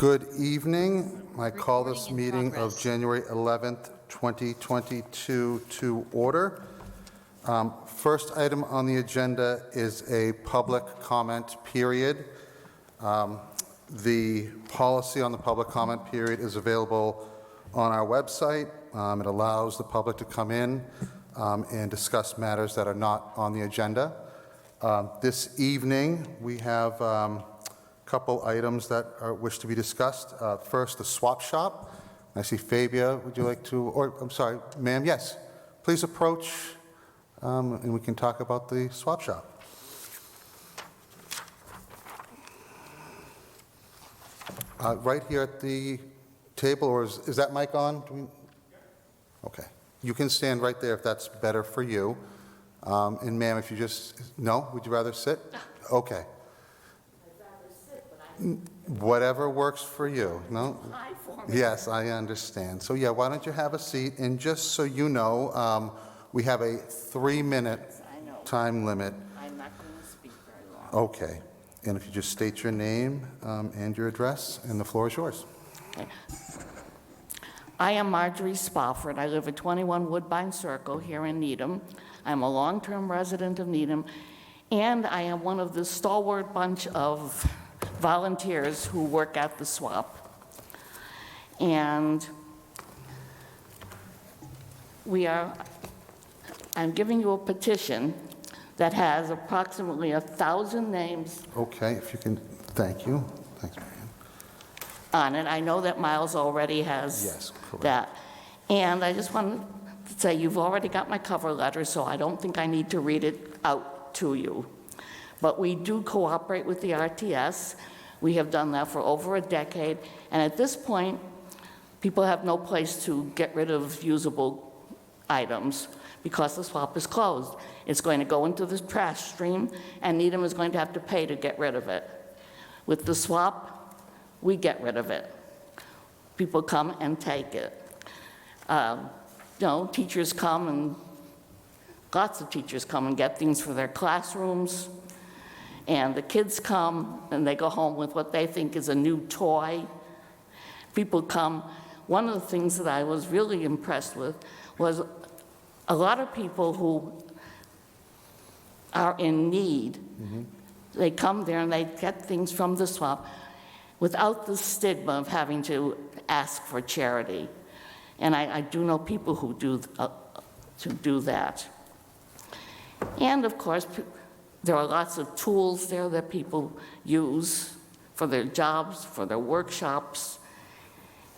Good evening. I call this meeting of January 11th, 2022 to order. First item on the agenda is a public comment period. The policy on the public comment period is available on our website. It allows the public to come in and discuss matters that are not on the agenda. This evening, we have a couple items that wish to be discussed. First, the swap shop. I see Fabia, would you like to, or I'm sorry, ma'am, yes. Please approach and we can talk about the swap shop. Right here at the table, or is that mic on? Okay. You can stand right there if that's better for you. And ma'am, if you just, no, would you rather sit? Okay. I'd rather sit, but Whatever works for you. No? high for me. Yes, I understand. So yeah, why don't you have a seat? And just so you know, we have a 3-minute I know. time limit. I'm not going to speak very long. Okay. And if you just state your name and your address, and the floor is yours. Okay. I am Marjorie Spofford. I live at 21 Woodbine Circle here in Needham. I'm a long-term resident of Needham, and I am one of the stalwart bunch of volunteers who work at the swap. And I'm giving you a petition that has approximately 1,000 names Okay, if you can, thank you. Thanks, Marianne. on it. I know that Miles already has Yes, correct. that. And I just wanted to say, you've already got my cover letter, so I don't think I need to read it out to you. But we do cooperate with the RTS. We have done that for over a decade. And at this point, people have no place to get rid of usable items because the swap is closed. It's going to go into the trash stream, and Needham is going to have to pay to get rid of it. With the swap, we get rid of it. People come and take it. Teachers come, and lots of teachers come and get things for their classrooms, and the kids come and they go home with what they think is a new toy. People come. One of the things that I was really impressed with was a lot of people who are in need. They come there and they get things from the swap without the stigma of having to ask for charity. And I do know people who do that. And of course, there are lots of tools there that people use for their jobs, for their workshops.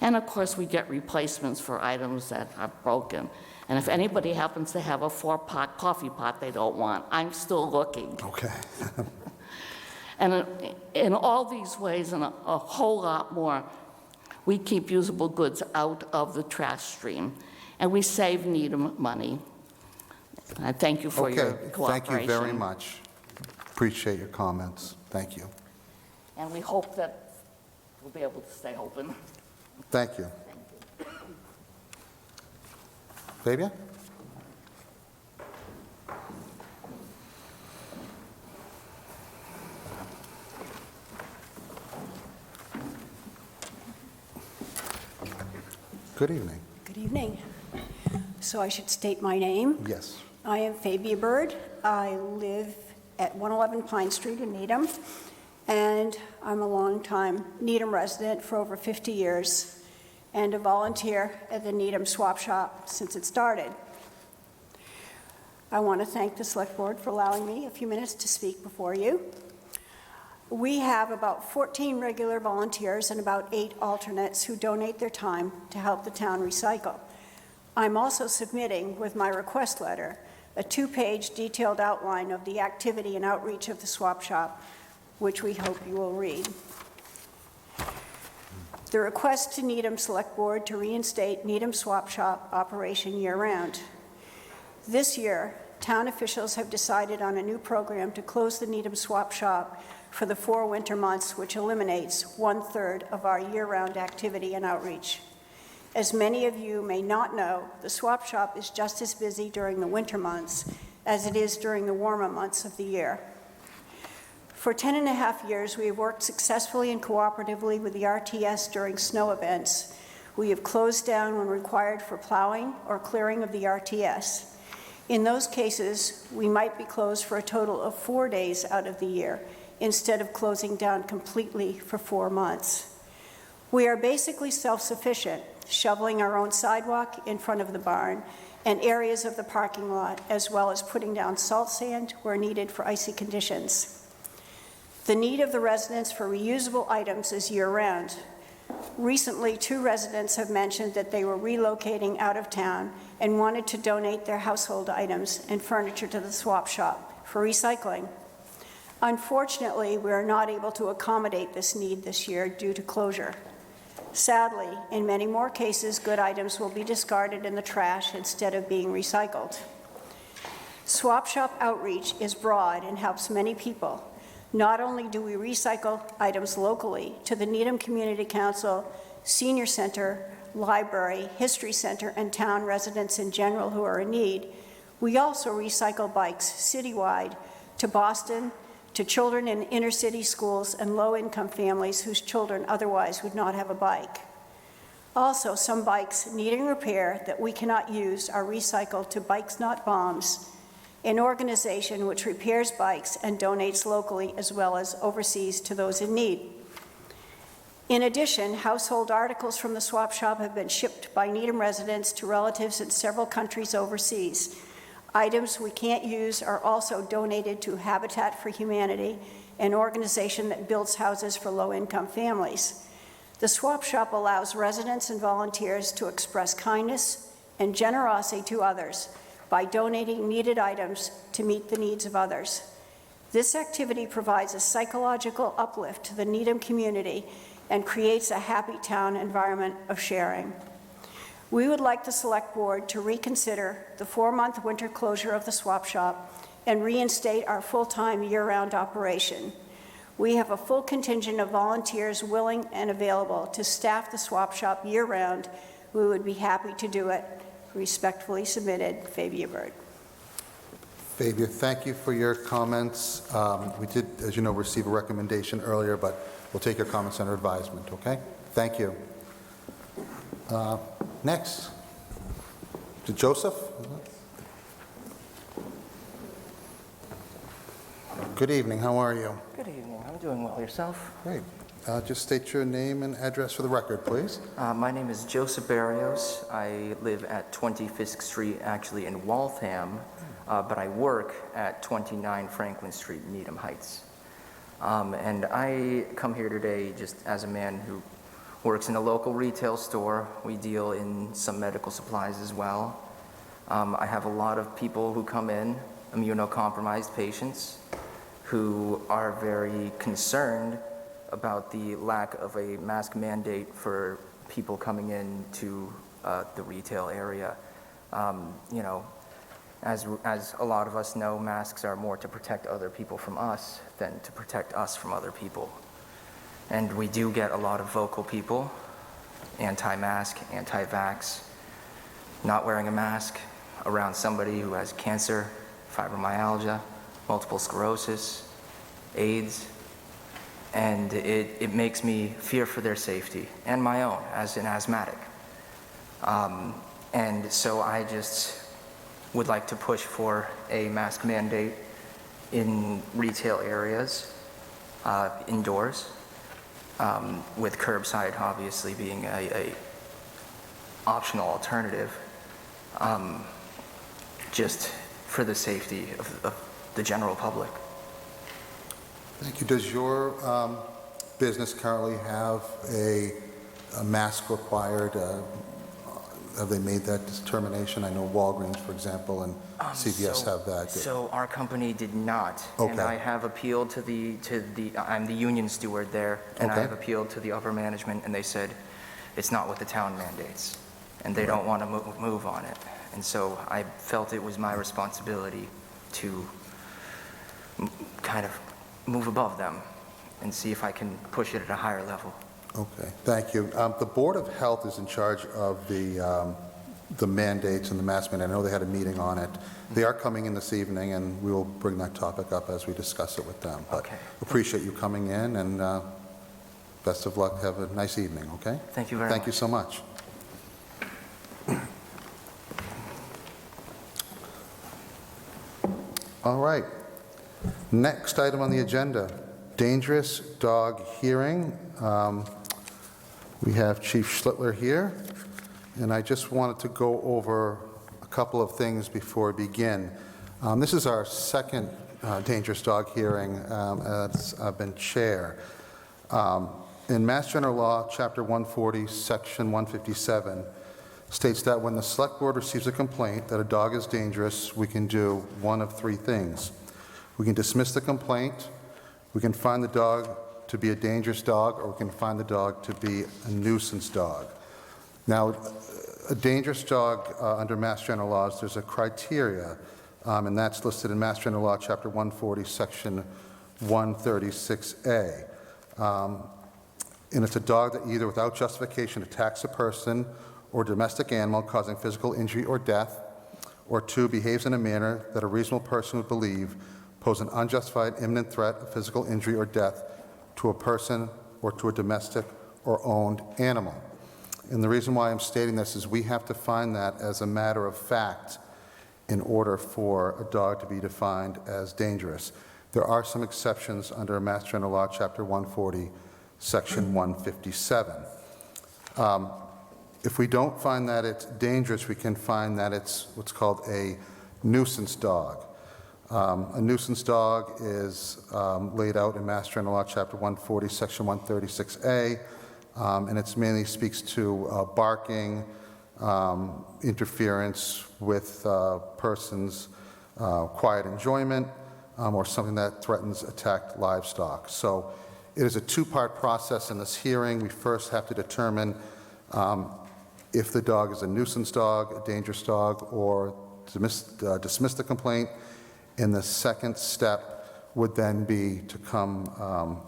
And of course, we get replacements for items that are broken. And if anybody happens to have a 4-pot coffee pot they don't want, I'm still looking. Okay. And in all these ways, and a whole lot more, we keep usable goods out of the trash stream, and we save Needham money. I thank you for your cooperation. Thank you very much. Appreciate your comments. Thank you. And we hope that we'll be able to stay open. Thank you. Fabia? Good evening. Good evening. So I should state my name. Yes. I am Fabia Bird. I live at 111 Pine Street in Needham, and I'm a longtime Needham resident for over 50 years and a volunteer at the Needham Swap Shop since it started. I want to thank the Select Board for allowing me a few minutes to speak before you. We have about 14 regular volunteers and about 8 alternates who donate their time to help the town recycle. I'm also submitting with my request letter a 2-page detailed outline of the activity and outreach of the swap shop, which we hope you will read. The request to Needham Select Board to reinstate Needham Swap Shop operation year-round. This year, town officials have decided on a new program to close the Needham Swap Shop for the 4 winter months, which eliminates 1/3 of our year-round activity and outreach. As many of you may not know, the swap shop is just as busy during the winter months as it is during the warmer months of the year. For 10 and a half years, we have worked successfully and cooperatively with the RTS during snow events. We have closed down when required for plowing or clearing of the RTS. In those cases, we might be closed for a total of 4 days out of the year, instead of closing down completely for 4 months. We are basically self-sufficient, shoveling our own sidewalk in front of the barn and areas of the parking lot, as well as putting down salt sand where needed for icy conditions. The need of the residents for reusable items is year-round. Recently, 2 residents have mentioned that they were relocating out of town and wanted to donate their household items and furniture to the swap shop for recycling. Unfortunately, we are not able to accommodate this need this year due to closure. Sadly, in many more cases, good items will be discarded in the trash instead of being recycled. Swap shop outreach is broad and helps many people. Not only do we recycle items locally to the Needham Community Council, Senior Center, Library, History Center, and town residents in general who are in need, we also recycle bikes citywide to Boston, to children in inner-city schools and low-income families whose children otherwise would not have a bike. Also, some bikes needing repair that we cannot use are recycled to Bikes Not Bombs, an organization which repairs bikes and donates locally as well as overseas to those in need. In addition, household articles from the swap shop have been shipped by Needham residents to relatives in several countries overseas. Items we can't use are also donated to Habitat for Humanity, an organization that builds houses for low-income families. The swap shop allows residents and volunteers to express kindness and generosity to others by donating needed items to meet the needs of others. This activity provides a psychological uplift to the Needham community and creates a happy town environment of sharing. We would like the Select Board to reconsider the 4-month winter closure of the swap shop and reinstate our full-time year-round operation. We have a full contingent of volunteers willing and available to staff the swap shop year-round. We would be happy to do it. Respectfully submitted, Fabia Bird. Fabia, thank you for your comments. We did, as you know, receive a recommendation earlier, but we'll take your comments under advisement, okay? Thank you. Next, to Joseph. Good evening, how are you? Good evening. I'm doing well. Yourself? Great. Just state your name and address for the record, please. My name is Joseph Barrios. I live at 20 Fisk Street, actually in Waltham, but I work at 29 Franklin Street, Needham Heights. And I come here today just as a man who works in a local retail store. We deal in some medical supplies as well. I have a lot of people who come in, immunocompromised patients, who are very concerned about the lack of a mask mandate for people coming into the retail area. You know, as a lot of us know, masks are more to protect other people from us than to protect us from other people. And we do get a lot of vocal people, anti-mask, anti-vax, not wearing a mask around somebody who has cancer, fibromyalgia, multiple sclerosis, AIDS, and it makes me fear for their safety and my own as an asthmatic. And so I just would like to push for a mask mandate in retail areas, indoors, with curbside obviously being a optional alternative, just for the safety of the general public. Thank you. Does your business currently have a mask required? Have they made that determination? I know Walgreens, for example, and CVS have that. So our company did not, Okay. and I have appealed to the I'm the union steward there, and I Okay. have appealed to the upper management, and they said it's not what the town mandates, and they don't want to move on it. And so I felt it was my responsibility to kind of move above them and see if I can push it at a higher level. Okay, thank you. The Board of Health is in charge of the the mandates and the mask mandate. I know they had a meeting on it. They are coming in this evening, and we will bring that topic up as we discuss it with them. But Okay. appreciate you coming in, and best of luck. Have a nice evening, okay? Thank you very Thank much. you so much. All right. Next item on the agenda, dangerous dog hearing. We have Chief Schlittler here, and I just wanted to go over a couple of things before we begin. This is our second dangerous dog hearing as I've been chair. In Mass General Law, Chapter 140, Section 157, states that when the Select Board receives a complaint that a dog is dangerous, we can do one of three things. We can dismiss the complaint, we can find the dog to be a dangerous dog, or we can find the dog to be a nuisance dog. Now, a dangerous dog under Mass General Laws, there's a criteria, and that's listed in Mass General Law, Chapter 140, Section 136A. And it's a dog that either without justification attacks a person or domestic animal causing physical injury or death, or two, behaves in a manner that a reasonable person would believe pose an unjustified imminent threat of physical injury or death to a person or to a domestic or owned animal. And the reason why I'm stating this is we have to find that as a matter of fact in order for a dog to be defined as dangerous. There are some exceptions under Mass General Law, Chapter 140, Section 157. If we don't find that it's dangerous, we can find that it's what's called a nuisance dog. A nuisance dog is laid out in Mass General Law, Chapter 140, Section 136A, and it mainly speaks to barking, interference with persons' quiet enjoyment, or something that threatens attacked livestock. So it is a two-part process in this hearing. We first have to determine if the dog is a nuisance dog, a dangerous dog, or dismiss the complaint. And the second step would then be to come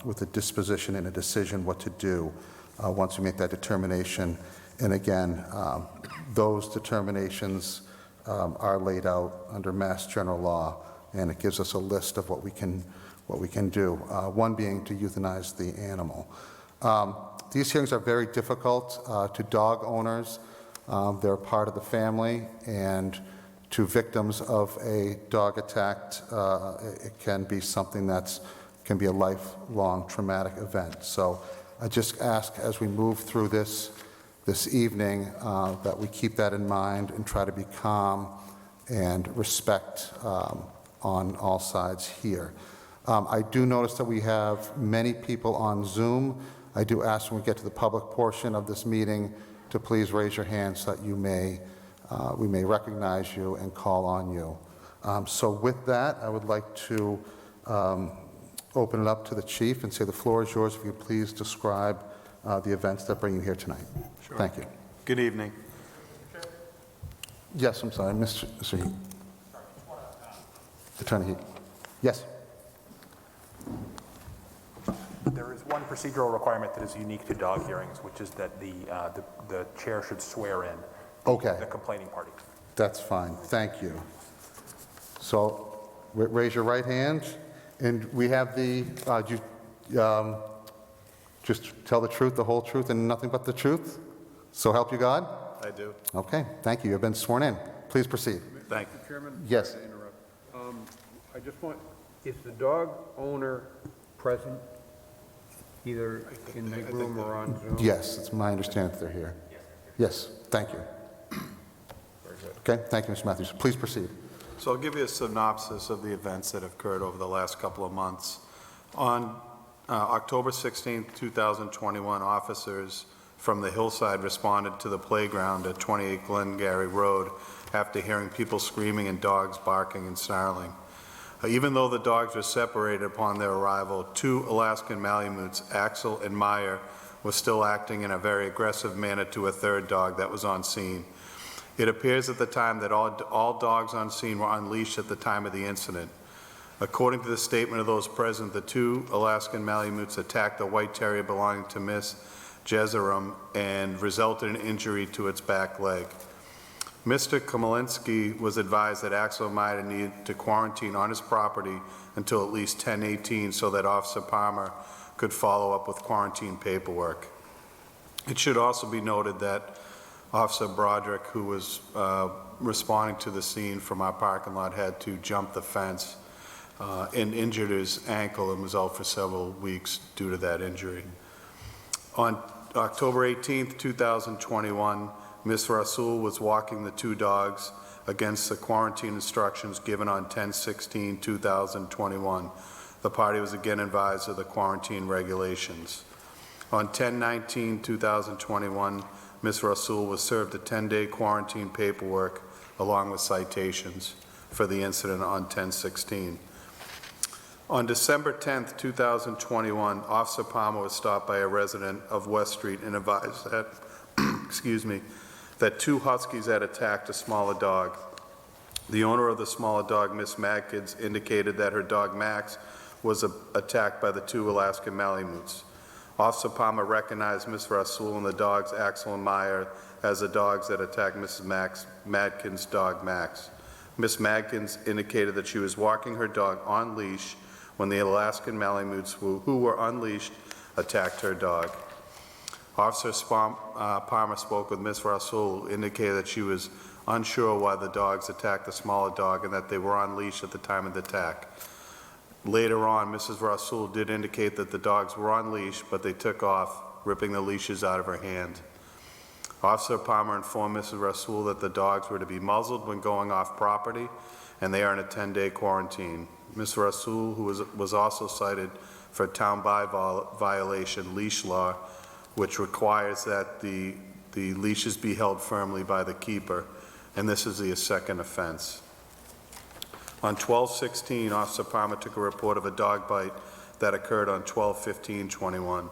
with a disposition and a decision what to do once we make that determination. And again, those determinations are laid out under Mass General Law, and it gives us a list of what we can do, one being to euthanize the animal. These hearings are very difficult to dog owners. They're part of the family, and to victims of a dog attack, it can be something that can be a lifelong traumatic event. So I just ask as we move through this evening that we keep that in mind and try to be calm and respect on all sides here. I do notice that we have many people on Zoom. I do ask when we get to the public portion of this meeting to please raise your hand so that we may recognize you and call on you. So with that, I would like to open it up to the chief and say the floor is yours if you please describe the events that bring you here tonight. Sure. Thank you. Good evening. Yes, I'm sorry, Mr. Heat. Attorney Heat. Yes. There is one procedural requirement that is unique to dog hearings, which is that the chair should swear in Okay. the complaining party. That's fine, thank you. So, raise your right hand, and we have just tell the truth, the whole truth, and nothing but the truth? So help you God? I do. Okay, thank you, you've been sworn in. Please proceed. Thank you. Mr. Chairman? Yes. Sorry to interrupt. I just want, is the dog owner present, either in the room or on Zoom? Yes, it's my understanding that they're here. Yes, thank you. Very good. Okay, thank you, Mr. Matthews. Please proceed. So I'll give you a synopsis of the events that have occurred over the last couple of months. On October 16, 2021, officers from the hillside responded to the playground at 28 Glengarry Road after hearing people screaming and dogs barking and snarling. Even though the dogs were separated upon their arrival, two Alaskan Malamutes, Axel and Meyer, were still acting in a very aggressive manner to a third dog that was on scene. It appears at the time that all dogs on scene were unleashed at the time of the incident. According to the statement of those present, the two Alaskan Malamutes attacked a white terrier belonging to Miss Jezerum and resulted in injury to its back leg. Mr. Komolinsky was advised that Axel Meyer needed to quarantine on his property until at least 10/18 so that Officer Palmer could follow up with quarantine paperwork. It should also be noted that Officer Broderick, who was responding to the scene from our parking lot, had to jump the fence and injured his ankle and was out for several weeks due to that injury. On October 18th, 2021, Ms. Rasul was walking the two dogs against the quarantine instructions given on 10/16/2021. The party was again advised of the quarantine regulations. On 10/19/2021, Ms. Rasul was served a 10-day quarantine paperwork along with citations for the incident on 10/16. On December 10th, 2021, Officer Palmer was stopped by a resident of West Street and advised that, that two huskies had attacked a smaller dog. The owner of the smaller dog, Miss Madkins, indicated that her dog Max was attacked by the two Alaskan Malamutes. Officer Palmer recognized Miss Rasul and the dogs Axel and Meyer as the dogs that attacked Mrs. Madkins' dog Max. Miss Madkins indicated that she was walking her dog on leash when the Alaskan Malamutes, who were unleashed, attacked her dog. Officer Palmer spoke with Ms. Rasul, who indicated that she was unsure why the dogs attacked the smaller dog and that they were on leash at the time of the attack. Later on, Mrs. Rasul did indicate that the dogs were on leash, but they took off, ripping the leashes out of her hand. Officer Palmer informed Mrs. Rasul that the dogs were to be muzzled when going off property, and they are in a 10-day quarantine. Ms. Rasul, who was also cited for town by violation leash law, which requires that the leashes be held firmly by the keeper, and this is the second offense. On 12/16, Officer Palmer took a report of a dog bite that occurred on 12/15/21.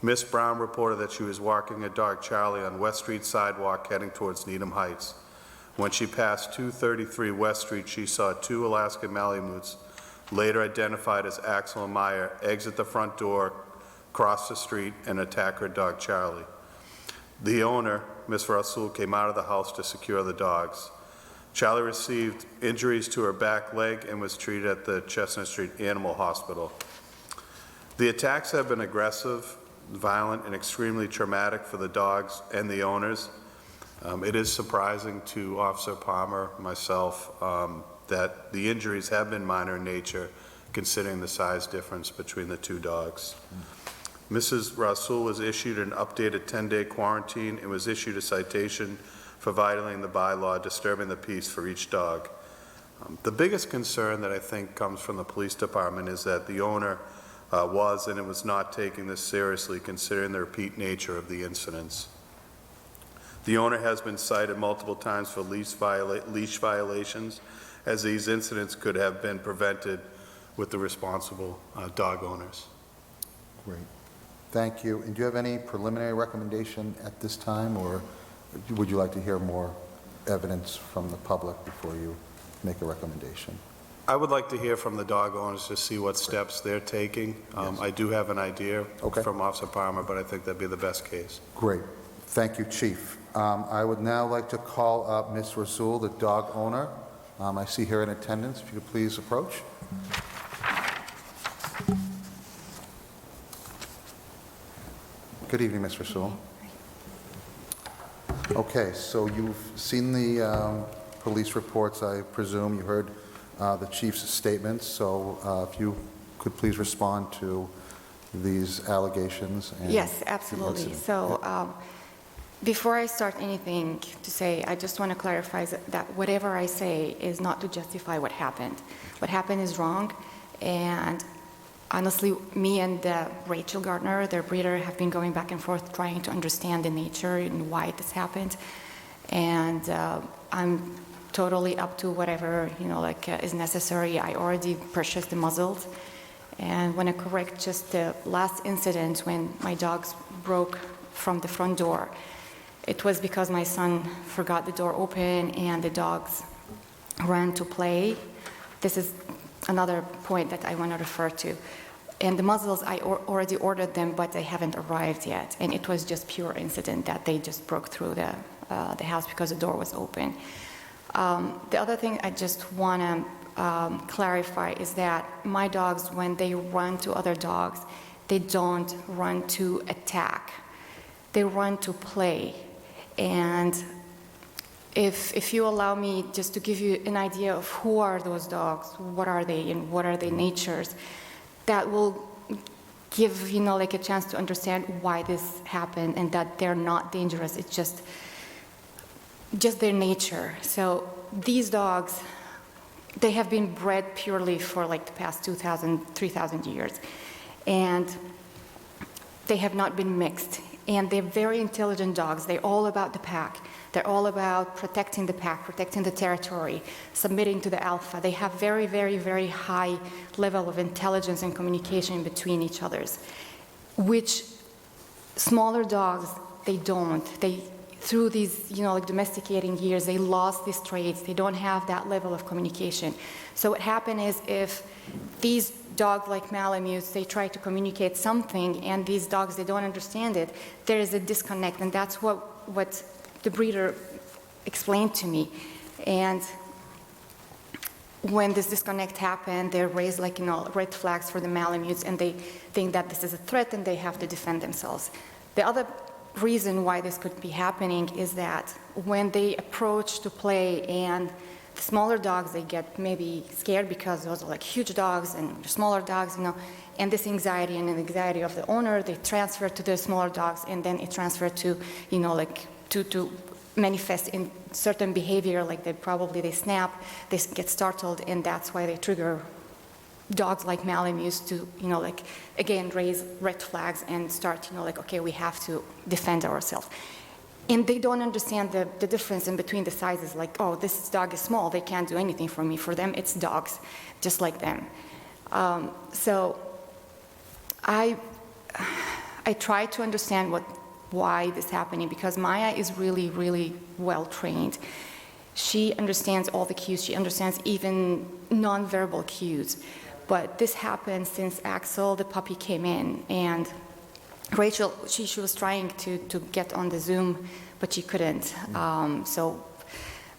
Miss Brown reported that she was walking her dog Charlie on West Street sidewalk heading towards Needham Heights. When she passed 233 West Street, she saw two Alaskan Malamutes, later identified as Axel and Meyer, exit the front door, cross the street, and attack her dog Charlie. The owner, Miss Rasul, came out of the house to secure the dogs. Charlie received injuries to her back leg and was treated at the Chestnut Street Animal Hospital. The attacks have been aggressive, violent, and extremely traumatic for the dogs and the owners. It is surprising to Officer Palmer, myself, that the injuries have been minor in nature, considering the size difference between the two dogs. Mrs. Rasul was issued an updated 10-day quarantine and was issued a citation for violating the bylaw, disturbing the peace for each dog. The biggest concern that I think comes from the police department is that the owner was and it was not taking this seriously, considering the repeat nature of the incidents. The owner has been cited multiple times for leash violations, as these incidents could have been prevented with the responsible dog owners. Great. Thank you. And do you have any preliminary recommendation at this time, or would you like to hear more evidence from the public before you make a recommendation? I would like to hear from the dog owners to see what steps they're taking. Yes. I do have an idea Okay. from Officer Palmer, but I think that'd be the best case. Great. Thank you, Chief. I would now like to call up Ms. Rasul, the dog owner. I see her in attendance. If you could please approach. Good evening, Ms. Rasul. Okay, so you've seen the police reports, I presume. You heard the chief's statements, so if you could please respond to these allegations. And Yes, the absolutely. incident. So before I start anything to say, I just want to clarify that whatever I say is not to justify what happened. What happened is wrong, and honestly, me and Rachel Gardner, their breeder, have been going back and forth trying to understand the nature and why this happened. And I'm totally up to whatever, is necessary. I already purchased the muzzles. And want to correct just the last incident when my dogs broke from the front door. It was because my son forgot the door open and the dogs ran to play. This is another point that I want to refer to. And the muzzles, I already ordered them, but they haven't arrived yet. And it was just pure incident that they just broke through the the house because the door was open. The other thing I just want to clarify is that my dogs, when they run to other dogs, they don't run to attack. They run to play. And if you allow me just to give you an idea of who are those dogs, what are they, and what are their natures, that will give, you know, like a chance to understand why this happened and that they're not dangerous. It's just their nature. So these dogs, they have been bred purely for like the past 2,000, 3,000 years. And they have not been mixed. And they're very intelligent dogs. They're all about the pack. They're all about protecting the pack, protecting the territory, submitting to the alpha. They have very, very, very high level of intelligence and communication between each others, which smaller dogs, they don't. They, through these, you know, like domesticating years, they lost these traits. They don't have that level of communication. So what happened is if these dogs like Malamutes, they try to communicate something, and these dogs, they don't understand it, there is a disconnect, and that's what the breeder explained to me. And when this disconnect happened, they raised, like, you know, red flags for the Malamutes, and they think that this is a threat and they have to defend themselves. The other reason why this could be happening is that when they approach to play, and the smaller dogs, they get maybe scared because those are like huge dogs and smaller dogs, you know, and this anxiety and the anxiety of the owner, they transfer to the smaller dogs, and then it transfers to, you know, like to manifest in certain behavior, like they snap, they get startled, and that's why they trigger dogs like Malamutes to, you know, like, again, raise red flags and start, you know, like, okay, we have to defend ourselves. And they don't understand the difference in between the sizes, like, oh, this dog is small, they can't do anything for me. For them, it's dogs, just like them. So I try to understand why this is happening, because Maya is really, really well trained. She understands all the cues. She understands even nonverbal cues. But this happened since Axel, the puppy, came in, and Rachel, she was trying to get on the Zoom, but she couldn't. So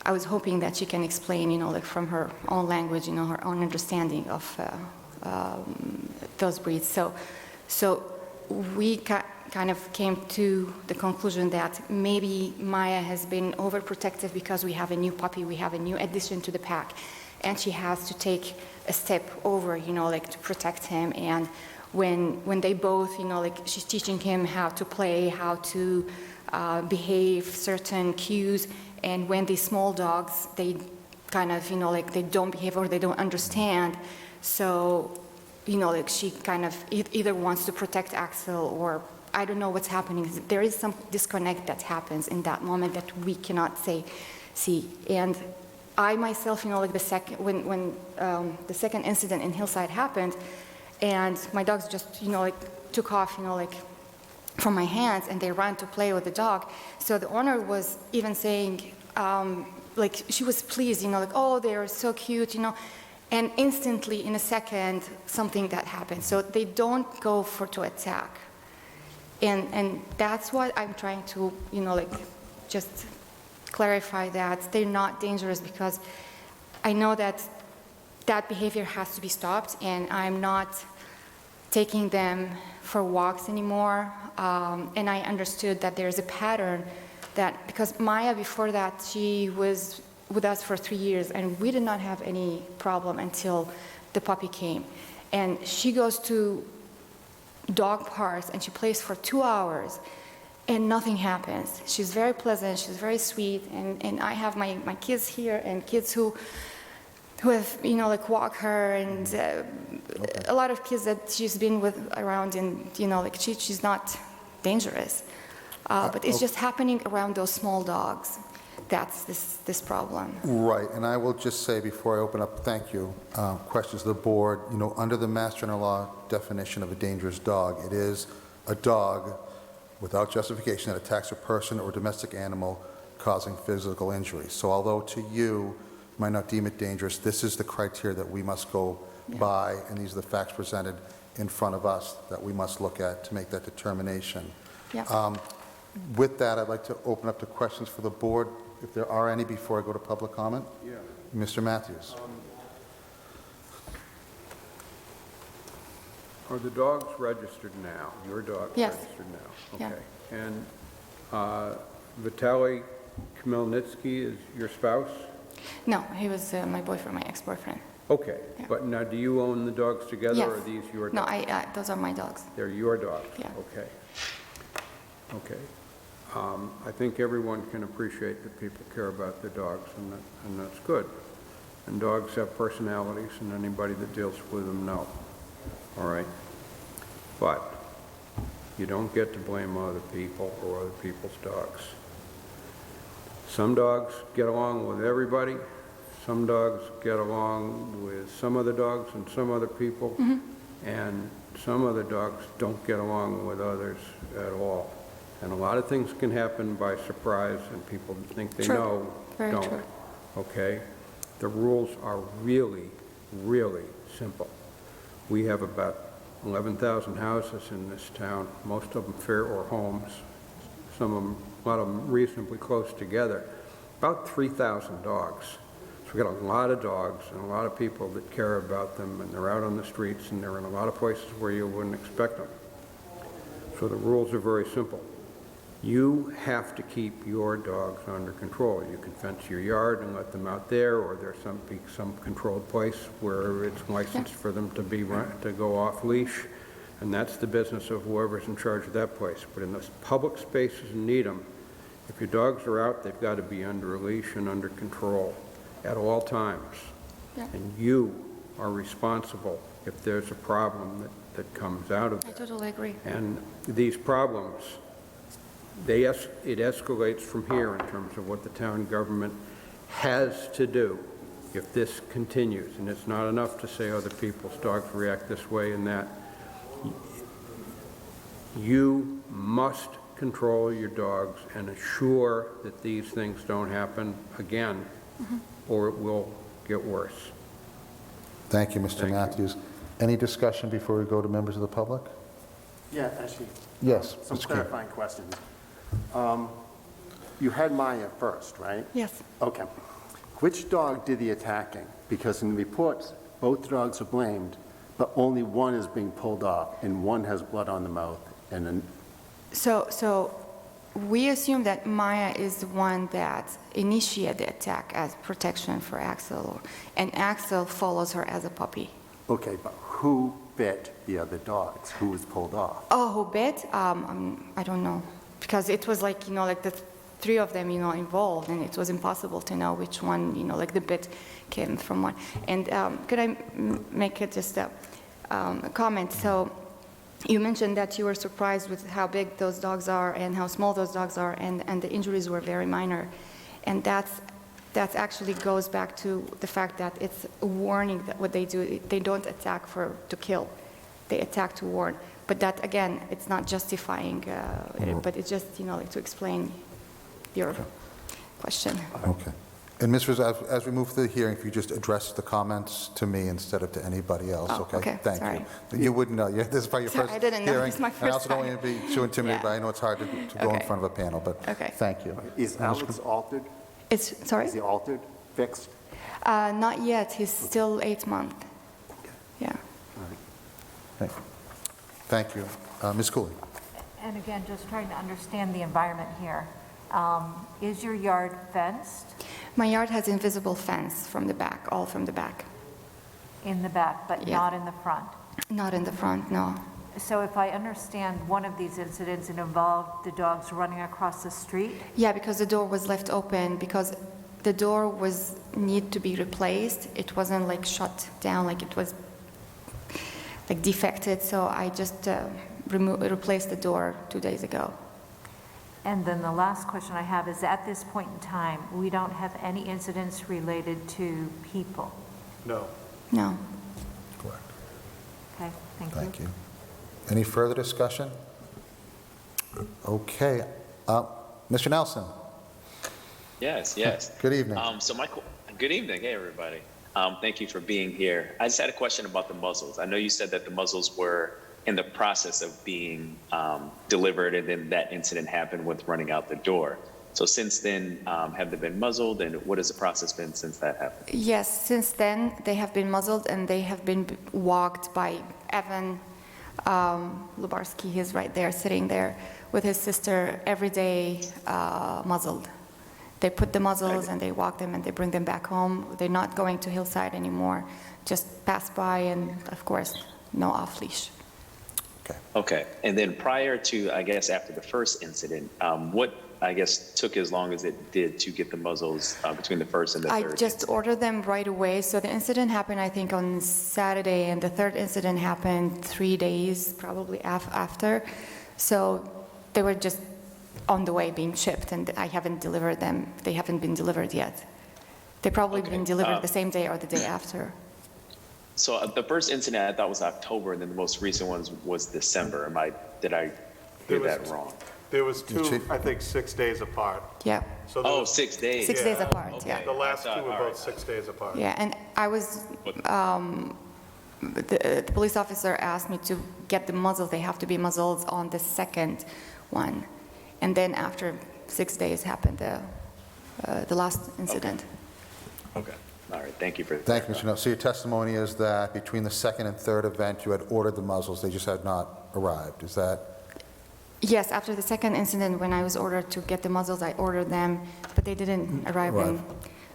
I was hoping that she can explain, you know, like from her own language, you know, her own understanding of those breeds. So we kind of came to the conclusion that maybe Maya has been overprotective because we have a new puppy, we have a new addition to the pack, and she has to take a step over, you know, like to protect him. And when they both, you know, like she's teaching him how to play, how to behave, certain cues, and when these small dogs, they kind of, you know, like they don't behave or they don't understand, so, you know, like she kind of either wants to protect Axel, or I don't know what's happening. There is some disconnect that happens in that moment that we cannot see. And I myself, you know, like when the second incident in Hillside happened, and my dogs just, you know, like took off, you know, like from my hands, and they ran to play with the dog. So the owner was even saying, like, she was pleased, you know, like, oh, they're so cute, you know. And instantly, in a second, something that happened. So they don't go to attack. And that's what I'm trying to, you know, like, just clarify, that they're not dangerous, because I know that behavior has to be stopped, and I'm not taking them for walks anymore. And I understood that there's a pattern that, because Maya, before that, she was with us for 3 years, and we did not have any problem until the puppy came. And she goes to dog parks, and she plays for 2 hours, and nothing happens. She's very pleasant, she's very sweet, and I have my kids here, and kids who have, you know, like walk her, and a lot of kids that she's been with around, and, you know, like she's not dangerous. But it's just happening around those small dogs. That's this problem. Right, and I will just say before I open up, thank you, questions to the board, you know, under the Mass General Law definition of a dangerous dog, it is a dog without justification that attacks a person or domestic animal causing physical injury. So although to you might not deem it dangerous, this is the criteria that we must go by, and these are the facts presented in front of us that we must look at to make that determination. Yeah. With that, I'd like to open up to questions for the board, if there are any, before I go to public comment. Yeah. Mr. Matthews? Are the dogs registered now? Your dog's Yes. registered now? Yeah. Okay. And Vitaly Khmelnytsky is your spouse? No, he was my boyfriend, my ex-boyfriend. Okay. Yeah. But now, do you own the dogs together, Yes. or are these your No, dogs? those are my dogs. They're your dogs? Yeah. Okay. Okay. I think everyone can appreciate that people care about their dogs, and that's good. And dogs have personalities, and anybody that deals with them know. All right? But you don't get to blame other people or other people's dogs. Some dogs get along with everybody. Some dogs get along with some other dogs and some other people. And some other dogs don't get along with others at all. And a lot of things can happen by surprise, and people think they True. know, Very don't. true. Okay? The rules are really, really simple. We have about 11,000 houses in this town, most of them or homes, some of them, a lot of them reasonably close together, about 3,000 dogs. So we got a lot of dogs and a lot of people that care about them, and they're out on the streets, and they're in a lot of places where you wouldn't expect them. So the rules are very simple. You have to keep your dogs under control. You can fence your yard and let them out there, or there's some controlled place where it's licensed for them to go off leash, and that's the business of whoever's in charge of that place. But in the public spaces in Needham, if your dogs are out, they've got to be under a leash and under control at all times. Yeah. And you are responsible if there's a problem that comes out of I that. totally agree. And these problems, it escalates from here in terms of what the town government has to do if this continues. And it's not enough to say other people's dogs react this way and that. You must control your dogs and assure that these things don't happen again, or it will get worse. Thank you, Mr. Thank you. Matthews. Any discussion before we go to members of the public? Yeah, actually, Yes, some Mr. King. clarifying questions. You had Maya first, right? Yes. Okay. Which dog did the attacking? Because in the reports, both dogs are blamed, but only one is being pulled off, and one has blood on the mouth, and then, So we assume that Maya is the one that initiated the attack as protection for Axel, and Axel follows her as a puppy. okay, but who bit the other dogs? Who was pulled off? Oh, who bit? I don't know, because it was like, like the three of them, involved, and it was impossible to know which one, like the bit came from one. And could I make it just a comment? So you mentioned that you were surprised with how big those dogs are and how small those dogs are, and the injuries were very minor. And that actually goes back to the fact that it's a warning that what they do, they don't attack to kill, they attack to warn. But that, again, it's not justifying, but it's just, to explain your question. Okay. And Ms. Rizzo, as we move through the hearing, if you just address the comments to me instead of to anybody else, Oh, okay? okay, Thank sorry. you. You wouldn't know. This is probably your Sorry, first I didn't know. hearing. It's my And I first also don't time. want to be too intimidated, Yeah. but I know it's hard to go in Okay. front of a panel, but Okay. thank you. Is Alex altered? Sorry? Is he altered, fixed? Not yet, he's still 8 months. Yeah. Thank you. Ms. Cooley? And again, just trying to understand the environment here. Is your yard fenced My yard has invisible fence from the back, all from the back. in the back, but Yeah. not in the front? Not in the front, no. So if I understand, one of these incidents, it involved the dogs running across the street? Yeah, because the door was left open, because the door need to be replaced. It wasn't like shut down, like it was like defected, so I just replaced the door 2 days ago. And then the last question I have is, at this point in time, we don't have any incidents related to people? No. No. Correct. Okay, thank you. Thank you. Any further discussion? Okay. Mr. Nelson? Yes. Good evening. Good evening. Hey, everybody. Thank you for being here. I just had a question about the muzzles. I know you said that the muzzles were in the process of being delivered, and then that incident happened with running out the door. So since then, have they been muzzled, and what has the process been since that happened? Yes, since then, they have been muzzled and they have been walked by Evan Lubarski. He's right there, sitting there with his sister every day, muzzled. They put the muzzles and they walk them and they bring them back home. They're not going to Hillside anymore, just pass by, and of course, no off-leash. Okay, and then prior to, I guess, after the first incident, what, I guess, took as long as it did to get the muzzles between the first and the third? I just ordered them right away. So the incident happened, I think, on Saturday, and the third incident happened 3 days probably after. So they were just on the way being shipped, and I haven't delivered them. They haven't been delivered yet. They probably been delivered the same day or the day after. So the first incident I thought was October, and then the most recent one was December. Did I hear that wrong? There was two, I think, 6 days apart. Yeah. So there Oh, was- 6 days. 6 days apart, Okay. yeah. The last two I were thought- all both right. 6 days apart. Yeah, and I was, the police officer asked me to get the muzzles. They have to be muzzled on the second one. And then after 6 days happened the last incident. Okay, all right, thank you for that. Thank you, Mr. Noel. So your testimony is that between the second and third event, you had ordered the muzzles, they just had not arrived, is that? Yes, after the second incident, when I was ordered to get the muzzles, I ordered them, but they didn't arrive. And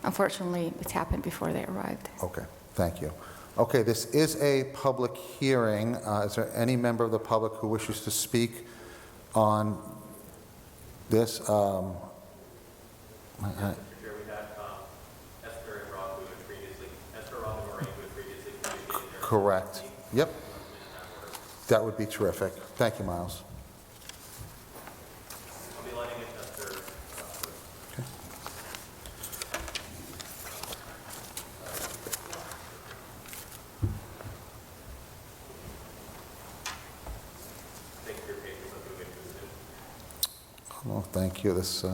unfortunately, it happened before they arrived. Okay, thank you. Okay, this is a public hearing. Is there any member of the public who wishes to speak on this? Correct. Yep. That would be terrific. Thank you, Miles. Okay. Oh, thank you. This,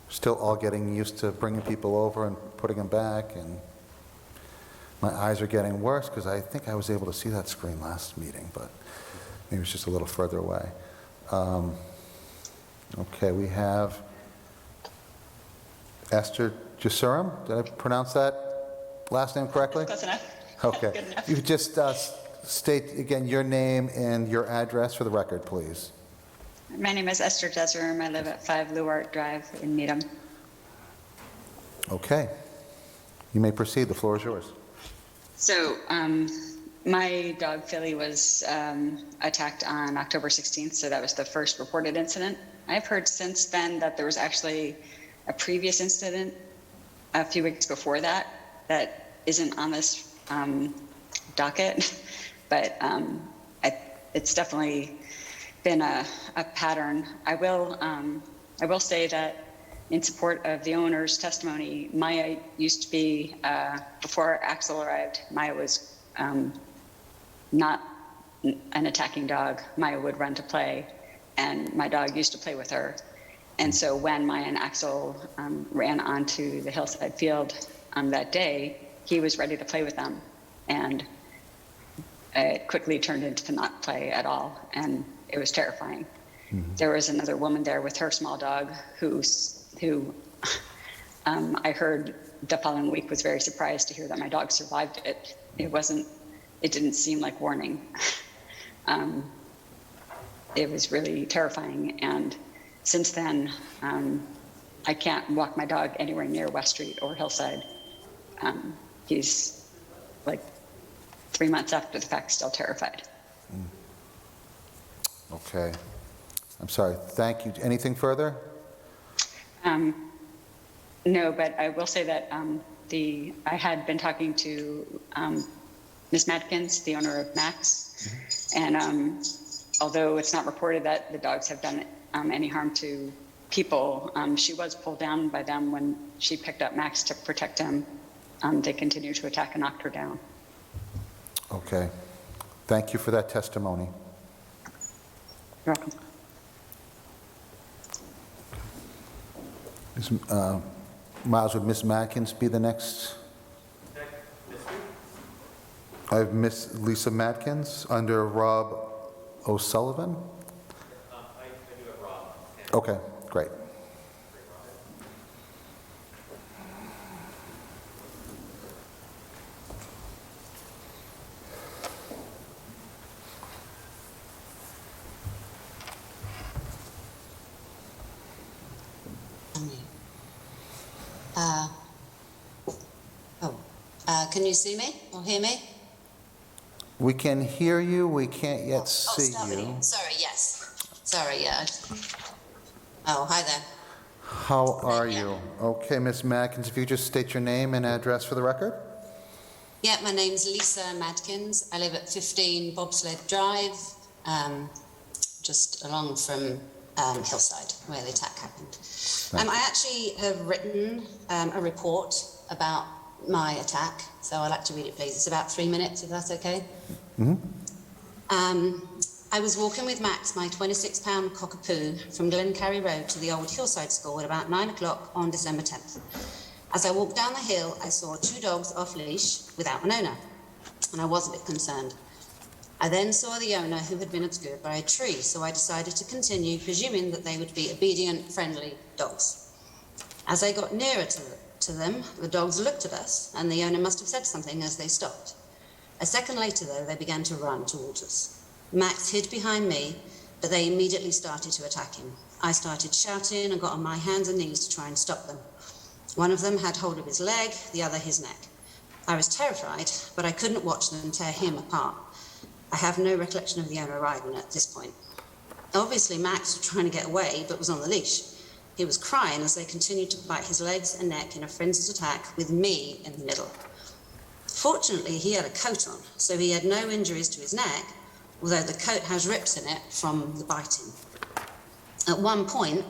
still all getting used to bringing people over and putting them back, and my eyes are getting worse because I think I was able to see that screen last meeting, but maybe it's just a little further away. Okay, we have Esther Jasuram. Did I pronounce that last name correctly? Close enough. Okay. Good enough. You could just state again your name and your address for the record, please. My name is Esther Jesurum. I live at 5 Lewart Drive in Needham. Okay. You may proceed. The floor is yours. So my dog Philly was attacked on October 16th, so that was the first reported incident. I've heard since then that there was actually a previous incident a few weeks before that that isn't on this docket, but it's definitely been a pattern. I will say that in support of the owner's testimony, Maya used to be, before Axel arrived, Maya was not an attacking dog. Maya would run to play, and my dog used to play with her. And so when Maya and Axel ran onto the hillside field that day, he was ready to play with them. And it quickly turned into not play at all, and it was terrifying. Mm-hmm. There was another woman there with her small dog who I heard the following week was very surprised to hear that my dog survived it. It didn't seem like warning. It was really terrifying, and since then, I can't walk my dog anywhere near West Street or Hillside. He's like 3 months after the fact, still terrified. Okay. I'm sorry. Thank you. Anything further? No, but I will say that I had been talking to Ms. Madkins, the owner of Max, and although it's not reported that the dogs have done any harm to people, she was pulled down by them when she picked up Max to protect him. They continued to attack and knocked her down. Okay. Thank you for that testimony. You're welcome. Miles, would Ms. Madkins be the next? I have Miss Lisa Madkins under Rob O'Sullivan? I do have Rob. Okay, great. Can you see me or hear me? We can hear you, we can't yet see start with you. Sorry, yes. Sorry, yeah. Oh, hi there. How are you? Okay, Ms. Madkins, if you just state your name and address for the record? Yeah, my name's Lisa Madkins. I live at 15 Bobsled Drive, just along from Hillside, where the attack happened. I actually have written a report about my attack, so I'd like to read it, please. It's about 3 minutes, if that's okay. I was walking with Max, my 26-pound cockapoo, from Glencarry Road to the old Hillside School at about 9 o'clock on December 10th. As I walked down the hill, I saw 2 dogs off leash without an owner, and I was a bit concerned. I then saw the owner, who had been obscured by a tree, so I decided to continue, presuming that they would be obedient, friendly dogs. As I got nearer to them, the dogs looked at us, and the owner must have said something as they stopped. A second later, though, they began to run towards us. Max hid behind me, but they immediately started to attack him. I started shouting and got on my hands and knees to try and stop them. One of them had hold of his leg, the other his neck. I was terrified, but I couldn't watch them tear him apart. I have no recollection of the owner arriving at this point. Obviously, Max was trying to get away, but was on the leash. He was crying as they continued to bite his legs and neck in a frenzied attack, with me in the middle. Fortunately, he had a coat on, so he had no injuries to his neck, although the coat has rips in it from the biting. At one point,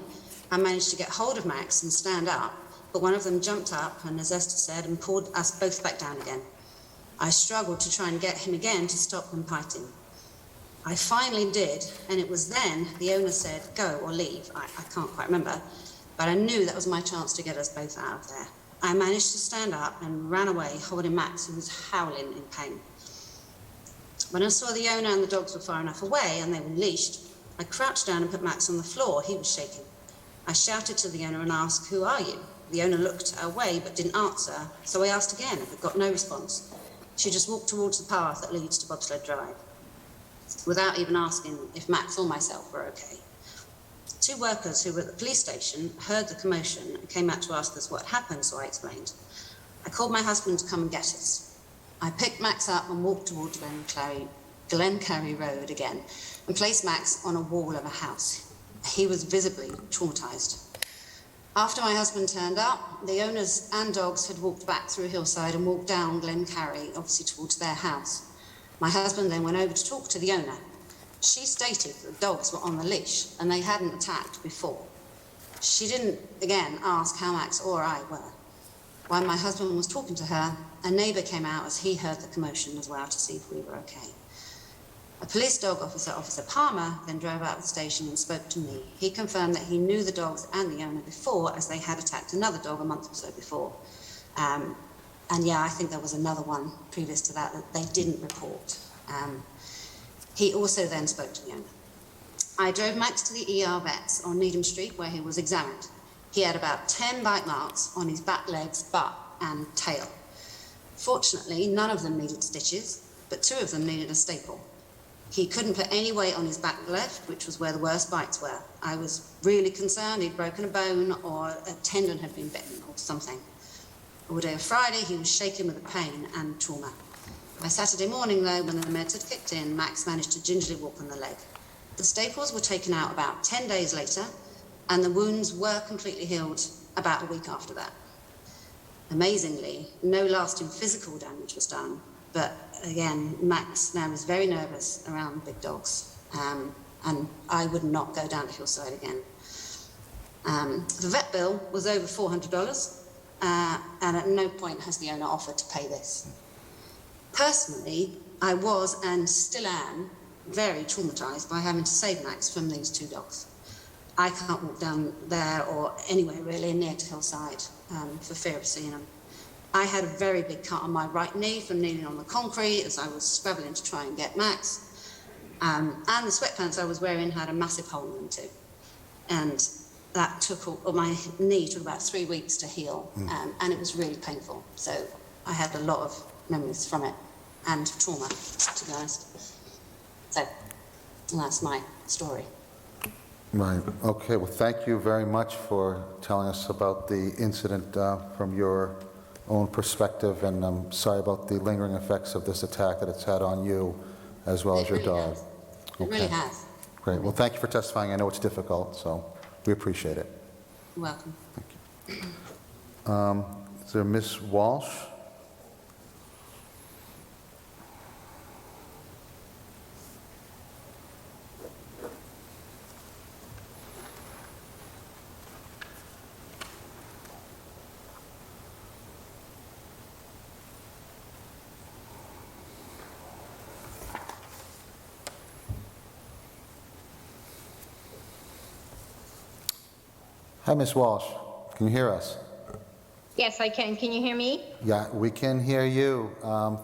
I managed to get hold of Max and stand up, but one of them jumped up, and as Esther said, and pulled us both back down again. I struggled to try and get him again to stop them biting. I finally did, and it was then the owner said, go or leave. I can't quite remember, but I knew that was my chance to get us both out of there. I managed to stand up and ran away, holding Max, who was howling in pain. When I saw the owner and the dogs were far enough away and they were leashed, I crouched down and put Max on the floor. He was shaking. I shouted to the owner and asked, who are you? The owner looked away but didn't answer, so I asked again, but got no response. She just walked towards the path that leads to Bobsled Drive, without even asking if Max or myself were okay. 2 workers who were at the police station heard the commotion and came out to ask us what happened, so I explained. I called my husband to come and get us. I picked Max up and walked towards Glencarry Road again and placed Max on a wall of a house. He was visibly traumatized. After my husband turned up, the owners and dogs had walked back through Hillside and walked down Glencarry, obviously towards their house. My husband then went over to talk to the owner. She stated that the dogs were on the leash and they hadn't attacked before. She didn't, again, ask how Max or I were. While my husband was talking to her, a neighbour came out as he heard the commotion as well to see if we were okay. A police dog officer, Officer Palmer, then drove out of the station and spoke to me. He confirmed that he knew the dogs and the owner before, as they had attacked another dog a month or so before. And yeah, I think there was another one previous to that they didn't report. He also then spoke to the owner. I drove Max to the ER vets on Needham Street where he was examined. He had about 10 bite marks on his back legs, butt and tail. Fortunately, none of them needed stitches, but 2 of them needed a staple. He couldn't put any weight on his back left, which was where the worst bites were. I was really concerned he'd broken a bone or a tendon had been bitten or something. All day of Friday, he was shaking with the pain and trauma. By Saturday morning, though, when the meds had kicked in, Max managed to gingerly walk on the leg. The staples were taken out about 10 days later, and the wounds were completely healed about a week after that. Amazingly, no lasting physical damage was done, but again, Max now is very nervous around big dogs, and I would not go down to Hillside again. The vet bill was over $400, and at no point has the owner offered to pay this. Personally, I was and still am very traumatized by having to save Max from these 2 dogs. I can't walk down there or anywhere really near to Hillside for fear of seeing them. I had a very big cut on my right knee from kneeling on the concrete as I was scrabbling to try and get Max. And the sweatpants I was wearing had a massive hole in them too. And that my knee took about 3 weeks to heal, and it was really painful. So I had a lot of memories from it and trauma, to be honest. So that's my story. Right, okay, well, thank you very much for telling us about the incident from your own perspective, and I'm sorry about the lingering effects of this attack that it's had on you as well as your dog. It really has. Great, well, thank you for testifying. I know it's difficult, so we appreciate it. You're welcome. Is there Ms. Walsh? Hi, Ms. Walsh. Can you hear us? Yes, I can. Can you hear me? Yeah, we can hear you.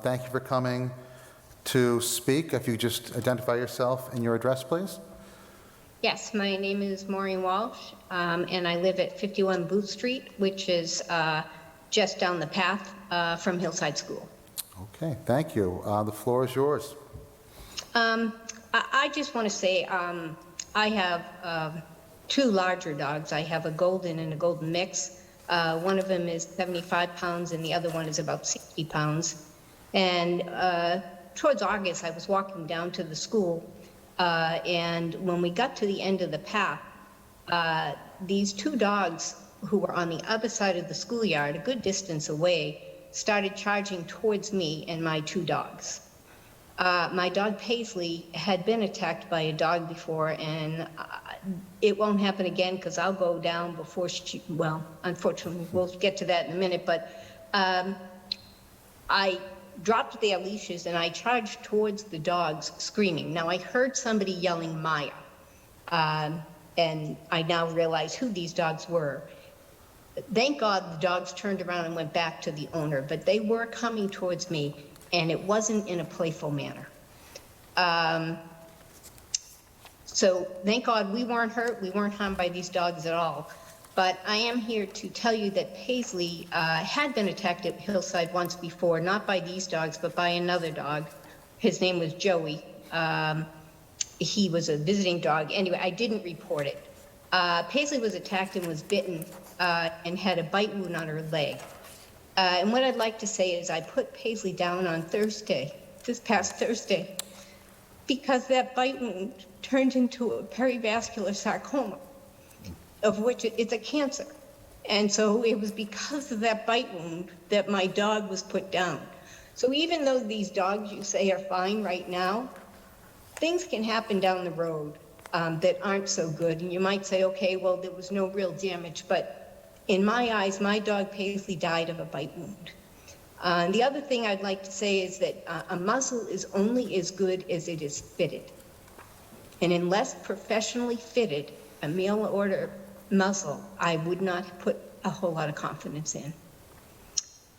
Thank you for coming to speak. If you just identify yourself and your address, please. Yes, my name is Maureen Walsh, and I live at 51 Booth Street, which is just down the path from Hillside School. Okay, thank you. The floor is yours. I just want to say I have 2 larger dogs. I have a golden and a golden mix. One of them is 75 pounds and the other one is about 60 pounds. And towards August, I was walking down to the school, and when we got to the end of the path, these 2 dogs who were on the other side of the schoolyard, a good distance away, started charging towards me and my 2 dogs. My dog Paisley had been attacked by a dog before, and it won't happen again because I'll go down before she, well, unfortunately, we'll get to that in a minute, but I dropped their leashes and I charged towards the dogs screaming. Now I heard somebody yelling Maya, and I now realize who these dogs were. Thank God the dogs turned around and went back to the owner, but they were coming towards me, and it wasn't in a playful manner. So thank God we weren't hurt, we weren't harmed by these dogs at all. But I am here to tell you that Paisley had been attacked at Hillside once before, not by these dogs, but by another dog. His name was Joey. He was a visiting dog. Anyway, I didn't report it. Paisley was attacked and was bitten and had a bite wound on her leg. And what I'd like to say is I put Paisley down on Thursday, this past Thursday, because that bite wound turned into a perivascular sarcoma, of which it's a cancer. And so it was because of that bite wound that my dog was put down. So even though these dogs you say are fine right now, things can happen down the road that aren't so good. And you might say, okay, well, there was no real damage, but in my eyes, my dog Paisley died of a bite wound. The other thing I'd like to say is that a muzzle is only as good as it is fitted. And unless professionally fitted, a mail order muzzle, I would not put a whole lot of confidence in.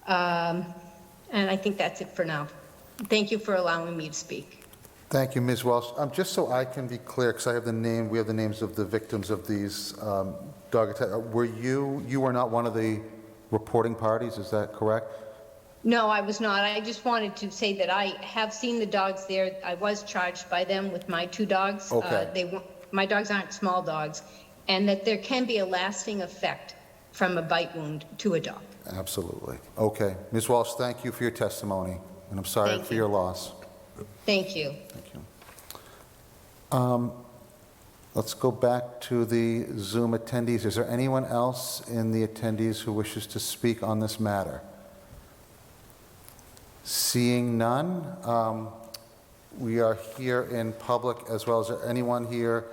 And I think that's it for now. Thank you for allowing me to speak. Thank you, Ms. Walsh. Just so I can be clear, because I have we have the names of the victims of these dog attacks. You were not one of the reporting parties, is that correct? No, I was not. I just wanted to say that I have seen the dogs there. I was charged by them with my 2 dogs. Okay. My dogs aren't small dogs, and that there can be a lasting effect from a bite wound to a dog. Absolutely. Okay. Ms. Walsh, thank you for your testimony, and I'm sorry for your loss. Thank you. Thank you. Let's go back to the Zoom attendees. Is there anyone else in the attendees who wishes to speak on this matter? Seeing none, we are here in public as well. Is there anyone here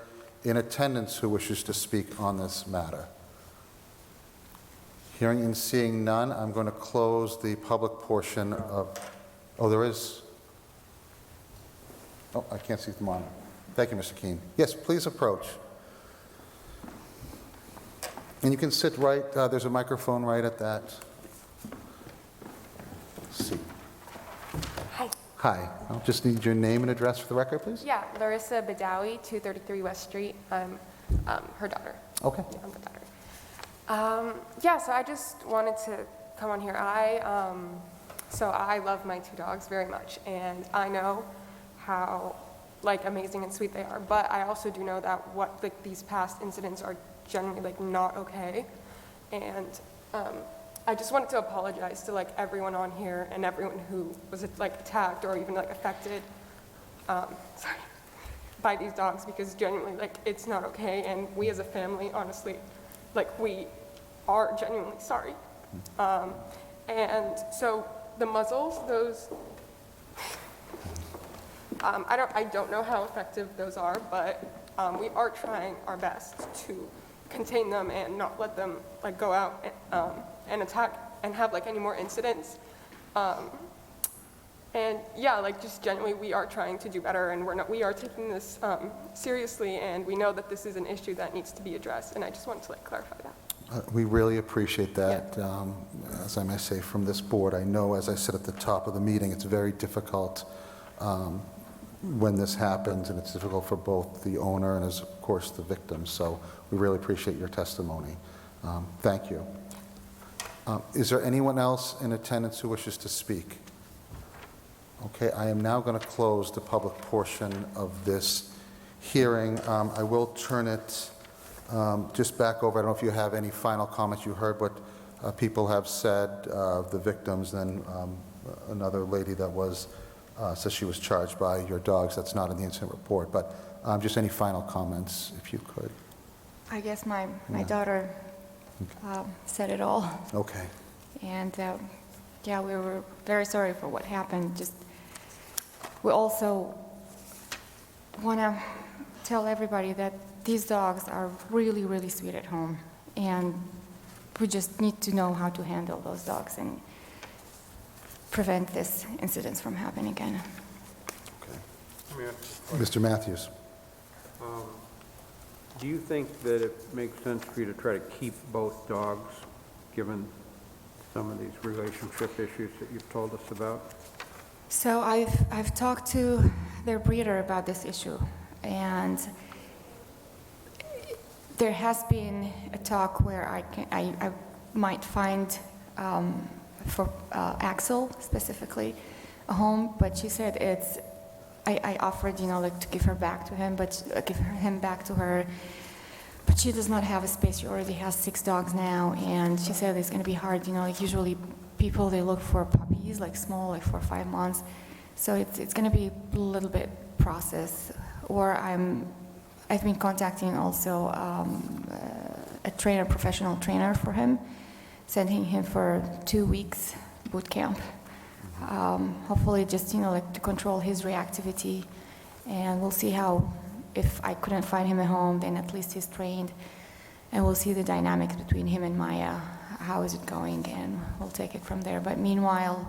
in attendance who wishes to speak on this matter? Hearing and seeing none, I'm going to close the public portion of, oh, there is, oh, I can't see the monitor. Thank you, Mr. Keene. Yes, please approach. And you can sit right, there's a microphone right at that seat. Hi. Hi, I'll just need your name and address for the record, please. Yeah, Larissa Badawi, 233 West Street. I'm her daughter. Okay. Yeah, I'm the daughter. Yeah, so I just wanted to come on here. So I love my two dogs very much, and I know how amazing and sweet they are. But I also do know that these past incidents are generally not okay, and I just wanted to apologize to everyone on here and everyone who was attacked or even affected by these dogs, because genuinely it's not okay, and we as a family honestly we are genuinely sorry. And so the muzzles, those I don't know how effective those are, but we are trying our best to contain them and not let them go out and attack and have any more incidents. And yeah, just genuinely, we are trying to do better, and we are taking this seriously, and we know that this is an issue that needs to be addressed, and I just wanted to clarify that. We really appreciate that. As I may say, from this board, I know, as I said at the top of the meeting, it's very difficult when this happens, and it's difficult for both the owner and, of course, the victim. So we really appreciate your testimony. Thank you. Is there anyone else in attendance who wishes to speak? Okay, I am now going to close the public portion of this hearing. I will turn it just back over. I don't know if you have any final comments. You heard what people have said, the victims, then another lady that says she was charged by your dogs. That's not in the incident report, but just any final comments, if you could. I guess my daughter said it all. Okay. And yeah, we were very sorry for what happened. We also want to tell everybody that these dogs are really, really sweet at home, and we just need to know how to handle those dogs and prevent this incidents from happening again. Okay. Mr. Matthews. Do you think that it makes sense for you to try to keep both dogs, given some of these relationship issues that you've told us about? So I've talked to their breeder about this issue, and there has been a talk where I might find for Axel specifically a home, but she said I offered, to give her back to him, but give him back to her. But she does not have a space. She already has 6 dogs now, and she said it's going to be hard. Usually people, they look for puppies, small, 4 or 5 months. So it's going to be a little bit process. Or I've been contacting also a professional trainer for him, sending him for 2 weeks boot camp. Hopefully just, to control his reactivity, and we'll see if I couldn't find him a home, then at least he's trained, and we'll see the dynamics between him and Maya, how is it going, and we'll take it from there. But meanwhile,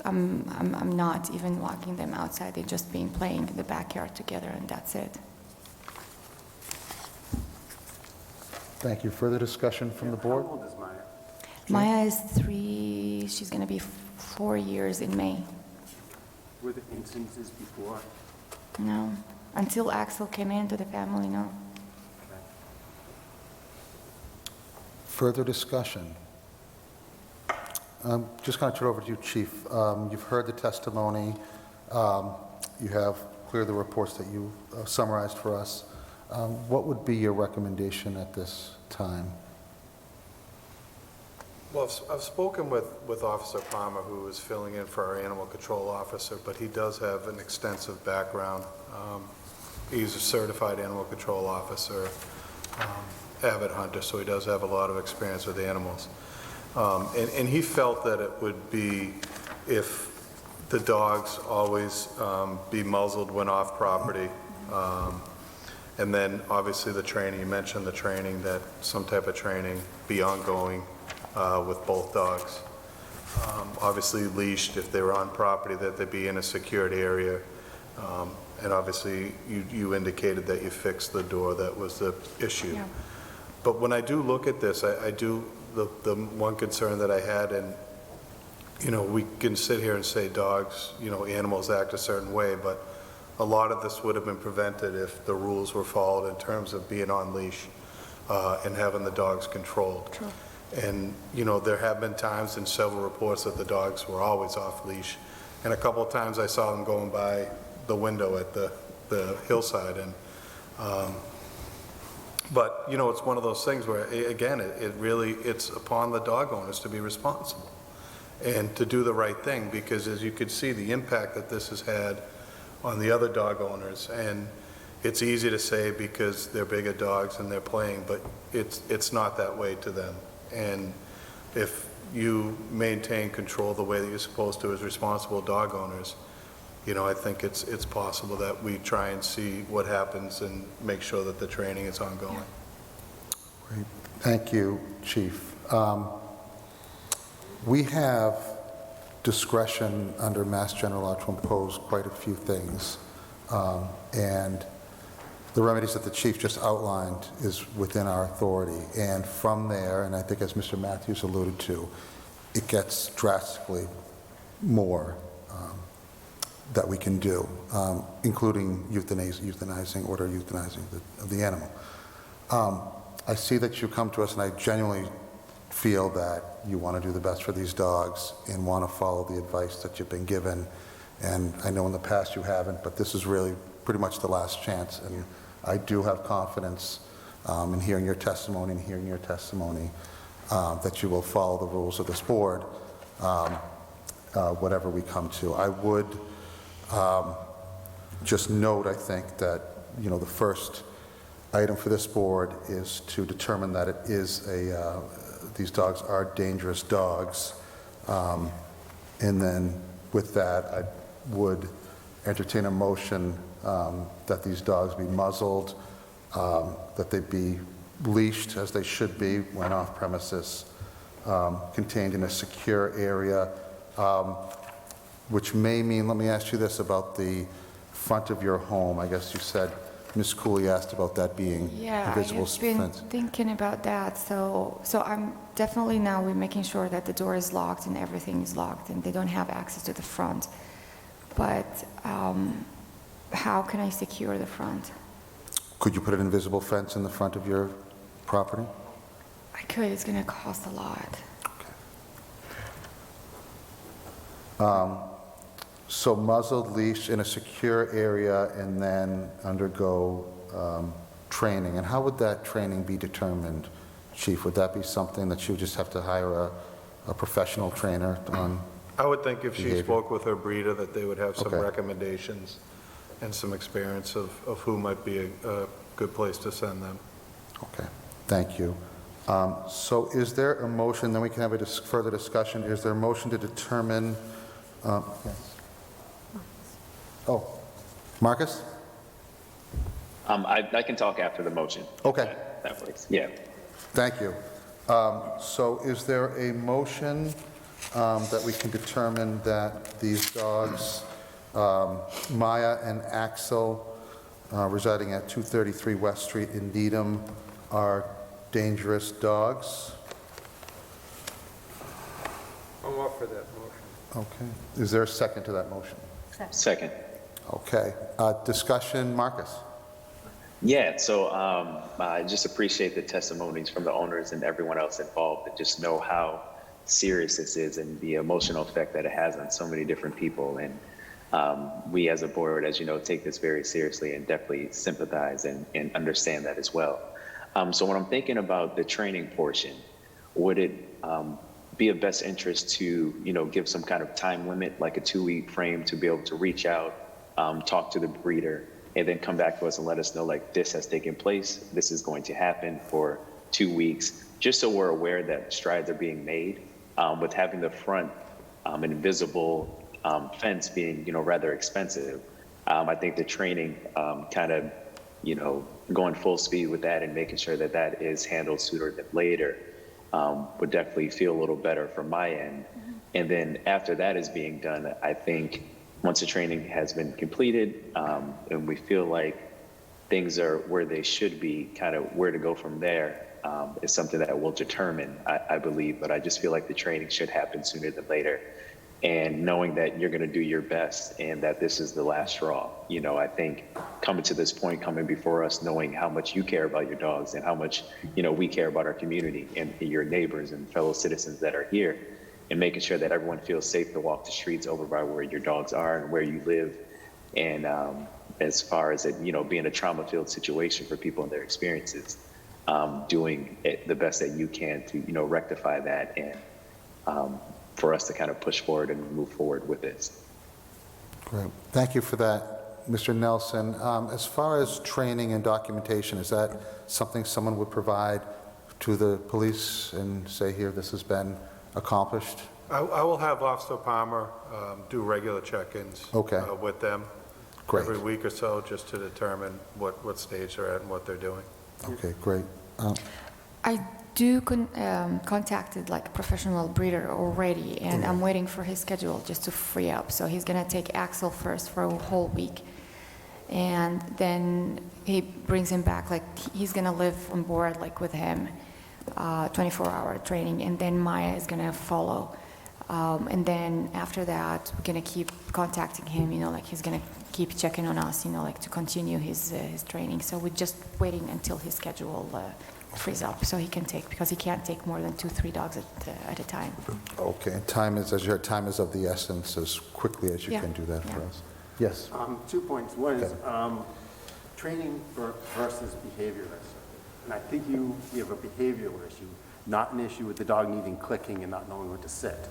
I'm not even walking them outside, they're just playing in the backyard together, and that's it. Thank you. Further discussion from the board? How old is Maya? Maya is 3, she's going to be 4 years in May. Were there instances before? No, until Axel came into the family, no. Further discussion? Just going to turn over to you, Chief. You've heard the testimony. You have cleared the reports that you summarized for us. What would be your recommendation at this time? Well, I've spoken with Officer Palmer, who is filling in for our animal control officer, but he does have an extensive background. He's a certified animal control officer, avid hunter, so he does have a lot of experience with animals. And he felt that it would be, if the dogs always be muzzled when off property, and then obviously the training, you mentioned the training, that some type of training be ongoing with both dogs. Obviously leashed if they were on property, that they be in a secured area. And obviously you indicated that you fixed the door, that was the issue. Yeah. But when I do look at this, I do, the one concern that I had, and we can sit here and say dogs, animals act a certain way, but a lot of this would have been prevented if the rules were followed in terms of being on leash and having the dogs controlled. True. And, there have been times in several reports that the dogs were always off leash. And a couple of times I saw them going by the window at the hillside. And, but, it's one of those things where, again, it's upon the dog owners to be responsible and to do the right thing, because as you could see, the impact that this has had on the other dog owners. And it's easy to say because they're bigger dogs and they're playing, but it's not that way to them. And if you maintain control the way that you're supposed to as responsible dog owners, I think it's possible that we try and see what happens and make sure that the training is ongoing. Great. Thank you, Chief. We have discretion under Mass General Law to impose quite a few things. And the remedies that the Chief just outlined is within our authority. And from there, and I think as Mr. Matthews alluded to, it gets drastically more that we can do, including euthanizing the animal. I see that you come to us, and I genuinely feel that you want to do the best for these dogs and want to follow the advice that you've been given. And I know in the past you haven't, but this is really pretty much the last chance. And I do have confidence in hearing your testimony that you will follow the rules of this board, whatever we come to. I would just note, I think, that, the first item for this board is to determine that it is these dogs are dangerous dogs. And then with that, I would entertain a motion that these dogs be muzzled, that they be leashed as they should be when off premises, contained in a secure area, which may mean, let me ask you this about the front of your home. I guess you said, Ms. Cooley asked about that being invisible fence. Yeah, I have been thinking about that. So I'm definitely now we're making sure that the door is locked and everything is locked and they don't have access to the front. But how can I secure the front? Could you put an invisible fence in the front of your property? I could. It's going to cost a lot. So muzzled, leash in a secure area, and then undergo training. And how would that training be determined, Chief? Would that be something that you would just have to hire a professional trainer on? I would think if behavior? she spoke with her breeder that they would have some Okay. recommendations and some experience of who might be a good place to send them. Okay, thank you. So is there a motion, then we can have a further discussion, is there a motion to determine, yes. Oh, Marcus? I can talk after the motion. Okay. That works. Yeah. Thank you. So is there a motion that we can determine that these dogs, Maya and Axel, residing at 233 West Street in Needham, are dangerous dogs? I'll offer that motion. Okay. Is there a second to that motion? Second. Okay. Discussion, Marcus? Yeah, so I just appreciate the testimonies from the owners and everyone else involved, and just know how serious this is and the emotional effect that it has on so many different people. And we as a board, as you know, take this very seriously and definitely sympathize and understand that as well. So when I'm thinking about the training portion, would it be of best interest to, give some kind of time limit, like a 2-week frame, to be able to reach out, talk to the breeder, and then come back to us and let us know, like, this has taken place, this is going to happen for 2 weeks, just so we're aware that strides are being made. With having the front an invisible fence being, rather expensive, I think the training kind of, going full speed with that and making sure that that is handled sooner than later would definitely feel a little better from my end. And then after that is being done, I think once the training has been completed and we feel like things are where they should be, kind of where to go from there is something that we'll determine, I believe. But I just feel like the training should happen sooner than later, and knowing that you're going to do your best and that this is the last straw. You know, I think coming to this point, coming before us, knowing how much you care about your dogs and how much, you know, we care about our community and your neighbors and fellow citizens that are here, and making sure that everyone feels safe to walk the streets over by where your dogs are and where you live. And as far as it, you know, being a trauma-filled situation for people and their experiences, doing the best that you can to, you know, rectify that and for us to kind of push forward and move forward with this. Great. Thank you for that, Mr. Nelson. As far as training and documentation, is that something someone would provide to the police and say, here, this has been accomplished? I will have Officer Palmer do regular check-ins with them every week or so, just to determine what stage they're at and what they're doing. Okay, great. I do contacted like a professional breeder already, and I'm waiting for his schedule just to free up. So he's gonna take Axel first for a whole week, and then he brings him back. Like he's gonna live on board like with him, 24-hour training, and then Maya is gonna follow. And then after that, we're gonna keep contacting him. You know, like he's gonna keep checking on us. You know, like to continue his training. So we're just waiting until his schedule frees up, so he can take, because he can't take more than 2-3 dogs at a time. Okay, and time is, as your time is of the essence, as quickly as you can do that for us. Yes. 2 points. One is training versus behaviorist. And I think you have a behavioral issue, not an issue with the dog needing clicking and not knowing where to sit.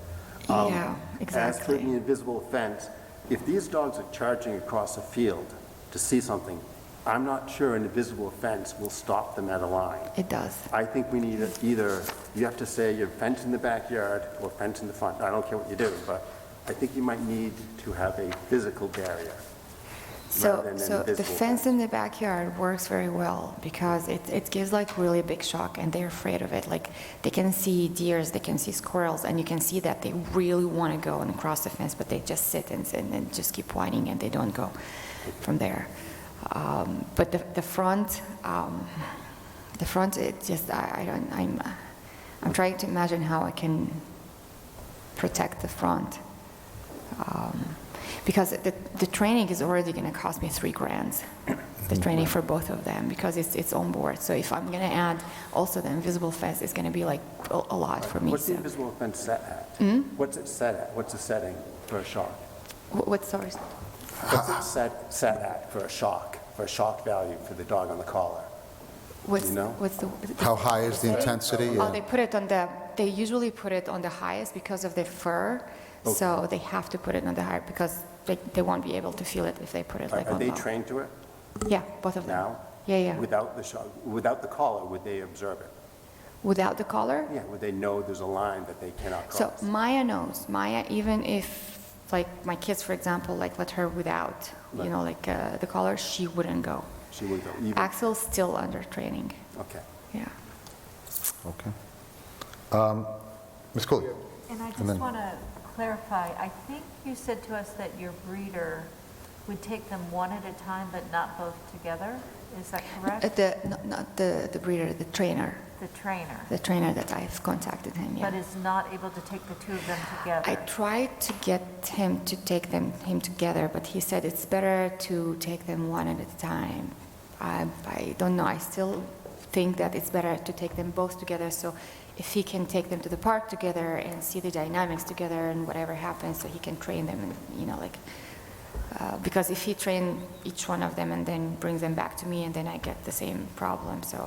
Yeah, exactly. As for the invisible fence, if these dogs are charging across a field to see something, I'm not sure an invisible fence will stop them at a line. It does. I think we need either, you have to say you're fence in the backyard or fence in the front. I don't care what you do, but I think you might need to have a physical barrier. So the fence in the backyard works very well because it gives like really big shock, and they're afraid of it. Like they can see deers, they can see squirrels, and you can see that they really want to go and cross the fence, but they just sit and just keep whining, and they don't go from there. But the front, it just, I'm trying to imagine how I can protect the front. Because the training is already going to cost me $3,000, the training for both of them, because it's on board. So if I'm going to add also the invisible fence, it's going to be like a lot for me. What's the invisible fence set at? What's it set at? What's the setting for a shock? What's it set at for a shock value for the dog on the collar? You know? How high is the intensity? Oh, they usually put it on the highest because of the fur. Okay. So they have to put it on the higher because they won't be able to feel it if they put it like on low. Are they trained to it? Yeah, both of them. Now? Yeah. Without the collar, would they observe it? Without the collar? Yeah, would they know there's a line that they cannot cross? So Maya knows. Maya, even if, like my kids, for example, like let her without, you know, like the collar, she wouldn't go. She wouldn't go even? Axel's still under training. Okay. Yeah. Okay. Ms. Cooley. And I just want to clarify, I think you said to us that your breeder would take them one at a time, but not both together. Is that correct? Not the breeder, the trainer. The trainer. The trainer that I've contacted him, yeah. But is not able to take the two of them together. I tried to get him to take him together, but he said it's better to take them one at a time. I don't know. I still think that it's better to take them both together. So if he can take them to the park together and see the dynamics together and whatever happens, so he can train them, and you know, like because if he train each one of them and then brings them back to me, and then I get the same problem, so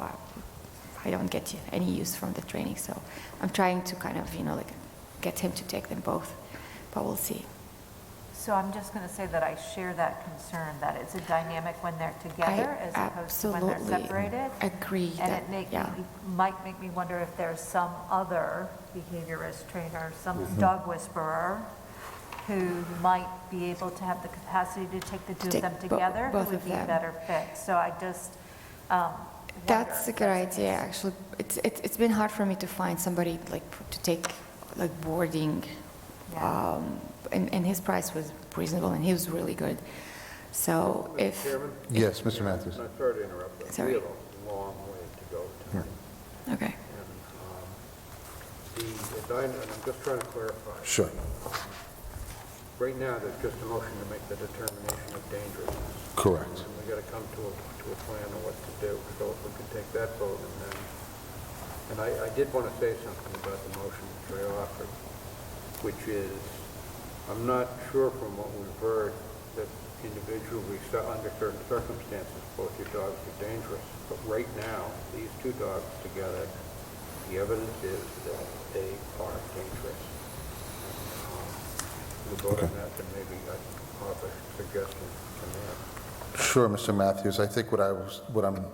I don't get any use from the training. So I'm trying to kind of, you know, like get him to take them both, but we'll see. So I'm just going to say that I share that concern, that it's a dynamic when they're together as opposed to when they're separated. Agree. And it might make me wonder if there's some other behaviorist trainer, some dog whisperer who might be able to have the capacity to take the two of them together, who would be a better fit. So I just that's a good idea, actually. It's been hard for me to find somebody like to take like boarding. Yeah. And his price was reasonable, and he was really good. So if... Chairman? Yes, Mr. Matthews. I'm sorry to interrupt, but Sorry. we have a long way to go tonight. Okay. And I'm just trying to clarify. Sure. Right now, there's just a motion to make the determination of dangerousness. Correct. And we got to come to a plan on what to do. So if we could take that vote and then, and I did want to say something about the motion which I offered, which is, I'm not sure from what we've heard that individually, under certain circumstances, both your dogs are dangerous. But right now, these two dogs together, the evidence is that they are dangerous. We vote on that, and maybe I'd offer suggestions from there. Sure, Mr. Matthews. I think what I'm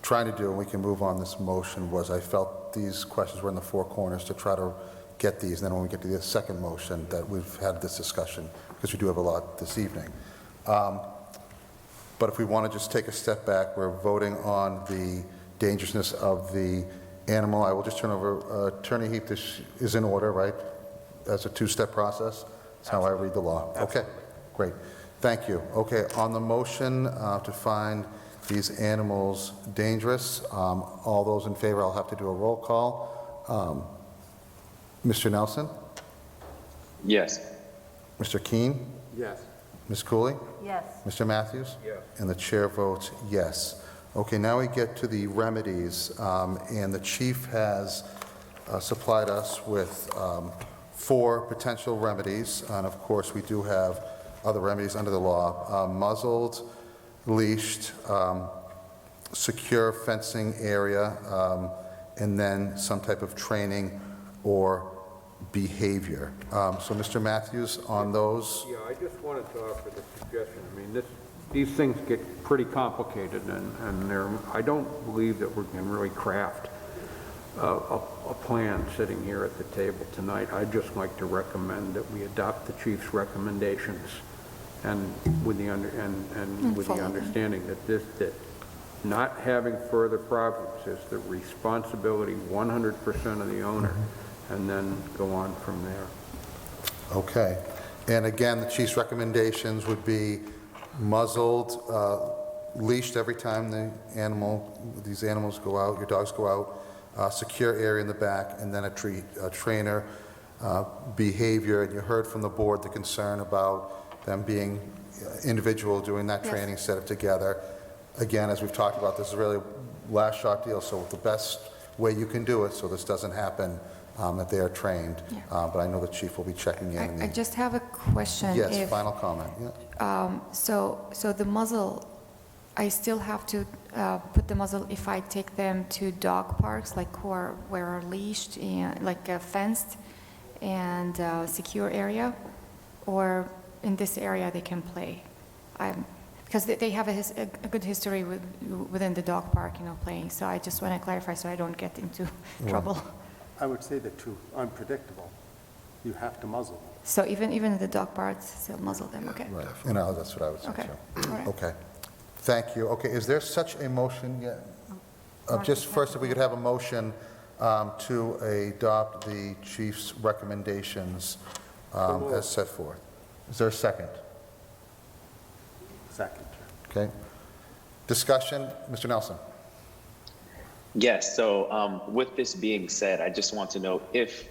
trying to do, and we can move on this motion, was I felt these questions were in the four corners to try to get these, and then when we get to the second motion, that we've had this discussion, because we do have a lot this evening. But if we want to just take a step back, we're voting on the dangerousness of the animal. I will just turn over, Attorney Heap, this is in order, right? As a two-step process? That's how I read the law. Okay, great. Thank you. Okay, on the motion to find these animals dangerous, all those in favor, I'll have to do a roll call. Mr. Nelson? Yes. Mr. Keene? Yes. Ms. Cooley? Yes. Mr. Matthews? Yes. And the chair votes yes. Okay, now we get to the remedies, and the chief has supplied us with 4 potential remedies, and of course we do have other remedies under the law: muzzled, leashed, secure fencing area, and then some type of training or behavior. So Mr. Matthews, on those? Yeah, I just wanted to offer the suggestion. I mean, these things get pretty complicated, and I don't believe that we can really craft a plan sitting here at the table tonight. I'd just like to recommend that we adopt the chief's recommendations, and with the understanding that not having further problems is the responsibility 100% of the owner, and then go on from there. Okay. And again, the chief's recommendations would be muzzled, leashed every time these animals go out, your dogs go out, secure area in the back, and then a trainer, behavior. And you heard from the board the concern about them being individual doing that training, set it together. Again, as we've talked about, this is really a last shot deal, so the best way you can do it so this doesn't happen, that they are trained. But I know the chief will be checking in. I just have a question. Yes, final comment. Yeah. So the muzzle, I still have to put the muzzle if I take them to dog parks, like where are leashed and like fenced and secure area, or in this area they can play. Because they have a good history within the dog park, playing. So I just want to clarify so I don't get into trouble. I would say they're too unpredictable. You have to muzzle them. So even in the dog parks, still muzzle them, okay? Right. That's what I would say. Okay. too. All right. Okay. Thank you. Okay, is there such a motion yet? Just first, if we could have a motion to adopt the chief's recommendations as set forth. Is there a second? Second. Okay. Discussion, Mr. Nelson? Yes, so with this being said, I just want to know if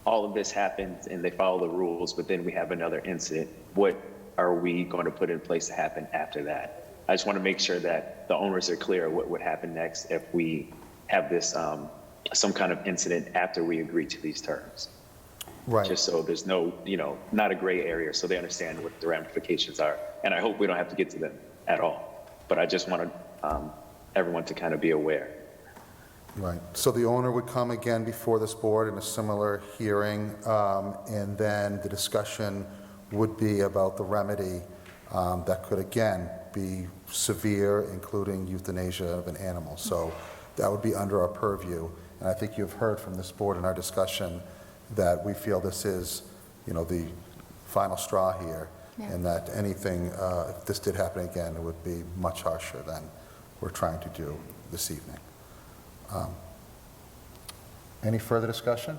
all of this happens and they follow the rules, but then we have another incident, what are we going to put in place to happen after that? I just want to make sure that the owners are clear what would happen next if we have this, some kind of incident after we agree to these terms. Right. Just so there's no, not a gray area, so they understand what the ramifications are. And I hope we don't have to get to them at all. But I just wanted everyone to kind of be aware. Right. So the owner would come again before this board in a similar hearing, and then the discussion would be about the remedy that could, again, be severe, including euthanasia of an animal. So that would be under our purview. And I think you've heard from this board in our discussion that we feel this is, the final straw here, and that anything, if this did happen again, it would be much harsher than we're trying to do this evening. Any further discussion?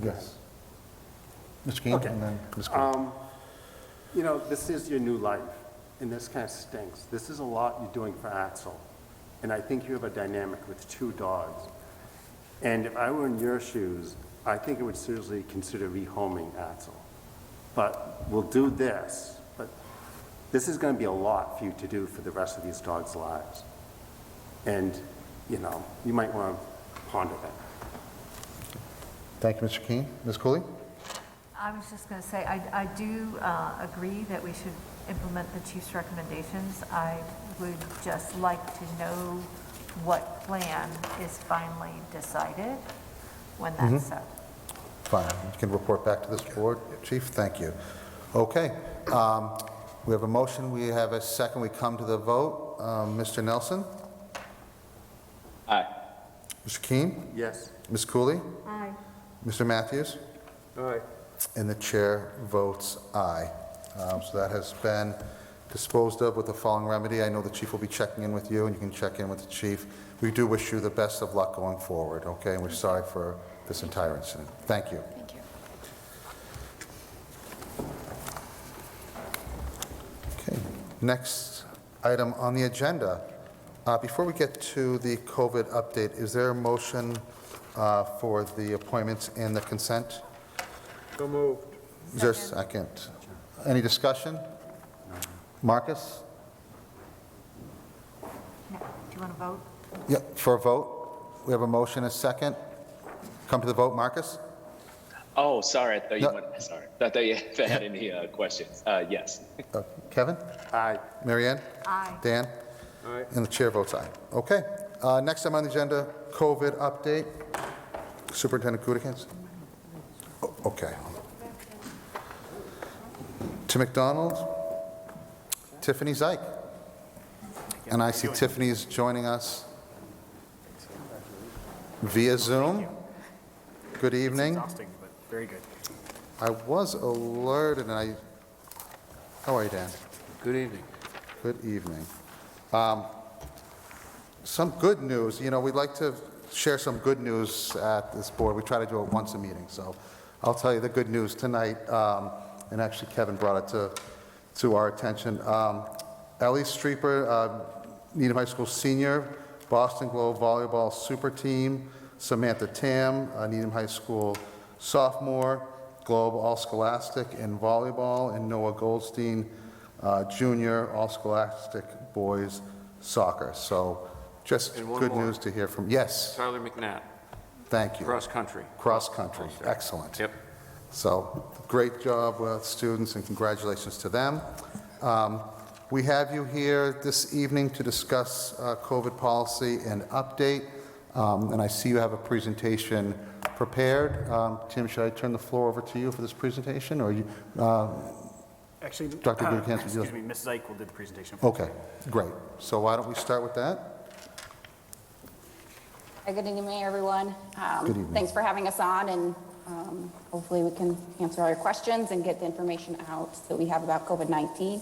Yes. Mr. Keene, and then Ms. Cooley. This is your new life, and this kind of stinks. This is a lot you're doing for Axel, and I think you have a dynamic with 2 dogs. And if I were in your shoes, I think I would seriously consider rehoming Axel. but we'll do this. But this is going to be a lot for you to do for the rest of these dogs' lives. And, you know, you might want to ponder that. Thank you, Mr. Keene. Ms. Cooley? I was just going to say, I do agree that we should implement the chief's recommendations. I would just like to know what plan is finally decided when that's set. Fine. You can report back to this board, Chief. Thank you. Okay. We have a motion. We have a second. We come to the vote. Mr. Nelson? Aye. Mr. Keene? Yes. Ms. Cooley? Aye. Mr. Matthews? Aye. And the chair votes aye. So that has been disposed of with the following remedy. I know the chief will be checking in with you, and you can check in with the chief. We do wish you the best of luck going forward, okay? And we're sorry for this entire incident. Thank you. Thank you. Okay, next item on the agenda. Before we get to the COVID update, is there a motion for the appointments and the consent? So moved. Is there a second? Any discussion? Marcus? No. Do you want to vote? Yeah, for a vote. We have a motion, a second. Come to the vote, Marcus? Oh, sorry. I thought you No. wanted, sorry. I thought you had any questions. Yes. Kevin? Aye. Marianne? Aye. Dan? Aye. And the chair votes aye. Okay. Next item on the agenda, COVID update. Superintendent Kulikans? Okay. To McDonald, Tiffany Zeich. And I see Tiffany is joining us via Zoom. Good evening. Exhausting, but very good. I was alerted, and how are you, Dan? Good evening. Good evening. Some good news. You know, we'd like to share some good news at this board. We try to do it once a meeting, so I'll tell you the good news tonight. And actually, Kevin brought it to our attention. Ellie Streeper, Needham High School senior, Boston Globe volleyball super team. Samantha Tam, Needham High School sophomore, Globe All-Scholastic in volleyball, and Noah Goldstein, junior, All-Scholastic boys soccer. So just And one good more. news to hear from. Yes, Tyler McNatt, thank you. cross country. Cross country, excellent. Yep. So great job with students, and congratulations to them. We have you here this evening to discuss COVID policy and update. And I see you have a presentation prepared. Tim, should I turn the floor over to you for this presentation, or you? Actually, Dr. Goodhans, would you excuse me, Ms. Zeich will do the presentation. Okay, great. So why don't we start with that? Good evening, everyone. Good evening. Thanks for having us on, and hopefully we can answer all your questions and get the information out that we have about COVID-19.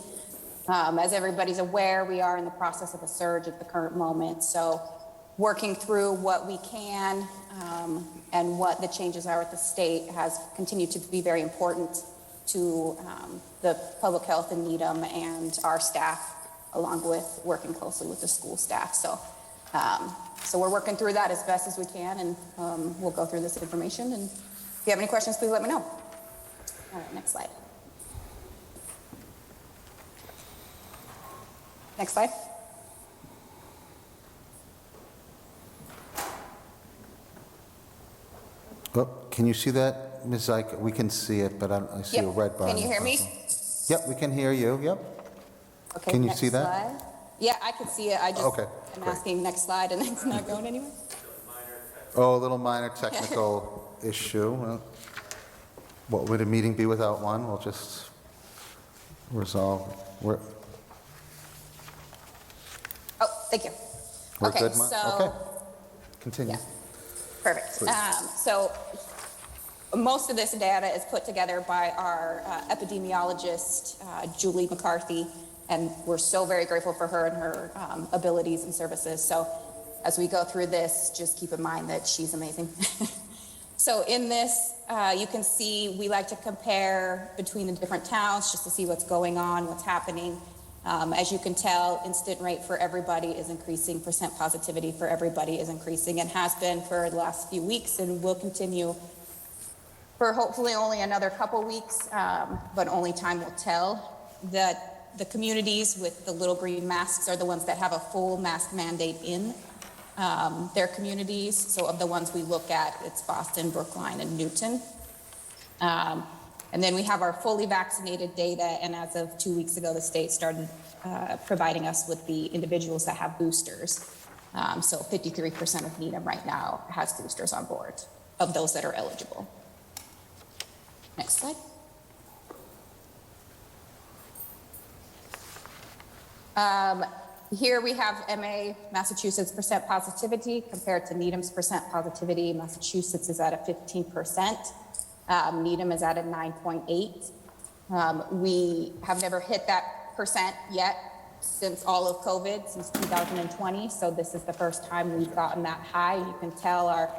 As everybody's aware, we are in the process of a surge at the current moment, so working through what we can and what the changes are at the state has continued to be very important to the public health in Needham and our staff, along with working closely with the school staff. So we're working through that as best as we can, and we'll go through this information. And if you have any questions, please let me know. All right, next slide. Next slide. Oh, can you see that, Ms. Zeich? We can see it, but I see a Yep. red bar. Can you hear me? Yep, we can hear you, yep. Okay, Can you next see that? slide. Yeah, I can see it. I just Okay, am great. asking next slide, and it's not going anywhere. Oh, a little minor technical issue. Well, what would a meeting be without one? We'll just resolve. We're Oh, thank you. Okay, good, Mike? so- Okay. Continue. Perfect. Please. So most of this data is put together by our epidemiologist, Julie McCarthy, and we're so very grateful for her and her abilities and services. So as we go through this, just keep in mind that she's amazing. So in this, you can see we like to compare between the different towns just to see what's going on, what's happening. As you can tell, incident rate for everybody is increasing, percent positivity for everybody is increasing, and has been for the last few weeks, and will continue for hopefully only another couple weeks, but only time will tell. The communities with the little green masks are the ones that have a full mask mandate in their communities. So of the ones we look at, it's Boston, Brookline, and Newton. And then we have our fully vaccinated data, and as of 2 weeks ago, the state started providing us with the individuals that have boosters. So 53% of Needham right now has boosters on board of those that are eligible. Next slide. Here we have MA, Massachusetts percent positivity compared to Needham's percent positivity. Massachusetts is at a 15%. Needham is at a 9.8. We have never hit that percent yet since all of COVID, since 2020. So this is the first time we've gotten that high. You can tell our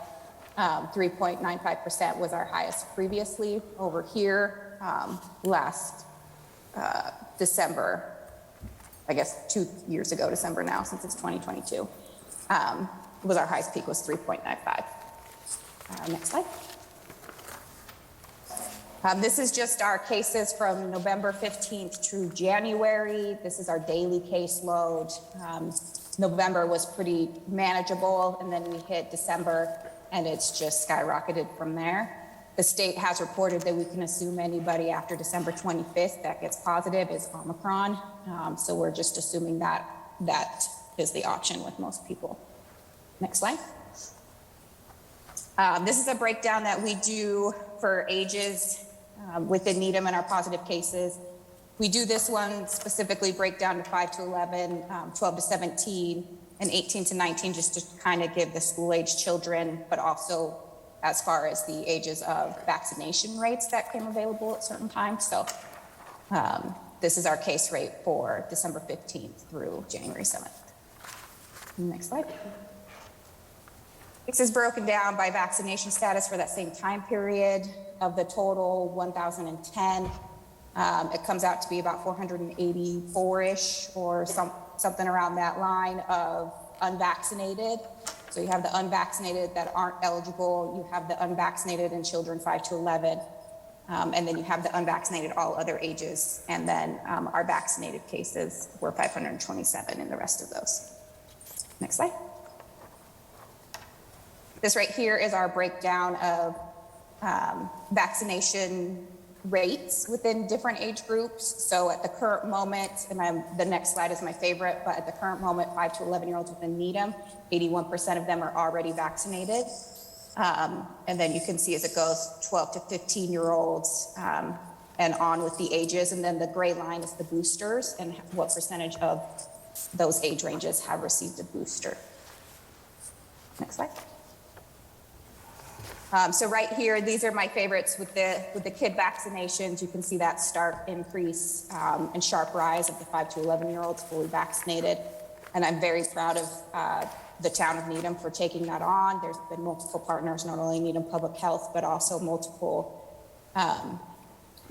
3.95% was our highest previously. Over here, last December, I guess 2 years ago, December now, since it's 2022, was our highest peak was 3.95. Next slide. This is just our cases from November 15th through January. This is our daily caseload. November was pretty manageable, and then we hit December, and it's just skyrocketed from there. The state has reported that we can assume anybody after December 25th that gets positive is Omicron. So we're just assuming that that is the option with most people. Next slide. This is a breakdown that we do for ages within Needham and our positive cases. We do this one specifically breakdown to 5 to 11, 12 to 17, and 18 to 19, just to kind of give the school-age children, but also as far as the ages of vaccination rates that came available at certain times. So this is our case rate for December 15th through January 7th. Next slide. This is broken down by vaccination status for that same time period. Of the total 1,010, it comes out to be about 484-ish or something around that line of unvaccinated. So you have the unvaccinated that aren't eligible, you have the unvaccinated in children 5 to 11, and then you have the unvaccinated all other ages, and then our vaccinated cases were 527 in the rest of those. Next slide. This right here is our breakdown of vaccination rates within different age groups. So at the current moment, and the next slide is my favorite, but at the current moment, 5 to 11-year-olds within Needham, 81% of them are already vaccinated. And then you can see as it goes, 12 to 15-year-olds and on with the ages. And then the gray line is the boosters and what percentage of those age ranges have received a booster. Next slide. So right here, these are my favorites with the kid vaccinations. You can see that stark increase and sharp rise of the 5 to 11-year-olds fully vaccinated. And I'm very proud of the town of Needham for taking that on. There's been multiple partners, not only Needham Public Health, but also multiple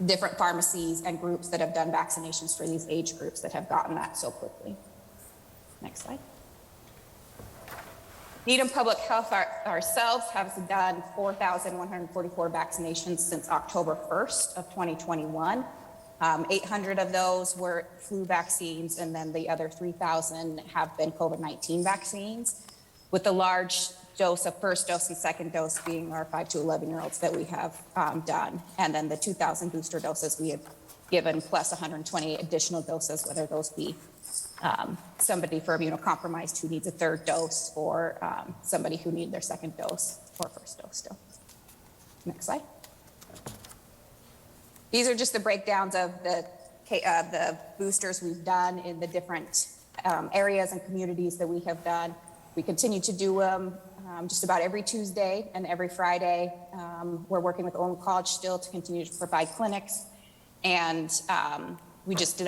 different pharmacies and groups that have done vaccinations for these age groups that have gotten that so quickly. Next slide. Needham Public Health ourselves has done 4,144 vaccinations since October 1st of 2021. 800 of those were flu vaccines, and then the other 3,000 have been COVID-19 vaccines, with the large dose of first dose and second dose being our 5 to 11-year-olds that we have done, and then the 2,000 booster doses we have given, plus 120 additional doses, whether those be somebody for immunocompromised who needs a third dose, or somebody who needs their second dose or first dose still. Next slide. These are just the breakdowns of the boosters we've done in the different areas and communities that we have done. We continue to do them just about every Tuesday and every Friday. We're working with Olin College still to continue to provide clinics. And we just did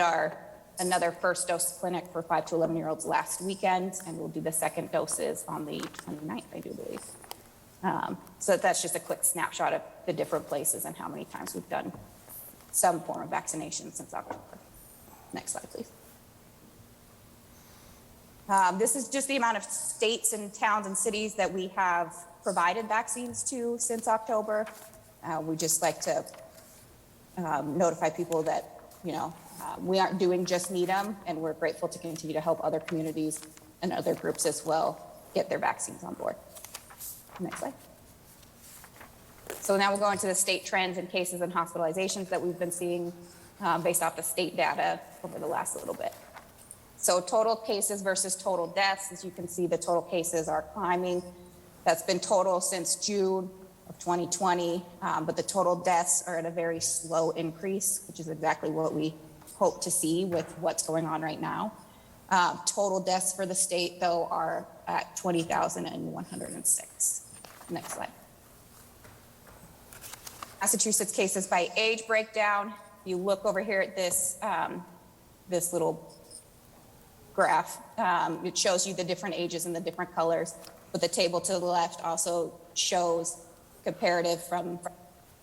another first dose clinic for 5 to 11-year-olds last weekend, and we'll do the second doses on the 29th, I do believe. So that's just a quick snapshot of the different places and how many times we've done some form of vaccination since October. Next slide, please. This is just the amount of states and towns and cities that we have provided vaccines to since October. We just like to notify people that, we aren't doing just Needham, and we're grateful to continue to help other communities and other groups as well get their vaccines on board. Next slide. So now we'll go into the state trends in cases and hospitalizations that we've been seeing based off the state data over the last little bit. So total cases versus total deaths, as you can see, the total cases are climbing. That's been total since June of 2020, but the total deaths are at a very slow increase, which is exactly what we hope to see with what's going on right now. Total deaths for the state, though, are at 20,106. Next slide. Massachusetts cases by age breakdown. You look over here at this, this little graph. It shows you the different ages and the different colors, but the table to the left also shows comparative from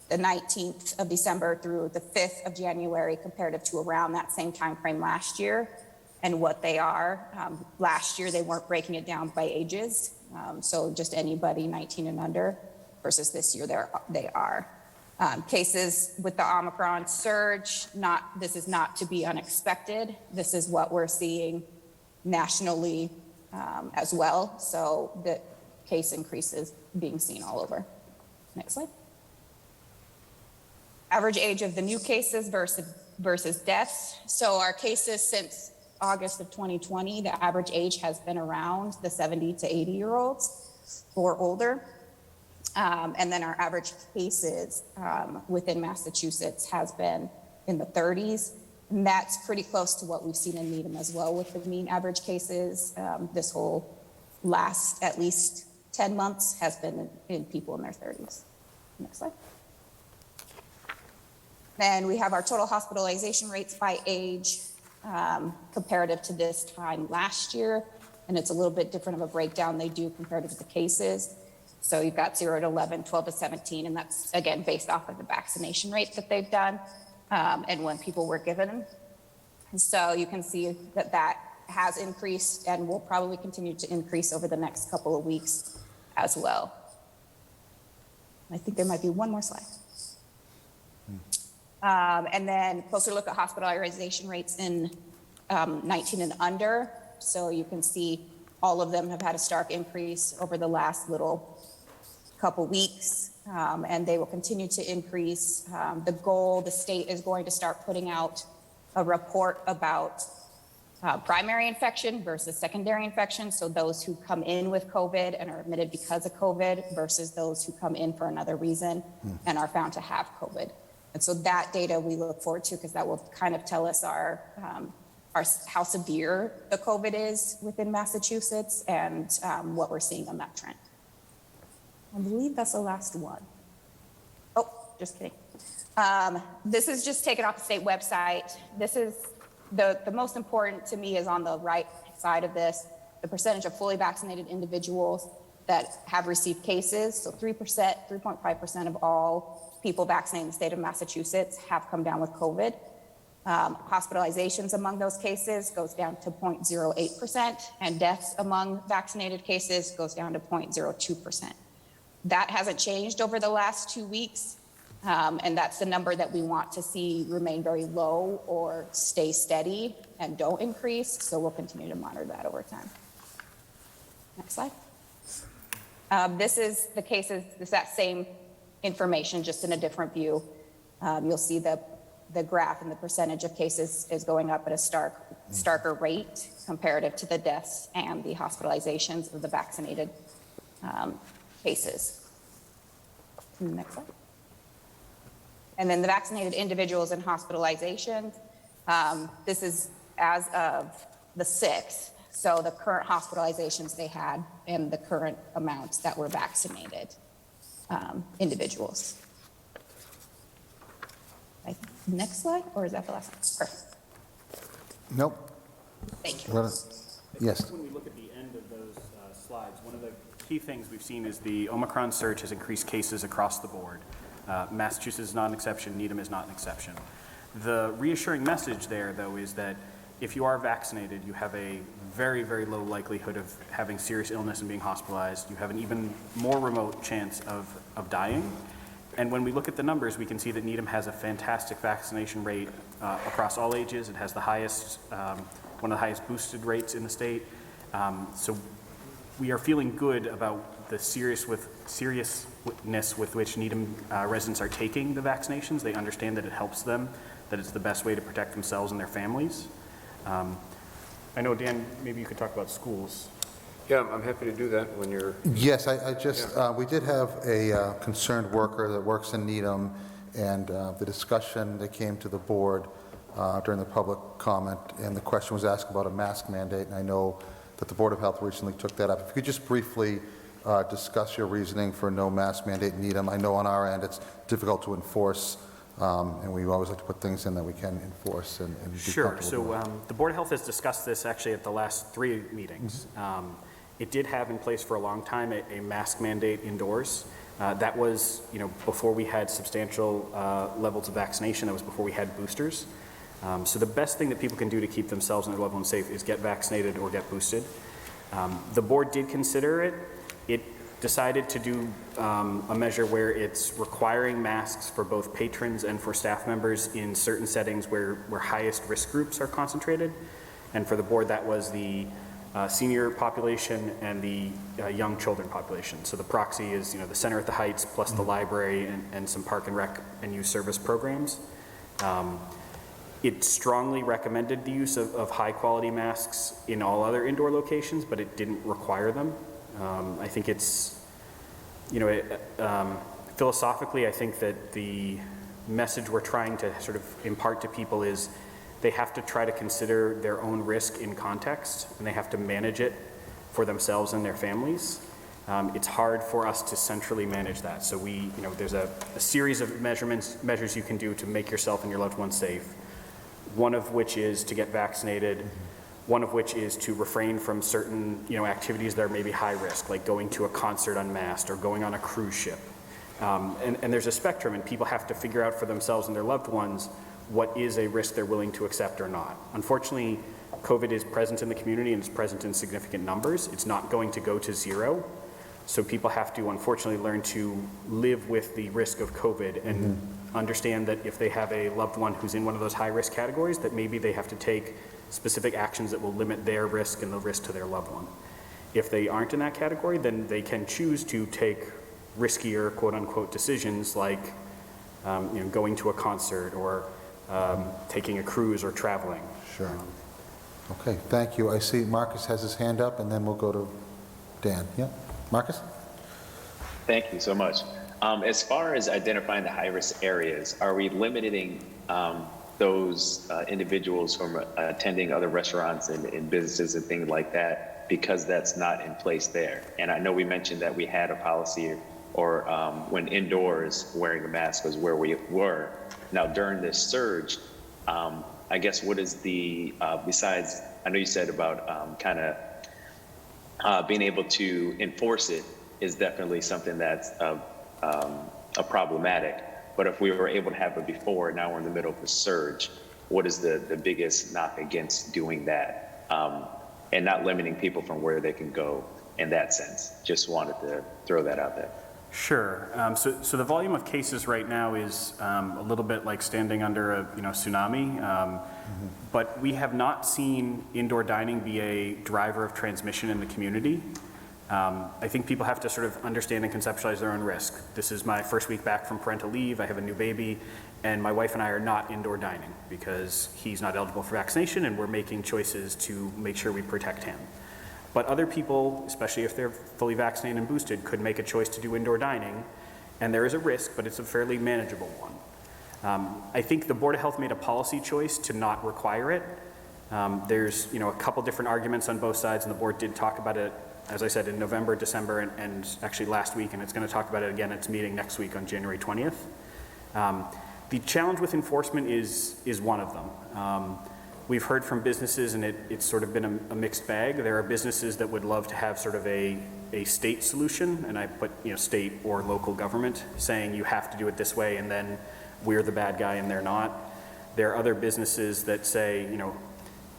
the 19th of December through the 5th of January comparative to around that same time frame last year and what they are. Last year, they weren't breaking it down by ages, so just anybody 19 and under, versus this year they are. Cases with the Omicron surge, this is not to be unexpected. This is what we're seeing nationally as well. So the case increases being seen all over. Next slide. Average age of the new cases versus deaths. So our cases since August of 2020, the average age has been around the 70 to 80-year-olds or older. And then our average cases within Massachusetts has been in the 30s. And that's pretty close to what we've seen in Needham as well with the mean average cases. This whole last at least 10 months has been in people in their 30s. Next slide. Then we have our total hospitalization rates by age comparative to this time last year. And it's a little bit different of a breakdown they do comparative to the cases. So you've got 0 to 11, 12 to 17, and that's, again, based off of the vaccination rate that they've done and when people were given. And so you can see that that has increased and will probably continue to increase over the next couple of weeks as well. I think there might be one more slide. And then closer look at hospitalization rates in 19 and under. So you can see all of them have had a stark increase over the last little couple weeks, and they will continue to increase. The goal, the state is going to start putting out a report about primary infection versus secondary infection. So those who come in with COVID and are admitted because of COVID versus those who come in for another reason and are found to have COVID. And so that data we look forward to because that will kind of tell us how severe the COVID is within Massachusetts and what we're seeing on that trend. I believe that's the last one. Oh, just kidding. This is just taken off the state website. This is the most important to me is on the right side of this, the percentage of fully vaccinated individuals that have received cases. So 3.5% of all people vaccinated in the state of Massachusetts have come down with COVID. Hospitalizations among those cases goes down to 0.08%, and deaths among vaccinated cases goes down to 0.02%. That hasn't changed over the last 2 weeks, and that's the number that we want to see remain very low or stay steady and don't increase, so we'll continue to monitor that over time. Next slide. This is the cases, it's that same information, just in a different view. You'll see the graph and the percentage of cases is going up at a starker rate comparative to the deaths and the hospitalizations of the vaccinated cases. Next slide. And then the vaccinated individuals and hospitalizations. This is as of the 6th. So the current hospitalizations they had and the current amounts that were vaccinated individuals. Next slide, or is that the last one? Perfect. Nope. Thank you. Yes. When we look at the end of those slides, one of the key things we've seen is the Omicron surge has increased cases across the board. Massachusetts is not an exception. Needham is not an exception. The reassuring message there, though, is that if you are vaccinated, you have a very, very low likelihood of having serious illness and being hospitalized. You have an even more remote chance of dying. And when we look at the numbers, we can see that Needham has a fantastic vaccination rate across all ages. It has the highest, one of the highest boosted rates in the state. So we are feeling good about the seriousness with which Needham residents are taking the vaccinations. They understand that it helps them, that it's the best way to protect themselves and their families. I know, Dan, maybe you could talk about schools. Yeah, I'm happy to do that when you're... Yes, I just, we did have a concerned worker that works in Needham, and the discussion that came to the board during the public comment, and the question was asked about a mask mandate, and I know that the Board of Health recently took that up. If you could just briefly discuss your reasoning for no mask mandate in Needham. I know on our end it's difficult to enforce, and we always like to put things in that we can enforce and be Sure. comfortable doing. So the Board of Health has discussed this actually at the last 3 meetings. It did have in place for a long time a mask mandate indoors. That was, before we had substantial levels of vaccination. That was before we had boosters. So the best thing that people can do to keep themselves and their loved ones safe is get vaccinated or get boosted. The board did consider it. It decided to do a measure where it's requiring masks for both patrons and for staff members in certain settings where highest risk groups are concentrated. And for the board, that was the senior population and the young children population. So the proxy is, the center at the Heights plus the library and some park and rec and youth service programs. It strongly recommended the use of high quality masks in all other indoor locations, but it didn't require them. I think it's, philosophically, I think that the message we're trying to sort of impart to people is they have to try to consider their own risk in context, and they have to manage it for themselves and their families. It's hard for us to centrally manage that. So there's a series of measures you can do to make yourself and your loved ones safe. One of which is to get vaccinated. One of which is to refrain from certain, activities that are maybe high risk, like going to a concert unmasked or going on a cruise ship. And there's a spectrum, and people have to figure out for themselves and their loved ones what is a risk they're willing to accept or not. Unfortunately, COVID is present in the community and it's present in significant numbers. It's not going to go to zero. So people have to, unfortunately, learn to live with the risk of COVID and understand that if they have a loved one who's in one of those high-risk categories, that maybe they have to take specific actions that will limit their risk and the risk to their loved one. If they aren't in that category, then they can choose to take riskier, quote-unquote, decisions like going to a concert or taking a cruise or traveling. Sure. Okay, thank you. I see Marcus has his hand up, and then we'll go to Dan. Yeah, Marcus? Thank you so much. As far as identifying the high-risk areas, are we limiting those individuals from attending other restaurants and businesses and things like that because that's not in place there? And I know we mentioned that we had a policy or when indoors wearing a mask was where we were. Now during this surge, I guess what is the, besides, I know you said about being able to enforce it is definitely something that's a problematic. But if we were able to have it before, now we're in the middle of a surge, what is the biggest knock against doing that and not limiting people from where they can go in that sense? Just wanted to throw that out there. Sure. So the volume of cases right now is a little bit like standing under a tsunami, but we have not seen indoor dining be a driver of transmission in the community. I think people have to sort of understand and conceptualize their own risk. This is my first week back from parental leave. I have a new baby, and my wife and I are not indoor dining because he's not eligible for vaccination, and we're making choices to make sure we protect him. But other people, especially if they're fully vaccinated and boosted, could make a choice to do indoor dining, and there is a risk, but it's a fairly manageable one. I think the Board of Health made a policy choice to not require it. There's a couple different arguments on both sides, and the board did talk about it, as I said, in November, December, and actually last week, and it's going to talk about it again at its meeting next week on January 20th. The challenge with enforcement is one of them. We've heard from businesses, and it's sort of been a mixed bag. There are businesses that would love to have sort of a state solution, and I put state or local government saying you have to do it this way, and then we're the bad guy and they're not. There are other businesses that say,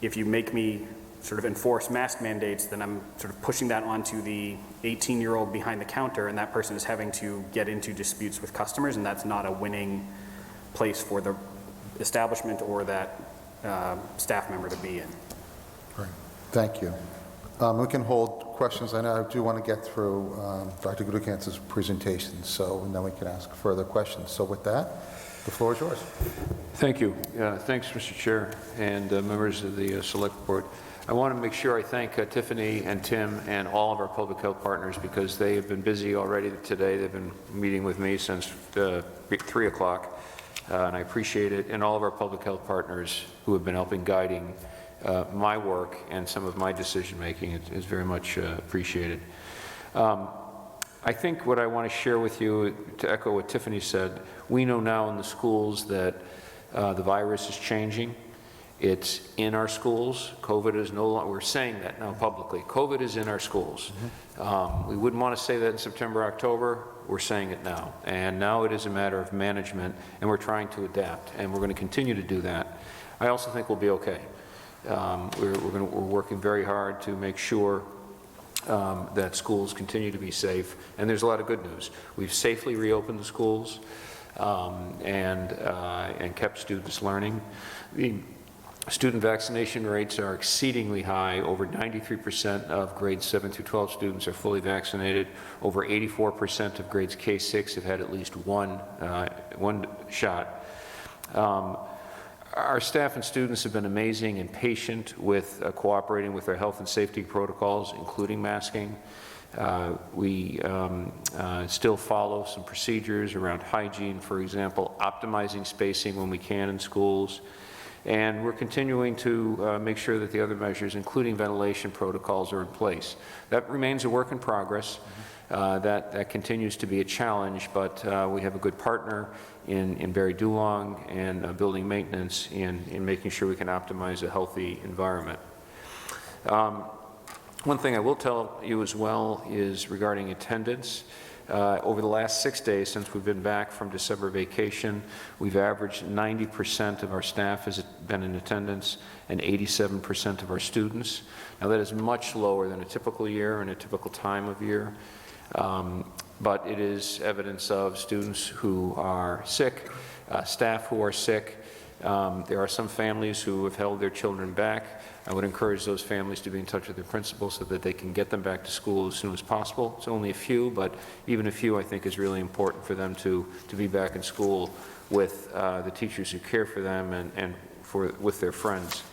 if you make me sort of enforce mask mandates, then I'm sort of pushing that onto the 18-year-old behind the counter, and that person is having to get into disputes with customers, and that's not a winning place for the establishment or that staff member to be in. Great. Thank you. We can hold questions. I know I do want to get through Dr. Gutekantz's presentation, and then we can ask further questions. So with that, the floor is yours. Thank you. Thanks, Mr. Chair, and members of the Select Board. I want to make sure I thank Tiffany and Tim and all of our public health partners, because they have been busy already today. They've been meeting with me since 3 o'clock, and I appreciate it. And all of our public health partners who have been helping guiding my work and some of my decision-making is very much appreciated. I think what I want to share with you, to echo what Tiffany said, we know now in the schools that the virus is changing. It's in our schools. COVID is no longer, we're saying that now publicly. COVID is in our schools. We wouldn't want to say that in September, October. We're saying it now. And now it is a matter of management, and we're trying to adapt, and we're going to continue to do that. I also think we'll be okay. We're working very hard to make sure that schools continue to be safe, and there's a lot of good news. We've safely reopened the schools and kept students learning. The student vaccination rates are exceedingly high. Over 93% of grades 7 through 12 students are fully vaccinated. Over 84% of grades K-6 have had at least one shot. Our staff and students have been amazing and patient with cooperating with our health and safety protocols, including masking. We still follow some procedures around hygiene, for example, optimizing spacing when we can in schools. And we're continuing to make sure that the other measures, including ventilation protocols, are in place. That remains a work in progress. That continues to be a challenge, but we have a good partner in Barry Dulong and building maintenance in making sure we can optimize a healthy environment. One thing I will tell you as well is regarding attendance. Over the last 6 days since we've been back from December vacation, we've averaged 90% of our staff has been in attendance and 87% of our students. Now that is much lower than a typical year and a typical time of year. But it is evidence of students who are sick, staff who are sick. There are some families who have held their children back. I would encourage those families to be in touch with their principals so that they can get them back to school as soon as possible. It's only a few, but even a few I think is really important for them to be back in school with the teachers who care for them and with their friends.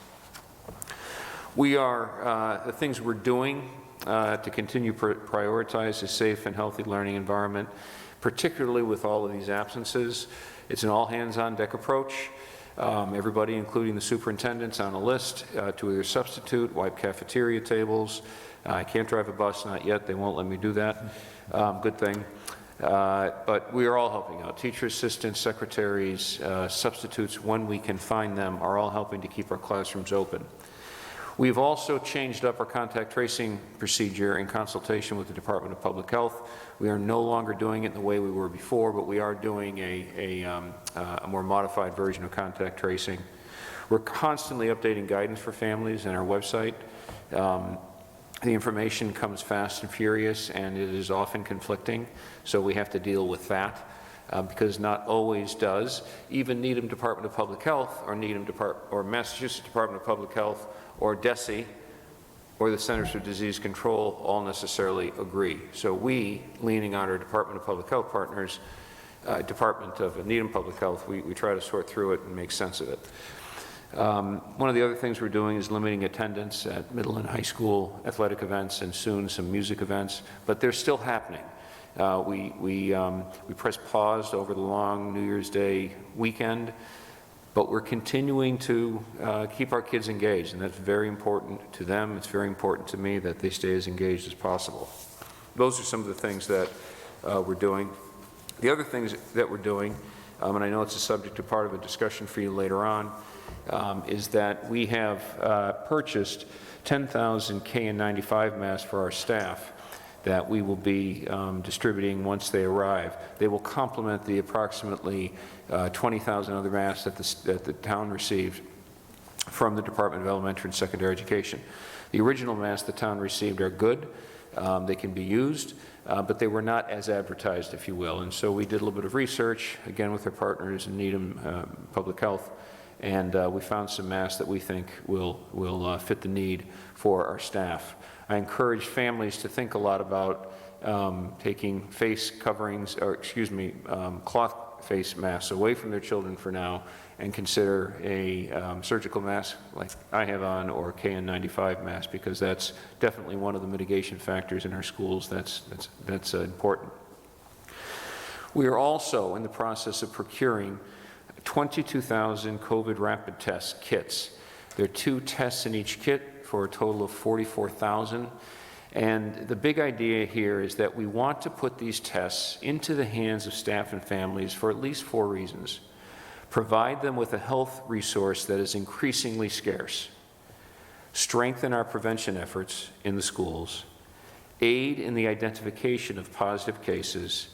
We are, the things we're doing to continue prioritize a safe and healthy learning environment, particularly with all of these absences. It's an all-hands-on-deck approach. Everybody, including the superintendents, on a list to either substitute, wipe cafeteria tables. I can't drive a bus, not yet. They won't let me do that. Good thing. But we are all helping out. Teacher assistants, secretaries, substitutes, when we can find them, are all helping to keep our classrooms open. We've also changed up our contact tracing procedure in consultation with the Department of Public Health. We are no longer doing it the way we were before, but we are doing a more modified version of contact tracing. We're constantly updating guidance for families on our website. The information comes fast and furious, and it is often conflicting, so we have to deal with that. Because not always does even Needham Department of Public Health or Massachusetts Department of Public Health or DESE or the Centers for Disease Control all necessarily agree. So we, leaning on our Department of Public Health partners, Department of Needham Public Health, we try to sort through it and make sense of it. One of the other things we're doing is limiting attendance at middle and high school athletic events and soon some music events, but they're still happening. We pressed pause over the long New Year's Day weekend, but we're continuing to keep our kids engaged, and that's very important to them. It's very important to me that they stay as engaged as possible. Those are some of the things that we're doing. The other things that we're doing, and I know it's a subject of part of a discussion for you later on, is that we have purchased 10,000 KN95 masks for our staff that we will be distributing once they arrive. They will complement the approximately 20,000 other masks that the town received. from the Department of Elementary and Secondary Education. The original masks the town received are good. They can be used, but they were not as advertised, if you will. And so we did a little bit of research, again with our partners in Needham Public Health, and we found some masks that we think will fit the need for our staff. I encourage families to think a lot about taking face coverings, or excuse me, cloth face masks away from their children for now, and consider a surgical mask like I have on, or a KN95 mask, because that's definitely one of the mitigation factors in our schools that's important. We are also in the process of procuring 22,000 COVID rapid test kits. There are 2 tests in each kit for a total of 44,000. And the big idea here is that we want to put these tests into the hands of staff and families for at least 4 reasons. Provide them with a health resource that is increasingly scarce, strengthen our prevention efforts in the schools, aid in the identification of positive cases,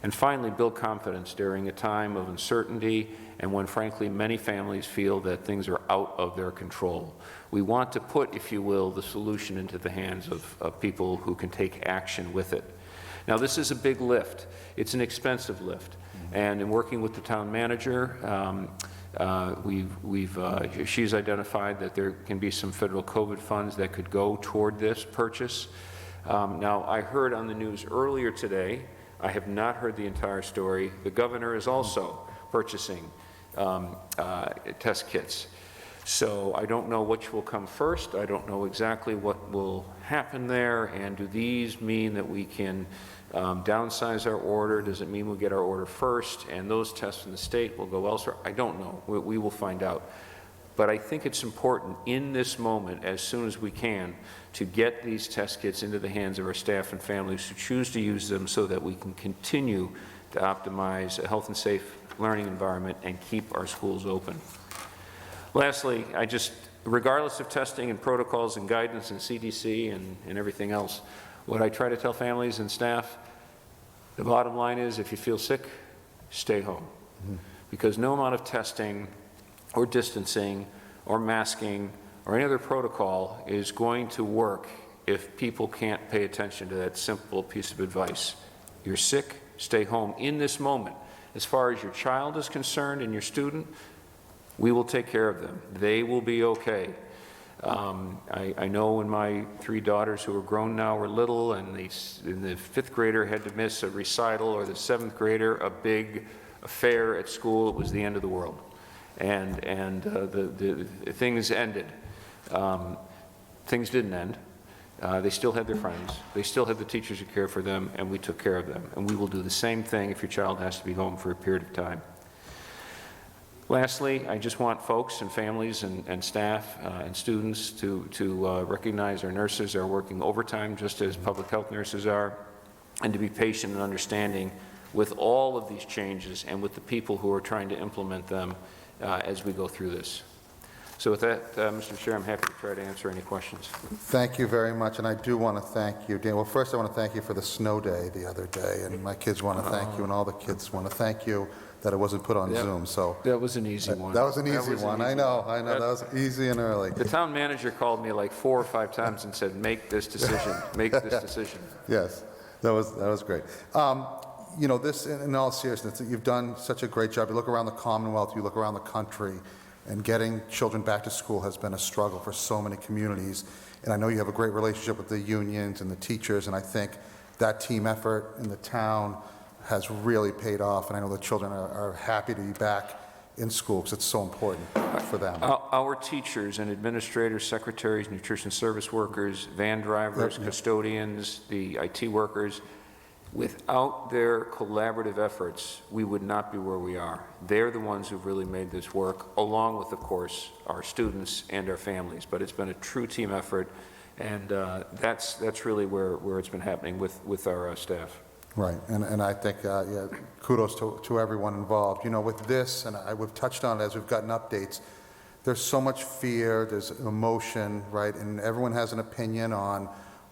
and finally build confidence during a time of uncertainty and when frankly many families feel that things are out of their control. We want to put, if you will, the solution into the hands of people who can take action with it. Now this is a big lift. It's an expensive lift. And in working with the town manager, she's identified that there can be some federal COVID funds that could go toward this purchase. Now, I heard on the news earlier today, I have not heard the entire story, the governor is also purchasing test kits. So I don't know which will come first. I don't know exactly what will happen there. And do these mean that we can downsize our order? Does it mean we'll get our order first and those tests in the state will go elsewhere? I don't know. We will find out. But I think it's important in this moment, as soon as we can, to get these test kits into the hands of our staff and families who choose to use them so that we can continue to optimize a health and safe learning environment and keep our schools open. Lastly, regardless of testing and protocols and guidance and CDC and everything else, what I try to tell families and staff, the bottom line is if you feel sick, stay home. Because no amount of testing or distancing or masking or any other protocol is going to work if people can't pay attention to that simple piece of advice. You're sick, stay home in this moment. As far as your child is concerned and your student, we will take care of them. They will be okay. I know when my 3 daughters who are grown now were little and the 5th grader had to miss a recital, or the 7th grader a big affair at school, it was the end of the world. And the things ended. Things didn't end. They still had their friends. They still had the teachers who cared for them, and we took care of them. And we will do the same thing if your child has to be home for a period of time. Lastly, I just want folks and families and staff and students to recognize our nurses are working overtime just as public health nurses are, and to be patient and understanding with all of these changes and with the people who are trying to implement them as we go through this. So with that, Mr. Chair, I'm happy to try to answer any questions. Thank you very much, and I do want to thank you, Dan. Well, first I want to thank you for the snow day the other day, and my kids want to thank you, and all the kids want to thank you that it wasn't put on Zoom. So that was an easy one. That was an easy one. I know. That was easy and early. The town manager called me like 4 or 5 times and said, make this decision, make this decision. Yes, that was great. You know, this, in all seriousness, you've done such a great job. You look around the Commonwealth, you look around the country, and getting children back to school has been a struggle for so many communities. And I know you have a great relationship with the unions and the teachers, and I think that team effort in the town has really paid off, and I know the children are happy to be back in school because it's so important for them. Our teachers and administrators, secretaries, nutrition service workers, van drivers, custodians, the IT workers, without their collaborative efforts, we would not be where we are. They're the ones who've really made this work, along with, of course, our students and our families. But it's been a true team effort, and that's really where it's been happening with our staff. Right, and I think, yeah, kudos to everyone involved. You know, with this, and we've touched on it as we've gotten updates, there's so much fear, there's emotion, right, and everyone has an opinion on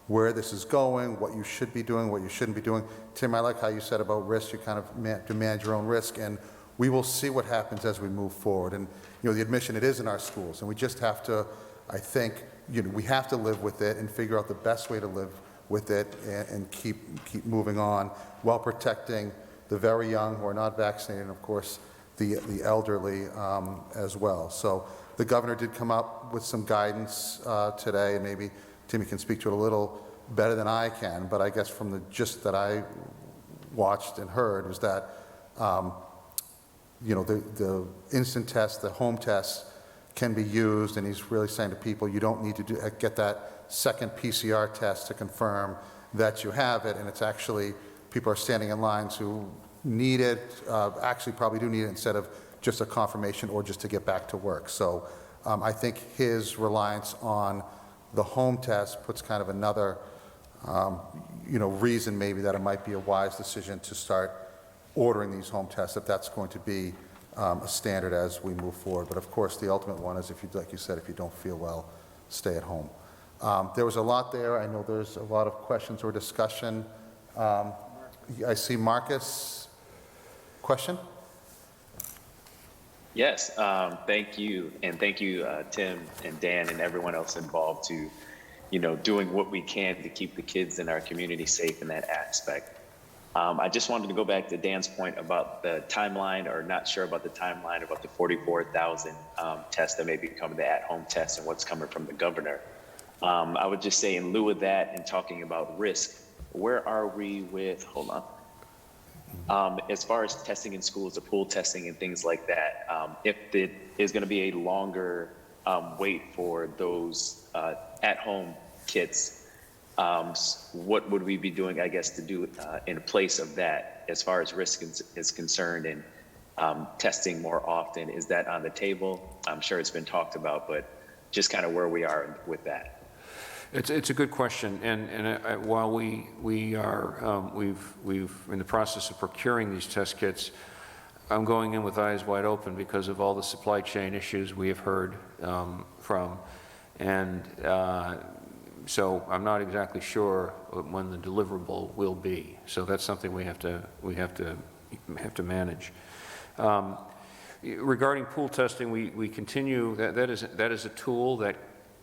where this is going, what you should be doing, what you shouldn't be doing. Tim, I like how you said about risk, you kind of to manage your own risk, and we will see what happens as we move forward. And, the admission, it is in our schools, and we just have to, I think, we have to live with it and figure out the best way to live with it and keep moving on while protecting the very young who are not vaccinated, and of course, the elderly as well. So the governor did come up with some guidance today, and maybe Timmy can speak to it a little better than I can, but I guess from the gist that I watched and heard was that the instant test, the home test can be used, and he's really saying to people, you don't need to get that second PCR test to confirm that you have it, and it's actually, people are standing in lines who need it, actually probably do need it instead of just a confirmation or just to get back to work. So I think his reliance on the home test puts kind of another, reason maybe that it might be a wise decision to start ordering these home tests if that's going to be a standard as we move forward. But of course, the ultimate one is, if you, like you said, if you don't feel well, stay at home. There was a lot there. I know there's a lot of questions or discussion. I see Marcus. Question? Yes, thank you. And thank you, Tim and Dan and everyone else involved to, doing what we can to keep the kids in our community safe in that aspect. I just wanted to go back to Dan's point about the timeline, or not sure about the timeline, about the 44,000 tests that may be coming, the at-home tests, and what's coming from the governor. I would just say, in lieu of that and talking about risk, where are we with, hold on, as far as testing in schools, the pool testing and things like that, if it is going to be a longer wait for those at-home kits, what would we be doing, I guess, to do in place of that as far as risk is concerned, and testing more often? Is that on the table? I'm sure it's been talked about, but just kind of where we are with that. It's a good question, and while we are we've in the process of procuring these test kits, I'm going in with eyes wide open because of all the supply chain issues we have heard from, and so I'm not exactly sure when the deliverable will be. So that's something we have to manage. Regarding pool testing, we continue. That is a tool that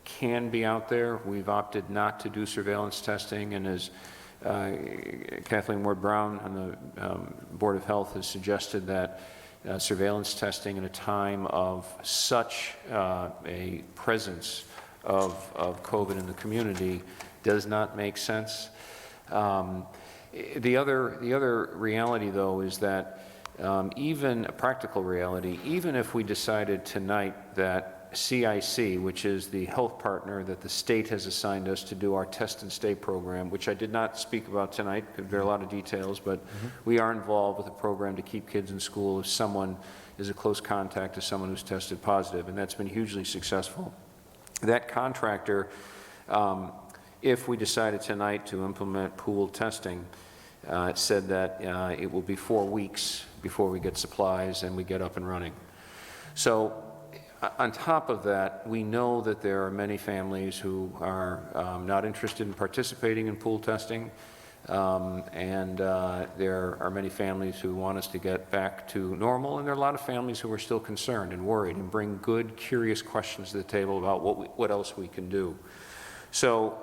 can be out there. We've opted not to do surveillance testing, and as Kathleen Ward-Brown on the Board of Health has suggested, that surveillance testing in a time of such a presence of COVID in the community does not make sense. The other reality, though, is that even a practical reality, even if we decided tonight that CIC, which is the health partner that the state has assigned us to do our test and stay program, which I did not speak about tonight because there are a lot of details, but we are involved with a program to keep kids in school if someone is a close contact to someone who's tested positive, and that's been hugely successful. That contractor, if we decided tonight to implement pool testing, said that it will be 4 weeks before we get supplies and we get up and running. So on top of that, we know that there are many families who are not interested in participating in pool testing, and there are many families who want us to get back to normal, and there are a lot of families who are still concerned and worried and bring good, curious questions to the table about what else we can do. So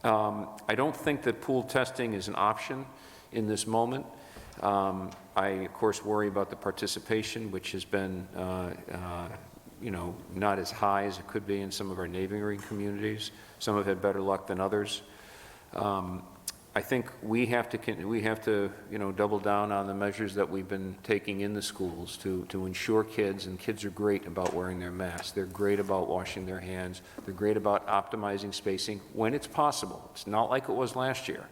I don't think that pool testing is an option in this moment. I, of course, worry about the participation, which has been not as high as it could be in some of our neighboring communities. Some have had better luck than others. I think we have to double down on the measures that we've been taking in the schools to ensure kids, and kids are great about wearing their masks. They're great about washing their hands. They're great about optimizing spacing when it's possible. It's not like it was last year.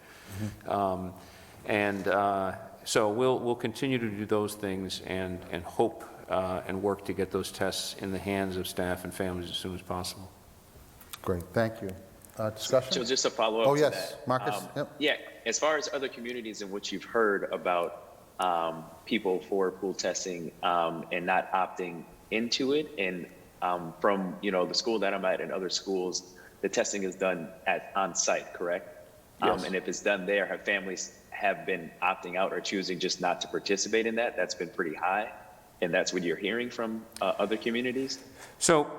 So we'll continue to do those things and hope and work to get those tests in the hands of staff and families as soon as possible. Great, thank you. Discussion? So just a follow-up to that. Yes, Marcus? Yep. Yeah, as far as other communities in which you've heard about people for pool testing and not opting into it, and from the school that I'm at and other schools, the testing is done on site, correct? Yes. And if it's done there, have families been opting out or choosing just not to participate in that? That's been pretty high. And that's what you're hearing from other communities? So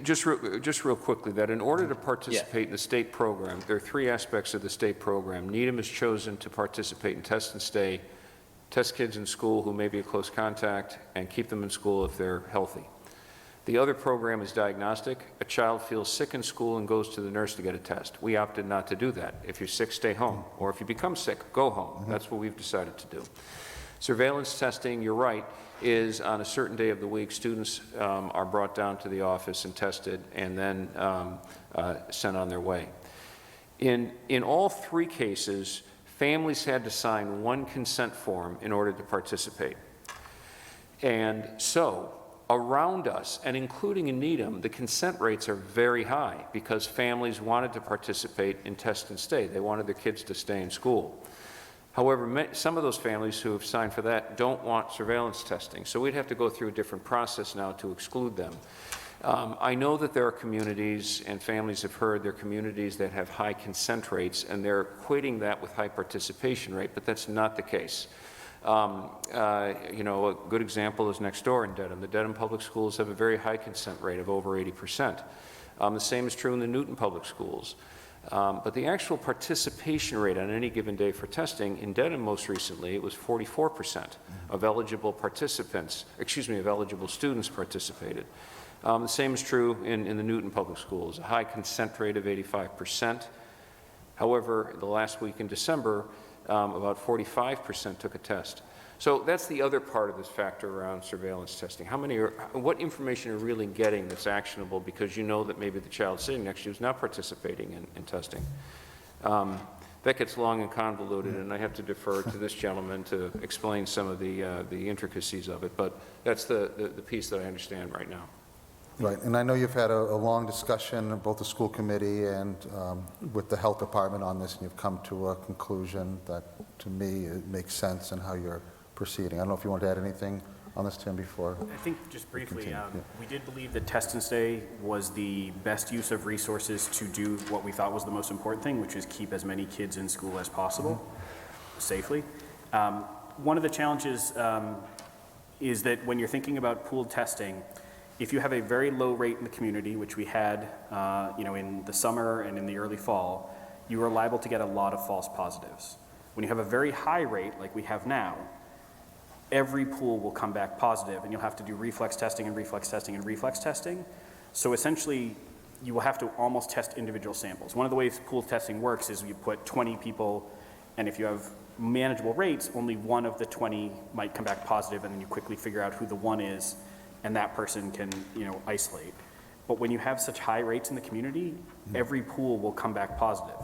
just real quickly, that in order to participate in the state program, there are three aspects of the state program. Needham has chosen to participate in Test and Stay, test kids in school who may be a close contact, and keep them in school if they're healthy. The other program is diagnostic. A child feels sick in school and goes to the nurse to get a test. We opted not to do that. If you're sick, stay home. Or if you become sick, go home. That's what we've decided to do. Surveillance testing, you're right, is on a certain day of the week, students are brought down to the office and tested and then sent on their way. In all three cases, families had to sign one consent form in order to participate. And so, around us, and including in Needham, the consent rates are very high because families wanted to participate in Test and Stay. They wanted their kids to stay in school. However, some of those families who have signed for that don't want surveillance testing, so we'd have to go through a different process now to exclude them. I know that there are communities, and families have heard, there are communities that have high consent rates, and they're equating that with high participation rate, but that's not the case. You know, a good example is next door in Dedham. The Dedham Public Schools have a very high consent rate of over 80%. The same is true in the Newton Public Schools. But the actual participation rate on any given day for testing, in Dedham most recently, it was 44% of eligible participants, of eligible students participated. The same is true in the Newton Public Schools, a high consent rate of 85%. However, the last week in December, about 45% took a test. So that's the other part of this factor around surveillance testing. What information are you really getting that's actionable because you know that maybe the child sitting next to you is not participating in testing? That gets long and convoluted, and I have to defer to this gentleman to explain some of the intricacies of it, but that's the piece that I understand right now. Right, and I know you've had a long discussion, both the school committee and with the health department on this, and you've come to a conclusion that, to me, it makes sense in how you're proceeding. I don't know if you want to add anything on this, Tim, before. I think just briefly, we did believe that Test and Stay was the best use of resources to do what we thought was the most important thing, which is keep as many kids in school as possible, safely. One of the challenges is that when you're thinking about pooled testing, if you have a very low rate in the community, which we had in the summer and in the early fall, you are liable to get a lot of false positives. When you have a very high rate, like we have now, every pool will come back positive, and you'll have to do reflex testing and reflex testing and reflex testing. So essentially, you will have to almost test individual samples. One of the ways pool testing works is you put 20 people, and if you have manageable rates, only one of the 20 might come back positive, and then you quickly figure out who the one is, and that person can, isolate. But when you have such high rates in the community, every pool will come back positive.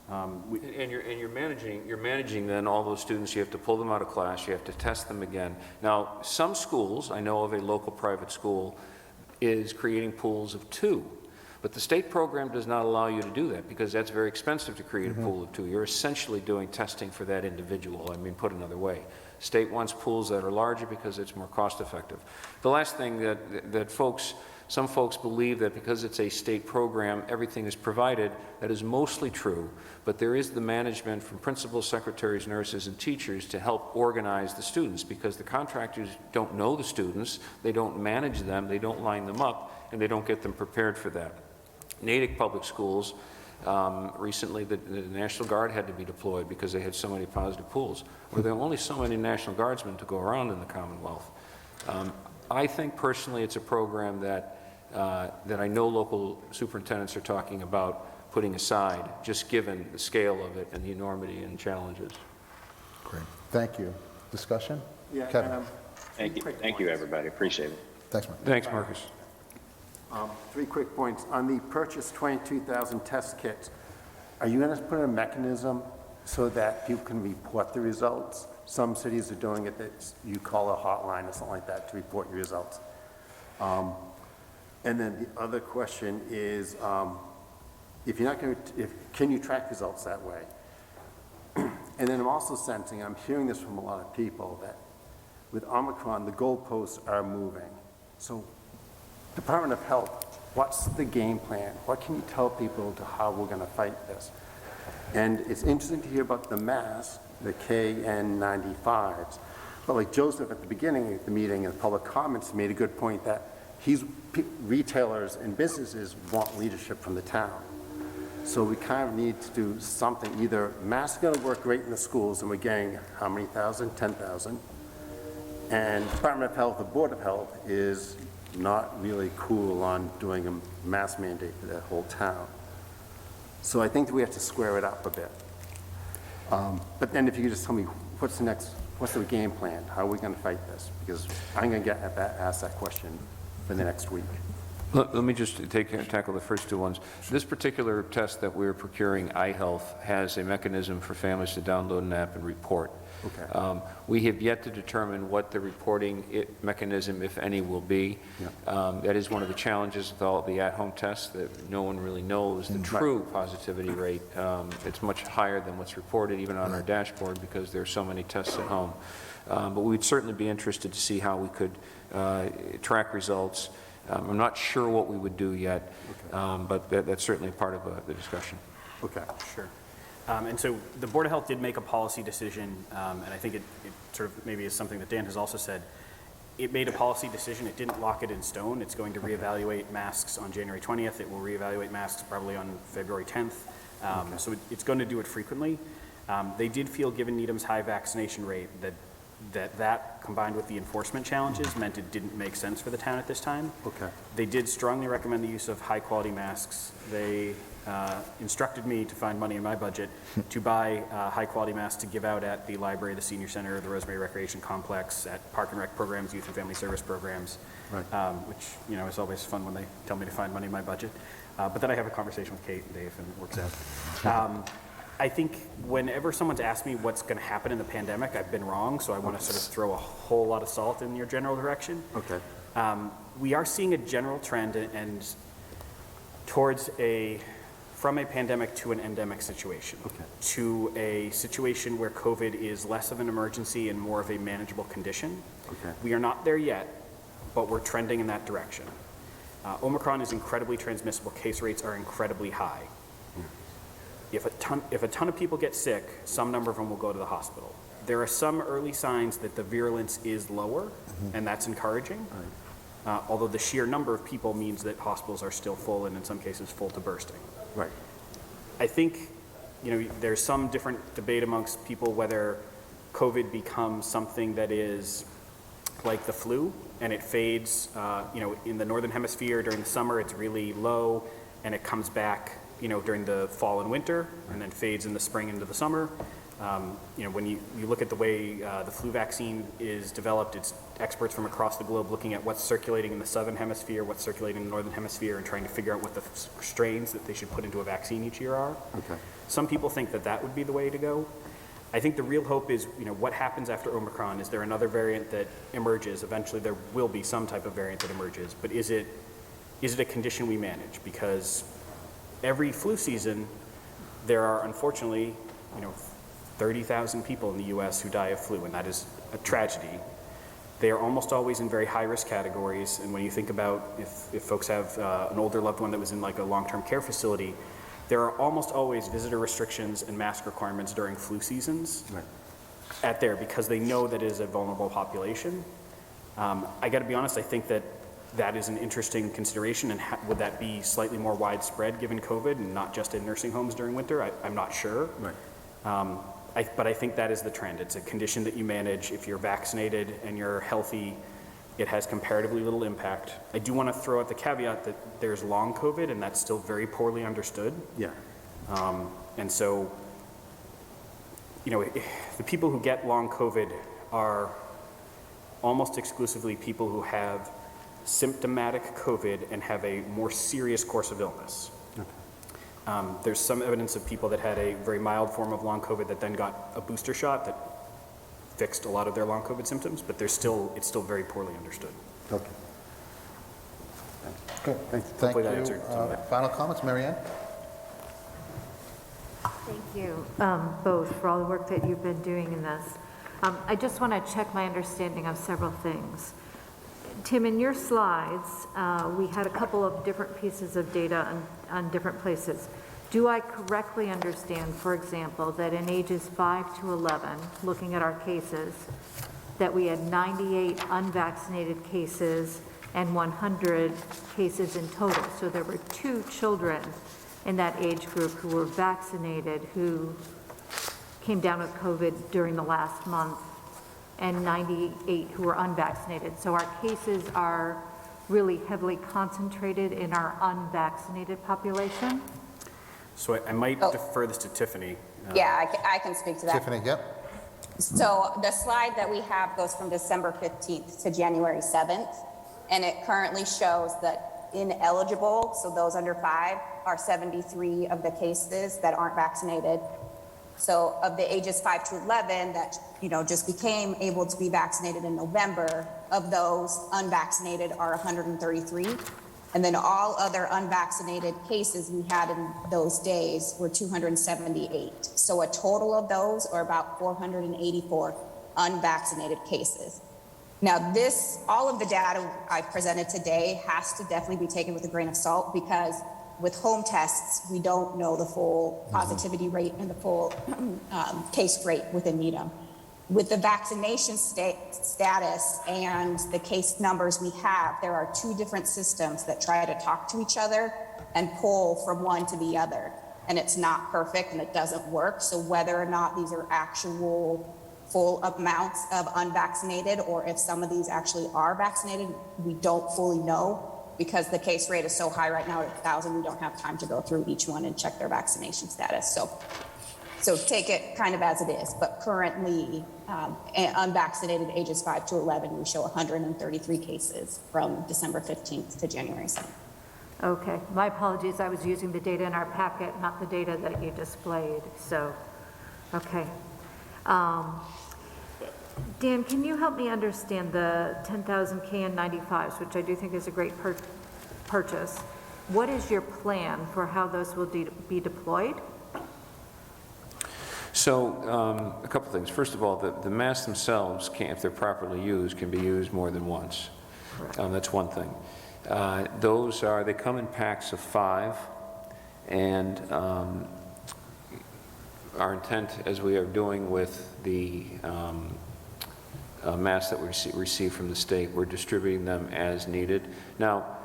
And you're managing then all those students. You have to pull them out of class. You have to test them again. Now, some schools, I know of a local private school, is creating pools of 2. But the state program does not allow you to do that because that's very expensive to create a pool of 2. You're essentially doing testing for that individual. Put another way. State wants pools that are larger because it's more cost effective. The last thing that some folks believe that because it's a state program, everything is provided. That is mostly true, but there is the management from principals, secretaries, nurses, and teachers to help organize the students because the contractors don't know the students, they don't manage them, they don't line them up, and they don't get them prepared for that. Natick Public Schools, recently the National Guard had to be deployed because they had so many positive pools. Well, there are only so many National Guardsmen to go around in the Commonwealth. I think personally it's a program that I know local superintendents are talking about putting aside, just given the scale of it and the enormity and challenges. Great. Thank you. Discussion? Yeah, Kevin. Thank you, everybody. Appreciate it. Thanks, Mark. Thanks, Marcus. 3 quick points. On the purchase 22,000 test kits, are you going to put in a mechanism so that people can report the results? Some cities are doing it that you call a hotline or something like that to report your results. And then the other question is, if you're not going to, can you track results that way? And then I'm also sensing, I'm hearing this from a lot of people, that with Omicron, the goalposts are moving. So Department of Health, what's the game plan? What can you tell people to how we're going to fight this? And it's interesting to hear about the masks, the KN95s, But like Joseph at the beginning of the meeting in public comments made a good point that retailers and businesses want leadership from the town. So we kind of need to do something, either masks are going to work great in the schools and we're getting how many thousand, 10,000. And Department of Health, the Board of Health is not really cool on doing a mask mandate for the whole town. So I think that we have to square it up a bit. But then if you could just tell me what's the game plan? How are we going to fight this? Because I'm going to ask that question for the next week. Let me just tackle the first two ones. This particular test that we're procuring, iHealth, has a mechanism for families to download an app and report. Okay. We have yet to determine what the reporting mechanism, if any, will be. Yeah. That is one of the challenges with all the at-home tests, that no one really knows the true positivity rate. It's much higher than what's reported even on our dashboard because there are so many tests at home. But we'd certainly be interested to see how we could track results. I'm not sure what we would do yet, but that's certainly part of the discussion. Okay. Sure. And so the Board of Health did make a policy decision, and I think it sort of maybe is something that Dan has also said. It made a policy decision. It didn't lock it in stone. It's going to reevaluate masks on January 20th. It will reevaluate masks probably on February 10th. So it's going to do it frequently. They did feel, given Needham's high vaccination rate, that combined with the enforcement challenges meant it didn't make sense for the town at this time. Okay. They did strongly recommend the use of high-quality masks. They instructed me to find money in my budget to buy high-quality masks to give out at the library, the senior center, the Rosemary Recreation Complex, at Park and Rec programs, youth and family service programs, Right. which, you know, is always fun when they tell me to find money in my budget. But then I have a conversation with Kate and Dave, and it works out. I think whenever someone's asked me what's going to happen in the pandemic, I've been wrong, so I want to sort of throw a whole lot of salt in your general direction. Okay. We are seeing a general trend and towards from a pandemic to an endemic situation, to a situation where COVID is less of an emergency and more of a manageable condition. Okay. We are not there yet, but we're trending in that direction. Omicron is incredibly transmissible. Case rates are incredibly high. If a ton of people get sick, some number of them will go to the hospital. There are some early signs that the virulence is lower, and that's encouraging. Although the sheer number of people means that hospitals are still full, and in some cases full to bursting. Right. I think, you know, there's some different debate amongst people whether COVID becomes something that is like the flu, and it fades. You know, in the northern hemisphere during the summer, it's really low, and it comes back, you know, during the fall and winter, and then fades in the spring into the summer. You know, when you look at the way the flu vaccine is developed, it's experts from across the globe looking at what's circulating in the southern hemisphere, what's circulating in the northern hemisphere, and trying to figure out what the strains that they should put into a vaccine each year are. Okay. Some people think that that would be the way to go. I think the real hope is, you know, what happens after Omicron? Is there another variant that emerges? Eventually there will be some type of variant that emerges, but is it a condition we manage? Because every flu season, there are unfortunately, you know, 30,000 people in the U.S. who die of flu, and that is a tragedy. They are almost always in very high-risk categories, and when you think about if folks have an older loved one that was in like a long-term care facility, there are almost always visitor restrictions and mask requirements during flu seasons at there because they know that it is a vulnerable population. I got to be honest, I think that is an interesting consideration, and would that be slightly more widespread given COVID and not just in nursing homes during winter? I'm not sure. Right. But I think that is the trend. It's a condition that you manage. If you're vaccinated and you're healthy, it has comparatively little impact. I do want to throw out the caveat that there's long COVID, and that's still very poorly understood. Yeah. And so, you know, the people who get long COVID are almost exclusively people who have symptomatic COVID and have a more serious course of illness. There's some evidence of people that had a very mild form of long COVID that then got a booster shot that fixed a lot of their long COVID symptoms, but it's still very poorly understood. Okay. Good. Thank Hopefully that you. answered some of it. Final comments, Mary Ann? Thank you both for all the work that you've been doing in this. I just want to check my understanding of several things. Tim, in your slides, we had a couple of different pieces of data on different places. Do I correctly understand, for example, that in ages 5 to 11, looking at our cases, that we had 98 unvaccinated cases and 100 cases in total. So there were 2 children in that age group who were vaccinated who came down with COVID during the last month, and 98 who were unvaccinated. So our cases are really heavily concentrated in our unvaccinated population. So I might defer this to Tiffany. Yeah, I can speak to that. Tiffany, yep. So the slide that we have goes from December 15th to January 7th, and it currently shows that ineligible, so those under 5, are 73 of the cases that aren't vaccinated. So of the ages 5 to 11 that, just became able to be vaccinated in November, of those unvaccinated are 133. And then all other unvaccinated cases we had in those days were 278. So a total of those are about 484 unvaccinated cases. Now all of the data I presented today has to definitely be taken with a grain of salt, because with home tests, we don't know the full positivity rate and the full case rate within Needham. With the vaccination status and the case numbers we have, there are 2 different systems that try to talk to each other and pull from one to the other. And it's not perfect and it doesn't work. So whether or not these are actual full amounts of unvaccinated, or if some of these actually are vaccinated, we don't fully know, because the case rate is so high right now at 1,000, we don't have time to go through each one and check their vaccination status. So take it kind of as it is. But currently, unvaccinated ages 5 to 11, we show 133 cases from December 15th to January 7th. Okay, my apologies. I was using the data in our packet, not the data that you displayed. So, okay. Dan, can you help me understand the 10,000 KN95s, which I do think is a great purchase? What is your plan for how those will be deployed? So a couple things. First of all, the masks themselves, if they're properly used, can be used more than once. That's one thing. They come in packs of 5, and our intent, as we are doing with the masks that we receive from the state, we're distributing them as needed. Now,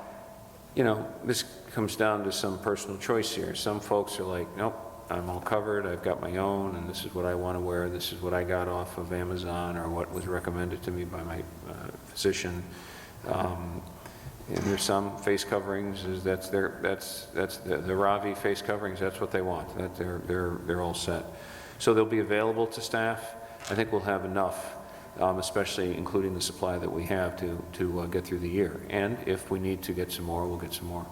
this comes down to some personal choice here. Some folks are like, nope, I'm all covered, I've got my own, and this is what I want to wear, this is what I got off of Amazon, or what was recommended to me by my physician. And there's some face coverings, that's the Ravi face coverings, that's what they want, that they're all set. So they'll be available to staff. I think we'll have enough, especially including the supply that we have to get through the year. And if we need to get some more, we'll get some more.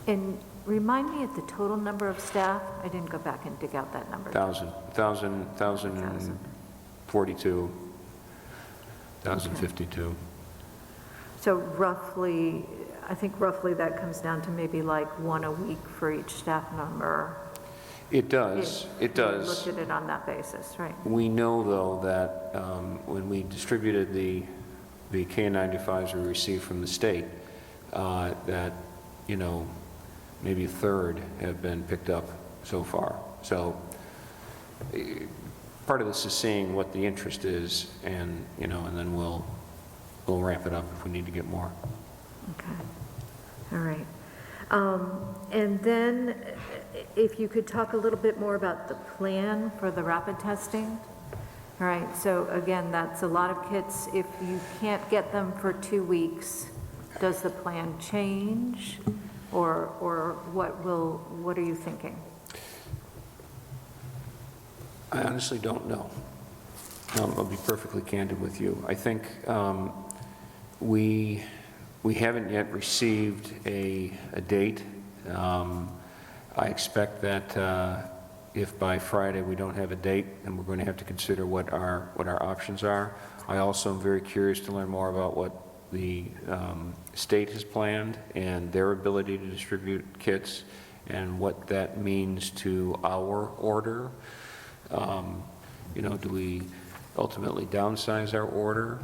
And remind me of the total number of staff. I didn't go back and dig out that number. 1,042, 1,052. So roughly, I think roughly that comes down to maybe like 1 a week for each staff member. It does. It does. Looked at it on that basis, right? We know, though, that when we distributed the KN95s we received from the state, that, maybe a third have been picked up so far. So part of this is seeing what the interest is, and, and then we'll ramp it up if we need to get more. Okay. All right. And then if you could talk a little bit more about the plan for the rapid testing. All right, so again, that's a lot of kits. If you can't get them for 2 weeks, does the plan change? Or what are you thinking? I honestly don't know. I'll be perfectly candid with you. I think we haven't yet received a date. I expect that if by Friday we don't have a date, then we're going to have to consider what our options are. I also am very curious to learn more about what the state has planned and their ability to distribute kits, and what that means to our order. Do we ultimately downsize our order?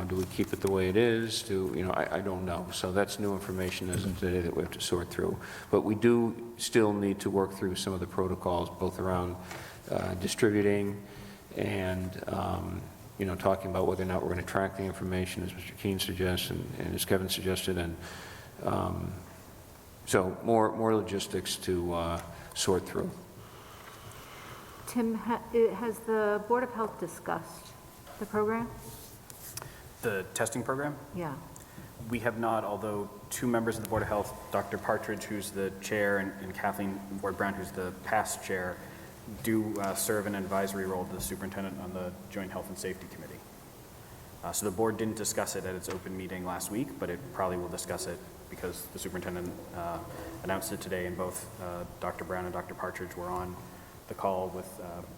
Do we keep it the way it is? I don't know. So that's new information as of today that we have to sort through. But we do still need to work through some of the protocols, both around distributing and talking about whether or not we're going to track the information, as Mr. Keene suggests and as Kevin suggested, and so more logistics to sort through. Tim, has the Board of Health discussed the program? The testing program? Yeah. We have not, although two members of the Board of Health, Dr. Partridge, who's the chair, and Kathleen Ward-Brown, who's the past chair, do serve an advisory role to the superintendent on the Joint Health and Safety Committee. So the board didn't discuss it at its open meeting last week, but it probably will discuss it because the superintendent announced it today, and both Dr. Brown and Dr. Partridge were on the call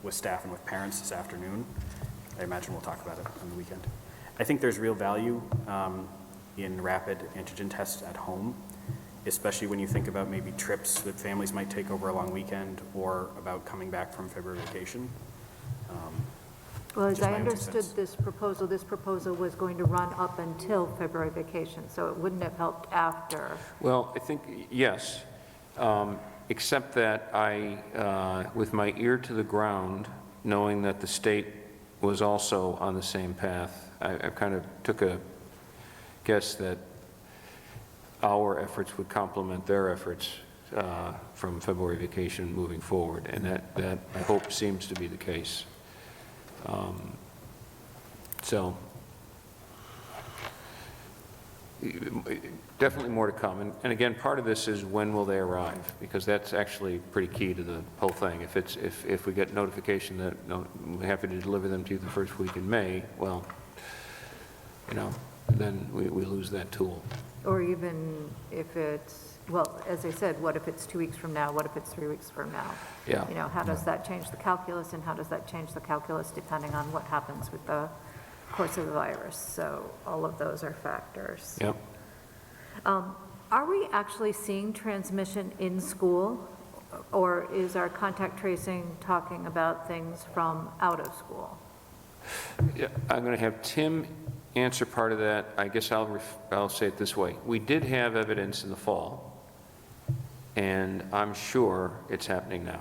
with staff and with parents this afternoon. I imagine we'll talk about it on the weekend. I think there's real value in rapid antigen tests at home, especially when you think about maybe trips that families might take over a long weekend or about coming back from February vacation. Well, as I understood this proposal was going to run up until February vacation, so it wouldn't have helped after. Well, I think, yes, except that I, with my ear to the ground, knowing that the state was also on the same path, I kind of took a guess that our efforts would complement their efforts from February vacation moving forward, and that I hope seems to be the case. So definitely more to come, and again, part of this is when will they arrive, because that's actually pretty key to the whole thing. If we get notification that we're happy to deliver them to you the first week in May, well, then we lose that tool. Or even if it's, well, as I said, what if it's 2 weeks from now? What if it's 3 weeks from now? Yeah. How does that change the calculus, and how does that change the calculus depending on what happens with the course of the virus? So all of those are factors. Yep. Are we actually seeing transmission in school, or is our contact tracing talking about things from out of school? Yeah, I'm going to have Tim answer part of that. I guess I'll say it this way. We did have evidence in the fall, and I'm sure it's happening now.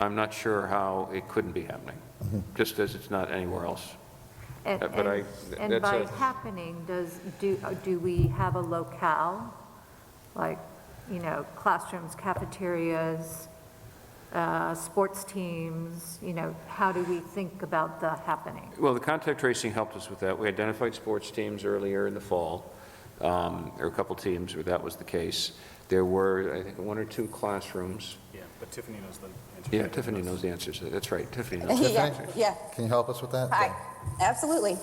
I'm not sure how it couldn't be happening, just as it's not anywhere else. And by happening, do we have a locale, like, classrooms, cafeterias, sports teams, how do we think about the happening? Well, the contact tracing helped us with that. We identified sports teams earlier in the fall. There were a couple teams where that was the case. There were, I think, 1 or 2 classrooms. Yeah, but Tiffany knows the answer. Yeah, Tiffany knows the answers. That's right, Tiffany knows the answers. Yeah. Can you help us with that? Hi, absolutely.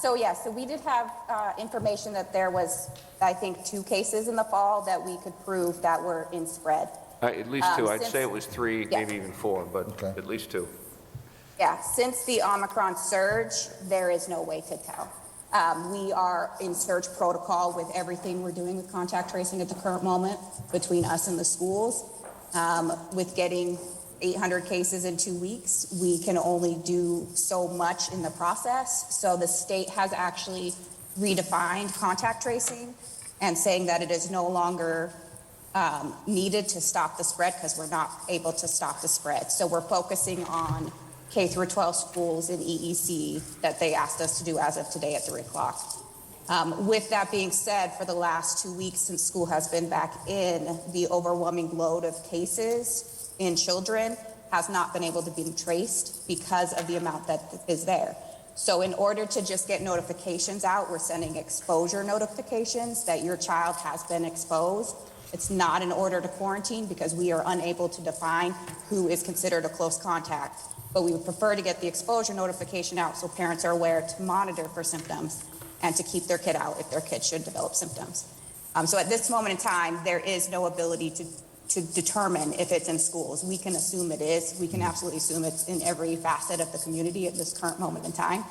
So we did have information that there was, I think, 2 cases in the fall that we could prove that were in spread. At least 2. I'd say it was 3, maybe even 4, but at least 2. Yeah, since the Omicron surge, there is no way to tell. We are in surge protocol with everything we're doing with contact tracing at the current moment between us and the schools. With getting 800 cases in 2 weeks, we can only do so much in the process. So the state has actually redefined contact tracing and saying that it is no longer needed to stop the spread because we're not able to stop the spread. So we're focusing on K through 12 schools in EEC that they asked us to do as of today at 3 o'clock. With that being said, for the last 2 weeks since school has been back in, the overwhelming load of cases in children has not been able to be traced because of the amount that is there. So in order to just get notifications out, we're sending exposure notifications that your child has been exposed. It's not an order to quarantine because we are unable to define who is considered a close contact. But we would prefer to get the exposure notification out so parents are aware to monitor for symptoms and to keep their kid out if their kid should develop symptoms. So at this moment in time, there is no ability to determine if it's in schools. We can assume it is. We can absolutely assume it's in every facet of the community at this current moment in time.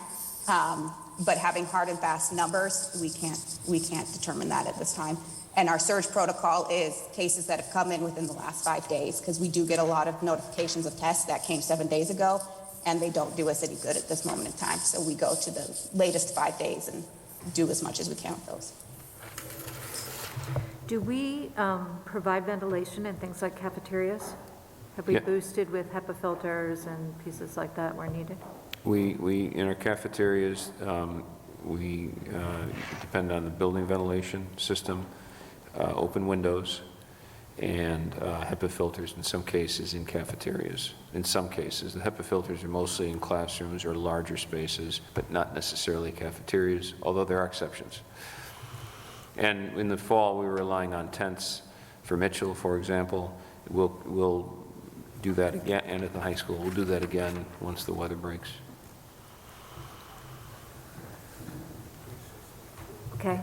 But having hard and fast numbers, we can't determine that at this time. And our surge protocol is cases that have come in within the last 5 days, because we do get a lot of notifications of tests that came 7 days ago, and they don't do us any good at this moment in time. So we go to the latest 5 days and do as much as we can with those. Do we provide ventilation in things like cafeterias? Have we Yeah. boosted with HEPA filters and pieces like that where needed? We in our cafeterias, we depend on the building ventilation system, open windows, and HEPA filters in some cases in cafeterias. In some cases, the HEPA filters are mostly in classrooms or larger spaces, but not necessarily cafeterias, although there are exceptions. And in the fall, we were relying on tents for Mitchell, for example. We'll do that again, and at the high school, we'll do that again once the weather breaks. Okay.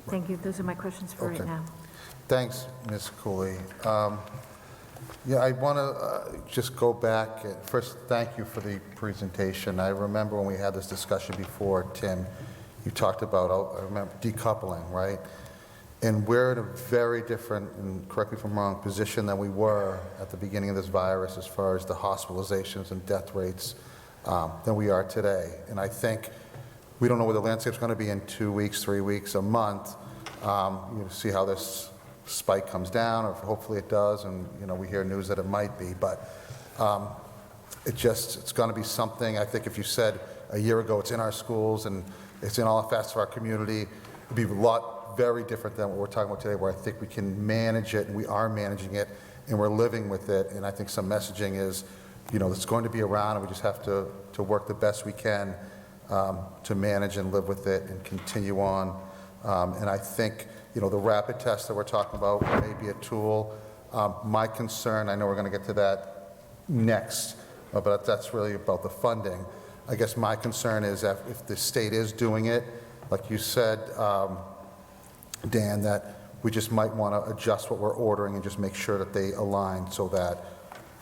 Thank you. Those are my questions for right Okay. now. Thanks, Ms. Cooley. Yeah, I want to just go back. First, thank you for the presentation. I remember when we had this discussion before, Tim, you talked about, I remember, decoupling, right? And we're in a very different, and correct me if I'm wrong, position than we were at the beginning of this virus as far as the hospitalizations and death rates than we are today. And I think we don't know where the landscape's going to be in 2 weeks, 3 weeks, a month. You see how this spike comes down, or hopefully it does, and we hear news that it might be. But it's going to be something. I think if you said a year ago it's in our schools and it's in all facets of our community, it'd be a lot very different than what we're talking about today, where I think we can manage it, and we are managing it, and we're living with it. And I think some messaging is, it's going to be around, and we just have to work the best we can to manage and live with it and continue on. And I think, the rapid test that we're talking about may be a tool. My concern, I know we're going to get to that next, but that's really about the funding. I guess my concern is that if the state is doing it, like you said, Dan, that we just might want to adjust what we're ordering and just make sure that they align so that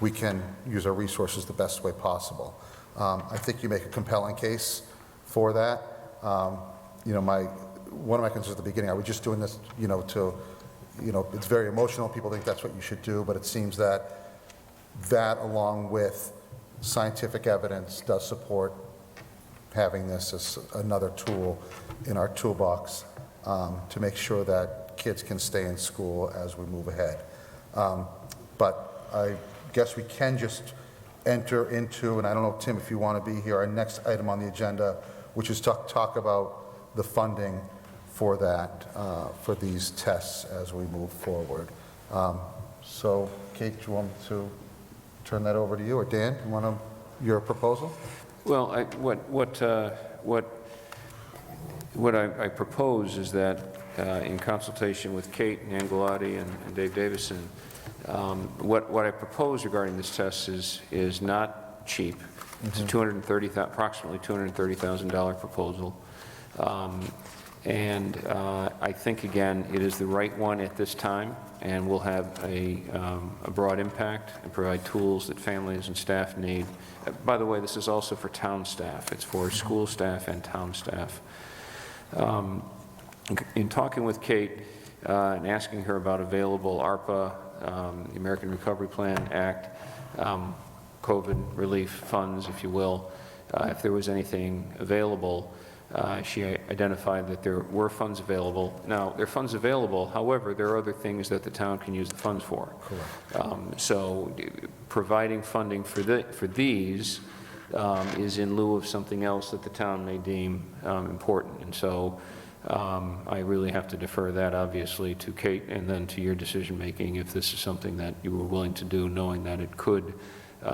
we can use our resources the best way possible. I think you make a compelling case for that. One of my concerns at the beginning, are we just doing this, it's very emotional. People think that's what you should do, but it seems that along with scientific evidence does support having this as another tool in our toolbox to make sure that kids can stay in school as we move ahead. But I guess we can just enter into, and I don't know, Tim, if you want to be here, our next item on the agenda, which is talk about the funding for that, for these tests as we move forward. So, Kate, do you want me to turn that over to you, or Dan, you want your proposal? Well, what I propose is that in consultation with Kate and Angelotti and Dave Davison, what I propose regarding this test is not cheap. It's a approximately $230,000 proposal. And I think, again, it is the right one at this time, and will have a broad impact and provide tools that families and staff need. By the way, this is also for town staff. It's for school staff and town staff. In talking with Kate and asking her about available ARPA, the American Recovery Plan Act, COVID relief funds, if you will, if there was anything available, she identified that there were funds available. Now, there are funds available, however, there are other things that the town can use the funds for. Correct. So providing funding for these is in lieu of something else that the town may deem important. And so I really have to defer that, obviously, to Kate and then to your decision-making if this is something that you were willing to do, knowing that it could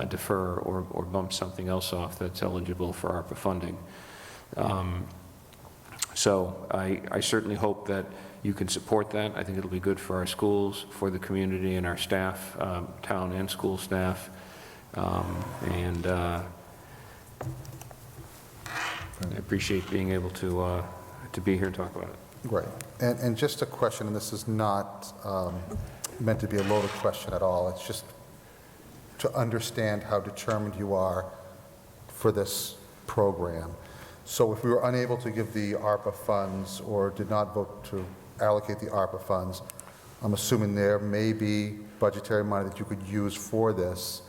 defer or bump something else off that's eligible for ARPA funding. So I certainly hope that you can support that. I think it'll be good for our schools, for the community and our staff, town and school staff. And I appreciate being able to be here and talk about it. Right. And just a question, and this is not meant to be a loaded question at all. It's just to understand how determined you are for this program. So if we were unable to give the ARPA funds or did not vote to allocate the ARPA funds, I'm assuming there may be budgetary money that you could use for this.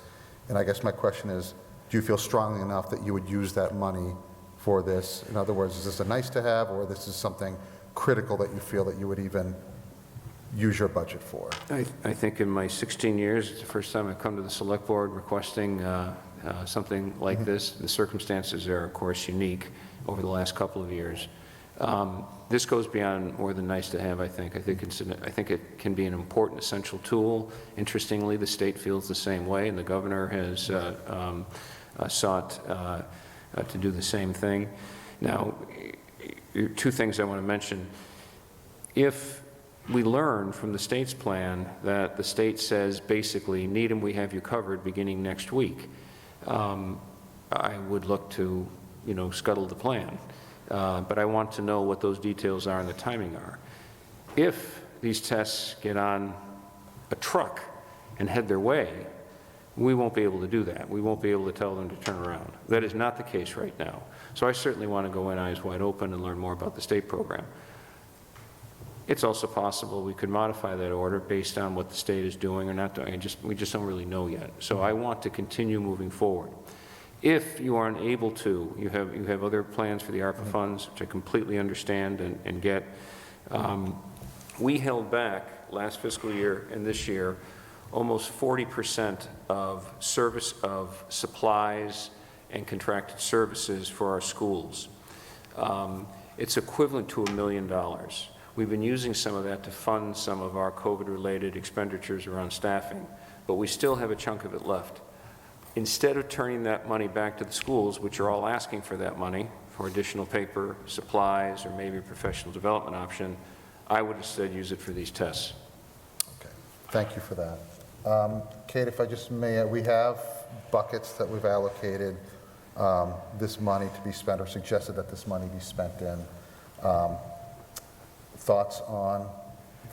And I guess my question is, do you feel strongly enough that you would use that money for this? In other words, is this a nice to have, or this is something critical that you feel that you would even use your budget for? I think in my 16 years, it's the first time I've come to the Select Board requesting something like this. The circumstances are, of course, unique over the last couple of years. This goes beyond more than nice to have, I think. I think it can be an important, essential tool. Interestingly, the state feels the same way, and the governor has sought to do the same thing. Now, two things I want to mention. If we learn from the state's plan that the state says, basically, Needham, we have you covered beginning next week, I would look to, scuttle the plan. But I want to know what those details are and the timing are. If these tests get on a truck and head their way, we won't be able to do that. We won't be able to tell them to turn around. That is not the case right now. So I certainly want to go in eyes wide open and learn more about the state program. It's also possible we could modify that order based on what the state is doing or not doing. We just don't really know yet. So I want to continue moving forward. If you are unable to, you have other plans for the ARPA funds, which I completely understand and get. We held back last fiscal year and this year almost 40% of supplies and contracted services for our schools. It's equivalent to $1 million. We've been using some of that to fund some of our COVID-related expenditures around staffing, but we still have a chunk of it left. Instead of turning that money back to the schools, which are all asking for that money for additional paper, supplies, or maybe a professional development option, I would instead use it for these tests. Okay, thank you for that. Kate, if I just may, we have buckets that we've allocated this money to be spent, or suggested that this money be spent in. Thoughts on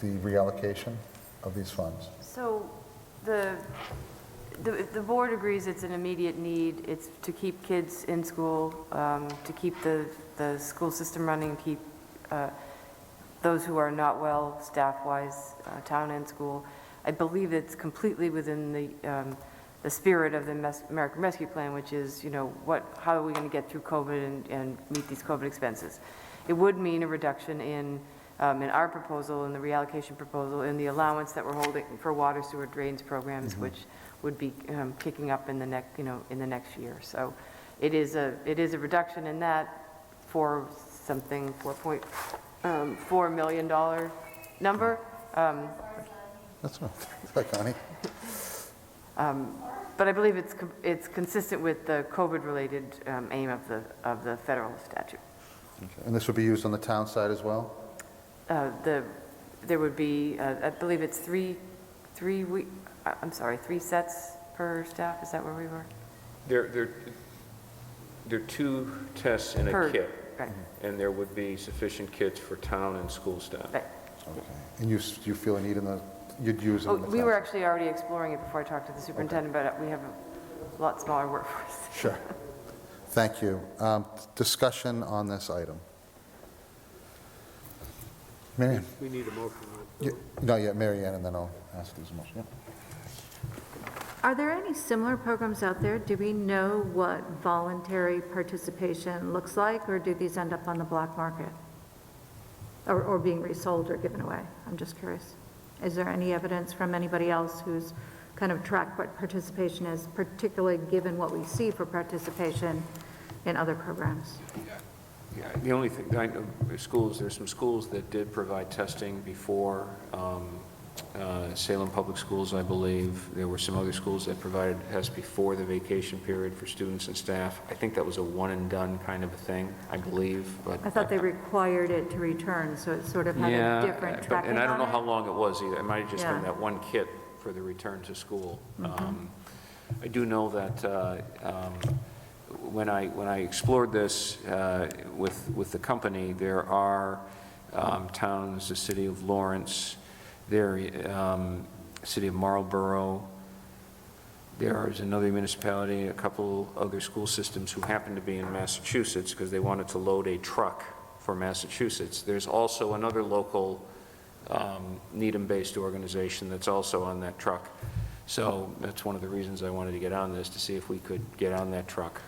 the reallocation of these funds? So the board agrees it's an immediate need. It's to keep kids in school, to keep the school system running, keep those who are not well staff-wise, town and school. I believe it's completely within the spirit of the American Rescue Plan, which is, how are we going to get through COVID and meet these COVID expenses? It would mean a reduction in our proposal, in the reallocation proposal, in the allowance that we're holding for water, sewer, drains programs, which would be kicking up in the next year. So it is a reduction in that for something $4.4 million number. That's not like Connie. But I believe it's consistent with the COVID-related aim of the federal statute. Okay. And this would be used on the town side as well? There would be, I believe it's three sets per staff. Is that where we were? There are 2 tests in a kit, right. And there would be sufficient kits for town and school staff. Right. Okay. And you feel a need you'd use it in the We town were side? actually already exploring it before I talked to the superintendent, but we have a lot smaller workforce. Sure. Thank you. Discussion on this item. Marianne? We need a motion. No, yeah, Marianne, and then I'll ask these motion. Yep. Are there any similar programs out there? Do we know what voluntary participation looks like, or do these end up on the black market? Or being resold or given away? I'm just curious. Is there any evidence from anybody else who's kind of tracked what participation is, particularly given what we see for participation in other programs? Yeah, the only thing, I know there's some schools that did provide testing before, Salem Public Schools, I believe. There were some other schools that provided tests before the vacation period for students and staff. I think that was a one and done kind of a thing, I believe. But I thought they required it to return, so it sort of had a different tracking and I don't know on how it. long it was either. It might have just been Yeah. that one kit for the return to school. Mm-hmm. I do know that when I explored this with the company, there are towns, the city of Lawrence, city of Marlborough, there is another municipality, a couple other school systems who happen to be in Massachusetts because they wanted to load a truck for Massachusetts. There's also another local Needham-based organization that's also on that truck. So that's one of the reasons I wanted to get on this, to see if we could get on that truck.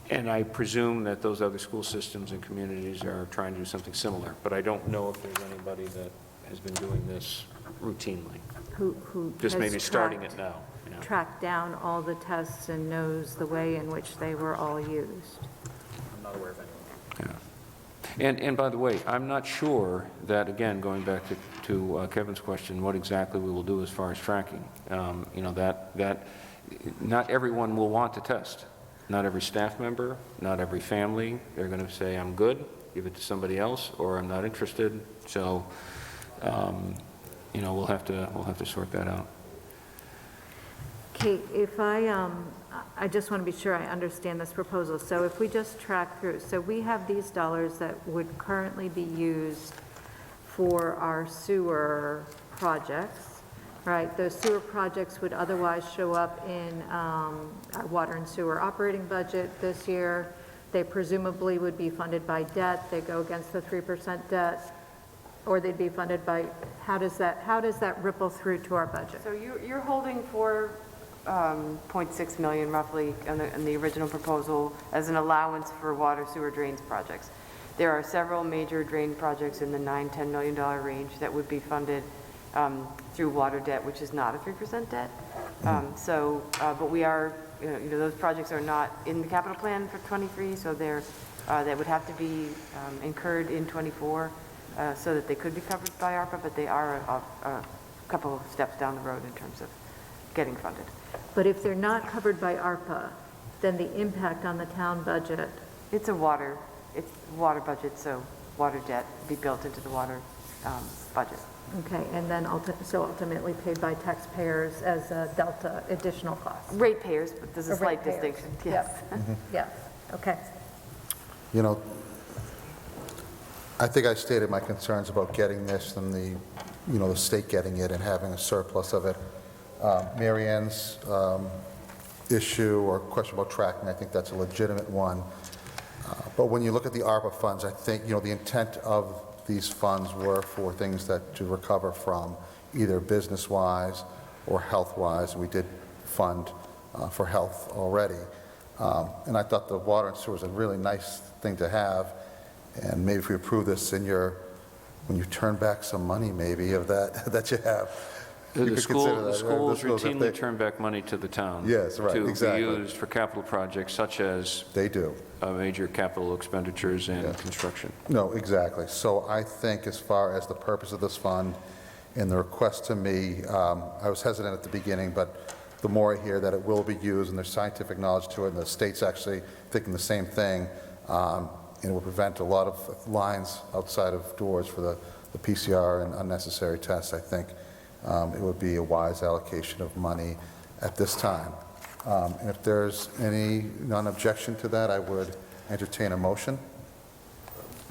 And I presume that those other school systems and communities are trying to do something similar, but I don't know if there's anybody that has been doing this routinely. Who Just has maybe starting tracked- it now. You know. tracked down all the tests and knows the way in which they were all used. I'm not aware of anyone. Yeah. And by the way, I'm not sure that, again, going back to Kevin's question, what exactly we will do as far as tracking. You know, that not everyone will want to test. Not every staff member, not every family. They're going to say, I'm good, give it to somebody else, or I'm not interested. So, you know, we'll have to sort that out. Kate, if I just want to be sure I understand this proposal. So if we just track through, so we have these dollars that would currently be used for our sewer projects, right? Those sewer projects would otherwise show up in our water and sewer operating budget this year. They presumably would be funded by debt. They go against the 3% debt, or they'd be funded by, how does that ripple through to our budget? So you're holding 4.6 million roughly in the original proposal as an allowance for water sewer drains projects. There are several major drain projects in the $9-10 million range that would be funded through water debt, which is not a 3% debt. But we are, you know, those projects are not in the capital plan for 23, so that would have to be incurred in 24 so that they could be covered by ARPA, but they are a couple of steps down the road in terms of getting funded. But if they're not covered by ARPA, then the impact on the town budget? It's water budget, so water debt be built into the water budget. Okay, and then ultimately paid by taxpayers as a delta additional cost? Ratepayers, but there's a Or slight ratepayers. distinction, yes. Yeah, okay. You know, I think I stated my concerns about getting this and the state getting it and having a surplus of it. Mary Ann's issue or question about tracking, I think that's a legitimate one. But when you look at the ARPA funds, I think, the intent of these funds were for things to recover from, either business-wise or health-wise. We did fund for health already. And I thought the water and sewer was a really nice thing to have. And maybe if we approve this when you turn back some money maybe of that you have, you The could consider that. schools This goes if routinely turn back money to the town. Yes, right, exactly. To be used for capital projects such as They do. major capital expenditures and construction. No, exactly. So I think as far as the purpose of this fund and the request to me, I was hesitant at the beginning, but the more I hear that it will be used and there's scientific knowledge to it, and the state's actually thinking the same thing, and it will prevent a lot of lines outside of doors for the PCR and unnecessary tests, I think it would be a wise allocation of money at this time. And if there's any non-objection to that, I would entertain a motion.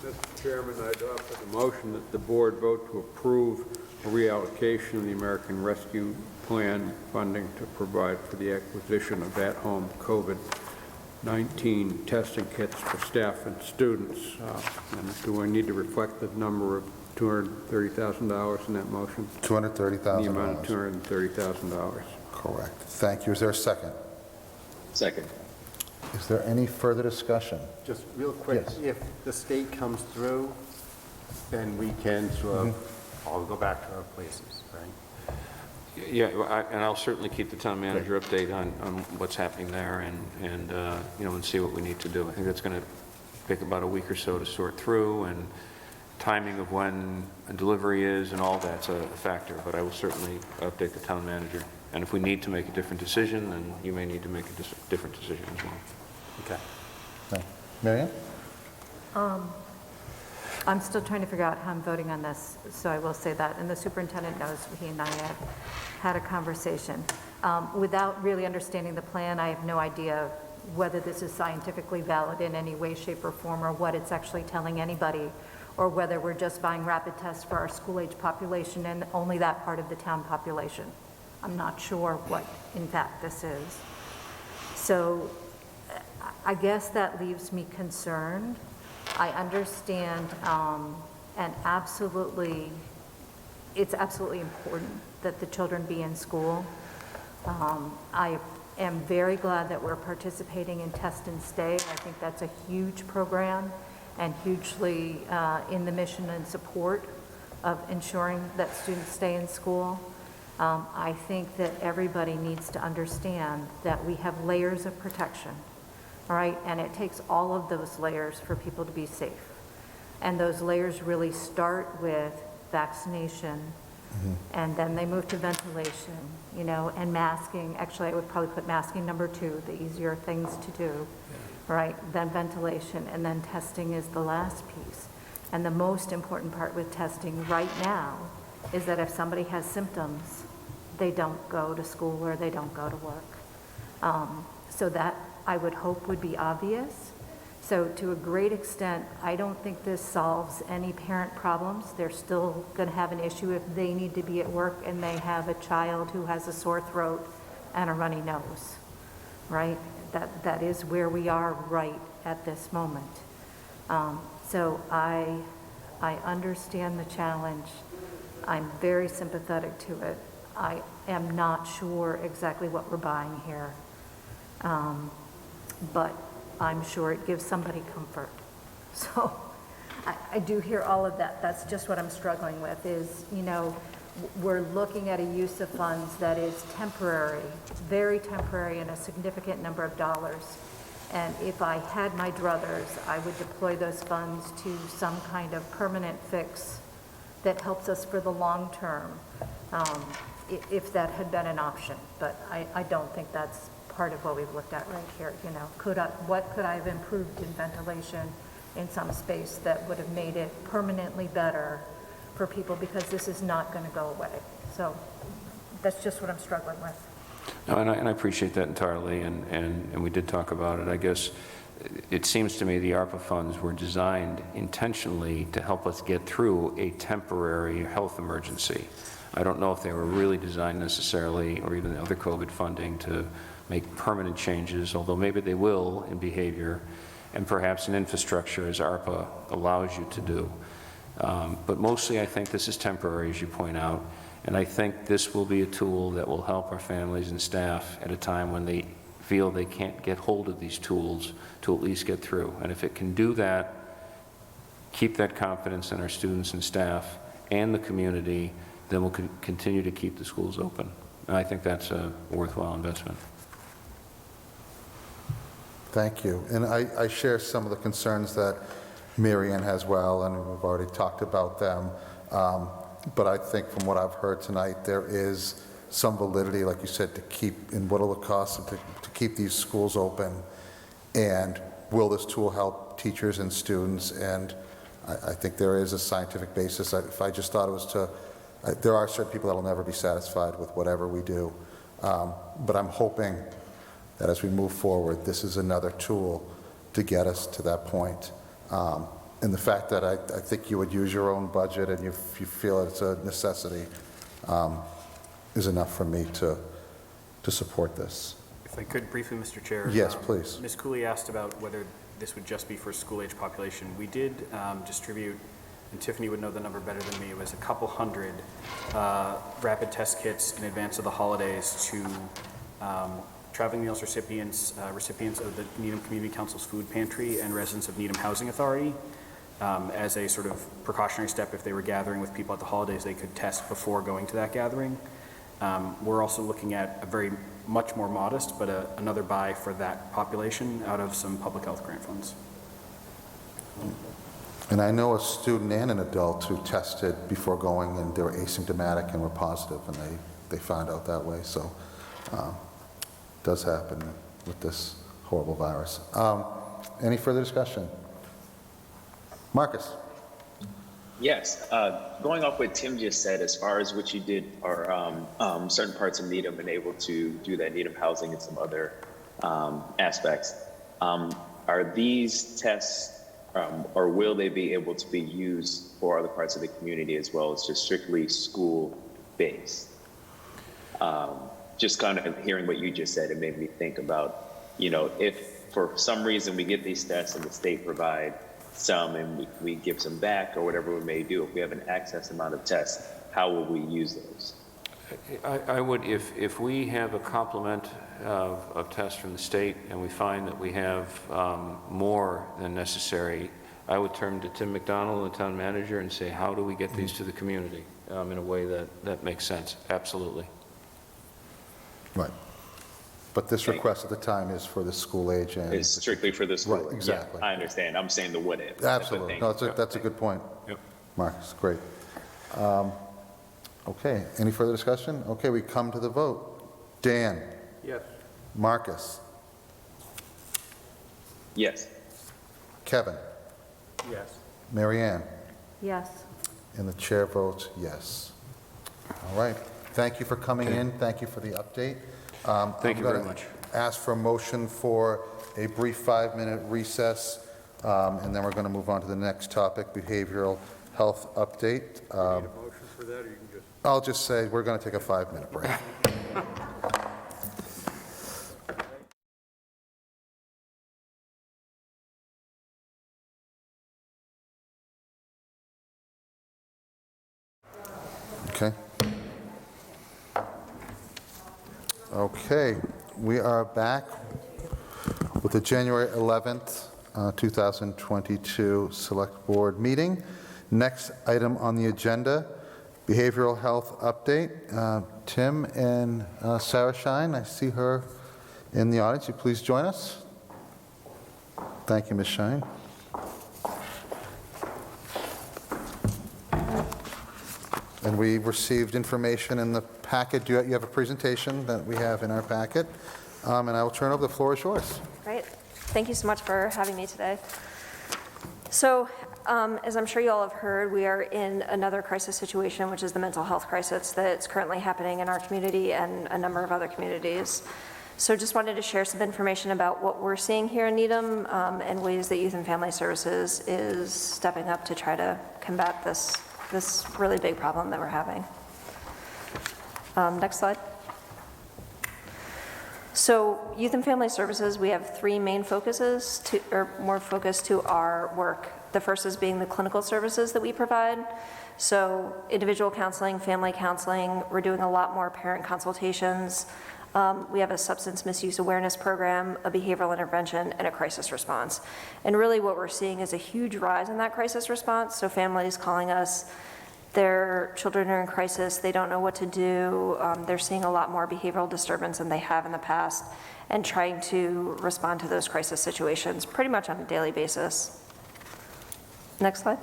Mr. Chairman, I'd offer the motion that the board vote to approve a reallocation of the American Rescue Plan funding to provide for the acquisition of at-home COVID-19 testing kits for staff and students. And do I need to reflect the number of $230,000 in that motion? $230,000. The amount of $230,000. Correct. Thank you. Is there a second? Second. Is there any further discussion? Just real quick, Yes. if the state comes through, then we can sort of all go back to our places, right? Yeah, and I'll certainly keep the town manager updated on what's happening there and see what we need to do. I think that's going to take about a week or so to sort through, and timing of when a delivery is and all that's a factor, but I will certainly update the town manager. And if we need to make a different decision, then you may need to make a different decision as well. Okay. Thank you. Mary Ann? I'm still trying to figure out how I'm voting on this, so I will say that. And the superintendent knows he and I have had a conversation. Without really understanding the plan, I have no idea whether this is scientifically valid in any way, shape, or form, or what it's actually telling anybody, or whether we're just buying rapid tests for our school-age population and only that part of the town population. I'm not sure what, in fact, this is. So I guess that leaves me concerned. I understand, and it's absolutely important that the children be in school. I am very glad that we're participating in Test and Stay. I think that's a huge program and hugely in the mission and support of ensuring that students stay in school. I think that everybody needs to understand that we have layers of protection, all right? And it takes all of those layers for people to be safe. And those layers really start with vaccination, and then they move to ventilation, you know, and masking. Actually, I would probably put masking number 2, the easier things to do, right? Then ventilation, and then testing is the last piece. And the most important part with testing right now is that if somebody has symptoms, they don't go to school or they don't go to work. So that, I would hope, would be obvious. So to a great extent, I don't think this solves any parent problems. They're still going to have an issue if they need to be at work and they have a child who has a sore throat and a runny nose, right? That is where we are right at this moment. So I understand the challenge. I'm very sympathetic to it. I am not sure exactly what we're buying here, but I'm sure it gives somebody comfort. So I do hear all of that. That's just what I'm struggling with is, you know, we're looking at a use of funds that is temporary, very temporary, and a significant number of dollars. And if I had my druthers, I would deploy those funds to some kind of permanent fix that helps us for the long term, if that had been an option. But I don't think that's part of what we've looked at right here. You know, what could I have improved in ventilation in some space that would have made it permanently better for people, because this is not going to go away. So that's just what I'm struggling with. No, and I appreciate that entirely, and we did talk about it. I guess it seems to me the ARPA funds were designed intentionally to help us get through a temporary health emergency. I don't know if they were really designed necessarily, or even the other COVID funding, to make permanent changes, although maybe they will in behavior and perhaps in infrastructure, as ARPA allows you to do. But mostly I think this is temporary, as you point out, and I think this will be a tool that will help our families and staff at a time when they feel they can't get hold of these tools to at least get through. And if it can do that, keep that confidence in our students and staff and the community, then we'll continue to keep the schools open. And I think that's a worthwhile investment. Thank you. And I share some of the concerns that Mary Ann has well, and we've already talked about them. But I think from what I've heard tonight, there is some validity, like you said, to keep, and what will it cost to keep these schools open? And will this tool help teachers and students? And I think there is a scientific basis. If I just thought it was to, there are certain people that will never be satisfied with whatever we do. But I'm hoping that as we move forward, this is another tool to get us to that point. And the fact that I think you would use your own budget and you feel it's a necessity is enough for me to support this. If I could briefly, Mr. Chair. Yes, please. Ms. Cooley asked about whether this would just be for school-age population. We did distribute, and Tiffany would know the number better than me, it was a couple hundred rapid test kits in advance of the holidays to traveling meals recipients, recipients of the Needham Community Council's food pantry and residents of Needham Housing Authority. As a sort of precautionary step, if they were gathering with people at the holidays, they could test before going to that gathering. We're also looking at a much more modest, but another buy for that population out of some public health grant funds. And I know a student and an adult who tested before going, and they were asymptomatic and were positive, and they found out that way. So it does happen with this horrible virus. Any further discussion? Marcus. Yes, going off what Tim just said, as far as what you did, or certain parts of Needham and able to do that Needham housing and some other aspects, are these tests, or will they be able to be used for other parts of the community as well as just strictly school-based? Just kind of hearing what you just said, it made me think about, you know, if for some reason we get these tests and the state provide some and we give some back or whatever we may do, if we have an excess amount of tests, how will we use those? I would, if we have a complement of tests from the state and we find that we have more than necessary, I would turn to Tim McDonald, the town manager, and say, how do we get these to the community in a way that makes sense? Absolutely. Right. But this request at the time is for the school age and... It's strictly for the school. Right, exactly. Yeah, I understand. I'm saying the what if. Absolutely. No, that's a good point. Yep. Marcus, great. Okay, any further discussion? Okay, we come to the vote. Dan? Yes. Marcus? Yes. Kevin? Yes. Mary Ann? Yes. And the chair votes yes. All right. Thank you for coming in. Thank you for the update. Thank you very much. Ask for a motion for a brief 5-minute recess, and then we're going to move on to the next topic, behavioral health update. Need a motion for that, or you can just... I'll just say we're going to take a 5-minute break. Okay. Okay, we are back with the January 11th, 2022 Select Board meeting. Next item on the agenda, behavioral health update. Tim and Sarah Shine, I see her in the audience. You please join us. Thank you, Ms. Shine. And we received information in the packet. You have a presentation that we have in our packet. And I will turn over. The floor is yours. Great. Thank you so much for having me today. So, as I'm sure you all have heard, we are in another crisis situation, which is the mental health crisis that's currently happening in our community and a number of other communities. So just wanted to share some information about what we're seeing here in Needham and ways that Youth and Family Services is stepping up to try to combat this really big problem that we're having. Next slide. So Youth and Family Services, we have 3 main focuses, more focus to our work. The first is being the clinical services that we provide. So individual counseling, family counseling, we're doing a lot more parent consultations. We have a substance misuse awareness program, a behavioral intervention, and a crisis response. And really what we're seeing is a huge rise in that crisis response. So families calling us, their children are in crisis, they don't know what to do, they're seeing a lot more behavioral disturbance than they have in the past, and trying to respond to those crisis situations pretty much on a daily basis. Next slide.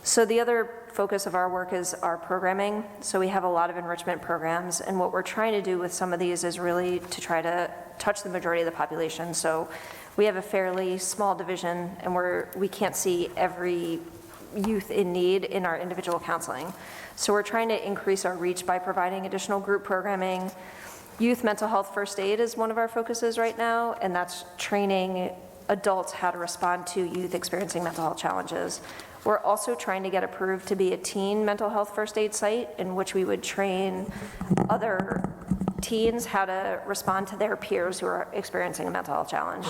So the other focus of our work is our programming. So we have a lot of enrichment programs, and what we're trying to do with some of these is really to try to touch the majority of the population. So we have a fairly small division, and we can't see every youth in need in our individual counseling. So we're trying to increase our reach by providing additional group programming. Youth mental health first aid is one of our focuses right now, and that's training adults how to respond to youth experiencing mental health challenges. We're also trying to get approved to be a teen mental health first aid site in which we would train other teens how to respond to their peers who are experiencing a mental health challenge.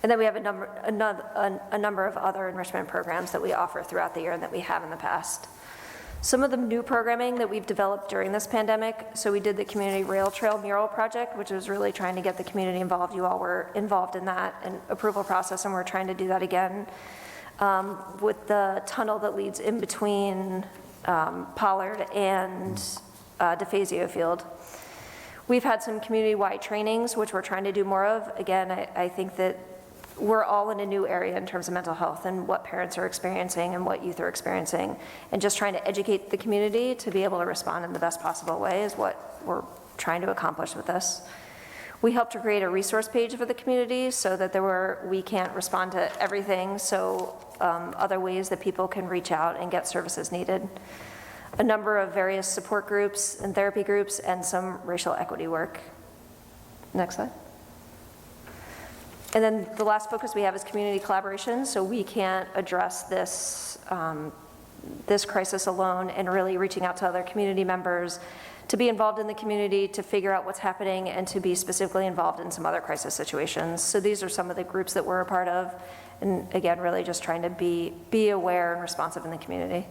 And then we have a number of other enrichment programs that we offer throughout the year and that we have in the past. Some of the new programming that we've developed during this pandemic, so we did the Community Rail Trail Mural Project, which was really trying to get the community involved. You all were involved in that and approval process, and we're trying to do that again with the tunnel that leads in between Pollard and DeFazio Field. We've had some community-wide trainings, which we're trying to do more of. Again, I think that we're all in a new area in terms of mental health and what parents are experiencing and what youth are experiencing, and just trying to educate the community to be able to respond in the best possible way is what we're trying to accomplish with this. We helped to create a resource page for the community so that we can't respond to everything, so other ways that people can reach out and get services needed. A number of various support groups and therapy groups, and some racial equity work. Next slide. And then the last focus we have is community collaboration. So we can't address this crisis alone, and really reaching out to other community members to be involved in the community, to figure out what's happening, and to be specifically involved in some other crisis situations. So these are some of the groups that we're a part of. And again, really just trying to be aware and responsive in the community.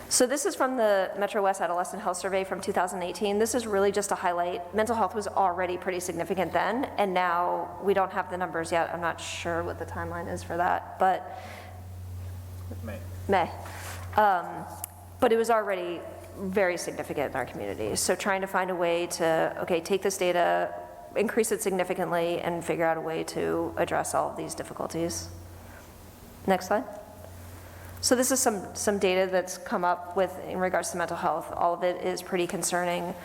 So this is from the Metro West Adolescent Health Survey from 2018. This is really just to highlight, mental health was already pretty significant then, and now we don't have the numbers yet. I'm not sure what the timeline is for that, but May. But it was already very significant in our community. So trying to find a way to, okay, take this data, increase it significantly, and figure out a way to address all of these difficulties. Next slide. So this is some data that's come up with in regards to mental health. All of it is pretty concerning.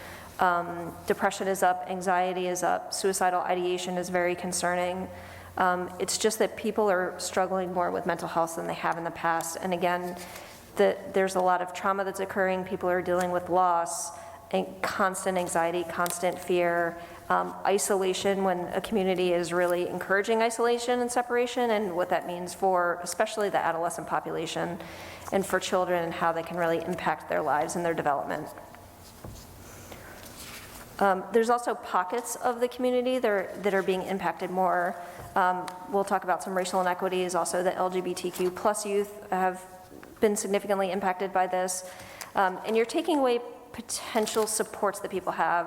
Depression is up, anxiety is up, suicidal ideation is very concerning. It's just that people are struggling more with mental health than they have in the past. And again, there's a lot of trauma that's occurring. People are dealing with loss and constant anxiety, constant fear, isolation when a community is really encouraging isolation and separation, and what that means for especially the adolescent population and for children and how they can really impact their lives and their development. There's also pockets of the community that are being impacted more. We'll talk about some racial inequities. Also, the LGBTQ plus youth have been significantly impacted by this. And you're taking away potential supports that people have.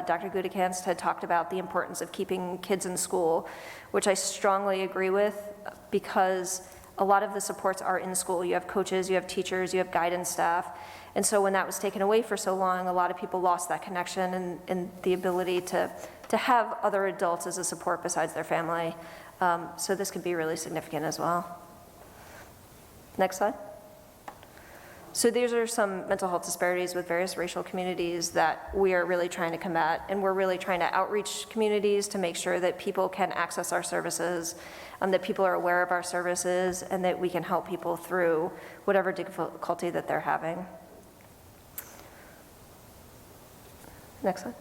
Dr. Gutekunst had talked about the importance of keeping kids in school, which I strongly agree with, because a lot of the supports are in school. You have coaches, you have teachers, you have guidance staff. And so when that was taken away for so long, a lot of people lost that connection and the ability to have other adults as a support besides their family. So this could be really significant as well. Next slide. So these are some mental health disparities with various racial communities that we are really trying to combat, and we're really trying to outreach communities to make sure that people can access our services, that people are aware of our services, and that we can help people through whatever difficulty that they're having. Next slide.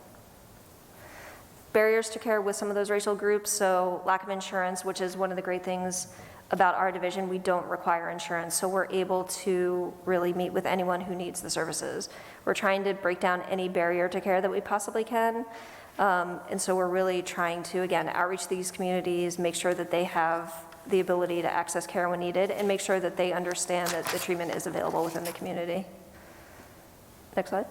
Barriers to care with some of those racial groups, so lack of insurance, which is one of the great things about our division. We don't require insurance, so we're able to really meet with anyone who needs the services. We're trying to break down any barrier to care that we possibly can, and so we're really trying to, again, outreach these communities, make sure that they have the ability to access care when needed, and make sure that they understand that the treatment is available within the community. Next slide.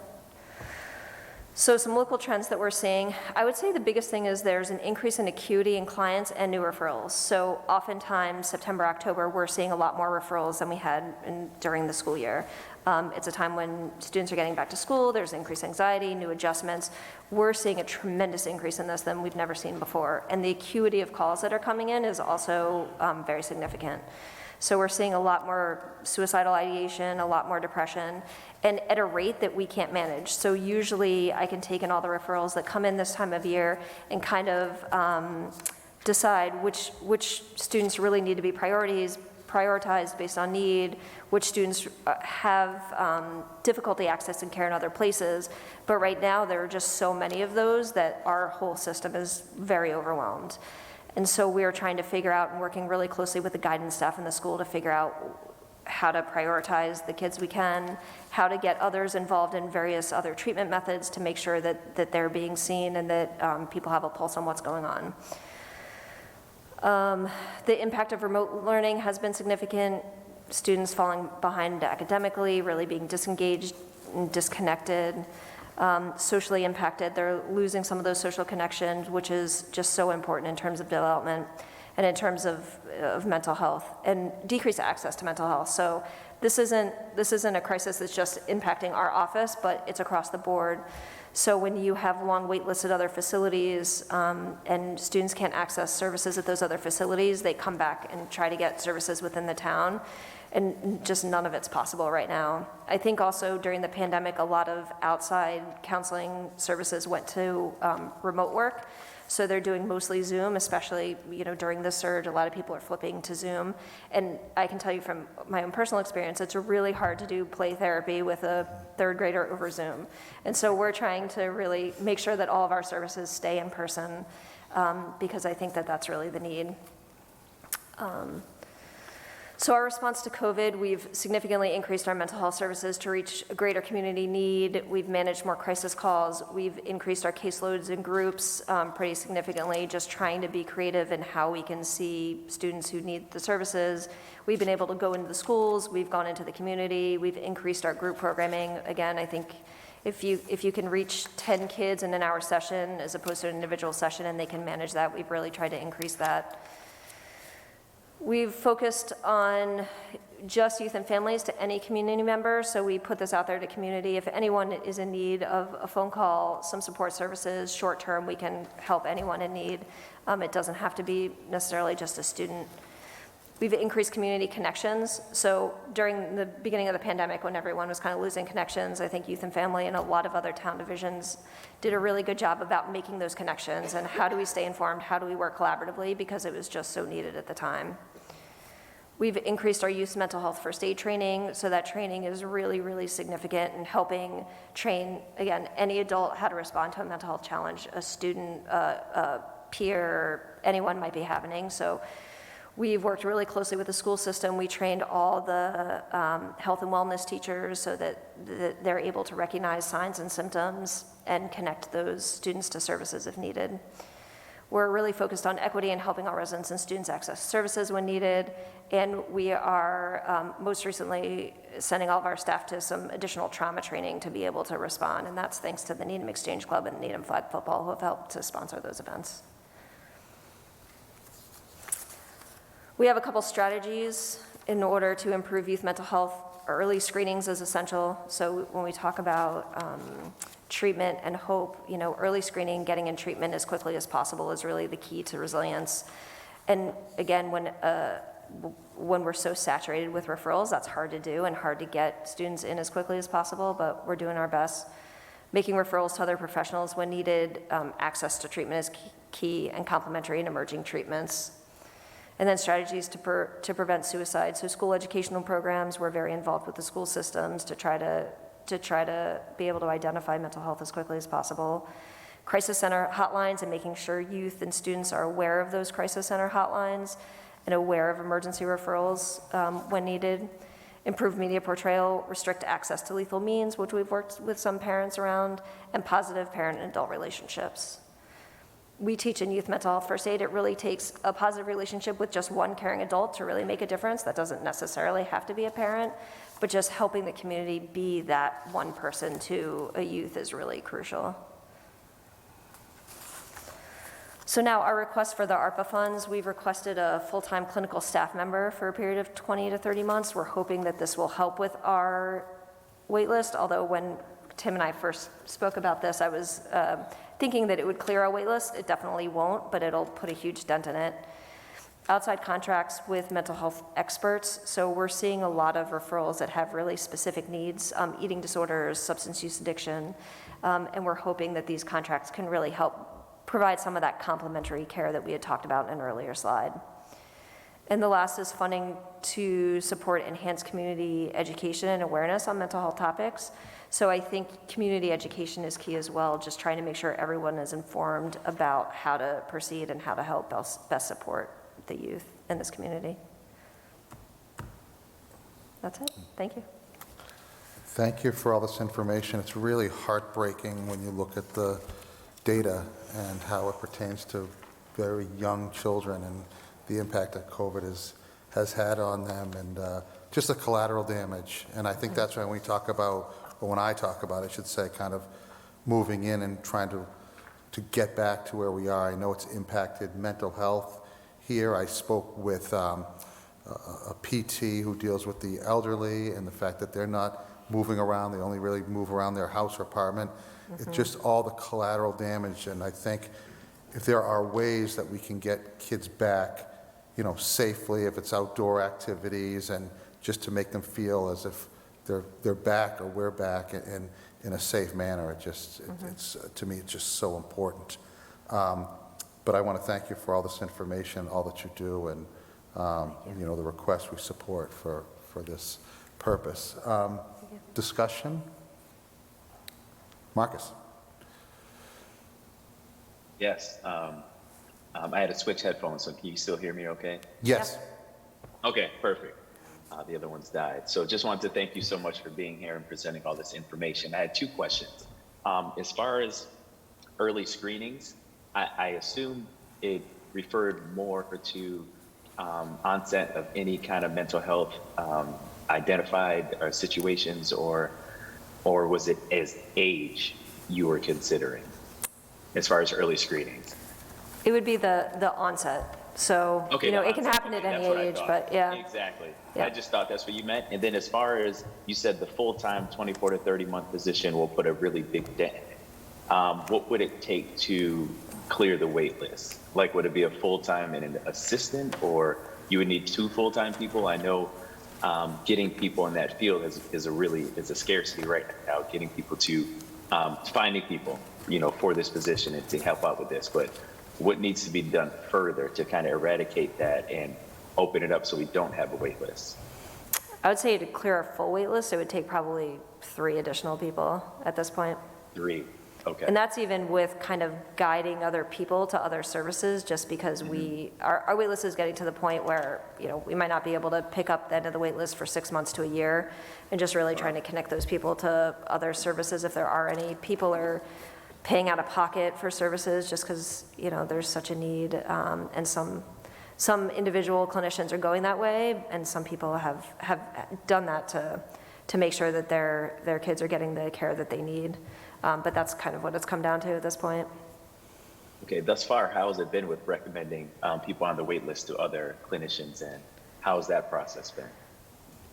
So some local trends that we're seeing, I would say the biggest thing is there's an increase in acuity in clients and new referrals. So oftentimes, September, October, we're seeing a lot more referrals than we had during the school year. It's a time when students are getting back to school, there's increased anxiety, new adjustments. We're seeing a tremendous increase in this than we've never seen before. And the acuity of calls that are coming in is also very significant. So we're seeing a lot more suicidal ideation, a lot more depression, and at a rate that we can't manage. So usually I can take in all the referrals that come in this time of year and kind of decide which students really need to be prioritized based on need, which students have difficulty accessing care in other places. But right now there are just so many of those that our whole system is very overwhelmed. And so we are trying to figure out and working really closely with the guidance staff in the school to figure out how to prioritize the kids we can, how to get others involved in various other treatment methods to make sure that they're being seen and that people have a pulse on what's going on. The impact of remote learning has been significant. Students falling behind academically, really being disengaged and disconnected. Socially impacted, they're losing some of those social connections, which is just so important in terms of development and in terms of mental health, and decreased access to mental health. So this isn't a crisis that's just impacting our office, but it's across the board. So when you have long wait lists at other facilities and students can't access services at those other facilities, they come back and try to get services within the town. And just none of it's possible right now. I think also during the pandemic, a lot of outside counseling services went to remote work. So they're doing mostly Zoom, especially during the surge, a lot of people are flipping to Zoom. And I can tell you from my own personal experience, it's really hard to do play therapy with a third grader over Zoom. And so we're trying to really make sure that all of our services stay in person because I think that that's really the need. So our response to COVID, we've significantly increased our mental health services to reach a greater community need. We've managed more crisis calls. We've increased our caseloads in groups pretty significantly, just trying to be creative in how we can see students who need the services. We've been able to go into the schools. We've gone into the community. We've increased our group programming. Again, I think if you can reach 10 kids in an hour session as opposed to an individual session and they can manage that, we've really tried to increase that. We've focused on just youth and families to any community member, so we put this out there to community. If anyone is in need of a phone call, some support services, short-term, we can help anyone in need. It doesn't have to be necessarily just a student. We've increased community connections. So during the beginning of the pandemic, when everyone was kind of losing connections, I think youth and family and a lot of other town divisions did a really good job about making those connections and how do we stay informed, how do we work collaboratively, because it was just so needed at the time. We've increased our youth mental health first aid training, so that training is really, really significant in helping train, again, any adult how to respond to a mental health challenge, a student, a peer, anyone might be happening. So we've worked really closely with the school system. We trained all the health and wellness teachers so that they're able to recognize signs and symptoms and connect those students to services if needed. We're really focused on equity and helping our residents and students access services when needed. And we are most recently sending all of our staff to some additional trauma training to be able to respond. And that's thanks to the Needham Exchange Club and Needham Flag Football who have helped to sponsor those events. We have a couple strategies in order to improve youth mental health. Early screenings is essential. So when we talk about treatment and hope, early screening, getting in treatment as quickly as possible is really the key to resilience. And again, when we're so saturated with referrals, that's hard to do and hard to get students in as quickly as possible, but we're doing our best. Making referrals to other professionals when needed, access to treatment is key, and complementary and emerging treatments. And then strategies to prevent suicide. So school educational programs, we're very involved with the school systems to try to be able to identify mental health as quickly as possible. Crisis center hotlines and making sure youth and students are aware of those crisis center hotlines and aware of emergency referrals when needed. Improve media portrayal, restrict access to lethal means, which we've worked with some parents around, and positive parent and adult relationships. We teach in youth mental health first aid. It really takes a positive relationship with just one caring adult to really make a difference. That doesn't necessarily have to be a parent, but just helping the community be that one person to a youth is really crucial. So now our request for the ARPA funds, we've requested a full-time clinical staff member for a period of 20 to 30 months. We're hoping that this will help with our wait list, although when Tim and I first spoke about this, I was thinking that it would clear our wait list. It definitely won't, but it'll put a huge dent in it. Outside contracts with mental health experts. So we're seeing a lot of referrals that have really specific needs, eating disorders, substance use addiction, and we're hoping that these contracts can really help provide some of that complementary care that we had talked about in an earlier slide. And the last is funding to support enhanced community education and awareness on mental health topics. So I think community education is key as well, just trying to make sure everyone is informed about how to proceed and how to help best support the youth in this community. That's it. Thank you. Thank you for all this information. It's really heartbreaking when you look at the data and how it pertains to very young children and the impact that COVID has had on them, and just the collateral damage. And I think that's when we talk about, or when I talk about, I should say, kind of moving in and trying to get back to where we are. I know it's impacted mental health here. I spoke with a PT who deals with the elderly and the fact that they're not moving around. They only really move around their house or apartment. It's just all the collateral damage. And I think if there are ways that we can get kids back, safely, if it's outdoor activities, and just to make them feel as if they're back or we're back in a safe manner, it's to me, it's just so important. But I want to thank you for all this information, all that you do, and the request we support for this purpose. Discussion? Marcus? Yes. I had to switch headphones, so can you still hear me okay? Yes. Okay, perfect. The other one's died. So just wanted to thank you so much for being here and presenting all this information. I had 2 questions. As far as early screenings, I assume it referred more to onset of any kind of mental health identified situations, or was it as age you were considering as far as early screenings? It would be the onset. So, Okay, it can happen at any age, but yeah. Exactly. Yeah. I just thought that's what you meant. And then as far as you said, the full-time 24 to 30 month position will put a really big dent in it. What would it take to clear the wait list? Like, would it be a full-time and an assistant, or you would need 2 full-time people? I know getting people in that field is a scarcity right now, getting people to, finding people, for this position and to help out with this. But what needs to be done further to kind of eradicate that and open it up so we don't have a wait list? I would say to clear a full wait list, it would take probably 3 additional people at this point. 3, okay. And that's even with kind of guiding other people to other services, just because our wait list is getting to the point where, we might not be able to pick up the end of the wait list for 6 months to a year, and just really trying to connect those people to other services if there are any. People are paying out of pocket for services just because, there's such a need, and some individual clinicians are going that way, and some people have done that to make sure that their kids are getting the care that they need. But that's kind of what it's come down to at this point. Okay, thus far, how has it been with recommending people on the wait list to other clinicians, and how has that process been?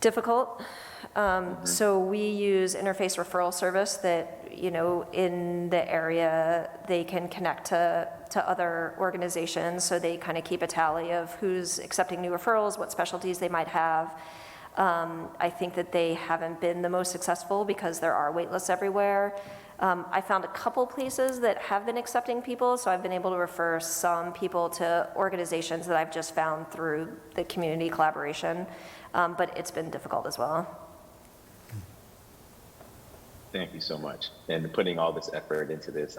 Difficult. So we use interface referral service that, in the area, they can connect to other organizations, so they kind of keep a tally of who's accepting new referrals, what specialties they might have. I think that they haven't been the most successful because there are wait lists everywhere. I found a couple places that have been accepting people, so I've been able to refer some people to organizations that I've just found through the community collaboration, but it's been difficult as well. Thank you so much. And putting all this effort into this,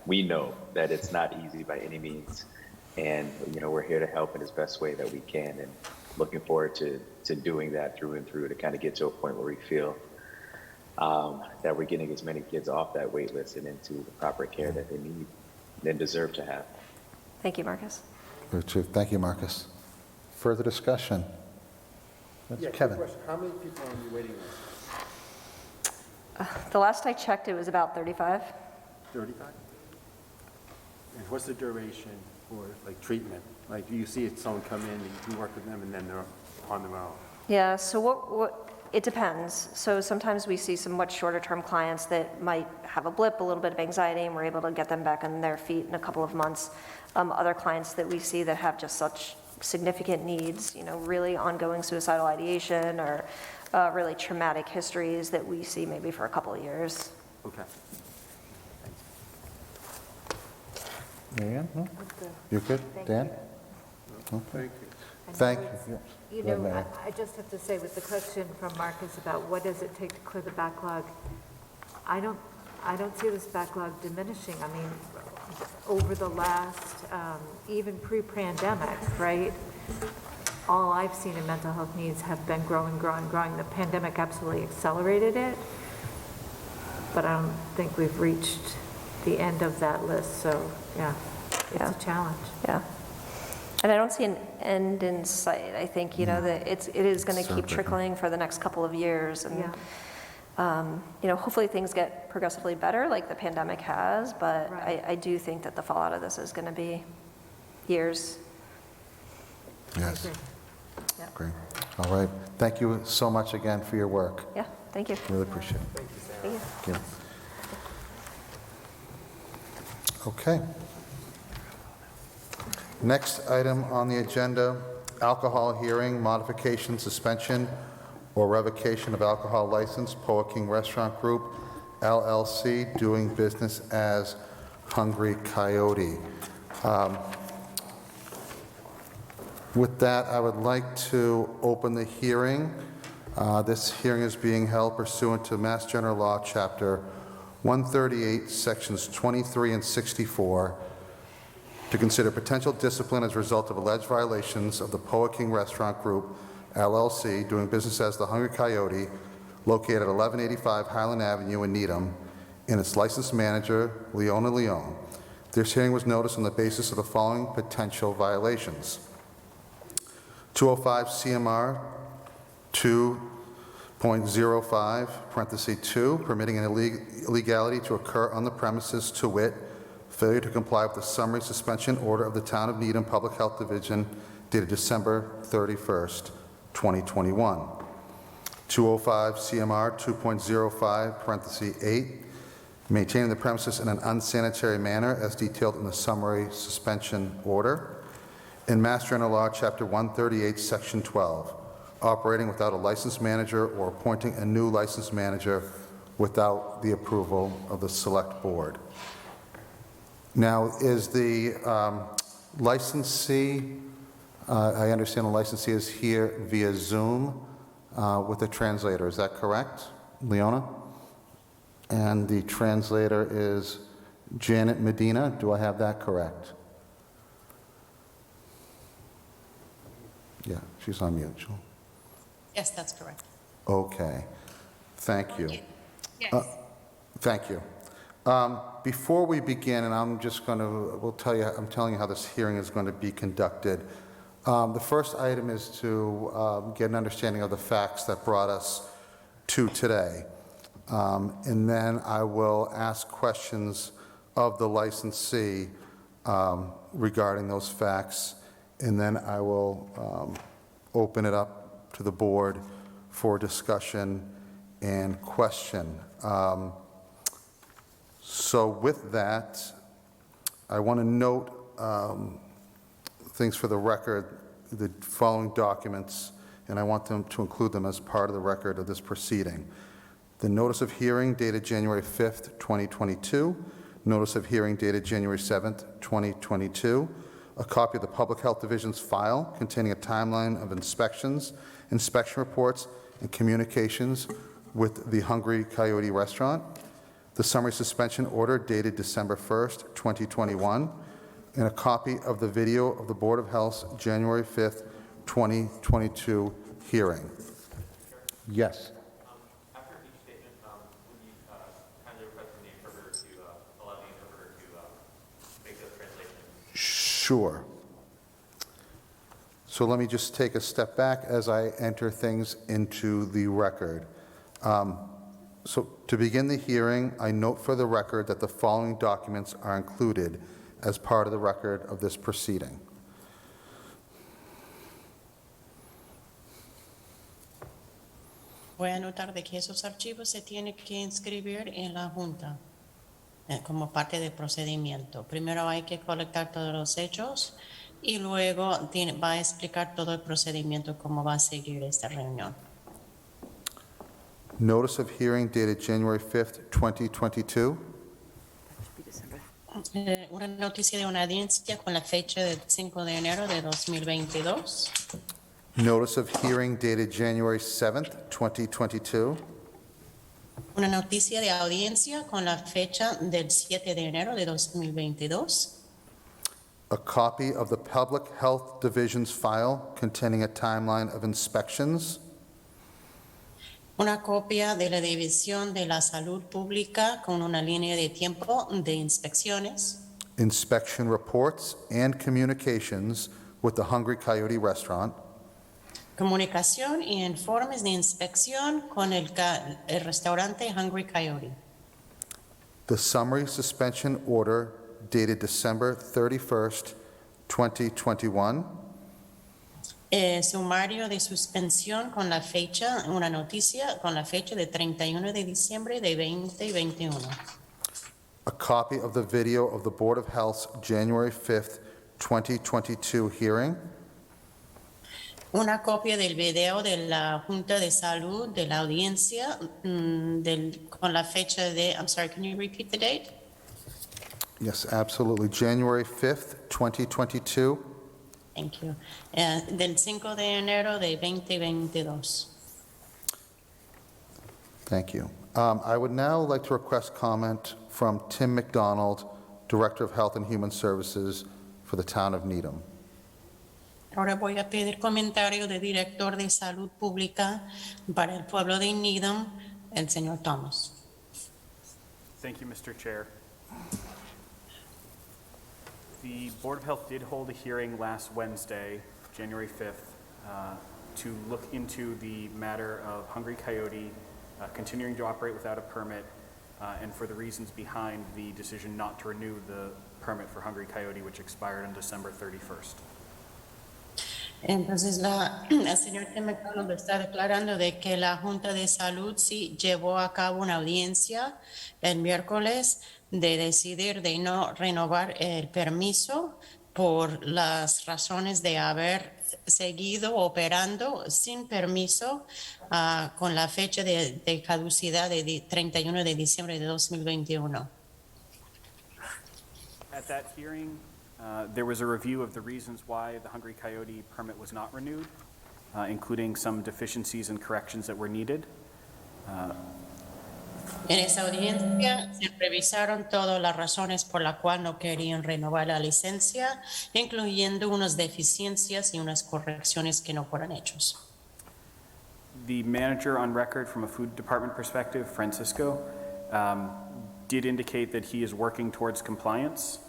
we know that it's not easy by any means, and we're here to help in the best way that we can, and looking forward to doing that through and through to kind of get to a point where we feel that we're getting as many kids off that wait list and into the proper care that they need and deserve to have. Thank you, Marcus. Thank you, Marcus. Further discussion? Yeah, Kevin. quick question. How many people are on the waiting list? The last I checked, it was about 35. 35? And what's the duration for treatment? Like, you see someone come in, and you work with them, and then they're on their own? Yeah, so it depends. So sometimes we see some much shorter term clients that might have a blip, a little bit of anxiety, and we're able to get them back on their feet in a couple of months. Other clients that we see that have just such significant needs, really ongoing suicidal ideation or really traumatic histories that we see maybe for a couple of years. Okay. Marianne? No? You good? Dan? Okay. Thank you. Yeah. I just have to say, with the question from Marcus about what does it take to clear the backlog, I don't see this backlog diminishing. I mean, over the last, even pre-pandemic, right? All I've seen in mental health needs have been growing. The pandemic absolutely accelerated it, but I don't think we've reached the end of that list. So yeah, it's a challenge. Yeah. And I don't see an end in sight. I think, that it is going to keep trickling for the next couple of years. And, hopefully things get progressively better like the pandemic has, but I do think that the fallout of this is going to be years. Yes. Great. All right. Thank you so much again for your work. Yeah, thank you. Really appreciate it. Thank you. Okay. Next item on the agenda, alcohol hearing, modification, suspension, or revocation of alcohol license, Poa King Restaurant Group, LLC, doing business as Hungry Coyote. With that, I would like to open the hearing. This hearing is being held pursuant to Mass General Law, Chapter 138, Sections 23 and 64, to consider potential discipline as a result of alleged violations of the Poa King Restaurant Group, LLC, doing business as the Hungry Coyote, located at 1185 Highland Avenue in Needham, and its licensed manager, Leona Leone. This hearing was noticed on the basis of the following potential violations. 205 CMR 2.05, parenthesis 2, permitting an illegality to occur on the premises, to wit, failure to comply with the summary suspension order of the Town of Needham Public Health Division dated December 31st, 2021. 205 CMR 2.05, parenthesis 8, maintaining the premises in an unsanitary manner as detailed in the summary suspension order. In Mass General Law, Chapter 138, Section 12, operating without a licensed manager or appointing a new licensed manager without the approval of the Select Board. Now, is the licensee, I understand the licensee is here via Zoom with a translator, is that correct, Leona? And the translator is Janet Medina, do I have that correct? Yeah, she's on mute. Yes, that's correct. Okay, thank you. Yes. Thank you. Before we begin, and I'm telling you how this hearing is going to be conducted. The first item is to get an understanding of the facts that brought us to today. And then I will ask questions of the licensee regarding those facts, and then I will open it up to the board for discussion and question. So with that, I want to note things for the record, the following documents, and I want them to include them as part of the record of this proceeding. The notice of hearing dated January 5th, 2022, notice of hearing dated January 7th, 2022, a copy of the Public Health Division's file containing a timeline of inspections, inspection reports, and communications with the Hungry Coyote restaurant, the summary suspension order dated December 1st, 2021, and a copy of the video of the Board of Health's January 5th, 2022 hearing. Yes. After each statement, would you kindly request from the interpreter to allow the interpreter to make those translations? Sure. So let me just take a step back as I enter things into the record. So to begin the hearing, I note for the record that the following documents are included as part of the record of this proceeding. Voy a anotar de que esos archivos se tienen que inscribir en la Junta como parte del procedimiento. Primero hay que colectar todos los hechos y luego va a explicar todo el procedimiento, cómo va a seguir esta reunión. Notice of hearing dated January 5th, 2022. Una noticia de una audiencia con la fecha del 5 de enero de 2022. Notice of hearing dated January 7th, 2022. Una noticia de audiencia con la fecha del 7 de enero de 2022. A copy of the Public Health Division's file containing a timeline of inspections. Una copia de la División de la Salud Pública con una línea de tiempo de inspecciones. Inspection reports and communications with the Hungry Coyote restaurant. Comunicación y informes de inspección con el restaurante Hungry Coyote. The summary suspension order dated December 31st, 2021. Sumario de suspensión con la fecha, una noticia con la fecha de 31 de diciembre de 2021. A copy of the video of the Board of Health's January 5th, 2022 hearing. Una copia del video de la Junta de Salud de la audiencia con la fecha de, I'm sorry, can you repeat the date? Yes, absolutely. January 5th, 2022. Thank you. Del 5 de enero de 2022. Thank you. I would now like to request comment from Tim McDonald, Director of Health and Human Services for the Town of Needham. Ahora voy a pedir comentario del director de salud pública para el pueblo de Needham, el señor Thomas. Thank you, Mr. Chair. The Board of Health did hold a hearing last Wednesday, January 5th, to look into the matter of Hungry Coyote continuing to operate without a permit and for the reasons behind the decision not to renew the permit for Hungry Coyote, which expired on December 31st. Entonces, el señor Tim McDonald está declarando de que la Junta de Salud sí llevó a cabo una audiencia el miércoles de decidir de no renovar el permiso por las razones de haber seguido operando sin permiso con la fecha de caducidad de 31 de diciembre de 2021. At that hearing, there was a review of the reasons why the Hungry Coyote permit was not renewed, including some deficiencies and corrections that were needed. En esa audiencia se revisaron todas las razones por las cuales no querían renovar la licencia, incluyendo unas deficiencias y unas correcciones que no fueron hechas. The manager on record from a food department perspective, Francisco, did indicate that he is working towards compliance.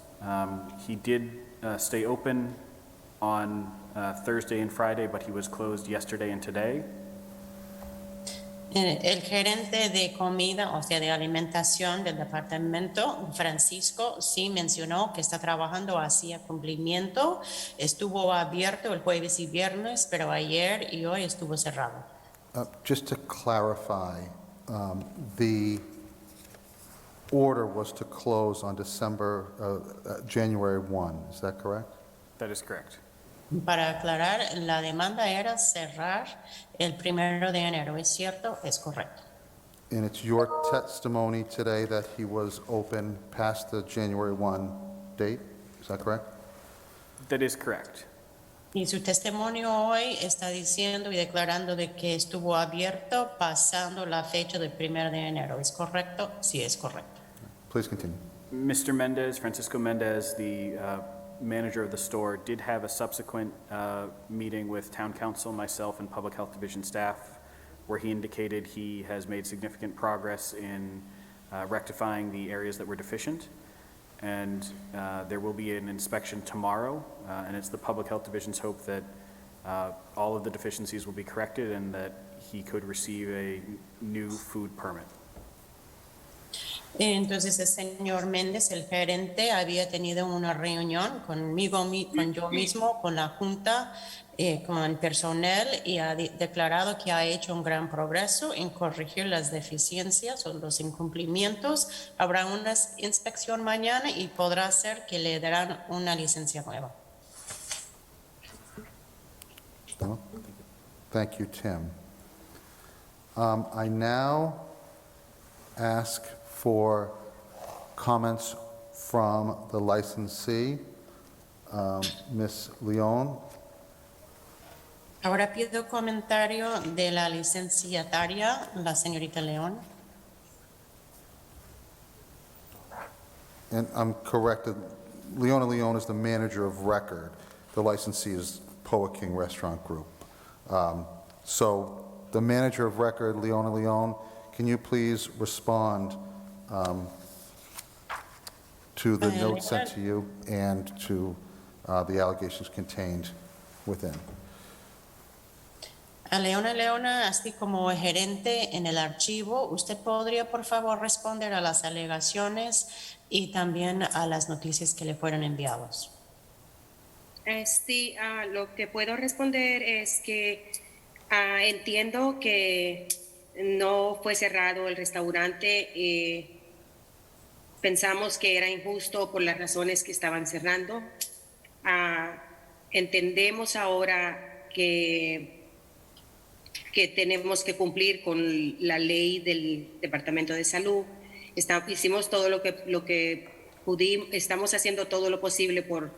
He did stay open on Thursday and Friday, but he was closed yesterday and today. El gerente de comida, o sea, de alimentación del departamento, Francisco, sí mencionó que está trabajando hacia cumplimiento. Estuvo abierto el jueves y viernes, pero ayer y hoy estuvo cerrado. Just to clarify, the order was to close on January 1, is that correct? That is correct. Para aclarar, la demanda era cerrar el 1 de enero, ¿es cierto? Es correcto. And it's your testimony today that he was open past the January 1 date, is that correct? That is correct. Y su testimonio hoy está diciendo y declarando de que estuvo abierto pasando la fecha del 1 de enero, ¿es correcto? Sí, es correcto. Please continue. Mr. Mendez, Francisco Mendez, the manager of the store, did have a subsequent meeting with Town Council, myself, and Public Health Division staff, where he indicated he has made significant progress in rectifying the areas that were deficient. And there will be an inspection tomorrow, and it's the Public Health Division's hope that all of the deficiencies will be corrected and that he could receive a new food permit. Entonces el señor Méndez, el gerente, había tenido una reunión conmigo, con yo mismo, con la Junta, con el personal, y ha declarado que ha hecho un gran progreso en corregir las deficiencias o los incumplimientos. Habrá una inspección mañana y podrá ser que le darán una licencia nueva. Thank you, Tim. I now ask for comments from the licensee, Ms. Leon. Ahora pido comentario de la licenciataria, la señorita León. And I'm corrected, Leona Leon is the manager of record. The licensee is Poa King Restaurant Group. So the manager of record, Leona Leon, can you please respond to the note sent to you and to the allegations contained within? A Leona, así como gerente en el archivo, ¿usted podría, por favor, responder a las alegaciones y también a las noticias que le fueron enviadas? Sí, lo que puedo responder es que entiendo que no fue cerrado el restaurante. Pensamos que era injusto por las razones que estaban cerrando. Entendemos ahora que tenemos que cumplir con la ley del Departamento de Salud. Hicimos todo lo que pudimos, estamos haciendo todo lo posible por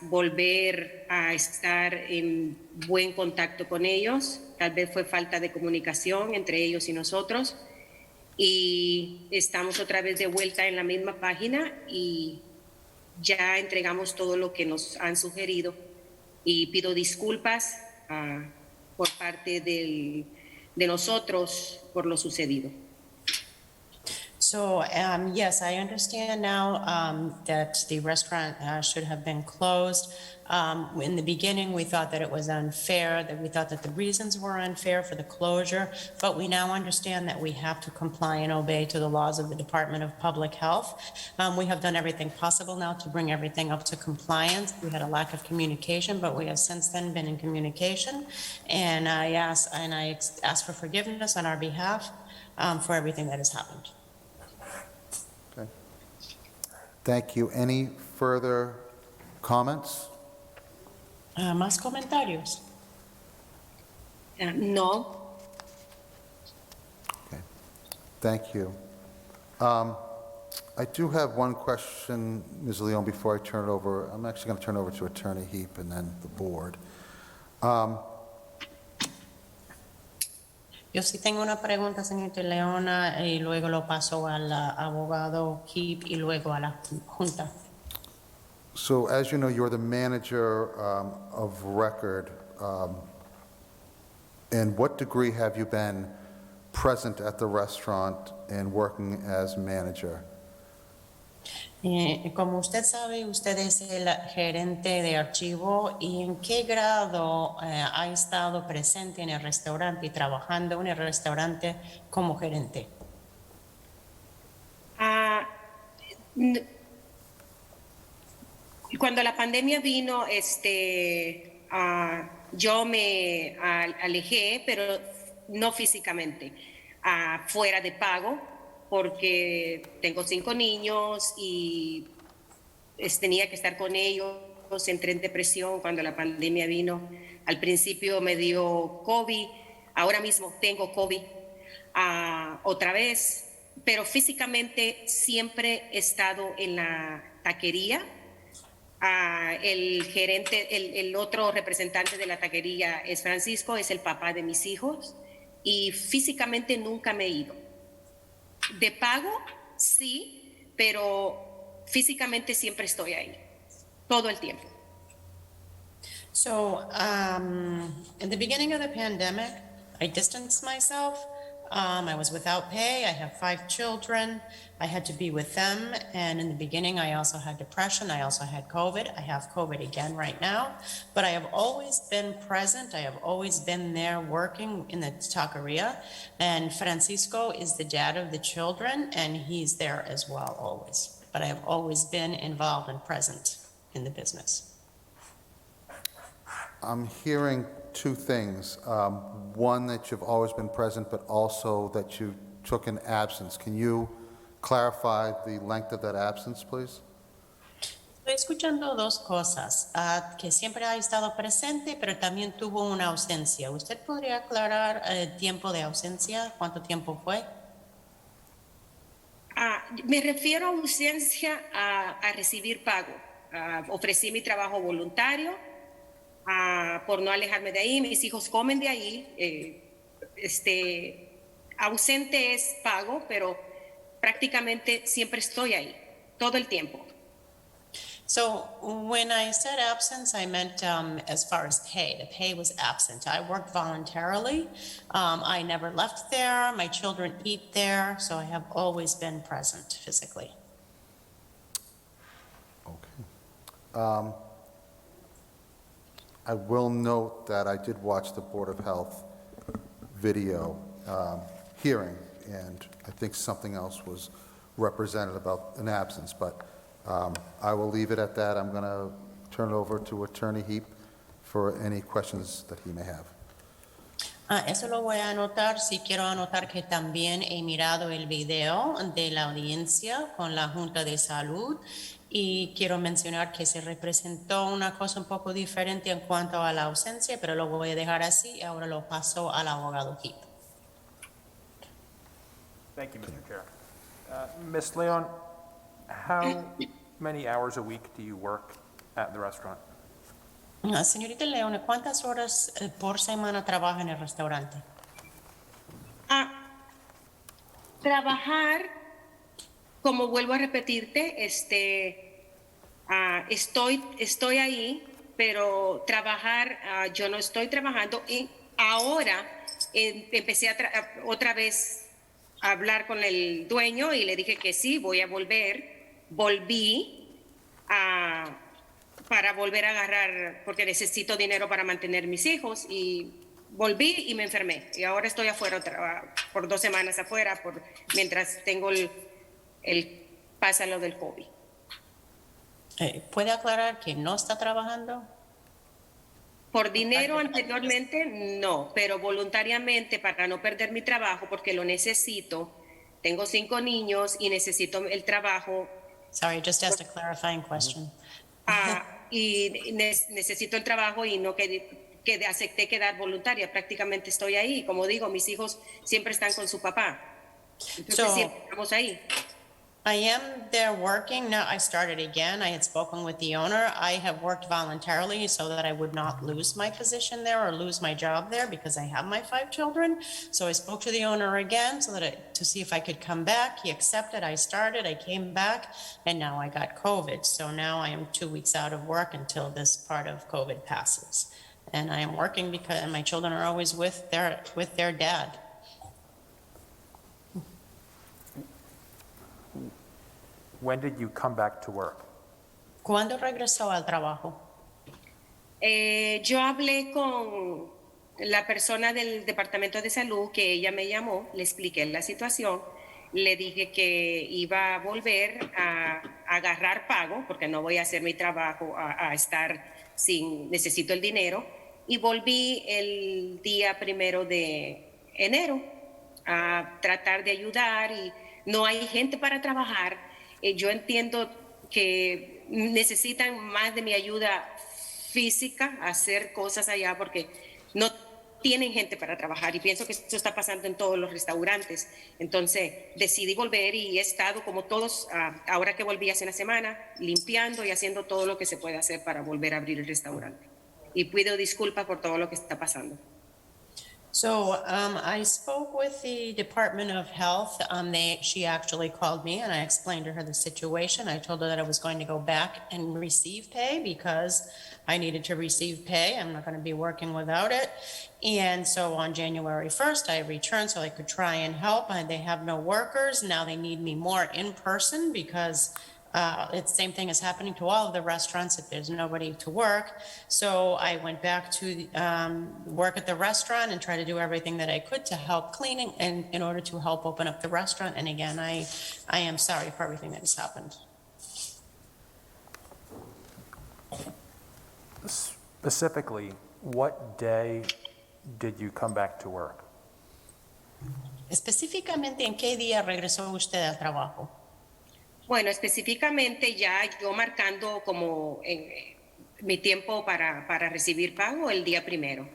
volver a estar en buen contacto con ellos. Tal vez fue falta de comunicación entre ellos y nosotros. Y estamos otra vez de vuelta en la misma página y ya entregamos todo lo que nos han sugerido y pido disculpas por parte de nosotros por lo sucedido. So, yes, I understand now that the restaurant should have been closed. In the beginning, we thought that it was unfair, that we thought that the reasons were unfair for the closure, but we now understand that we have to comply and obey to the laws of the Department of Public Health. We have done everything possible now to bring everything up to compliance. We had a lack of communication, but we have since then been in communication, and I ask for forgiveness on our behalf for everything that has happened. Okay. Thank you. Any further comments? ¿Más comentarios? No. Okay. Thank you. I do have one question, Ms. Leon, before I turn it over. I'm actually going to turn it over to Attorney Heap and then the board. Yo sí tengo una pregunta, señorita Leona, y luego lo paso al abogado Heap y luego a la Junta. So as you know, you're the manager of record. In what degree have you been present at the restaurant and working as manager? Como usted sabe, usted es el gerente de archivo y en qué grado ha estado presente en el restaurante y trabajando en el restaurante como gerente. Cuando la pandemia vino, yo me alejé, pero no físicamente, fuera de pago, porque tengo 5 niños y tenía que estar con ellos. Entré en depresión cuando la pandemia vino. Al principio me dio COVID, ahora mismo tengo COVID otra vez, pero físicamente siempre he estado en la taquería. El gerente, el otro representante de la taquería es Francisco, es el papá de mis hijos, y físicamente nunca me he ido. De pago, sí, pero físicamente siempre estoy ahí, todo el tiempo. So, in the beginning of the pandemic, I distanced myself. I was without pay. I have 5 children. I had to be with them. And in the beginning, I also had depression. I also had COVID. I have COVID again right now. But I have always been present. I have always been there working in the taqueria. And Francisco is the dad of the children, and he's there as well always. But I have always been involved and present in the business. I'm hearing 2 things. One, that you've always been present, but also that you took an absence. Can you clarify the length of that absence, please? Estoy escuchando 2 cosas, que siempre ha estado presente, pero también tuvo una ausencia. ¿Usted podría aclarar el tiempo de ausencia? ¿Cuánto tiempo fue? Me refiero a ausencia a recibir pago. Ofrecí mi trabajo voluntario por no alejarme de ahí. Mis hijos comen de ahí. Ausente es pago, pero prácticamente siempre estoy ahí, todo el tiempo. So when I said absence, I meant as far as pay. The pay was absent. I worked voluntarily. I never left there. My children eat there, so I have always been present physically. Okay. I will note that I did watch the Board of Health video hearing, and I think something else was represented about an absence, but I will leave it at that. I'm going to turn it over to Attorney Heap for any questions that he may have. Eso lo voy a anotar. Sí quiero anotar que también he mirado el video de la audiencia con la Junta de Salud y quiero mencionar que se representó una cosa un poco diferente en cuanto a la ausencia, pero lo voy a dejar así y ahora lo paso al abogado Heap. Thank you, Mr. Chair. Ms. Leon, how many hours a week do you work at the restaurant? Señorita Leone, ¿cuántas horas por semana trabaja en el restaurante? Trabajar, como vuelvo a repetirte, estoy ahí pero trabajar, yo no estoy trabajando. Y ahora empecé otra vez a hablar con el dueño y le dije que sí, voy a volver. Volví para volver a agarrar, porque necesito dinero para mantener mis hijos, y volví y me enfermé. Y ahora estoy afuera por 2 semanas afuera mientras tengo pasa lo del COVID. ¿Puede aclarar que no está trabajando? Por dinero anteriormente no, pero voluntariamente para no perder mi trabajo porque lo necesito. Tengo 5 niños y necesito el trabajo. Sorry, just asked a clarifying question. Y necesito el trabajo y no que acepté quedar voluntaria. Prácticamente estoy ahí. Como digo, mis hijos siempre están con su papá. Entonces siempre estamos ahí. I am there working. Now I started again. I had spoken with the owner. I have worked voluntarily so that I would not lose my position there or lose my job there because I have my 5 children. So I spoke to the owner again to see if I could come back. He accepted. I started. I came back, and now I got COVID. So now I am 2 weeks out of work until this part of COVID passes. And I am working because my children are always with their dad. When did you come back to work? ¿Cuándo regresó al trabajo? Yo hablé con la persona del Departamento de Salud, que ella me llamó, le expliqué la situación, le dije que iba a volver a agarrar pago, porque no voy a hacer mi trabajo a estar necesito el dinero, y volví el día 1 de enero a tratar de ayudar, y no hay gente para trabajar. Yo entiendo que necesitan más de mi ayuda física, hacer cosas allá, porque no tienen gente para trabajar, y pienso que esto está pasando en todos los restaurantes. Entonces decidí volver y he estado como todos, ahora que volví hace una semana, limpiando y haciendo todo lo que se puede hacer para volver a abrir el restaurante. Y pido disculpas por todo lo que está pasando. So I spoke with the Department of Health. She actually called me and I explained to her the situation. I told her that I was going to go back and receive pay because I needed to receive pay. I'm not going to be working without it. And so on January 1st, I returned so I could try and help. They have no workers. Now they need me more in person because it's the same thing is happening to all of the restaurants if there's nobody to work. So I went back to work at the restaurant and try to do everything that I could to help cleaning and in order to help open up the restaurant. And again, I am sorry for everything that has happened. Specifically, what day did you come back to work? Específicamente, ¿en qué día regresó usted al trabajo? Bueno, específicamente ya yo marcando como mi tiempo para recibir pago el día 1.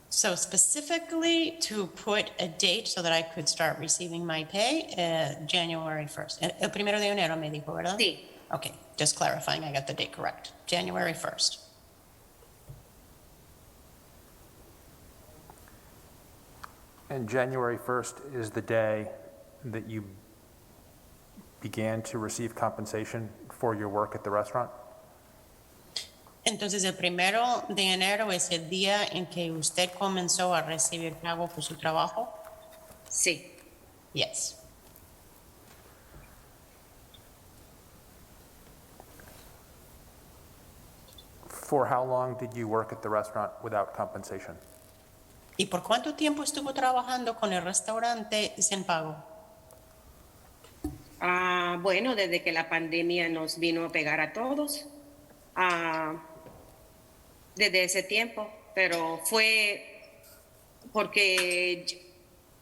So specifically to put a date so that I could start receiving my pay, January 1st. El 1 de enero me dijo, ¿verdad? Sí. Okay, just clarifying, I got the date correct. January 1st. And January 1st is the day that you began to receive compensation for your work at the restaurant? Entonces, el 1 de enero es el día en que usted comenzó a recibir pago por su trabajo? Sí. Yes. For how long did you work at the restaurant without compensation? ¿Y por cuánto tiempo estuvo trabajando con el restaurante sin pago? Bueno, desde que la pandemia nos vino a pegar a todos, desde ese tiempo, pero fue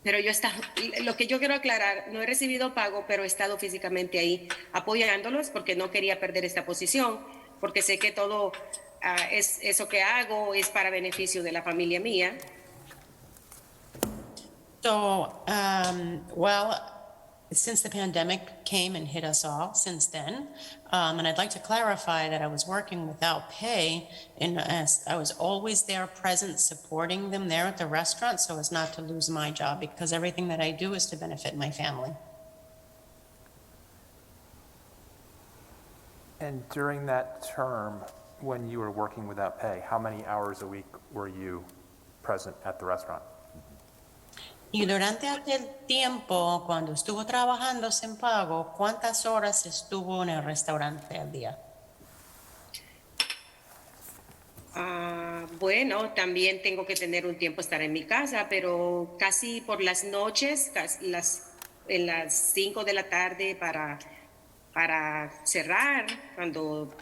pero yo estaba, lo que yo quiero aclarar, no he recibido pago, pero he estado físicamente ahí apoyándolos porque no quería perder esta posición, porque sé que todo eso que hago es para beneficio de la familia mía. So, since the pandemic came and hit us all since then, and I'd like to clarify that I was working without pay, and I was always there present supporting them there at the restaurant so as not to lose my job because everything that I do is to benefit my family. And during that term, when you were working without pay, how many hours a week were you present at the restaurant? Y durante aquel tiempo, cuando estuvo trabajando sin pago, ¿cuántas horas estuvo en el restaurante al día? Bueno, también tengo que tener un tiempo estar en mi casa, pero casi por las noches, en las 5 de la tarde para cerrar, cuando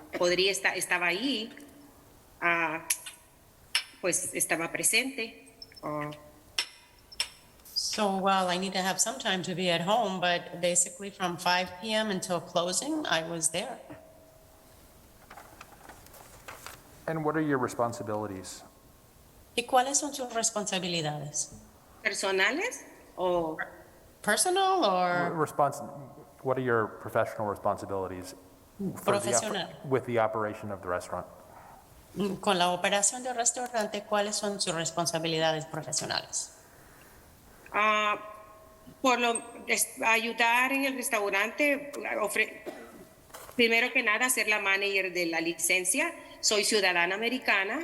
estaba ahí, pues estaba presente. So, well, I need to have some time to be at home, but basically from 5 p.m. until closing, I was there. And what are your responsibilities? ¿Y cuáles son sus responsabilidades? ¿Personales o personal or What are your professional responsibilities profesional? With the operation of the restaurant? Con la operación del restaurante, ¿cuáles son sus responsabilidades profesionales? Ayudar en el restaurante, primero que nada, ser la manager de la licencia. Soy ciudadana americana.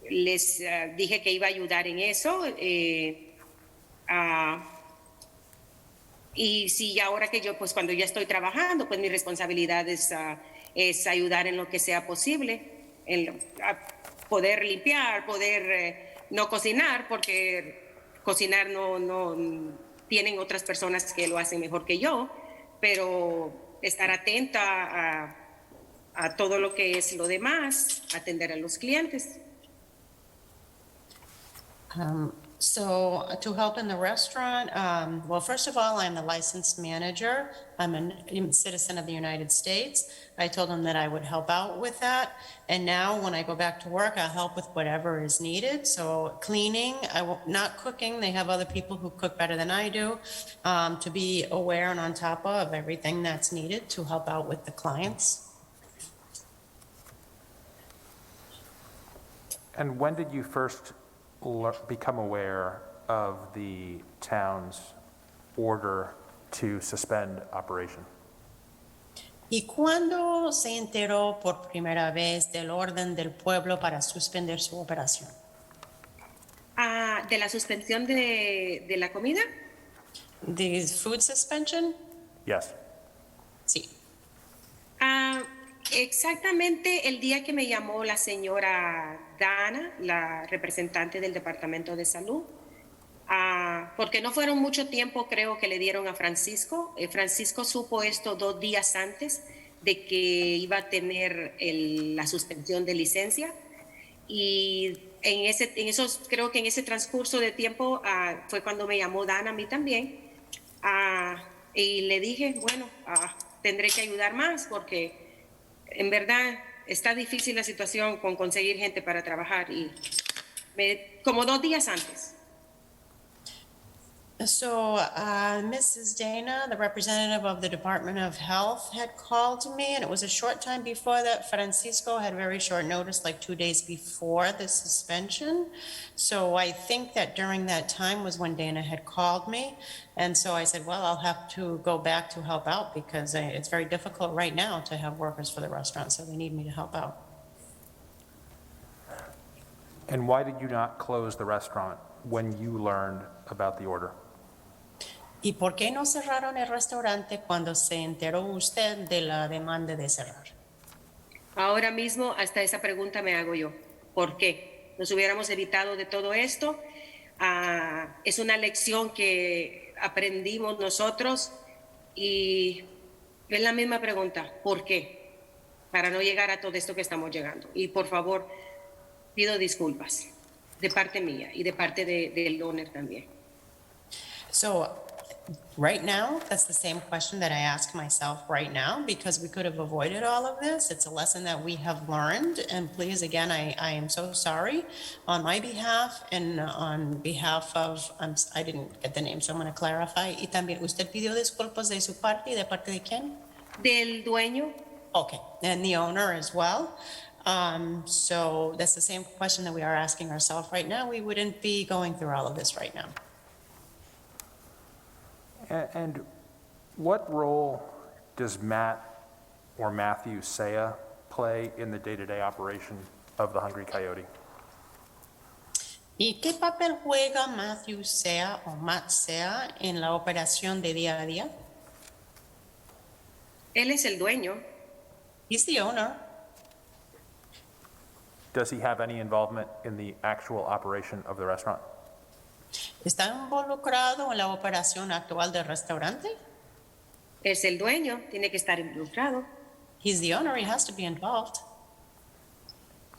Les dije que iba a ayudar en eso. Y sí, ahora que yo, pues cuando ya estoy trabajando, pues mi responsabilidad es ayudar en lo que sea posible, poder limpiar, poder no cocinar, porque cocinar no tienen otras personas que lo hacen mejor que yo, pero estar atenta a todo lo que es lo demás, atender a los clientes. So to help in the restaurant, well, first of all, I'm the licensed manager. I'm a citizen of the United States. I told them that I would help out with that. And now when I go back to work, I'll help with whatever is needed. So cleaning, not cooking. They have other people who cook better than I do, to be aware and on top of everything that's needed to help out with the clients. And when did you first become aware of the town's order to suspend operation? ¿Y cuándo se enteró por primera vez del orden del pueblo para suspender su operación? ¿De la suspensión de la comida? ¿The food suspension? Yes. Sí. Exactamente el día que me llamó la señora Dana, la representante del Departamento de Salud, porque no fueron mucho tiempo, creo que le dieron a Francisco. Francisco supo esto 2 días antes de que iba a tener la suspensión de licencia, y creo que en ese transcurso de tiempo fue cuando me llamó Dana a mí también, y le dije, bueno, tendré que ayudar más porque en verdad está difícil la situación con conseguir gente para trabajar, y como 2 días antes. So Mrs. Dana, the representative of the Department of Health, had called me, and it was a short time before that. Francisco had very short notice, like 2 days before the suspension. So I think that during that time was when Dana had called me. And so I said, well, I'll have to go back to help out because it's very difficult right now to have workers for the restaurant, so they need me to help out. And why did you not close the restaurant when you learned about the order? ¿Y por qué no cerraron el restaurante cuando se enteró usted de la demanda de cerrar? Ahora mismo hasta esa pregunta me hago yo. ¿Por qué? Nos hubiéramos evitado de todo esto. Es una lección que aprendimos nosotros y es la misma pregunta. ¿Por qué? Para no llegar a todo esto que estamos llegando. Y por favor, pido disculpas de parte mía y de parte del owner también. So, right now, that's the same question that I ask myself right now, because we could have avoided all of this. It's a lesson that we have learned, and please, again, I am so sorry on my behalf and on behalf of, I didn't get the name, so I'm going to clarify. Y también, ¿usted pidió disculpas de su parte y de parte de quién? Del dueño. Okay, and the owner as well. So that's the same question that we are asking ourselves right now. We wouldn't be going through all of this right now. And what role does Matt or Matthew Saya play in the day-to-day operation of the Hungry Coyote? ¿Y qué papel juega Matthew Sea o Matt Sea en la operación de día a día? Él es el dueño. He's the owner. Does he have any involvement in the actual operation of the restaurant? ¿Está involucrado en la operación actual del restaurante? Es el dueño, tiene que estar involucrado. He's the owner, he has to be involved.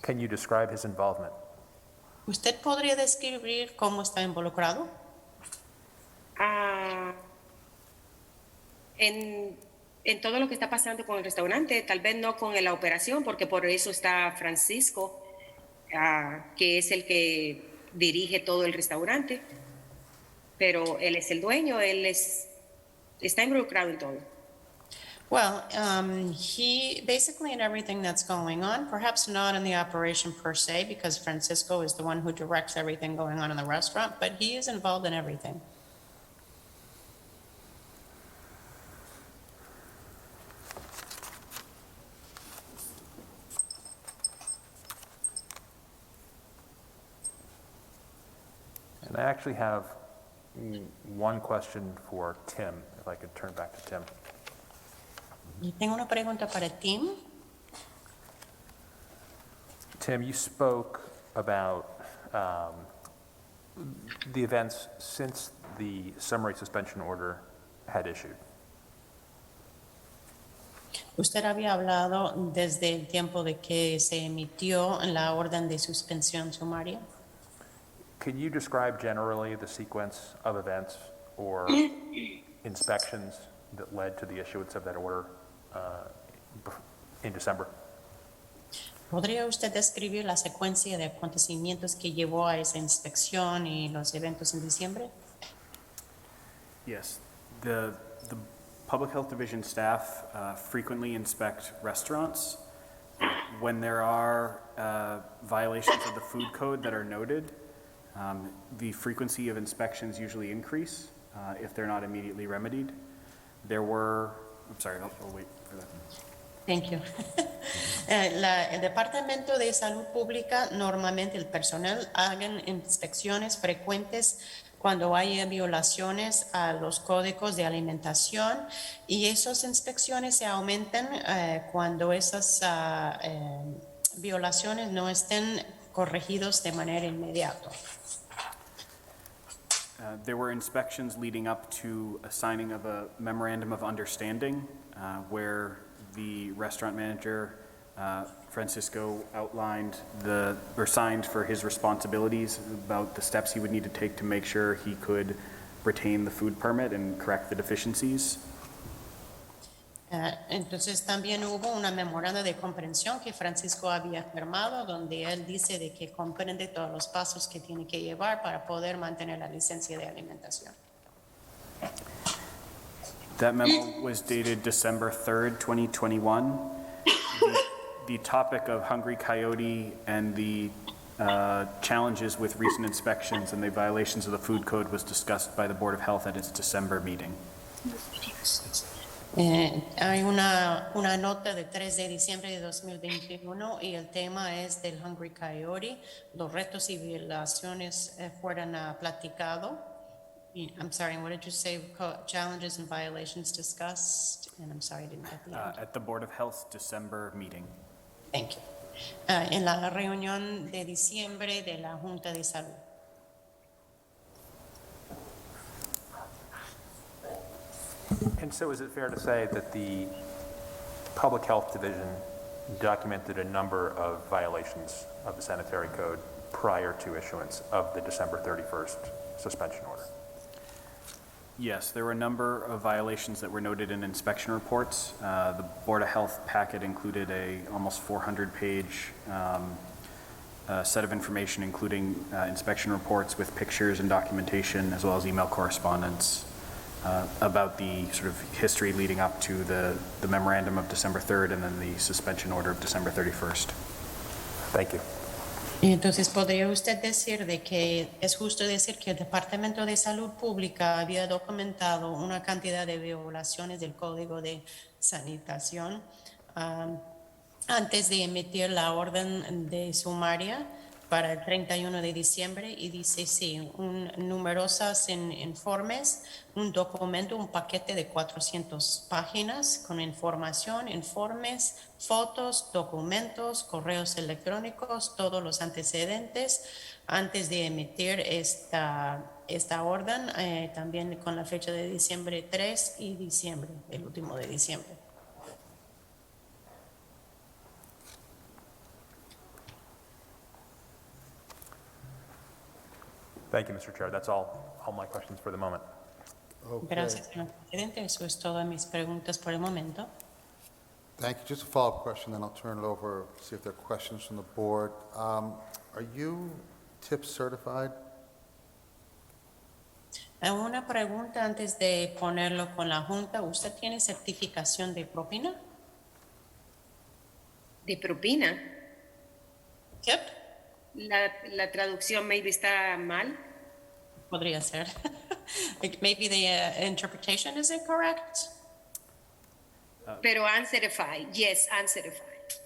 Can you describe his involvement? ¿Usted podría describir cómo está involucrado? En todo lo que está pasando con el restaurante, tal vez no con la operación, porque por eso está Francisco, que es el que dirige todo el restaurante, pero él es el dueño, está involucrado en todo. Well, he basically in everything that's going on, perhaps not in the operation per se, because Francisco is the one who directs everything going on in the restaurant, but he is involved in everything. And I actually have one question for Tim, if I could turn back to Tim. Y tengo una pregunta para Tim. Tim, you spoke about the events since the summary suspension order had issued. Usted había hablado desde el tiempo de que se emitió la orden de suspensión sumaria. Can you describe generally the sequence of events or inspections that led to the issuance of that order in December? ¿Podría usted describir la secuencia de acontecimientos que llevó a esa inspección y los eventos en diciembre? Yes. The Public Health Division staff frequently inspect restaurants. When there are violations of the food code that are noted, the frequency of inspections usually increase if they're not immediately remedied. There were, I'm sorry, I'll wait for that. Thank you. El Departamento de Salud Pública, normalmente el personal hagan inspecciones frecuentes cuando haya violaciones a los códigos de alimentación y esas inspecciones se aumentan cuando esas violaciones no estén corregidos de manera inmediata. There were inspections leading up to a signing of a memorandum of understanding where the restaurant manager, Francisco, outlined or signed for his responsibilities about the steps he would need to take to make sure he could retain the food permit and correct the deficiencies. Entonces también hubo una memoranda de comprensión que Francisco había firmado donde él dice de que comprende todos los pasos que tiene que llevar para poder mantener la licencia de alimentación. That memo was dated December 3rd, 2021. The topic of Hungry Coyote and the challenges with recent inspections and the violations of the food code was discussed by the Board of Health at its December meeting. Hay una nota de 3 de diciembre de 2021 y el tema es del Hungry Coyote. Los retos y violaciones fueron platicados. I'm sorry, what did you say? Challenges and violations discussed? And I'm sorry, I didn't get the end. At the Board of Health's December meeting. Thank you. En la reunión de diciembre de la Junta de Salud. And so is it fair to say that the Public Health Division documented a number of violations of the sanitary code prior to issuance of the December 31st suspension order? Yes, there were a number of violations that were noted in inspection reports. The Board of Health packet included a almost 400-page set of information, including inspection reports with pictures and documentation, as well as email correspondence about the sort of history leading up to the memorandum of December 3rd and then the suspension order of December 31st. Thank you. Entonces, ¿podría usted decir de que es justo decir que el Departamento de Salud Pública había documentado una cantidad de violaciones del Código de Sanitación antes de emitir la orden de sumaria para el 31 de diciembre y dice, sí, numerosos informes, un documento, un paquete de 400 páginas con información, informes, fotos, documentos, correos electrónicos, todos los antecedentes antes de emitir esta orden, también con la fecha de diciembre 3 y diciembre, el último de diciembre. Thank you, Mr. Chair. That's all my questions for the moment. Okay. Gracias, señor presidente. Eso es todas mis preguntas por el momento. Thank you. Just a follow-up question, then I'll turn it over, see if there are questions from the board. Are you TIP certified? Una pregunta antes de ponerlo con la Junta. ¿Usted tiene certificación de propina? ¿De propina? Yep. La traducción maybe está mal. Podría ser. Maybe the interpretation is incorrect. Pero I'm certified. Yes, I'm certified.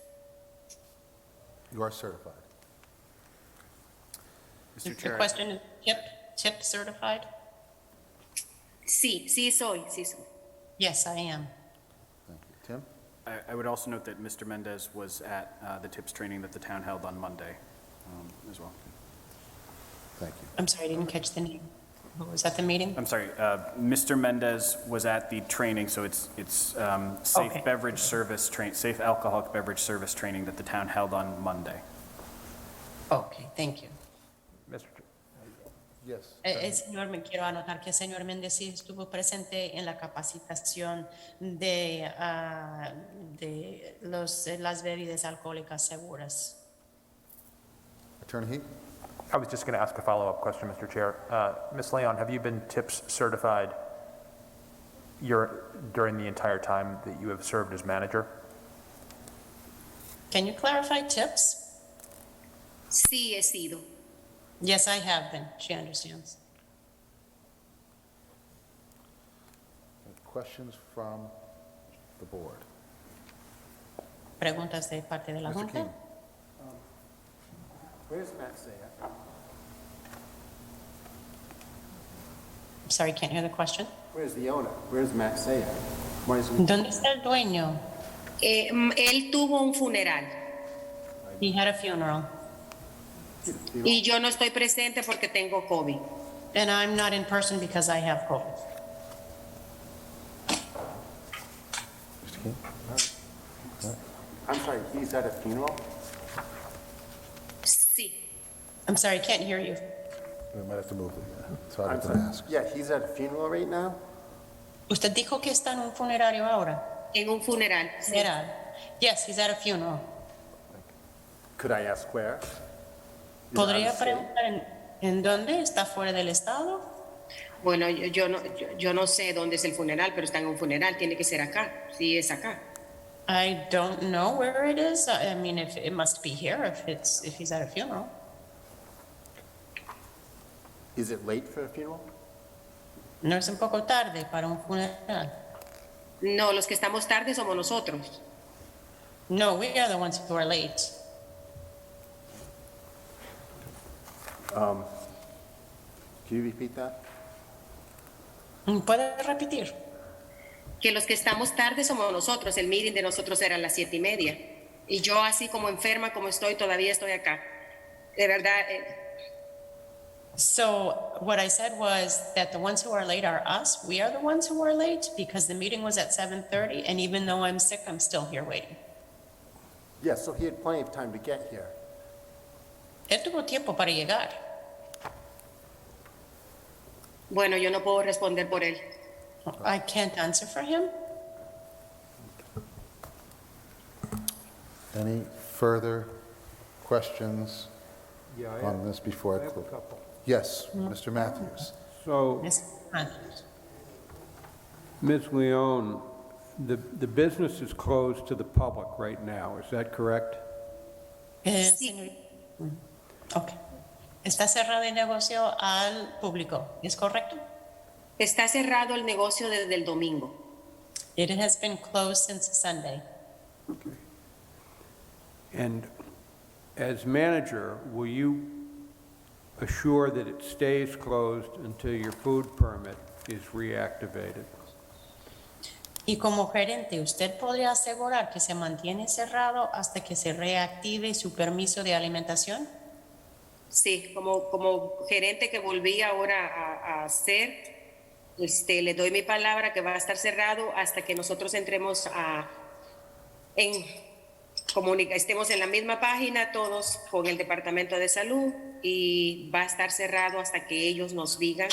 You are certified. Mr. The Chair, question is TIP certified? Sí, sí soy. Yes, I am. Thank you. Tim? I would also note that Mr. Mendez was at the TIPS training that the town held on Monday as well. Thank you. I'm sorry, I didn't catch the name. What was at the meeting? I'm sorry, Mr. Mendez was at the training, so it's safe Okay. beverage service safe alcoholic beverage service training that the town held on Monday. Okay, thank you. Mr. Yes. Señor, me quiero anotar que el señor Méndez sí estuvo presente en la capacitación de las bebidas alcohólicas seguras. Attorney Heat? I was just going to ask a follow-up question, Mr. Chair. Ms. Leon, have you been TIPS certified during the entire time that you have served as manager? Can you clarify TIPS? Sí, he sido. Yes, I have been. She understands. Questions from the board? Preguntas de parte de la Mr. Junta. King? Where's Matt Saya? I'm sorry, can't hear the question. Where's the owner? Where's Matt Saya? Why is ¿Dónde está el dueño? Él tuvo un funeral He had a funeral. y yo no estoy presente porque tengo COVID. And I'm not in person because I have COVID. Mr. King? I'm sorry, he's at a funeral? Sí. I'm sorry, can't hear you. We might have to move it. So I I'm was sorry. going to ask. Yeah, he's at a funeral right now? ¿Usted dijo que está en un funerario ahora? En un funeral. Sí. Funeral. Yes, he's at a funeral. Could I ask where? Is it out ¿Podría of state? preguntar en dónde? ¿Está fuera del estado? Bueno, yo no sé dónde es el funeral, pero está en un funeral. Tiene que ser acá. Sí, es acá. I don't know where it is. I mean, if it must be here if he's at a funeral. Is it late for a funeral? No es un poco tarde para un funeral. No, los que estamos tarde somos nosotros. No, we are the ones who are late. Can you repeat that? ¿Puede repetir? Que los que estamos tarde somos nosotros. El meeting de nosotros era a las 7:30. Y yo así como enferma como estoy, todavía estoy acá. De verdad, So what I said was that the ones who are late are us. We are the ones who are late because the meeting was at 7:30, and even though I'm sick, I'm still here waiting. Yes, so he had plenty of time to get here. Él tuvo tiempo para llegar. bueno, yo no puedo responder por él. I can't answer for him. Any further questions Yeah, on this before I have a close? couple. Yes, Mr. Matthews. So, Ms. Leon, the business is closed to the public right now, is that correct? Señor- Ok. Está cerrado el negocio al público, ¿es correcto? Está cerrado el negocio desde el domingo. It has been closed since Sunday. And as manager, will you assure that it stays closed until your food permit is reactivated? Y como gerente, ¿usted podría asegurar que se mantiene cerrado hasta que se reactive su permiso de alimentación? Sí, como gerente que volví ahora a hacer, le doy mi palabra que va a estar cerrado hasta que nosotros entremos estemos en la misma página todos con el Departamento de Salud, y va a estar cerrado hasta que ellos nos digan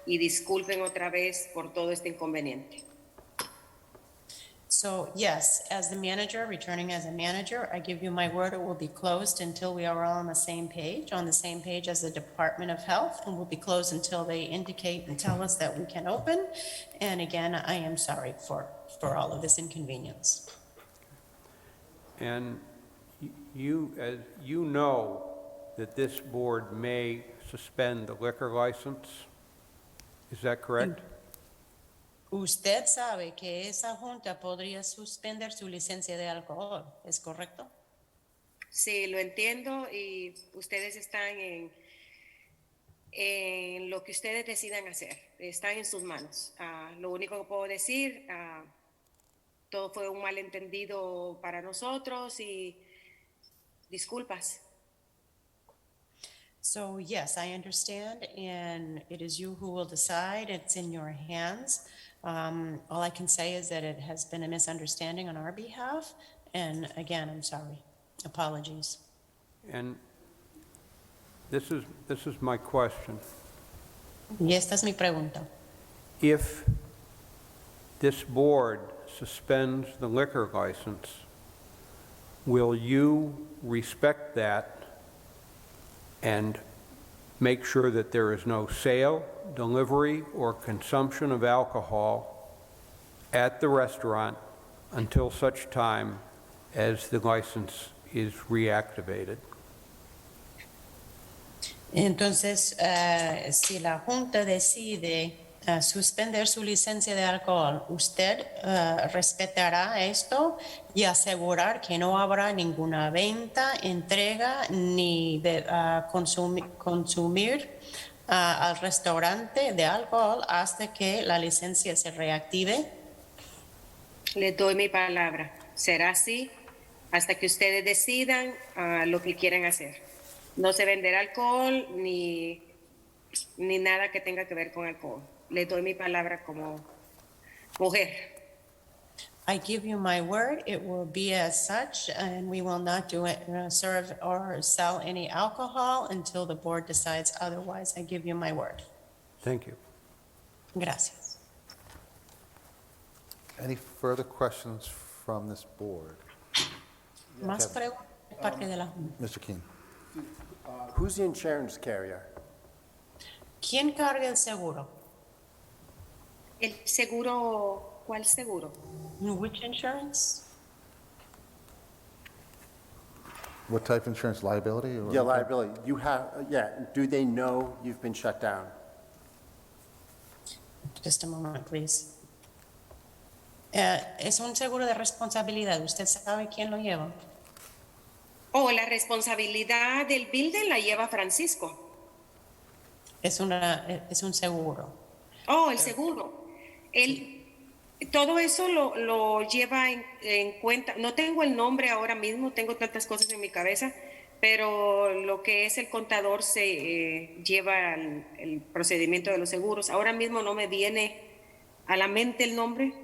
y disculpen otra vez por todo este inconveniente. So yes, as the manager, returning as a manager, I give you my word it will be closed until we are all on the same page as the Department of Health, and will be closed until they indicate and tell us that we can open. And again, I am sorry for all of this inconvenience. And you know that this board may suspend the liquor license. Is that correct? Usted sabe que esa junta podría suspender su licencia de alcohol, ¿es correcto? Sí, lo entiendo, y ustedes están en lo que ustedes decidan hacer. Están en sus manos. Lo único que puedo decir, todo fue un malentendido para nosotros y disculpas. So yes, I understand, and it is you who will decide. It's in your hands. All I can say is that it has been a misunderstanding on our behalf, and again, I'm sorry. Apologies. And this is my question. Y esta es mi pregunta. If this board suspends the liquor license, will you respect that and make sure that there is no sale, delivery, or consumption of alcohol at the restaurant until such time as the license is reactivated? Entonces, si la Junta decide suspender su licencia de alcohol, ¿usted respetará esto y asegurar que no habrá ninguna venta, entrega ni consumir al restaurante de alcohol hasta que la licencia se reactive? Le doy mi palabra. Será así hasta que ustedes decidan lo que quieren hacer. No se venderá alcohol ni nada que tenga que ver con alcohol. Le doy mi palabra como mujer. I give you my word, it will be as such, and we will not do it, serve or sell any alcohol until the board decides otherwise. I give you my word. Thank you. Gracias. Any further questions from this board? Más preguntas de parte de la Junta. Mr. Keene. Who's the insurance carrier? ¿Quién carga el seguro? El seguro, ¿cuál seguro? Which insurance? What type of insurance, liability? Or Yeah, liability. You have, do they know you've been shut down? Just a moment, please. Es un seguro de responsabilidad. ¿Usted sabe quién lo lleva? Oh, la responsabilidad del building la lleva Francisco. Es un seguro. Oh, el seguro. Todo eso lo lleva en cuenta. No tengo el nombre ahora mismo, tengo tantas cosas en mi cabeza, pero lo que es el contador se lleva el procedimiento de los seguros. Ahora mismo no me viene a la mente el nombre.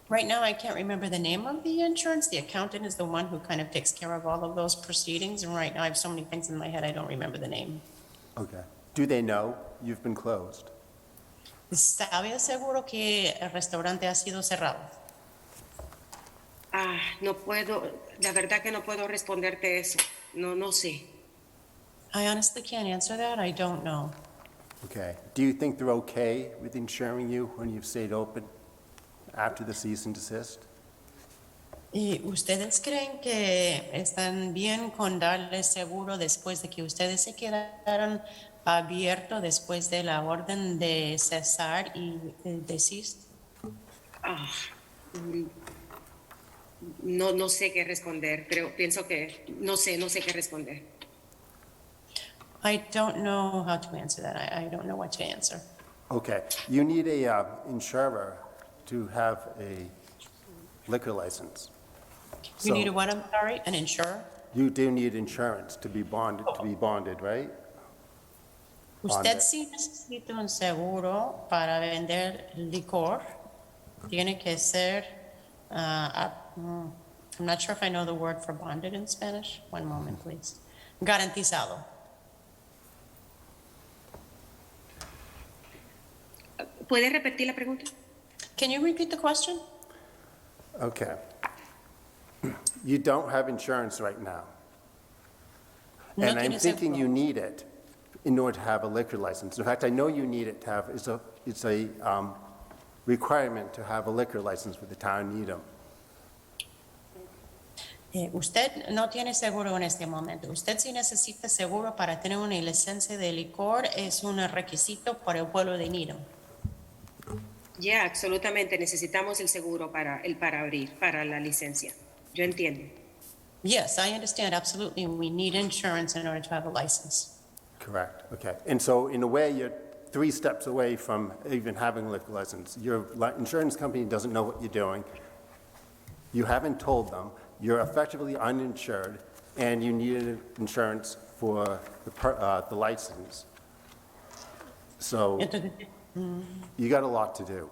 Right now, I can't remember the name of the insurance. The accountant is the one who kind of takes care of all of those proceedings. And right now, I have so many things in my head, I don't remember the name. Okay. Do they know you've been closed? ¿Sabe seguro que el restaurante ha sido cerrado? No puedo, la verdad que no puedo responderte eso. No sé. I honestly can't answer that. I don't know. Okay. Do you think they're okay with insuring you when you've stayed open after the cease and desist? ¿Y ustedes creen que están bien con darles seguro después de que ustedes se quedaron abiertos después de la orden de cesar y desist? no sé qué responder, pero pienso que no sé qué responder. I don't know how to answer that. I don't know what to answer. Okay, you need a insurer to have a liquor license. You need a what, I'm sorry? An insurer? You do need insurance to be bonded, right? Usted sí necesita un seguro para vender licor. Tiene que ser, I'm not sure if I know the word for bonded in Spanish. One moment, please. Garantizado. ¿Puede repetir la pregunta? Can you repeat the question? Okay. You don't have insurance right now. No And I'm tiene thinking seguro. you need it in order to have a liquor license. In fact, I know you need it to have, it's a requirement to have a liquor license with the town of Needham. Usted no tiene seguro en este momento. Usted sí necesita seguro para tener una licencia de licor. Es un requisito para el pueblo de Needham. Ya, absolutamente. Necesitamos el seguro para abrir, para la licencia. Yo entiendo. Yes, I understand. Absolutely. We need insurance in order to have a license. Correct, okay. And so in a way, you're 3 steps away from even having a liquor license. Your insurance company doesn't know what you're doing. You haven't told them. You're effectively uninsured, and you need insurance for the license. So you got a lot to do.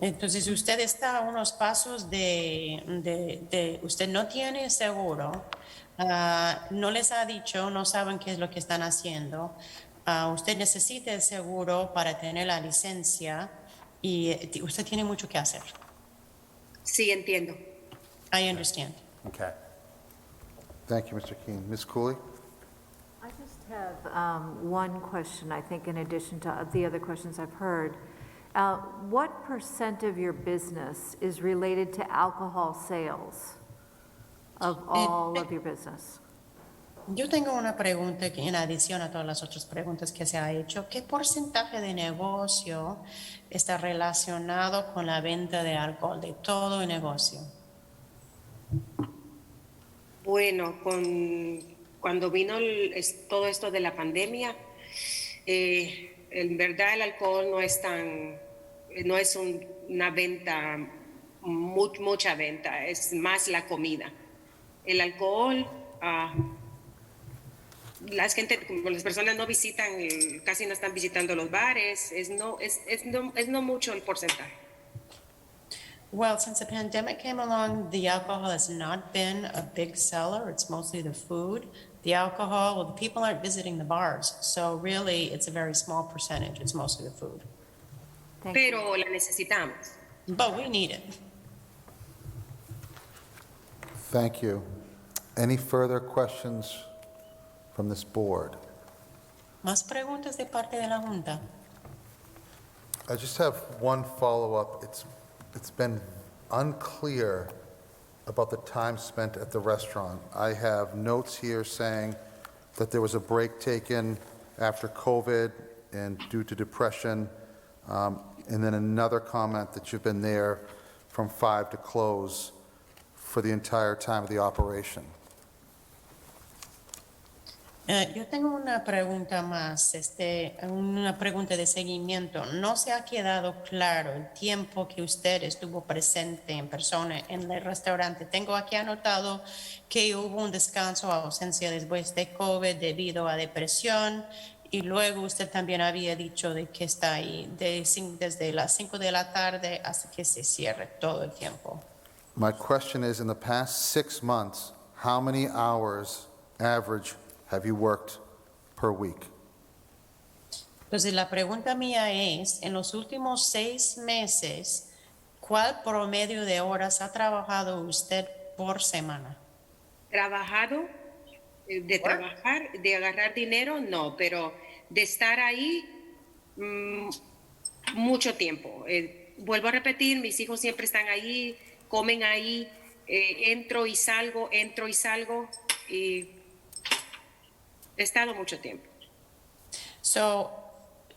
Entonces usted está a unos pasos de usted no tiene seguro, no les ha dicho, no saben qué es lo que están haciendo. Usted necesita el seguro para tener la licencia y usted tiene mucho que hacer. Sí, entiendo. I understand. Okay. Thank you, Mr. Keene. Ms. Cooley? I just have one question, I think, in addition to the other questions I've heard. What % of your business is related to alcohol sales of all of your business? Yo tengo una pregunta que en adición a todas las otras preguntas que se ha hecho. ¿Qué porcentaje de negocio está relacionado con la venta de alcohol, de todo el negocio? Bueno, cuando vino todo esto de la pandemia, en verdad el alcohol no es una venta, mucha venta, es más la comida. El alcohol, las personas no visitan, casi no están visitando los bares, no mucho el porcentaje. Well, since the pandemic came along, the alcohol has not been a big seller. It's mostly the food. The alcohol, well, the people aren't visiting the bars. So really, it's a very small percentage. It's mostly the food. Pero la necesitamos. But we need it. Thank you. Any further questions from this board? ¿Más preguntas de parte de la Junta? I just have one follow-up. It's been unclear about the time spent at the restaurant. I have notes here saying that there was a break taken after COVID and due to depression, and then another comment that you've been there from 5 to close for the entire time of the operation. Yo tengo una pregunta más, una pregunta de seguimiento. No se ha quedado claro el tiempo que usted estuvo presente en persona en el restaurante. Tengo aquí anotado que hubo un descanso o ausencia después de COVID debido a depresión y luego usted también había dicho de que está ahí desde las 5 de la tarde hasta que se cierre todo el tiempo. My question is, in the past 6 months, how many hours average have you worked per week? Entonces la pregunta mía es, en los últimos 6 meses, ¿cuál promedio de horas ha trabajado usted por semana? Trabajado, de trabajar, de agarrar dinero, no, pero de estar ahí mucho tiempo. Vuelvo a repetir, mis hijos siempre están ahí, comen ahí, entro y salgo, y he estado mucho tiempo. So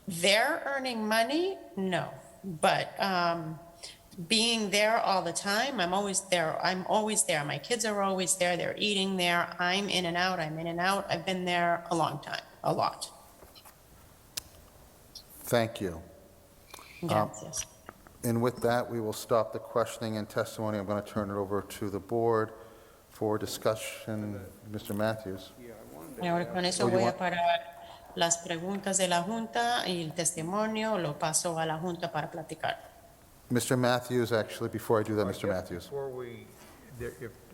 they're earning money? No. But being there all the time. I'm always there. My kids are always there. They're eating there. I'm in and out. I've been there a long time, a lot. Thank you. Gracias. And with that, we will stop the questioning and testimony. I'm going to turn it over to the board for discussion. Mr. Matthews. Ahora con eso voy a parar las preguntas de la Junta y el testimonio. Lo paso a la Junta para platicar. Mr. Matthews, actually, before I do that, Mr. Matthews. Before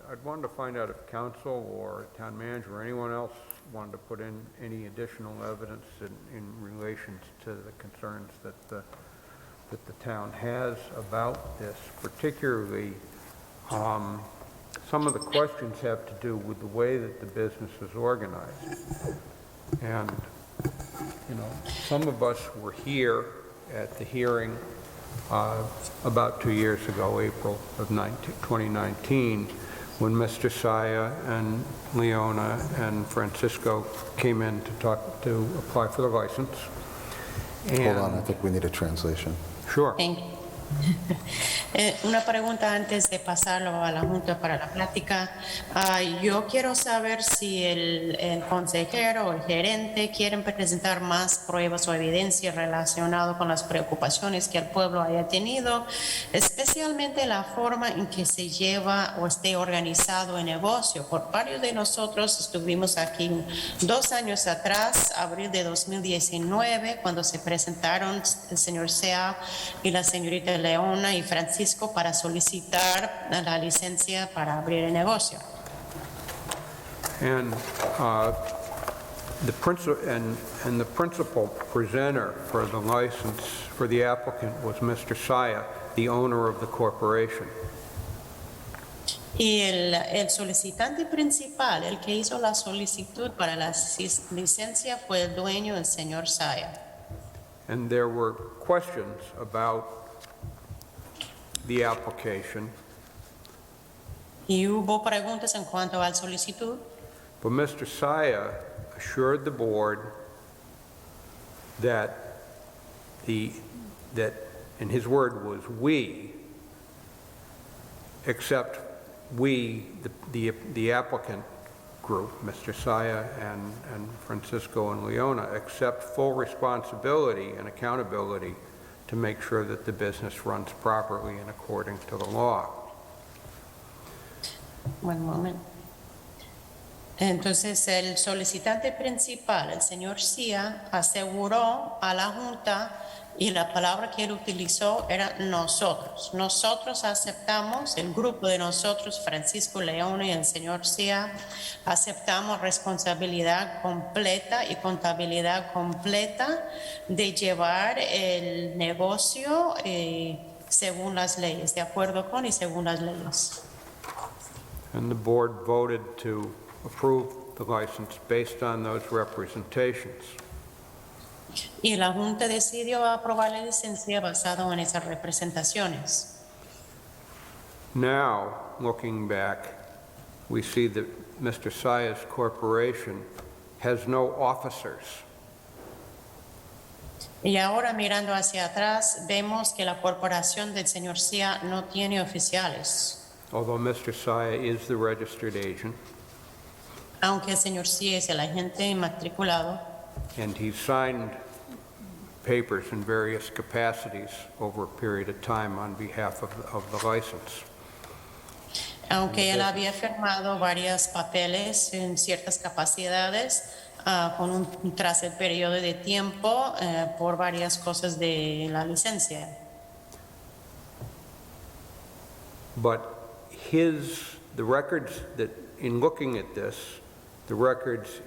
I'd wanted to find out if council or town manager or anyone else wanted to put in any additional evidence in relation to the concerns that the town has about this, particularly some of the questions have to do with the way that the business is organized. And, you know, some of us were here at the hearing about 2 years ago, April of 2019, when Mr. Saya and Leona and Francisco came in to apply for the license. Hold on, I think we need a translation. Sure. Thank you. Una pregunta antes de pasarlo a la Junta para la plática. Yo quiero saber si el consejero o el gerente quieren presentar más pruebas o evidencia relacionado con las preocupaciones que el pueblo haya tenido, especialmente la forma en que se lleva o esté organizado el negocio. Por varios de nosotros estuvimos aquí 2 años atrás, abril de 2019, cuando se presentaron el señor Sea y la señorita Leona y Francisco para solicitar la licencia para abrir el negocio. And the principal presenter for the license for the applicant was Mr. Saya, the owner of the corporation. Y el solicitante principal, el que hizo la solicitud para la licencia, fue el dueño, el señor Saya. And there were questions about the application. Y hubo preguntas en cuanto a la solicitud. But Mr. Saya assured the board that and his word was we, except we, the applicant group, Mr. Saya and Francisco and Leona, accept full responsibility and accountability to make sure that the business runs properly and according to the law. One moment. Entonces, el solicitante principal, el señor Cia, aseguró a la Junta, y la palabra que él utilizó era nosotros. Nosotros aceptamos, el grupo de nosotros, Francisco León y el señor Cia, aceptamos responsabilidad completa y contabilidad completa de llevar el negocio según las leyes, de acuerdo con y según las leyes. And the board voted to approve the license based on those representations. Y la Junta decidió aprobar la licencia basado en esas representaciones. Now, looking back, we see that Mr. Saya's corporation has no officers. Y ahora mirando hacia atrás, vemos que la corporación del señor Cia no tiene oficiales. Although Mr. Saya is the registered agent, aunque el señor Cia es el agente inmatriculado, and he signed papers in various capacities over a period of time on behalf of the license. Aunque él había firmado varios papeles en ciertas capacidades tras el periodo de tiempo por varias cosas de la licencia. But the records that, in looking at this, the records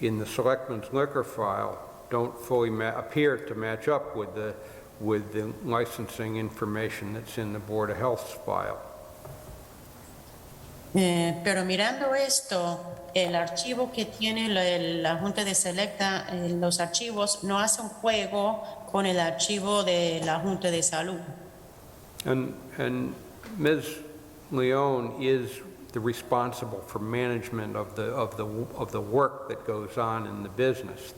in the Selectmen's liquor file don't fully appear to match up with the licensing information that's in the Board of Health's file. Pero mirando esto, el archivo que tiene la Junta de Selecta, los archivos no hacen juego con el archivo de la Junta de Salud. And Ms. Leon is the responsible for management of the work that goes on in the business,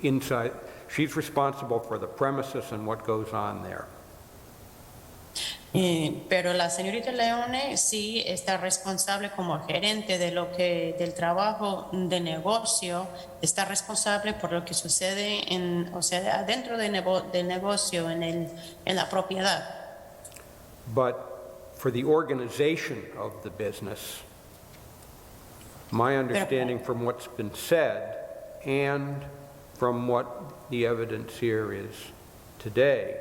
inside. she's responsible for the premises and what goes on there. Pero la señorita Leone sí está responsable como gerente de del trabajo de negocio, está responsable por lo que sucede o sea, adentro del negocio, en la propiedad. But for the organization of the business, my understanding from what's been said and from what the evidence here is today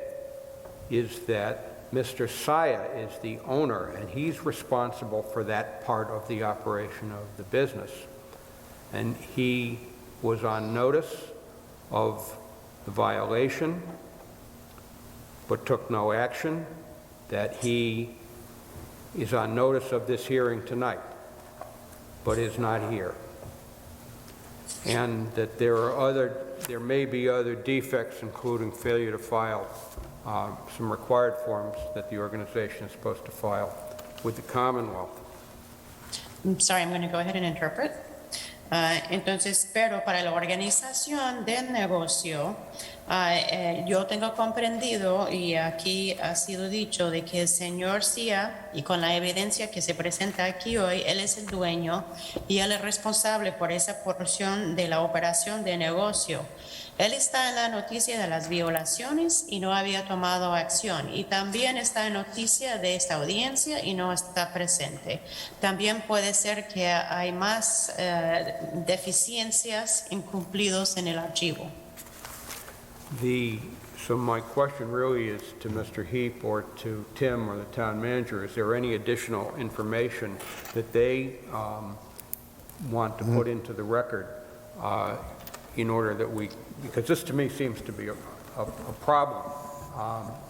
is that Mr. Saya is the owner, and he's responsible for that part of the operation of the business. And he was on notice of the violation, but took no action, that he is on notice of this hearing tonight, but is not here. And that there may be other defects, including failure to file some required forms that the organization is supposed to file with the Commonwealth. I'm sorry, I'm going to go ahead and interpret. Entonces, pero para la organización del negocio, yo tengo comprendido y aquí ha sido dicho de que el señor Sia, y con la evidencia que se presenta aquí hoy, él es el dueño y él es responsable por esa porción de la operación de negocio. Él está en la noticia de las violaciones y no había tomado acción. Y también está en noticia de esta audiencia y no está presente. También puede ser que hay más deficiencias incumplidos en el archivo. So my question really is to Mr. Heap or to Tim or the town manager. Is there any additional information that they want to put into the record in order that because this to me seems to be a problem,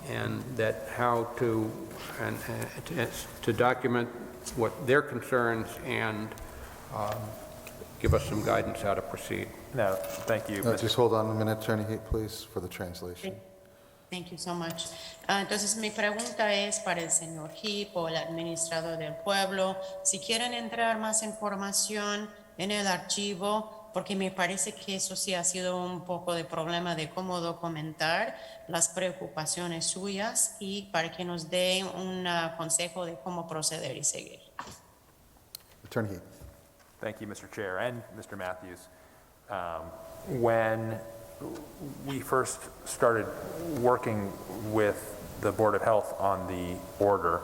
and that how to document what their concerns and give us some guidance how to proceed. No, thank you. Just hold on a minute, Attorney Heap, please, for the translation. Thank you so much. Entonces, mi pregunta es para el señor Heap o el administrador del pueblo, si quieren entrar más información en el archivo, porque me parece que eso sí ha sido un poco de problema de cómo documentar las preocupaciones suyas y para que nos dé un consejo de cómo proceder y seguir. Attorney Heap. Thank you, Mr. Chair, and Mr. Matthews. When we first started working with the Board of Health on the order,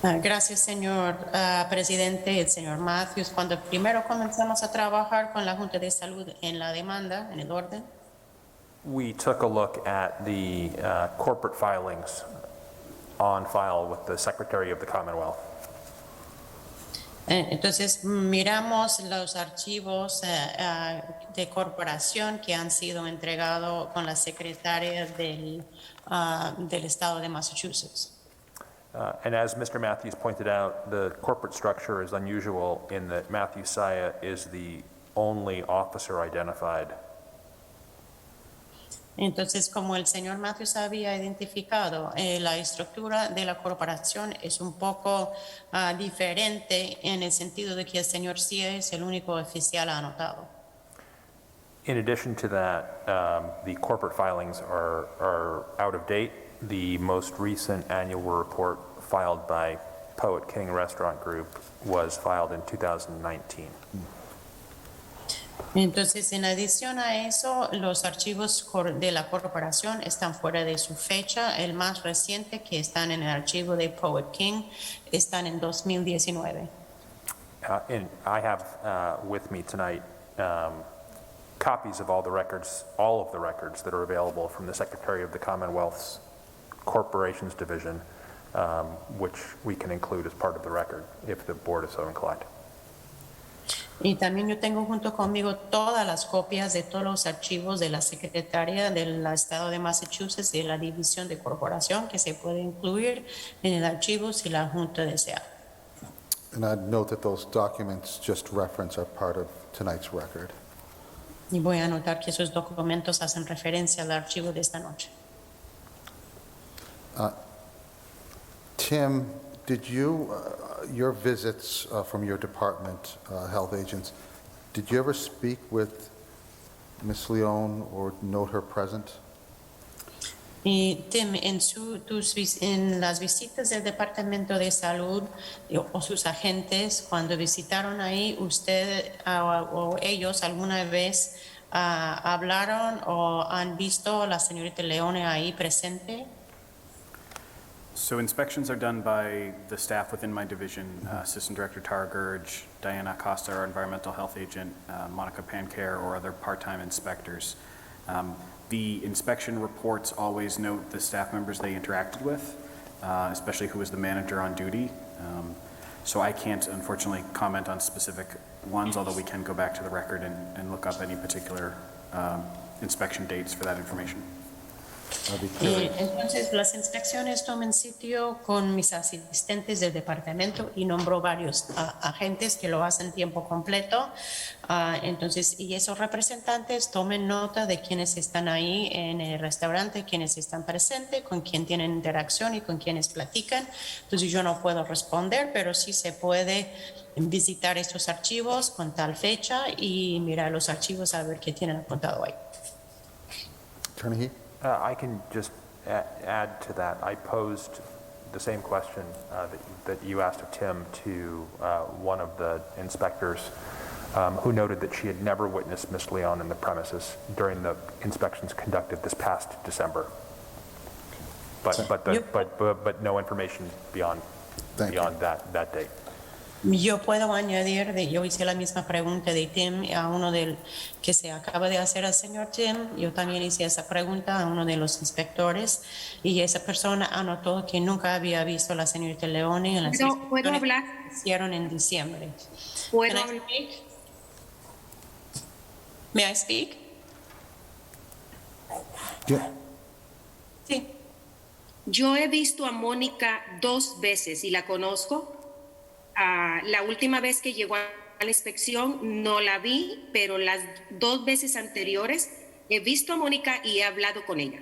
Gracias, señor presidente, el señor Matthews. Cuando primero comenzamos a trabajar con la Junta de Salud en la demanda, en el orden, we took a look at the corporate filings on file with the Secretary of the Commonwealth. Entonces miramos los archivos de corporación que han sido entregados con la secretaria del estado de Massachusetts. And as Mr. Matthews pointed out, the corporate structure is unusual in that Matthew Saya is the only officer identified. Entonces, como el señor Matthews había identificado, la estructura de la corporación es un poco diferente en el sentido de que el señor Sia es el único oficial anotado. In addition to that, the corporate filings are out of date. The most recent annual report filed by Poet King Restaurant Group was filed in 2019. Entonces, en adición a eso, los archivos de la corporación están fuera de su fecha. El más reciente que están en el archivo de Poet King están en 2019. And I have with me tonight copies of all of the records that are available from the Secretary of the Commonwealth's Corporations Division, which we can include as part of the record if the board is so inclined. Y también yo tengo junto conmigo todas las copias de todos los archivos de la Secretaría del Estado de Massachusetts de la División de Corporación que se puede incluir en el archivo si la Junta desea. And I'd note that those documents just reference are part of tonight's record. Y voy a anotar que esos documentos hacen referencia al archivo de esta noche. Tim, did you, your visits from your department, health agents, did you ever speak with Ms. Leon or note her present? Y Tim, en las visitas del Departamento de Salud o sus agentes, cuando visitaron ahí, usted o ellos alguna vez hablaron o han visto a la señorita Leone ahí presente? So inspections are done by the staff within my division, Assistant Director Tara Gurge, Diana Acosta, our environmental health agent, Monica Pancare, or other part-time inspectors. The inspection reports always note the staff members they interacted with, especially who was the manager on duty. So I can't, unfortunately, comment on specific ones, although we can go back to the record and look up any particular inspection dates for that information. Entonces, las inspecciones toman sitio con mis asistentes del departamento y nombro varios agentes que lo hacen tiempo completo. Entonces, y esos representantes tomen nota de quienes están ahí en el restaurante, quienes están presentes, con quién tienen interacción y con quienes platican. Entonces, yo no puedo responder, pero sí se puede visitar estos archivos con tal fecha y mirar los archivos a ver qué tienen apuntado ahí. Attorney Heath? I can just add to that. I posed the same question that you asked of Tim to one of the inspectors who noted that she had never witnessed Ms. Leon in the premises during the inspections conducted this past December. But no information beyond that date. Yo puedo añadir, yo hice la misma pregunta de Tim a uno del que se acaba de hacer al señor Tim. Yo también hice esa pregunta a uno de los inspectores y esa persona anotó que nunca había visto a la señorita Leone en las ¿Puedo hablar? que hicieron en diciembre. ¿Puedo Can I hablar? speak? May I speak? Yeah. Sí. Yo he visto a Mónica 2 veces y la conozco. La última vez que llegó a la inspección no la vi, pero las 2 veces anteriores he visto a Mónica y he hablado con ella.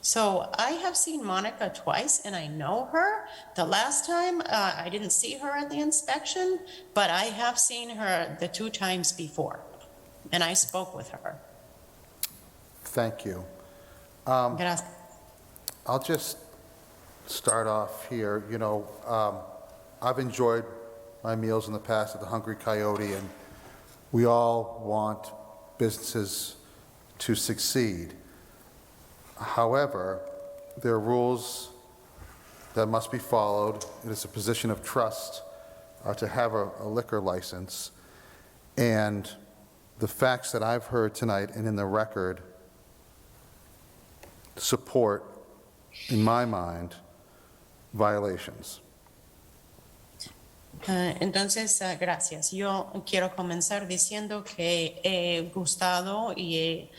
So I have seen Monica twice and I know her. The last time I didn't see her at the inspection, but I have seen her the 2 times before and I spoke with her. Thank you. Gracias. I'll just start off here. You know, I've enjoyed my meals in the past at the Hungry Coyote, and we all want businesses to succeed. However, there are rules that must be followed. It is a position of trust to have a liquor license. And the facts that I've heard tonight and in the record support, in my mind, violations. Entonces, gracias. Yo quiero comenzar diciendo que he gustado de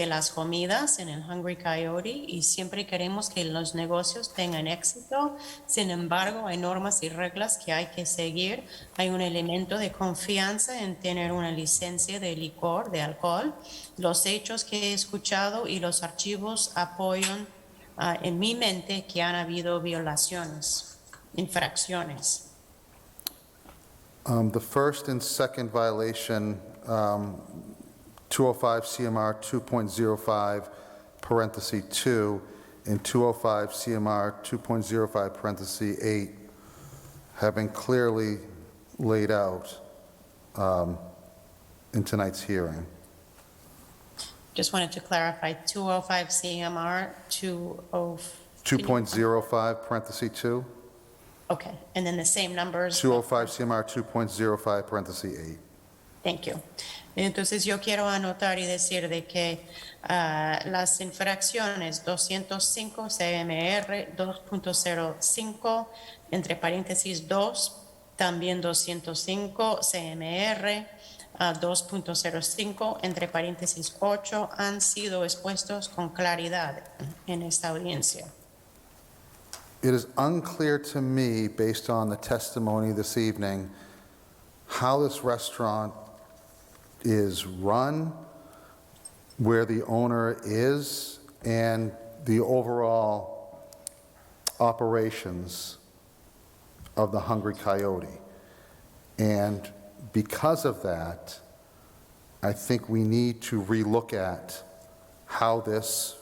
las comidas en el Hungry Coyote y siempre queremos que los negocios tengan éxito. Sin embargo, hay normas y reglas que hay que seguir. Hay un elemento de confianza en tener una licencia de licor, de alcohol. Los hechos que he escuchado y los archivos apoyan en mi mente que han habido violaciones, infracciones. The first and second violation, 205 CMR 2.05 parenthesis 2 and 205 CMR 2.05 parenthesis 8 have been clearly laid out in tonight's hearing. Just wanted to clarify, 205 CMR 2.05 parenthesis 2. Okay, and then the same numbers. 205 CMR 2.05 parenthesis 8. Thank you. Entonces yo quiero anotar y decir de que las infracciones 205 CMR 2.05 entre paréntesis 2, también 205 CMR 2.05 entre paréntesis 8 han sido expuestos con claridad en esta audiencia. It is unclear to me, based on the testimony this evening, how this restaurant is run, where the owner is, and the overall operations of the Hungry Coyote. And because of that, I think we need to relook at how this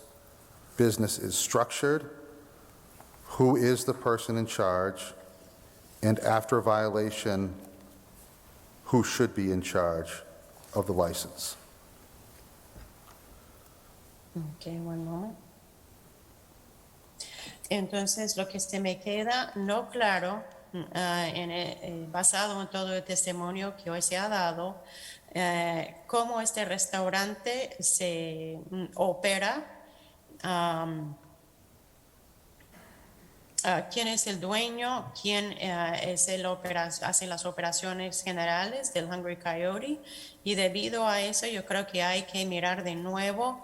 business is structured, who is the person in charge, and after a violation, who should be in charge of the license. Okay, one moment. Entonces, lo que se me queda no claro, basado en todo el testimonio que hoy se ha dado, cómo este restaurante se opera, quién es el dueño, quién hace las operaciones generales del Hungry Coyote, y debido a eso yo creo que hay que mirar de nuevo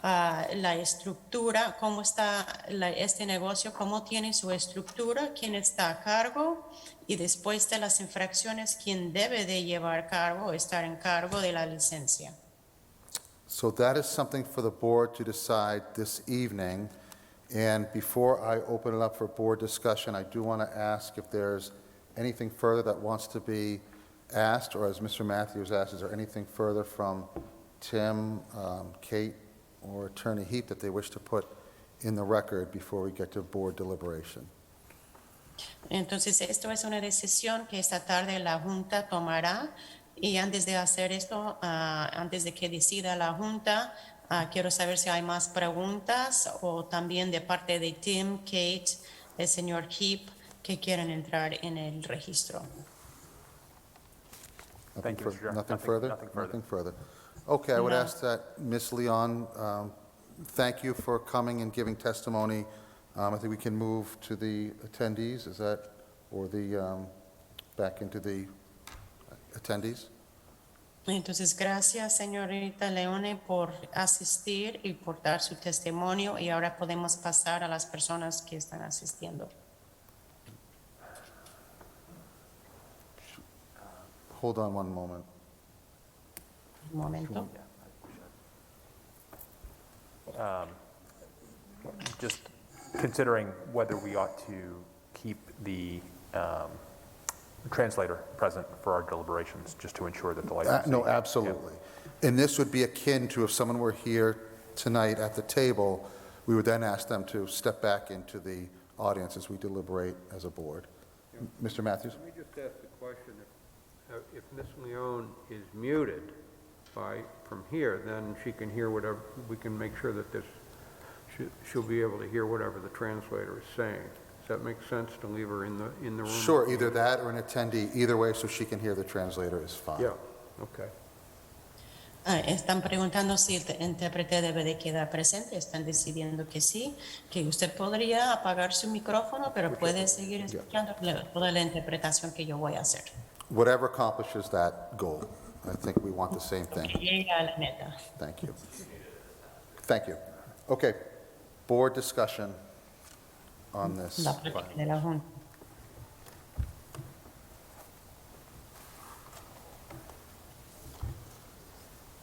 la estructura, cómo está este negocio, cómo tiene su estructura, quién está a cargo, y después de las infracciones, quién debe de llevar cargo, estar en cargo de la licencia. So that is something for the board to decide this evening. And before I open it up for board discussion, I do want to ask if there's anything further that wants to be asked, or as Mr. Matthews asked, is there anything further from Tim, Kate, or Attorney Heap that they wish to put in the record before we get to board deliberation? Entonces, esto es una decisión que esta tarde la Junta tomará, y antes de hacer esto, antes de que decida la Junta, quiero saber si hay más preguntas o también de parte de Tim, Kate, el señor Heap, que quieren entrar en el registro. Thank you, Mr. Chair. Nothing further? Nothing further. Okay, I would No. ask that Ms. Leon, thank you for coming and giving testimony. I think we can move to the attendees, is that, or the, back into the attendees? Entonces, gracias, señorita Leone, por asistir y por dar su testimonio, y ahora podemos pasar a las personas que están asistiendo. Hold on one moment. Un momento. Just considering whether we ought to keep the translator present for our deliberations, just to ensure that the licensee... No, absolutely. And this would be akin to if someone were here tonight at the table, we would then ask them to step back into the audience as we deliberate as a board. Mr. Matthews? Let me just ask the question, if Ms. Leone is muted from here, then she can hear whatever, we can make sure that she'll be able to hear whatever the translator is saying. Does that make sense to leave her in the room? Sure, either that or an attendee, either way, so she can hear the translator is fine. Yeah, okay. Están preguntando si el intérprete debe de quedar presente. Están decidiendo que sí, que usted podría apagar su micrófono, pero puede seguir escuchando toda la interpretación que yo voy a hacer. Whatever accomplishes that goal. I think we want the same thing. Que llegue a la meta. Thank you. Thank you. Okay, board discussion on this. La práctica de la Junta.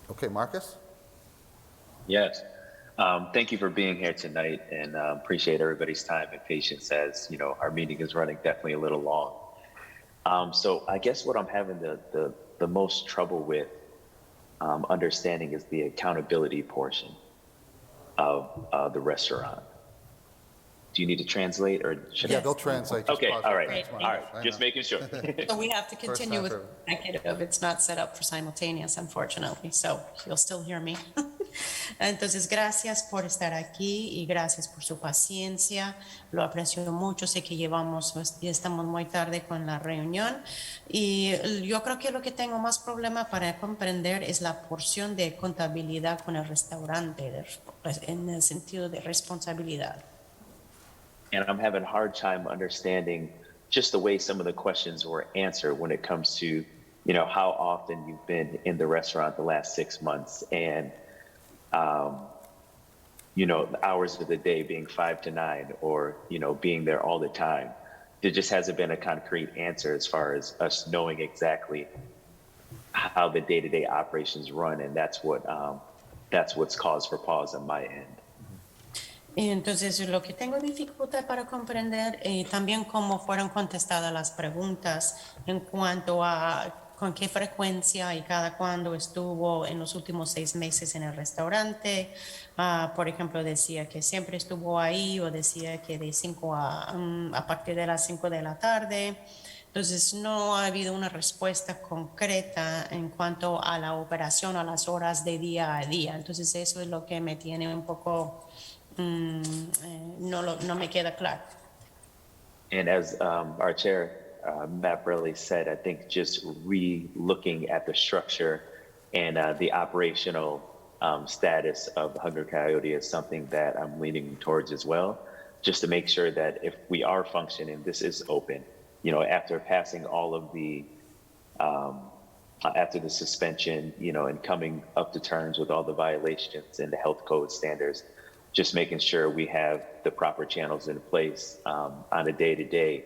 Okay, Marcus? Yes. Thank you for being here tonight, and appreciate everybody's time and patience as, you know, our meeting is running definitely a little long. So I guess what I'm having the most trouble with understanding is the accountability portion of the restaurant. Do you need to translate, or should I? Yeah, they'll translate. Just Okay, pause all it. right, Thanks, all Marcus. right, just making sure. So we have to continue with First consecutive. It's not set up for simultaneous, unfortunately, so you'll still hear me. Entonces, gracias por estar aquí y gracias por su paciencia. Lo aprecio mucho. Sé que ya estamos muy tarde con la reunión, y yo creo que lo que tengo más problema para comprender es la porción de contabilidad con el restaurante, en el sentido de responsabilidad. And I'm having a hard time understanding just the way some of the questions were answered when it comes to, you know, how often you've been in the restaurant the last 6 months, and, you know, the hours of the day being 5 to 9, or, you know, being there all the time. There just hasn't been a concrete answer as far as us knowing exactly how the day-to-day operations run, and that's what's cause for pause on my end. Y entonces, lo que tengo dificultad para comprender, también cómo fueron contestadas las preguntas en cuanto a con qué frecuencia y cada cuándo estuvo en los últimos 6 meses en el restaurante. Por ejemplo, decía que siempre estuvo ahí o decía que de 5 a partir de las 5 de la tarde. Entonces, no ha habido una respuesta concreta en cuanto a la operación, a las horas de día a día. Entonces, eso es lo que me tiene un poco, no me queda claro. And as our chair, Matt Burley said, I think just re-looking at the structure and the operational status of Hungry Coyote is something that I'm leaning towards as well, just to make sure that if we are functioning, this is open. You know, after passing all of the, after the suspension, you know, and coming up to terms with all the violations and the health code standards, just making sure we have the proper channels in place on a day-to-day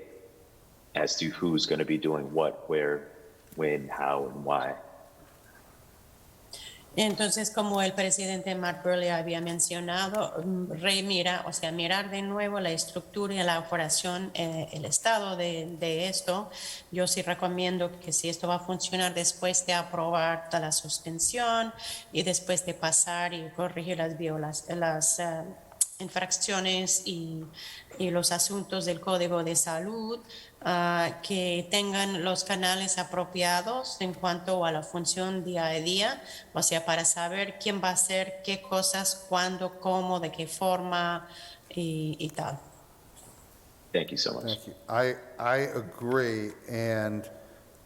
as to who's going to be doing what, where, when, how, and why. Entonces, como el presidente Mark Burley había mencionado, mirar de nuevo la estructura y la operación, el estado de esto. Yo sí recomiendo que si esto va a funcionar después de aprobar la suspensión y después de pasar y corregir las infracciones y los asuntos del Código de Salud, que tengan los canales apropiados en cuanto a la función día a día, o sea, para saber quién va a hacer qué cosas, cuándo, cómo, de qué forma y tal. Thank you so much. Thank you. I agree, and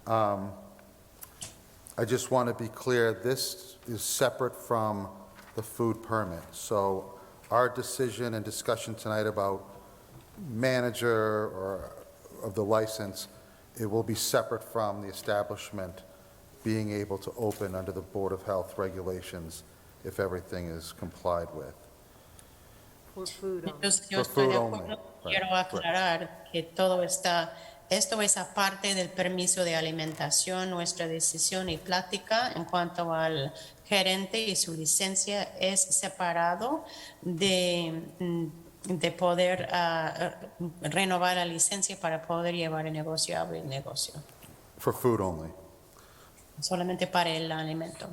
I just want to be clear, this is separate from the food permit. So our decision and discussion tonight about manager or of the license, it will be separate from the establishment being able to open under the Board of Health regulations if everything is complied with. For food only. Entonces, yo For estoy de food acuerdo, only. quiero Right, aclarar que esto es aparte del permiso de alimentación. Nuestra decisión y plática en cuanto al gerente y su licencia es separado de poder renovar la licencia para poder llevar el negocio, abrir el negocio. For food only. Solamente para el alimento.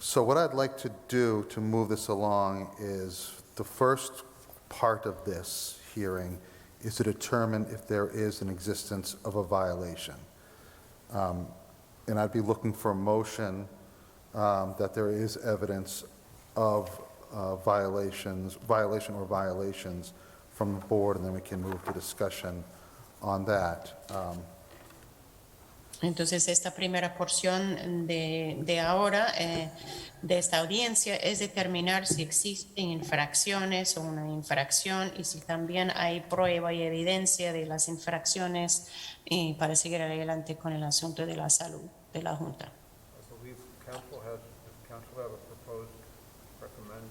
So what I'd like to do to move this along is the first part of this hearing is to determine if there is an existence of a violation. And I'd be looking for a motion that there is evidence of violation or violations from the board, and then we can move to discussion on that. Entonces, esta primera porción de ahora, de esta audiencia, es determinar si existen infracciones o una infracción y si también hay prueba y evidencia de las infracciones para seguir adelante con el asunto de la salud de la Junta. I believe council have a proposed recommended.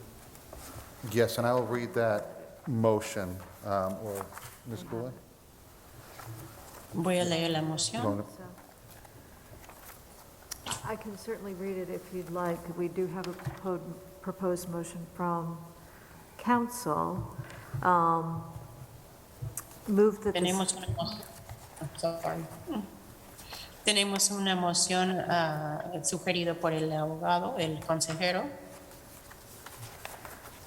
Yes, and I will read that motion, or Ms. Cooley? Voy a leer la moción. I can certainly read it if you'd like. We do have a proposed motion from council. Move that Tenemos una moción. Sorry. Tenemos una moción sugerida por el abogado, el consejero.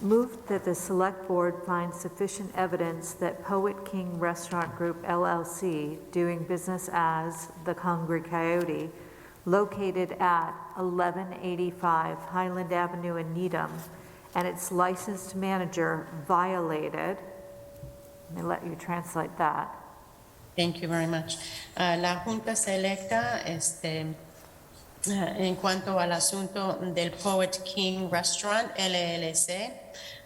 Move that the Select Board find sufficient evidence that Poet King Restaurant Group LLC, doing business as the Hungry Coyote, located at 1185 Highland Avenue in Needham, and its licensed manager violated, let me let you translate that. Thank you very much. La Junta Selecta, en cuanto al asunto del Poet King Restaurant LLC,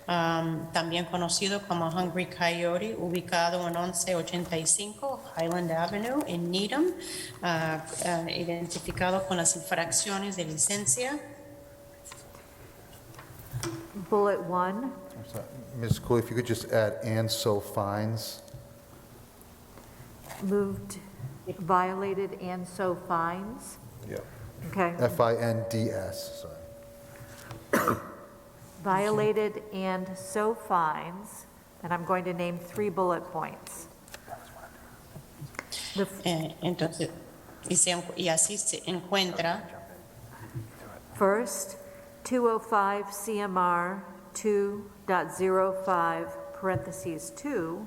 también conocido como Hungry Coyote, ubicado en 1185 Highland Avenue en Needham, identificado con las infracciones de licencia. Bullet 1. I'm sorry, Ms. Cooley, if you could just add "and so fines." Moved, violated, and so fines. Yeah. Okay. FINDS, sorry. Violated and so fines, and I'm going to name 3 bullet points. Entonces, y así se encuentra First, 205 CMR 2.05 parentheses 2,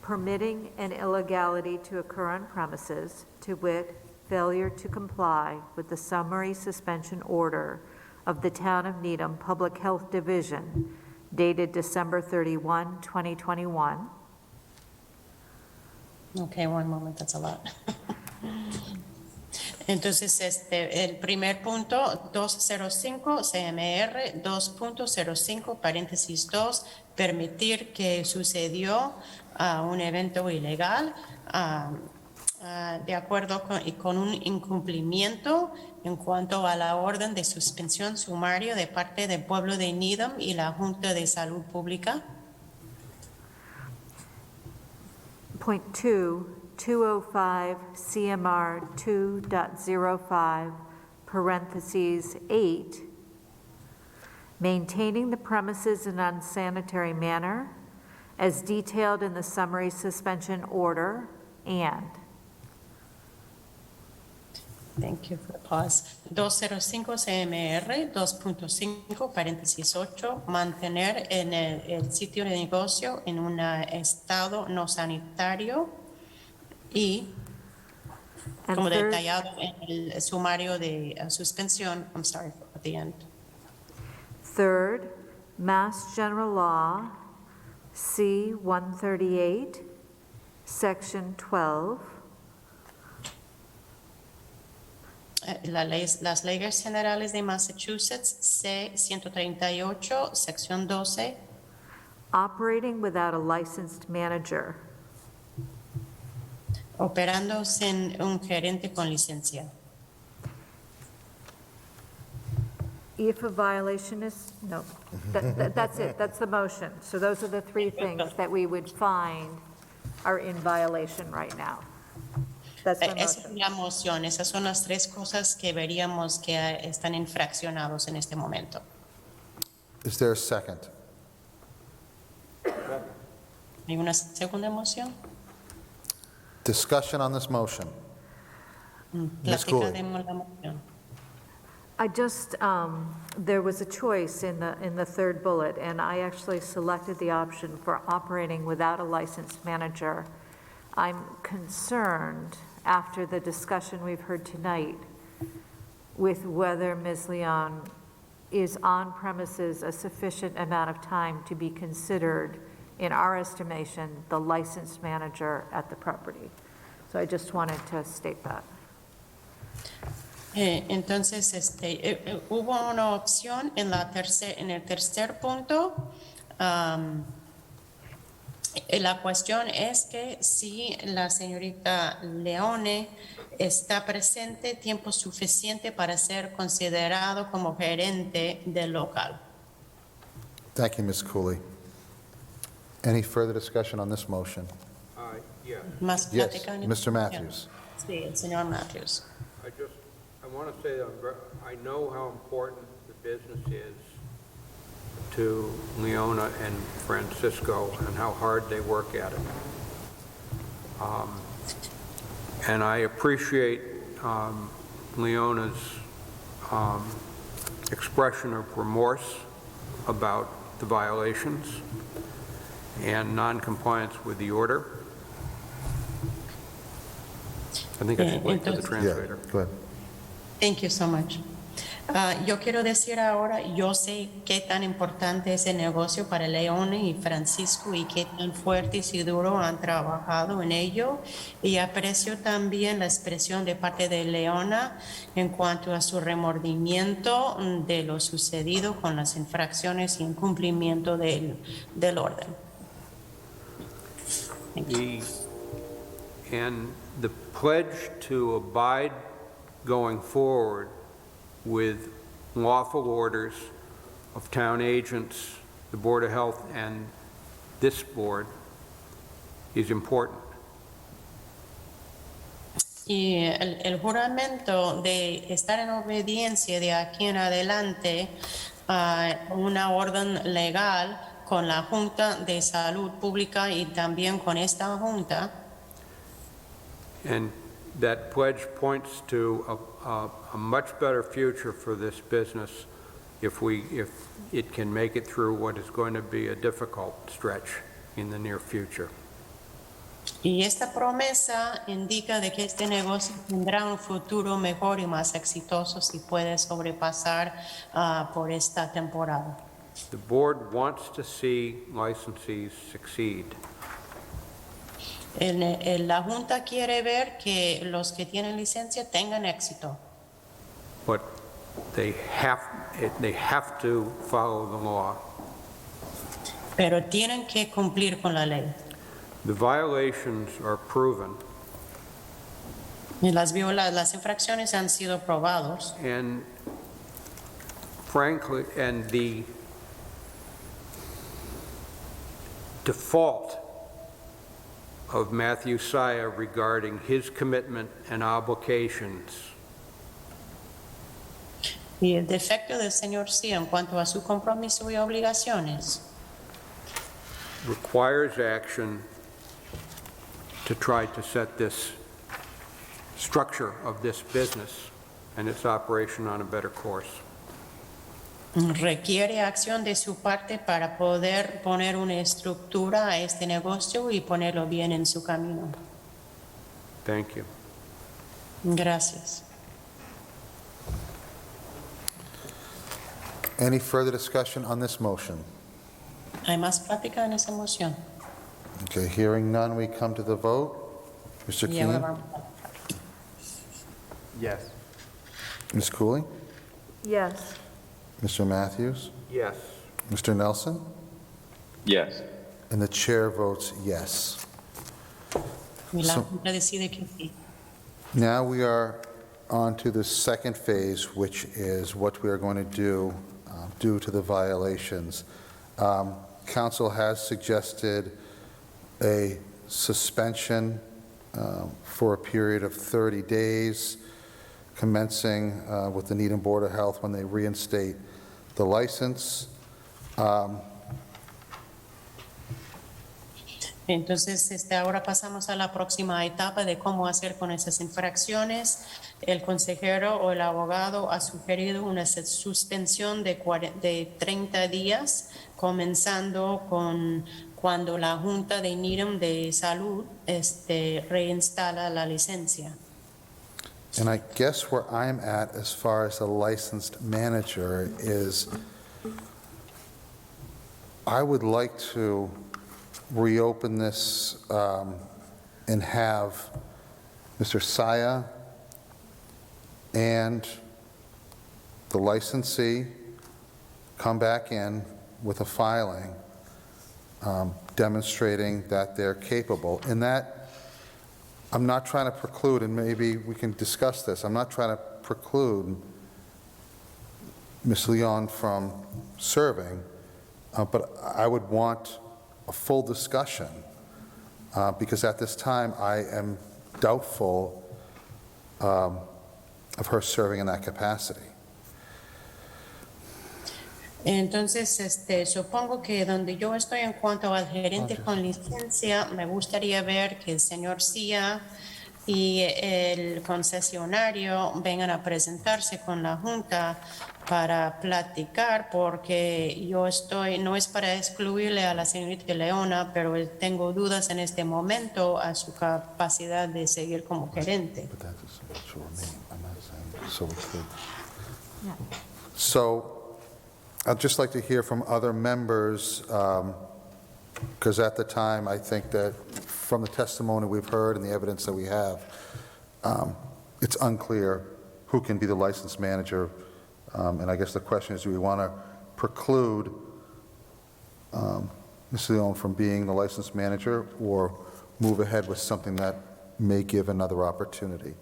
permitting an illegality to occur on premises, to wit, failure to comply with the summary suspension order of the Town of Needham Public Health Division dated December 31, 2021. Okay, one moment, that's a lot. Entonces, el primer punto, 205 CMR 2.05 paréntesis 2, permitir que sucedió un evento ilegal de acuerdo con un incumplimiento en cuanto a la orden de suspensión sumario de parte del pueblo de Needham y la Junta de Salud Pública. Point 2, 205 CMR 2.05 parentheses 8, maintaining the premises in an unsanitary manner as detailed in the summary suspension order, and. Thank you for the pause. 205 CMR 2.5 paréntesis 8, mantener en el sitio de negocio en un estado no sanitario y como detallado en el sumario de suspensión. I'm sorry, at the end. Third, Mass General Law C-138, Section 12. Las leyes generales de Massachusetts, C-138, sección 12. Operating without a licensed manager. Operando sin un gerente con licencia. If a violation is, no, that's it, that's the motion. So those are the three things that we would find are in violation right now. That's the Esa es motion. la moción. Esas son las tres cosas que veríamos que están infraccionados en este momento. Is there a second? ¿Hay una segunda moción? Discussion on this motion. Ms. Cooley. Platicamos la moción. I just, there was a choice in the third bullet, and I actually selected the option for operating without a licensed manager. I'm concerned, after the discussion we've heard tonight, with whether Ms. Leon is on premises a sufficient amount of time to be considered, in our estimation, the licensed manager at the property. So I just wanted to state that. Entonces, hubo una opción en el tercer punto. La cuestión es que si la señorita Leone está presente tiempo suficiente para ser considerado como gerente del local. Thank you, Ms. Cooley. Any further discussion on this motion? Yeah. Más Yes, plática. Mr. Matthews. Sí, el señor Matthews. I want to say that I know how important the business is to Leona and Francisco and how hard they work at it. And I appreciate Leona's expression of remorse about the violations and non-compliance with the order. I think I should wait for the translator. Yeah, go ahead. Thank you so much. Yo quiero decir ahora, yo sé qué tan importante es el negocio para Leone y Francisco y qué tan fuertes y duro han trabajado en ello. Y aprecio también la expresión de parte de Leona en cuanto a su remordimiento de lo sucedido con las infracciones y incumplimiento del orden. And the pledge to abide going forward with lawful orders of town agents, the Board of Health, and this board is important. Y el juramento de estar en obediencia de aquí en adelante a una orden legal con la Junta de Salud Pública y también con esta Junta. And that pledge points to a much better future for this business if it can make it through what is going to be a difficult stretch in the near future. Y esta promesa indica de que este negocio tendrá un futuro mejor y más exitoso si puede sobrepasar por esta temporada. The board wants to see licensees succeed. La Junta quiere ver que los que tienen licencia tengan éxito. But they have to follow the law. Pero tienen que cumplir con la ley. The violations are proven. Y las infracciones han sido probados. And frankly, and the default of Matthew Saya regarding his commitment and obligations Y el defecto del señor sí en cuanto a su compromiso y obligaciones requires action to try to set this structure of this business and its operation on a better course. requiere acción de su parte para poder poner una estructura a este negocio y ponerlo bien en su camino. Thank you. Gracias. Any further discussion on this motion? ¿Hay más plática en esa moción? Okay, hearing none, we come to the vote. Mr. Y ahora Keane? vamos. Yes. Ms. Cooley? Yes. Mr. Matthews? Yes. Mr. Nelson? Yes. And the chair votes yes. Y la So- Junta decide que sí. Now we are on to the second phase, which is what we are going to do due to the violations. Council has suggested a suspension for a period of 30 days, commencing with the Needham Board of Health when they reinstate the license. Entonces, ahora pasamos a la próxima etapa de cómo hacer con esas infracciones. El consejero o el abogado ha sugerido una suspensión de 30 días, comenzando con cuando la Junta de Needham de Salud reinstala la licencia. And I guess where I'm at as far as a licensed manager is I would like to reopen this and have Mr. Saya and the licensee come back in with a filing demonstrating that they're capable. And that, I'm not trying to preclude, and maybe we can discuss this, I'm not trying to preclude Ms. Leon from serving, but I would want a full discussion, because at this time I am doubtful of her serving in that capacity. Entonces, supongo que donde yo estoy en cuanto al gerente con licencia, me gustaría ver que el señor Cia y el concesionario vengan a presentarse con la Junta para platicar, porque yo no es para excluirle a la señorita Leona, pero tengo dudas en este momento a su capacidad de seguir como gerente. So I'd just like to hear from other members, because at the time, I think that from the testimony we've heard and the evidence that we have, it's unclear who can be the licensed manager. And I guess the question is, do we want to preclude Ms. Leon from being the licensed manager or move ahead with something that may give another opportunity?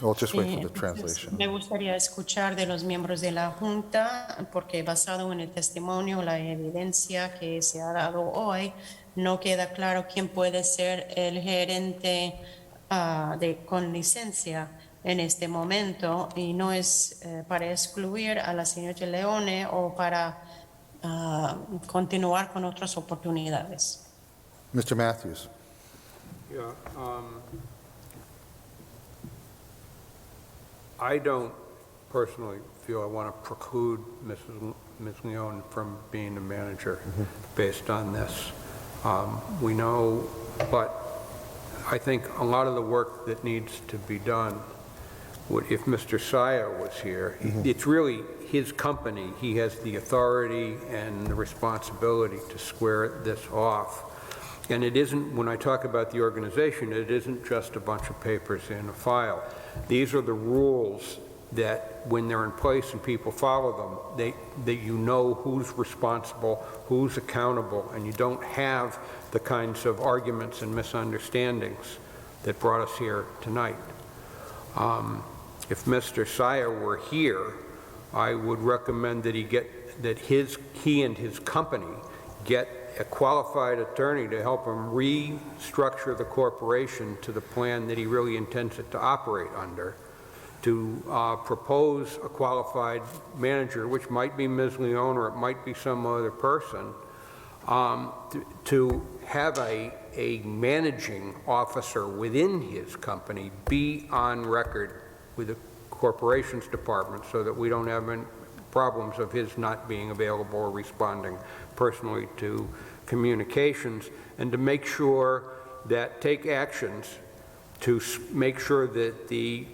I'll just wait for the translation. Me gustaría escuchar de los miembros de la Junta, porque basado en el testimonio, la evidencia que se ha dado hoy, no queda claro quién puede ser el gerente con licencia en este momento, y no es para excluir a la señora Leone o para continuar con otras oportunidades. Mr. Matthews. Yeah, I don't personally feel I want to preclude Ms. Leone from being a manager based on this. We know, but I think a lot of the work that needs to be done, if Mr. Saya was here, it's really his company. He has the authority and the responsibility to square this off. And it isn't, when I talk about the organization, it isn't just a bunch of papers in a file. These are the rules that when they're in place and people follow them, that you know who's responsible, who's accountable, and you don't have the kinds of arguments and misunderstandings that brought us here tonight. If Mr. Saya were here, I would recommend that he and his company get a qualified attorney to help him restructure the corporation to the plan that he really intends it to operate under, to propose a qualified manager, which might be Ms. Leone or it might be some other person, to have a managing officer within his company be on record with the corporations department so that we don't have any problems of his not being available or responding personally to communications, and to make sure that take actions to make sure that the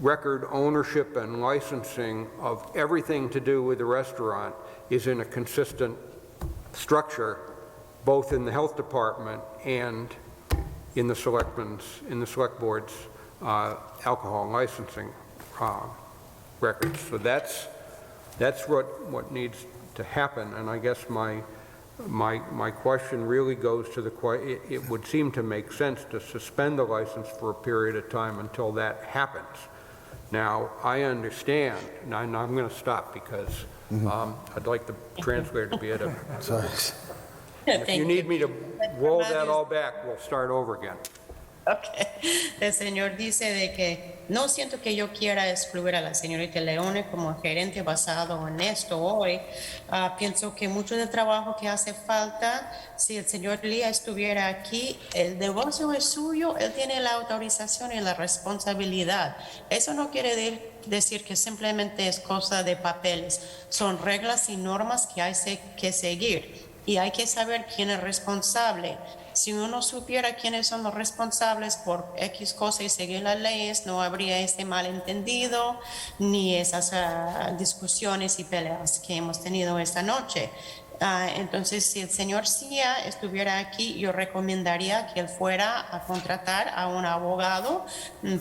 record ownership and licensing of everything to do with the restaurant is in a consistent structure, both in the health department and in the select board's alcohol licensing records. So that's what needs to happen. And I guess my question really goes to it would seem to make sense to suspend the license for a period of time until that happens. Now, I understand, and I'm going to stop because I'd like the translator to be able to. Sorry. If you need me to roll that all back, we'll start over again. Okay. El señor dice de que no siento que yo quiera excluir a la señorita Leone como gerente basado en esto hoy. Pienso que mucho del trabajo que hace falta, si el señor Lía estuviera aquí, el negocio es suyo, él tiene la autorización y la responsabilidad. Eso no quiere decir que simplemente es cosa de papeles. Son reglas y normas que hay que seguir y hay que saber quién es responsable. Si uno supiera quiénes son los responsables por X cosa y seguir las leyes, no habría ese malentendido ni esas discusiones y peleas que hemos tenido esta noche. Entonces, si el señor Cia estuviera aquí, yo recomendaría que él fuera a contratar a un abogado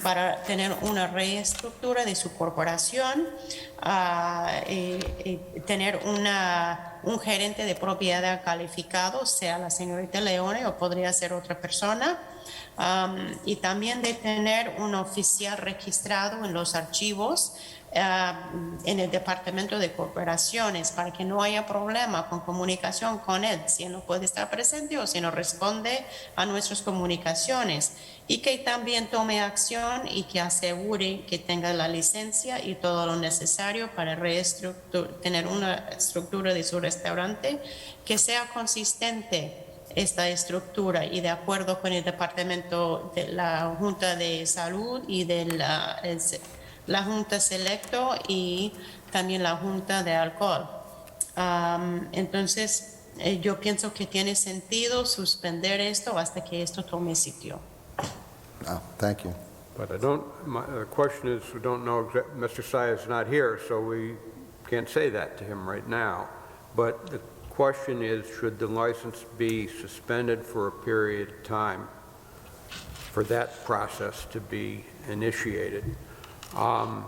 para tener una reestructura de su corporación, tener un gerente de propiedad calificado, sea la señorita Leone o podría ser otra persona, y también de tener un oficial registrado en los archivos en el departamento de corporaciones para que no haya problema con comunicación con él, si él no puede estar presente o si no responde a nuestras comunicaciones, y que también tome acción y que asegure que tenga la licencia y todo lo necesario para tener una estructura de su restaurante que sea consistente esta estructura y de acuerdo con el departamento de la Junta de Salud y de la Junta Selecto y también la Junta de Alcohol. Entonces, yo pienso que tiene sentido suspender esto hasta que esto tome sitio. Thank you. But the question is, we don't know, Mr. Saya is not here, so we can't say that to him right now. But the question is, should the license be suspended for a period of time for that process to be initiated? And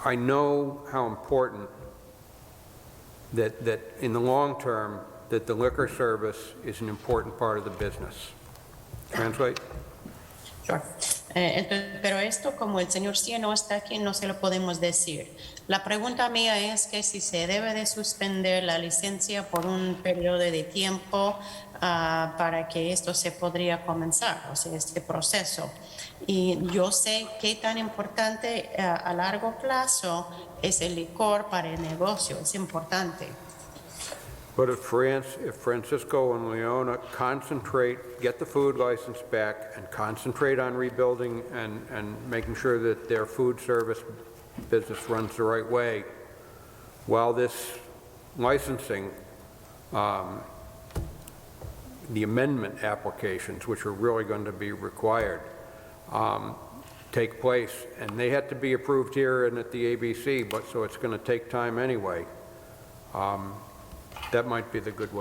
I know how important that in the long term, that the liquor service is an important part of the business. Translate? Sure. Entonces, pero esto, como el señor Cia no está aquí, no se lo podemos decir. La pregunta mía es que si se debe de suspender la licencia por un periodo de tiempo para que esto se podría comenzar, o sea, este proceso. Y yo sé qué tan importante a largo plazo es el licor para el negocio, es importante. But if Francisco and Leona concentrate, get the food license back and concentrate on rebuilding and making sure that their food service business runs the right way, while this licensing, the amendment applications, which are really going to be required, take place, and they had to be approved here and at the ABC, but so it's going to take time anyway. That might be a good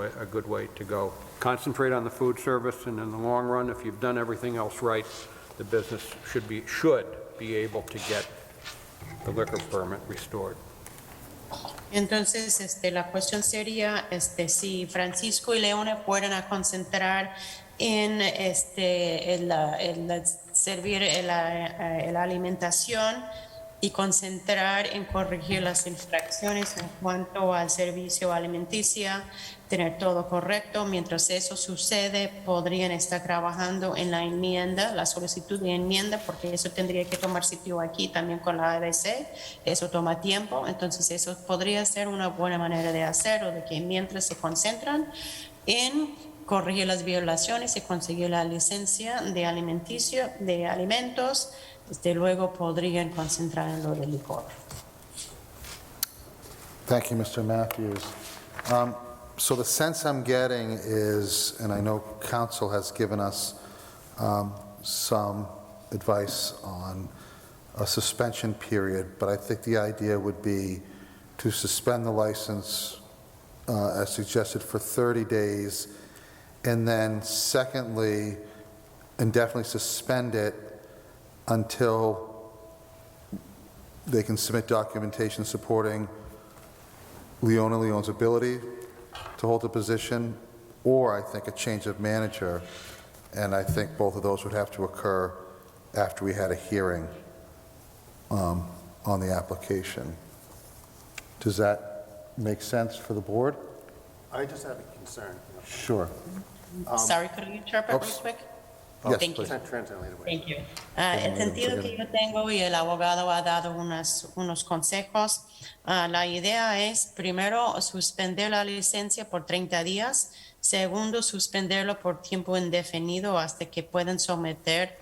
way to go. Concentrate on the food service, and in the long run, if you've done everything else right, the business should be able to get the liquor permit restored. Entonces, la cuestión sería, si Francisco y Leone fueran a concentrar en, servir la alimentación y concentrar en corregir las infracciones en cuanto al servicio alimenticio, tener todo correcto. Mientras eso sucede, podrían estar trabajando en la enmienda, la solicitud de enmienda, porque eso tendría que tomar sitio aquí también con la ABC. Eso toma tiempo, entonces eso podría ser una buena manera de hacerlo, de que mientras se concentran en corregir las violaciones y conseguir la licencia de alimenticio, de alimentos, luego podrían concentrar en lo del licor. Thank you, Mr. Matthews. So the sense I'm getting is, and I know council has given us some advice on a suspension period, but I think the idea would be to suspend the license as suggested for 30 days, and then secondly, indefinitely suspend it until they can submit documentation supporting Leone's ability to hold the position, or I think a change of manager, and I think both of those would have to occur after we had a hearing on the application. Does that make sense for the board? I just have a concern. Sure. Sorry, could you interpret real quick? Yes, Thank you. Thank you. El sentido que yo tengo, y el abogado ha dado unos consejos, la idea es, primero, suspender la licencia por 30 días, segundo, suspenderlo por tiempo indefinido hasta que puedan someter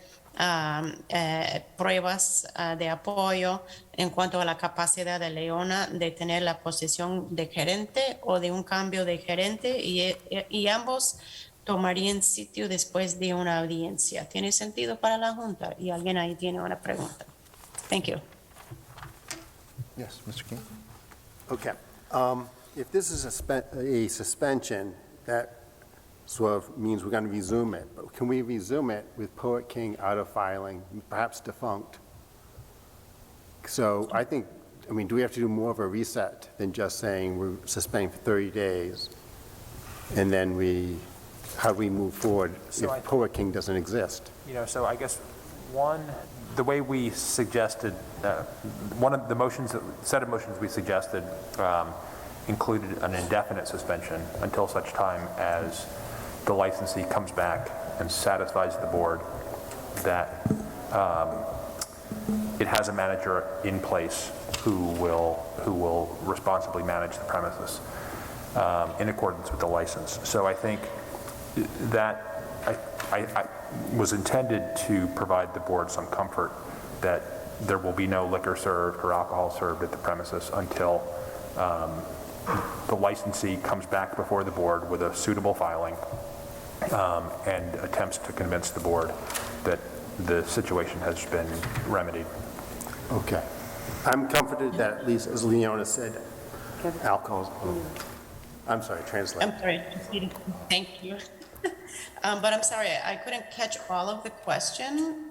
pruebas de apoyo en cuanto a la capacidad de Leona de tener la posición de gerente o de un cambio de gerente, y ambos tomarían sitio después de una audiencia. ¿Tiene sentido para la Junta? Y alguien ahí tiene una pregunta. Thank you. Yes, Mr. King. Okay. If this is a suspension, that sort of means we're going to resume it. But can we resume it with Poet King out of filing, perhaps defunct? So I think, do we have to do more of a reset than just saying we're suspending for 30 days, and then how do we move forward if Poet King doesn't exist? So I guess the way we suggested, one of the set of motions we suggested included an indefinite suspension until such time as the licensee comes back and satisfies the board that it has a manager in place who will responsibly manage the premises in accordance with the license. So I think that I was intended to provide the board some comfort that there will be no liquor served or alcohol served at the premises until the licensee comes back before the board with a suitable filing and attempts to convince the board that the situation has been remedied. Okay. I'm comforted that, at least as Leona said, alcohol. I'm sorry, translate. I'm sorry. Thank you. But I'm sorry, I couldn't catch all of the question.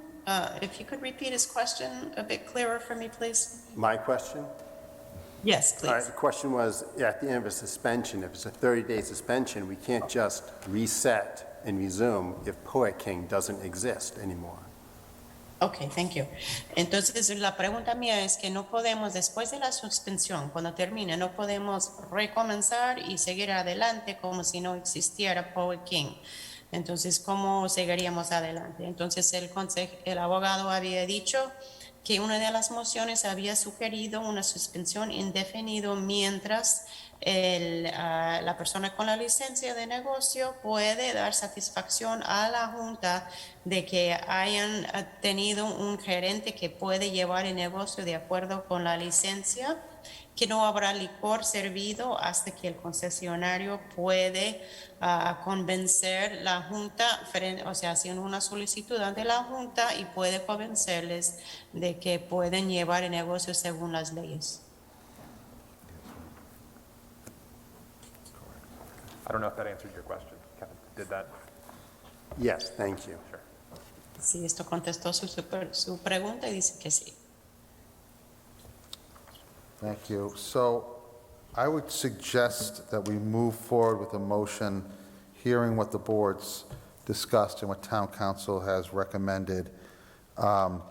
If you could repeat his question a bit clearer for me, please. My question? Yes, please. All right, the question was, at the end of a suspension, if it's a 30-day suspension, we can't just reset and resume if Poet King doesn't exist anymore. Ok, thank you. Entonces, la pregunta mía es que no podemos, después de la suspensión, cuando termine, no podemos recomenzar y seguir adelante como si no existiera Poet King. Entonces, ¿cómo seguiríamos adelante? Entonces, el abogado había dicho que una de las mociones había sugerido una suspensión indefinida mientras la persona con la licencia de negocio puede dar satisfacción a la Junta de que hayan tenido un gerente que puede llevar el negocio de acuerdo con la licencia, que no habrá licor servido hasta que el concesionario puede convencer la Junta, o sea, haciendo una solicitud ante la Junta y puede convencerles de que pueden llevar el negocio según las leyes. I don't know if that answered your question. Kevin, did that? Yes, thank you. Sure. Sí, esto contestó su pregunta y dice que sí. Thank you. So I would suggest that we move forward with a motion, hearing what the board's discussed and what town council has recommended. And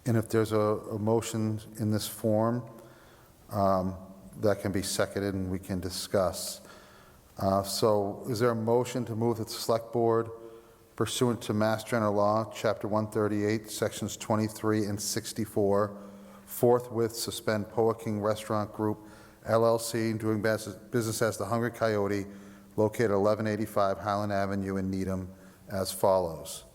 if there's a motion in this form, that can be seconded and we can discuss. So is there a motion to move that the Select Board pursuant to Mass General Law, Chapter 138, Sections 23 and 64, forthwith suspend Poa King Restaurant Group, LLC, doing business as the Hungry Coyote, located at 1185 Highland Avenue in Needham, as follows?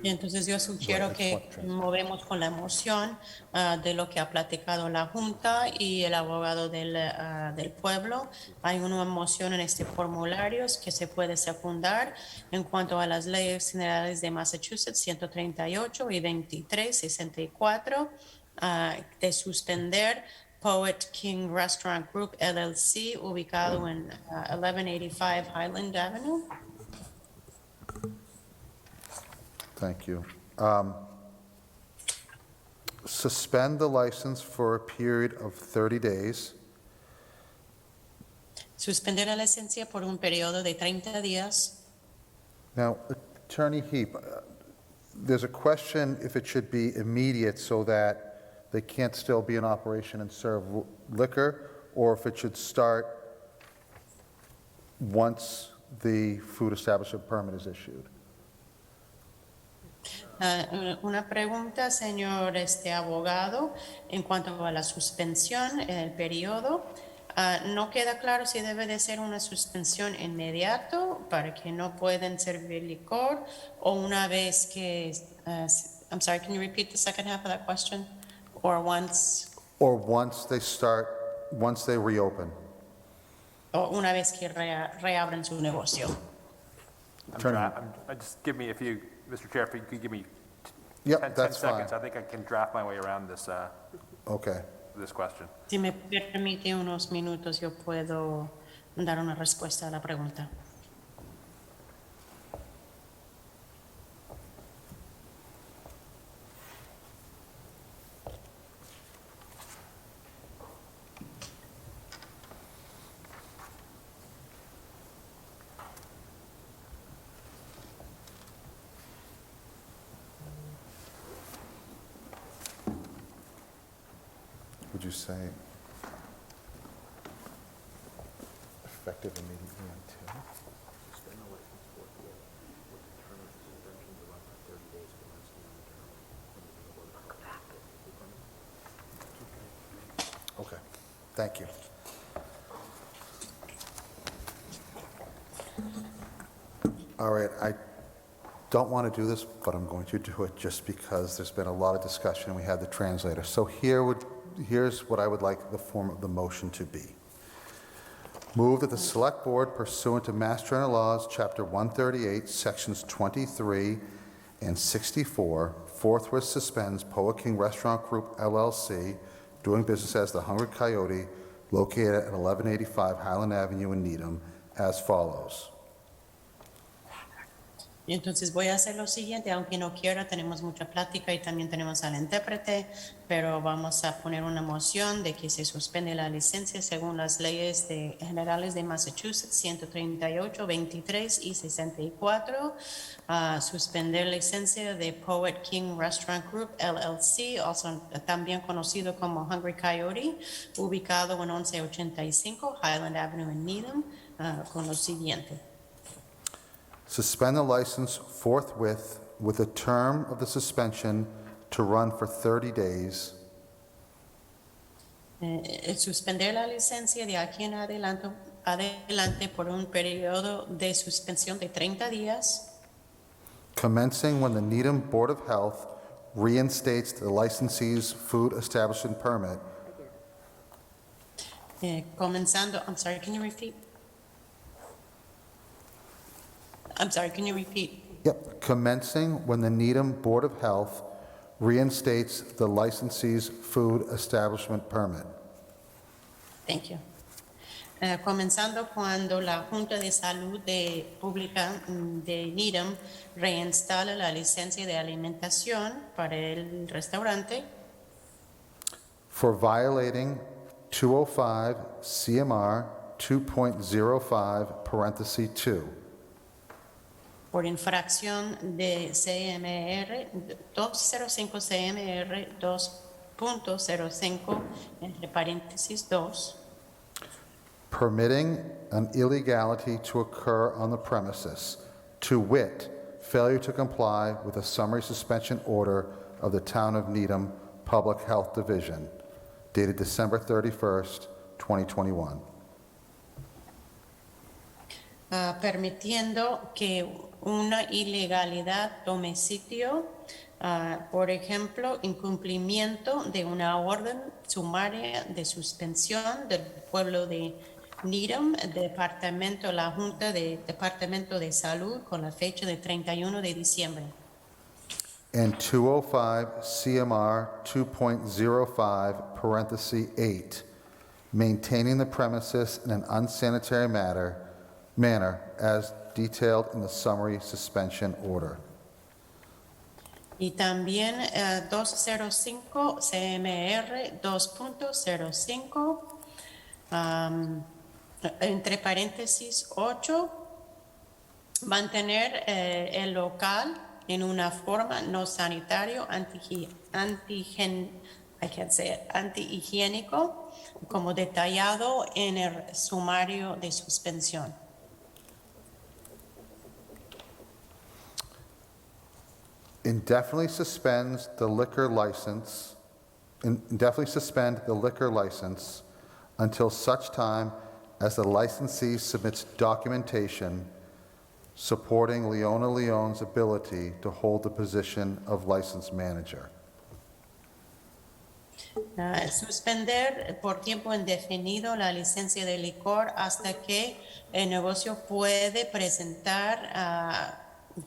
Y entonces yo sugiero que movemos con la moción de lo que ha platicado la Junta y el abogado del pueblo. Hay una moción en este formulario que se puede secundar en cuanto a las leyes generales de Massachusetts 138 y 2364 de suspender Poet King Restaurant Group LLC ubicado en 1185 Highland Avenue. Thank you. Suspend the license for a period of 30 days. Suspender la licencia por un periodo de 30 días. Now, Attorney Heap, there's a question if it should be immediate so that they can't still be in operation and serve liquor, or if it should start once the food establishment permit is issued. Una pregunta, señor abogado, en cuanto a la suspensión, el periodo. No queda claro si debe de ser una suspensión inmediato para que no puedan servir licor o una vez que, I'm sorry, can you repeat the second half of that question? Or once? Or once they reopen. O una vez que reabren su negocio. Just give me, if you, Mr. Chair, if you could give me 10 that's seconds, fine. I think I can draft my way around this, Okay. this question. Si me permite unos minutos, yo puedo dar una respuesta a la pregunta. Would you say effective immediately until? Okay, thank you. All right, I don't want to do this, but I'm going to do it just because there's been a lot of discussion. We had the translator. So here's what I would like the form of the motion to be. Move that the Select Board pursuant to Mass General Laws, Chapter 138, Sections 23 and 64, forthwith suspends Poa King Restaurant Group, LLC, doing business as the Hungry Coyote, located at 1185 Highland Avenue in Needham, as follows. Y entonces voy a hacer lo siguiente, aunque no quiera, tenemos mucha plática y también tenemos al intérprete, pero vamos a poner una moción de que se suspende la licencia según las leyes generales de Massachusetts 138, 23 y 64, suspender licencia de Poet King Restaurant Group LLC, también conocido como Hungry Coyote, ubicado en 1185 Highland Avenue en Needham, con lo siguiente. Suspend the license forthwith with a term of the suspension to run for 30 days Suspender la licencia de aquí en adelante por un periodo de suspensión de 30 días, commencing when the Needham Board of Health reinstates the licensee's food establishment permit comenzando, I'm sorry, can you repeat? I'm sorry, can you repeat? Yep. Commencing when the Needham Board of Health reinstates the licensee's food establishment permit. Thank you. Comenzando cuando la Junta de Salud Pública de Needham reinstala la licencia de alimentación para el restaurante For violating 205 CMR 2.05 parenthesis 2. por infracción de CMR 205 CMR 2.05 entre paréntesis 2, Permitting an illegality to occur on the premises, to wit, failure to comply with a summary suspension order of the Town of Needham Public Health Division, dated December 31st, 2021. Permitiendo que una ilegalidad tome sitio, por ejemplo, incumplimiento de una orden sumaria de suspensión del pueblo de Needham, la Junta de Departamento de Salud, con la fecha de 31 de diciembre. And 205 CMR 2.05 parenthesis 8, maintaining the premises in an unsanitary manner as detailed in the summary suspension order. Y también 205 CMR 2.05, entre paréntesis 8, mantener el local en una forma no sanitario antihigiénico, como detallado en el sumario de suspensión. Indefinitely suspend the liquor license until such time as the licensee submits documentation supporting Leona Leon's ability to hold the position of license manager. Suspender por tiempo indefinido la licencia de licor hasta que el negocio puede presentar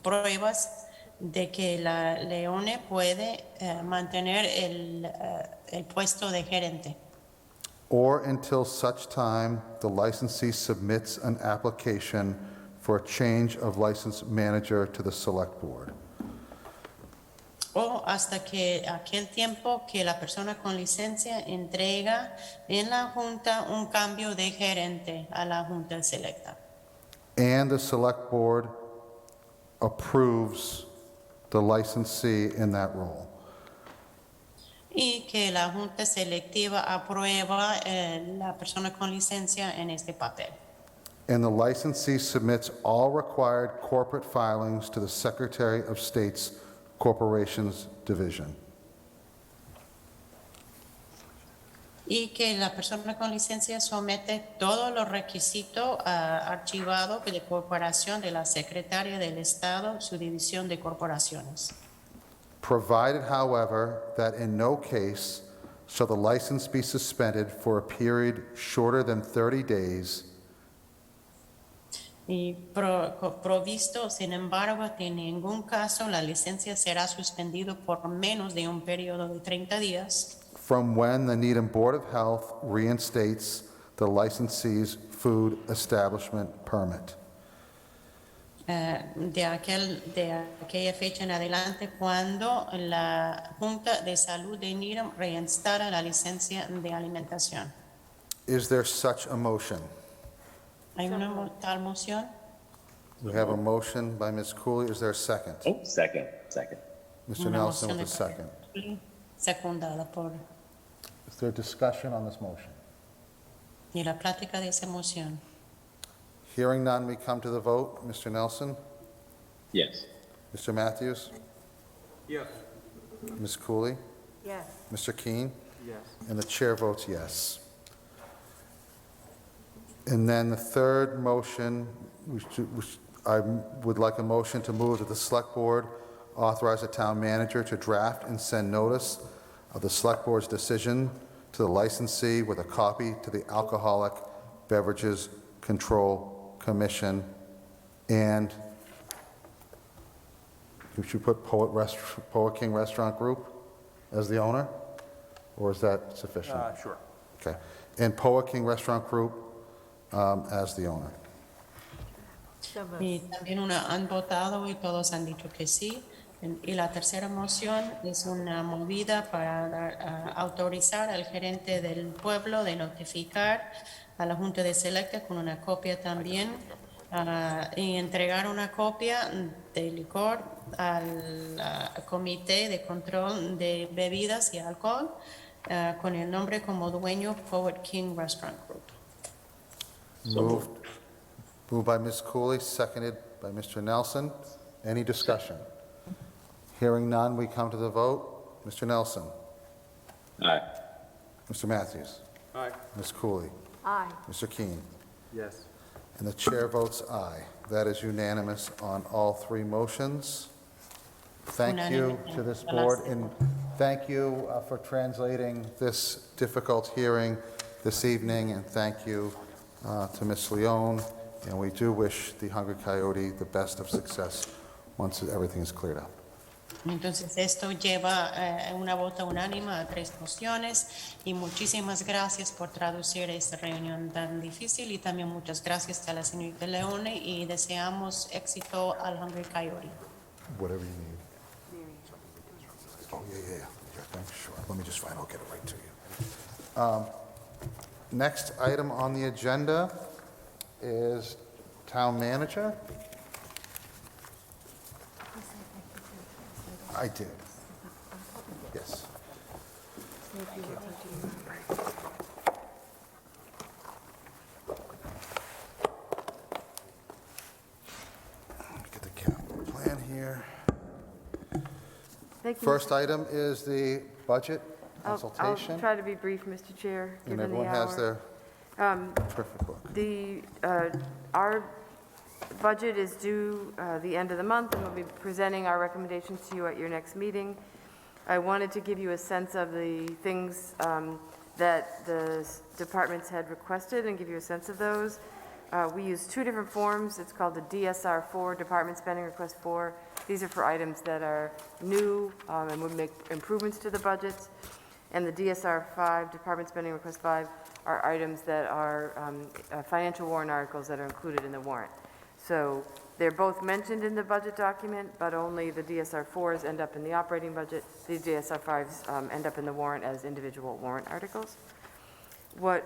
pruebas de que la Leone puede mantener el puesto de gerente. Or until such time the licensee submits an application for a change of license manager to the Select Board. O hasta que aquel tiempo que la persona con licencia entrega en la Junta un cambio de gerente a la Junta Selecta. And the Select Board approves the licensee in that role. Y que la Junta Selectiva aprueba la persona con licencia en este papel. And the licensee submits all required corporate filings to the Secretary of State's Corporations Division. Y que la persona con licencia somete todos los requisitos archivados de corporación de la Secretaria del Estado, su división de corporaciones. Provided, however, that in no case shall the license be suspended for a period shorter than 30 days Y provisto, sin embargo, que en ningún caso la licencia será suspendido por menos de un periodo de 30 días from when the Needham Board of Health reinstates the licensee's food establishment permit. de aquella fecha en adelante cuando la Junta de Salud de Needham reinstala la licencia de alimentación. Is there such a motion? ¿Hay una tal moción? We have a motion by Ms. Cooley. Is there a second? Oh, second. Mr. Una Nelson moción with a second. Secundada por. Is there discussion on this motion? Y la plática de esa moción. Hearing none, we come to the vote. Mr. Nelson? Yes. Mr. Matthews? Yes. Ms. Cooley? Yes. Mr. Keen? Yes. And the chair votes yes. And then the third motion, I would like a motion to move that the Select Board authorize the town manager to draft and send notice of the Select Board's decision to the licensee with a copy to the Alcoholic Beverages Control Commission, and you should put Poet King Restaurant Group as the owner, or is that sufficient? Sure. Okay. And Poet King Restaurant Group as the owner. Y también han votado y todos han dicho que sí. Y la tercera moción es una movida para autorizar al gerente del pueblo de notificar a la Junta de Selecta con una copia también y entregar una copia de licor al Comité de Control de Bebidas y Alcohol con el nombre como dueño Poet King Restaurant Group. Moved by Ms. Cooley, seconded by Mr. Nelson. Any discussion? Hearing none, we come to the vote. Mr. Nelson? Aye. Mr. Matthews? Aye. Ms. Cooley? Aye. Mr. Keen? Yes. And the chair votes aye. That is unanimous on all three motions. Thank you to this board, and thank you for translating this difficult hearing this evening, and thank you to Ms. Leone, and we do wish the Hungry Coyote the best of success once everything is cleared up. Entonces esto lleva una vota unánime a 3 mociones y muchísimas gracias por traducir esta reunión tan difícil y también muchas gracias a la señorita Leone y deseamos éxito al Hungry Coyote. Whatever you need. Oh, yeah, thanks, sure. Let me just find, I'll get it right to you. Next item on the agenda is town manager. I did. Yes. Get the capital plan here. Thank you. First item is the budget I'll consultation. try to be brief, Mr. Chair, And given the everyone has hour. their terrific book. Our budget is due the end of the month, and we'll be presenting our recommendations to you at your next meeting. I wanted to give you a sense of the things that the departments had requested and give you a sense of those. We use 2 different forms. It's called the DSR-4, Department Spending Request 4. These are for items that are new and would make improvements to the budgets. And the DSR-5, Department Spending Request 5, are items that are financial warrant articles that are included in the warrant. So they're both mentioned in the budget document, but only the DSR-4s end up in the operating budget. The DSR-5s end up in the warrant as individual warrant articles. What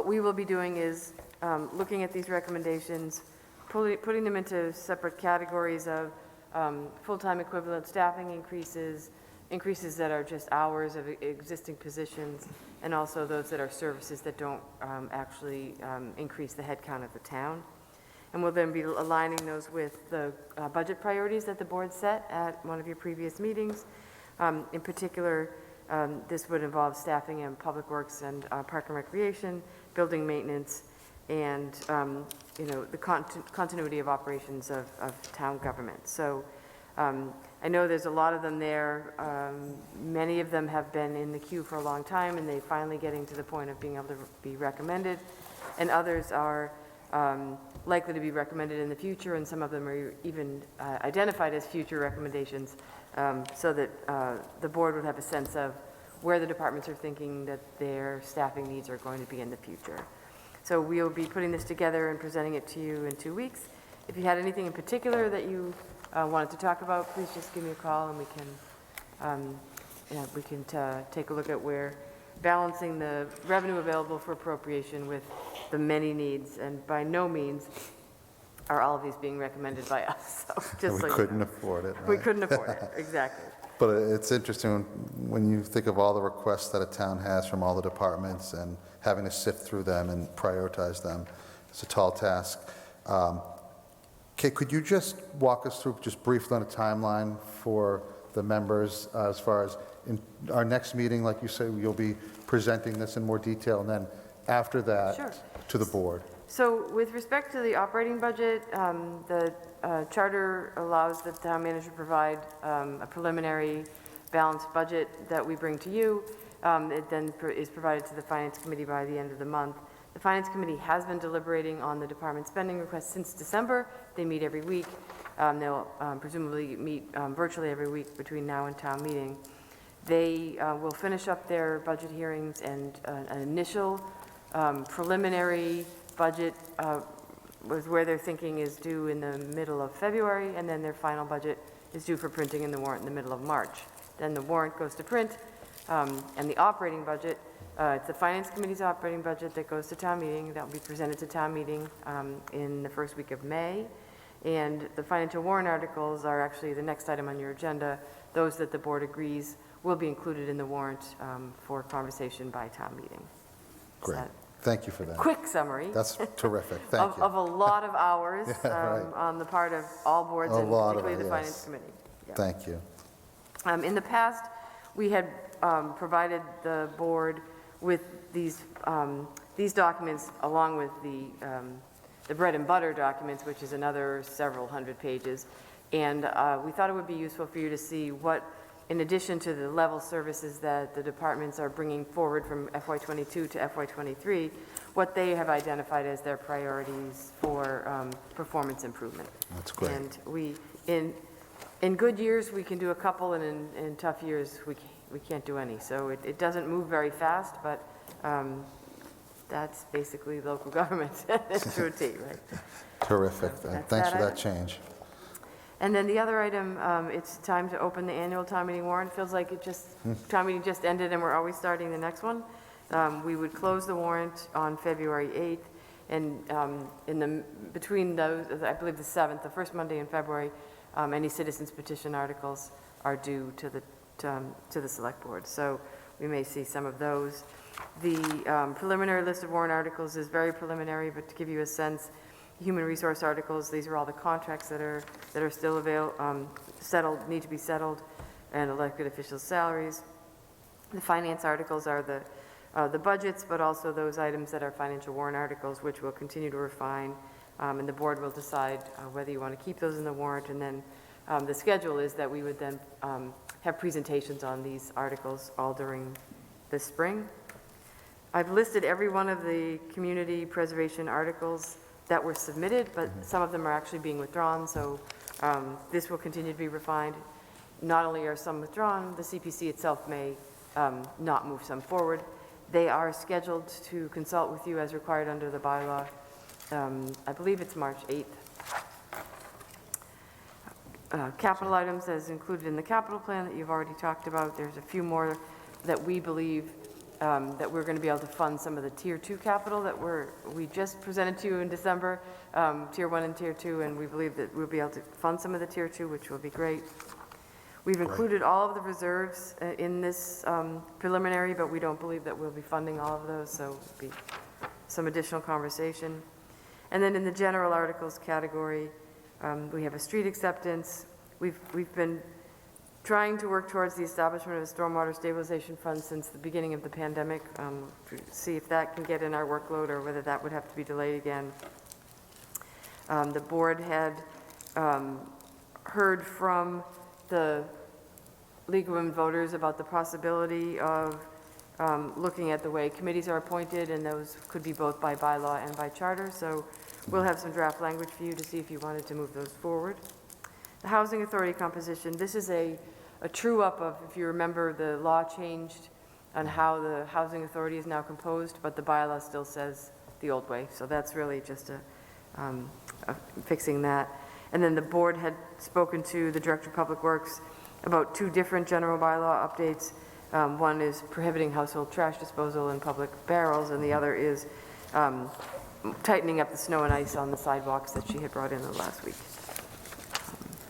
we will be doing is looking at these recommendations, putting them into separate categories of full-time equivalent staffing increases that are just hours of existing positions, and also those that are services that don't actually increase the headcount of the town. And we'll then be aligning those with the budget priorities that the board set at one of your previous meetings. In particular, this would involve staffing in public works and park and recreation, building maintenance, and the continuity of operations of town government. So I know there's a lot of them there. Many of them have been in the queue for a long time, and they're finally getting to the point of being able to be recommended. And others are likely to be recommended in the future, and some of them are even identified as future recommendations, so that the board would have a sense of where the departments are thinking that their staffing needs are going to be in the future. So we'll be putting this together and presenting it to you in 2 weeks. If you had anything in particular that you wanted to talk about, please just give me a call, and we can take a look at where balancing the revenue available for appropriation with the many needs, and by no means are all of these being recommended by us. So just We couldn't afford it, We right? couldn't afford it, exactly. But it's interesting when you think of all the requests that a town has from all the departments and having to sift through them and prioritize them. It's a tall task. Okay, could you just walk us through, just briefly on a timeline for the members as far as in our next meeting, like you say, you'll be presenting this in more detail, and then after that, Sure. to the board? So with respect to the operating budget, the charter allows the town manager to provide a preliminary balanced budget that we bring to you. It then is provided to the Finance Committee by the end of the month. The Finance Committee has been deliberating on the department spending request since December. They meet every week. They'll presumably meet virtually every week between now and town meeting. They will finish up their budget hearings, and an initial preliminary budget was where their thinking is due in the middle of February, and then their final budget is due for printing in the warrant in the middle of March. Then the warrant goes to print, and the operating budget, it's the Finance Committee's operating budget that goes to town meeting. That will be presented to town meeting in the first week of May. And the financial warrant articles are actually the next item on your agenda. Those that the board agrees will be included in the warrant for conversation by town meeting. Great. Thank you for that. Quick summary. That's terrific. Thank you. Of a lot of hours right. on the part of all boards, and particularly the Finance Committee. Yeah. Thank you. In the past, we had provided the board with these documents along with the bread and butter documents, which is another several hundred pages. And we thought it would be useful for you to see what, in addition to the level services that the departments are bringing forward from FY22 to FY23, what they have identified as their priorities for performance improvement. That's great. And we, in good years, we can do a couple, and in tough years, we can't do any. So it doesn't move very fast, but that's basically local government to a T, right? Terrific. Thanks for that item. change. And then the other item, it's time to open the annual town meeting warrant. It feels like town meeting just ended and we're always starting the next one. We would close the warrant on February 8th, and between those, I believe the 7th, the first Monday in February, any citizens petition articles are due to the select board. So we may see some of those. The preliminary list of warrant articles is very preliminary, but to give you a sense, human resource articles, these are all the contracts that are still settled, need to be settled, and elected officials' salaries. The finance articles are the budgets, but also those items that are financial warrant articles, which we'll continue to refine, and the board will decide whether you want to keep those in the warrant. And then the schedule is that we would then have presentations on these articles all during the spring. I've listed every one of the community preservation articles that were submitted, but some of them are actually being withdrawn, so this will continue to be refined. Not only are some withdrawn, the CPC itself may not move some forward. They are scheduled to consult with you as required under the bylaw. I believe it's March 8th. Capital items as included in the capital plan that you've already talked about. There's a few more that we believe that we're going to be able to fund some of the Tier 2 capital that we just presented to you in December, Tier 1 and Tier 2, and we believe that we'll be able to fund some of the Tier 2, which will be great. We've included all of the reserves in this preliminary, but we don't believe that we'll be funding all of those, so it'll be some additional conversation. And then in the general articles category, we have a street acceptance. We've been trying to work towards the establishment of a stormwater stabilization fund since the beginning of the pandemic, to see if that can get in our workload or whether that would have to be delayed again. The board had heard from the League of Women Voters about the possibility of looking at the way committees are appointed, and those could be both by bylaw and by charter. So we'll have some draft language for you to see if you wanted to move those forward. The Housing Authority composition, this is a true up of, if you remember, the law changed on how the Housing Authority is now composed, but the bylaw still says the old way. So that's really just fixing that. And then the board had spoken to the Director of Public Works about two different general bylaw updates. One is prohibiting household trash disposal in public barrels, and the other is tightening up the snow and ice on the sidewalks that she had brought in the last week.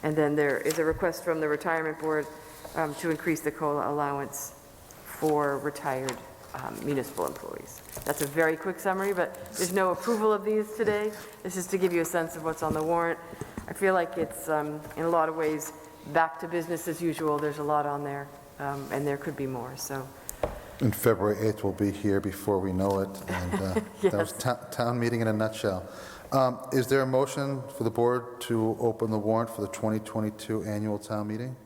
And then there is a request from the Retirement Board to increase the COLA allowance for retired municipal employees. That's a very quick summary, but there's no approval of these today. This is to give you a sense of what's on the warrant. I feel like it's, in a lot of ways, back to business as usual. There's a lot on there, and there could be more, so. And February 8th will be here before we know it, and that was town meeting in a nutshell. Is there a motion for the board to open the warrant for the 2022 annual town meeting?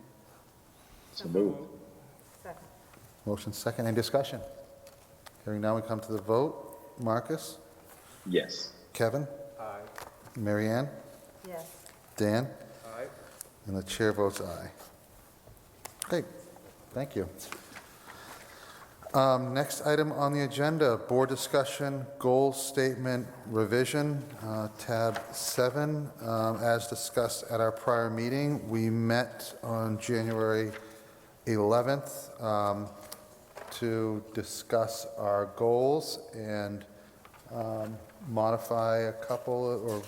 So moved. Motion second. Any discussion? Hearing now, we come to the vote. Marcus? Yes. Kevin? Aye. Mary Ann? Yes. Dan? Aye. And the chair votes aye. Great, thank you. Next item on the agenda, board discussion, goal statement revision, tab 7. As discussed at our prior meeting, we met on January 11th to discuss our goals and modify a couple, or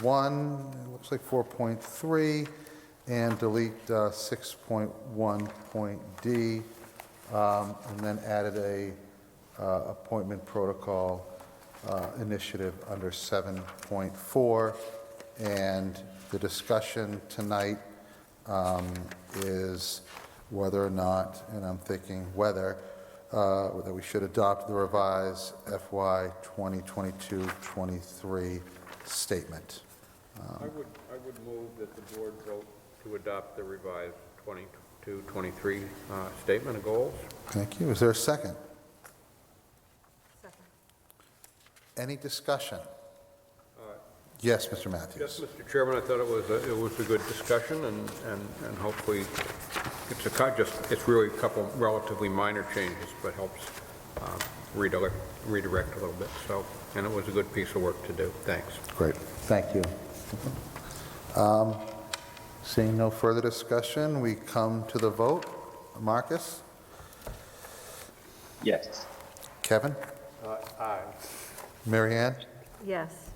one, it looks like 4.3, and delete 6.1.d, and then added a appointment protocol initiative under 7.4. And the discussion tonight is whether or not, and I'm thinking whether, that we should adopt the revised FY 2022-23 statement. I would move that the board vote to adopt the revised 22-23 statement of goals. Thank you. Is there a second? Second. Any discussion? Yes, Mr. Matthews. Yes, Mr. Chairman, I thought it was a good discussion, and hopefully it's really a couple relatively minor changes, but helps redirect a little bit. So, and it was a good piece of work to do. Thanks. Great. Thank you. Seeing no further discussion, we come to the vote. Marcus? Yes. Kevin? Aye. Mary Ann? Yes.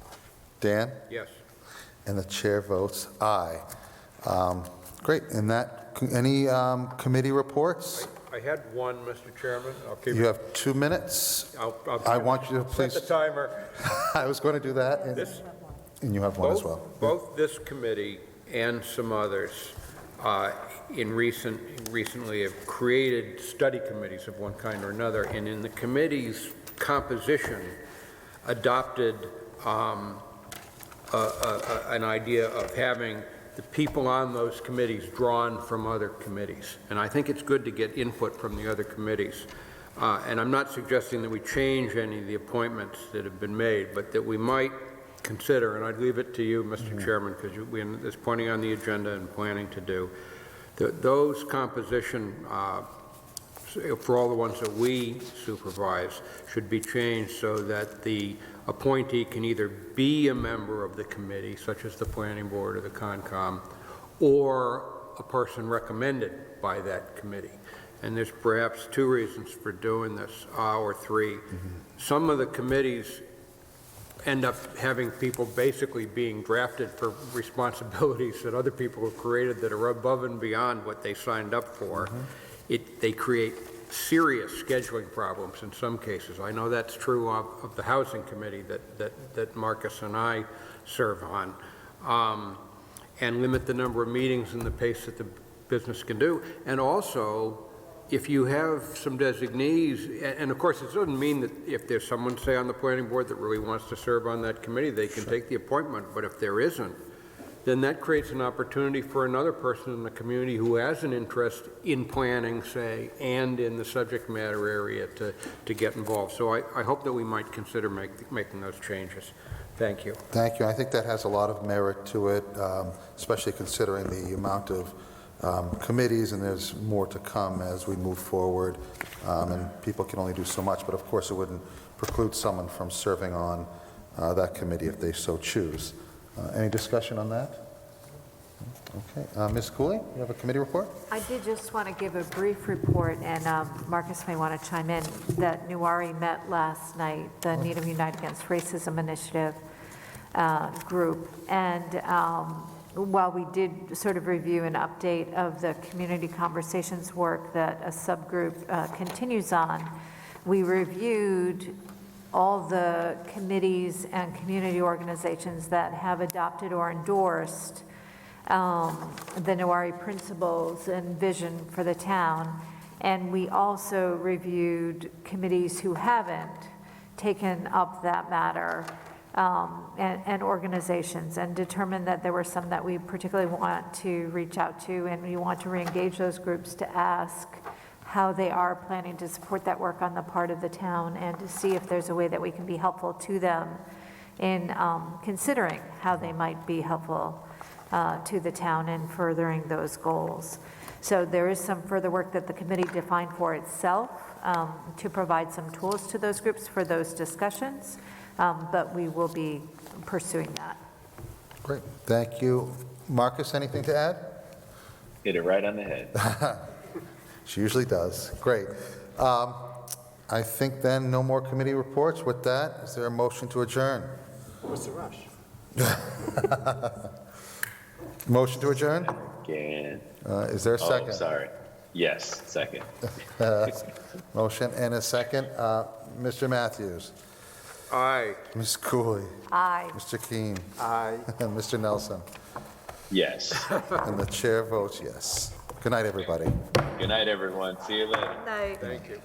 Dan? Yes. And the chair votes aye. Great. And that, any committee reports? I had one, Mr. Chairman. I'll keep You it. have 2 minutes. I'll I want you to please. set the timer. I was going to do that, and you have one as well. Both this committee and some others recently have created study committees of one kind or another, and in the committee's composition adopted an idea of having the people on those committees drawn from other committees. And I think it's good to get input from the other committees. And I'm not suggesting that we change any of the appointments that have been made, but that we might consider, and I'd leave it to you, Mr. Chairman, because there's plenty on the agenda and planning to do, those composition, for all the ones that we supervise, should be changed so that the appointee can either be a member of the committee, such as the Planning Board or the Concom, or a person recommended by that committee. And there's perhaps 2 reasons for doing this, or 3. Some of the committees end up having people basically being drafted for responsibilities that other people have created that are above and beyond what they signed up for. They create serious scheduling problems in some cases. I know that's true of the Housing Committee that Marcus and I serve on, and limit the number of meetings and the pace that the business can do. And also, if you have some designees, and of course it doesn't mean that if there's someone, say, on the planning board that really wants to serve on that committee, they can take the appointment, but if there isn't, then that creates an opportunity for another person in the community who has an interest in planning, say, and in the subject matter area to get involved. So I hope that we might consider making those changes. Thank you. Thank you. I think that has a lot of merit to it, especially considering the amount of committees, and there's more to come as we move forward, and people can only do so much, but of course it wouldn't preclude someone from serving on that committee if they so choose. Any discussion on that? Okay. Ms. Cooley, you have a committee report? I did just want to give a brief report, and Marcus may want to chime in, that Nuwari met last night, the Needham Unite Against Racism Initiative group, and while we did sort of review an update of the community conversations work that a subgroup continues on, we reviewed all the committees and community organizations that have adopted or endorsed the Newari principles and vision for the town. And we also reviewed committees who haven't taken up that matter, and organizations, and determined that there were some that we particularly want to reach out to, and we want to reengage those groups to ask how they are planning to support that work on the part of the town, and to see if there's a way that we can be helpful to them in considering how they might be helpful to the town in furthering those goals. So there is some further work that the committee defined for itself to provide some tools to those groups for those discussions, but we will be pursuing that. Great, thank you. Marcus, anything to add? Hit it right on the head. She usually does. Great. I think then no more committee reports. With that, is there a motion to adjourn? What's the rush? Motion to adjourn? Again. Is there a second? Oh, sorry. Yes, second. Motion and a second. Mr. Matthews? Aye. Ms. Cooley? Aye. Mr. Keane? Aye. And Mr. Nelson? Yes. And the chair votes yes. Good night, everybody. Good night, everyone. See you later. Night. Thank you.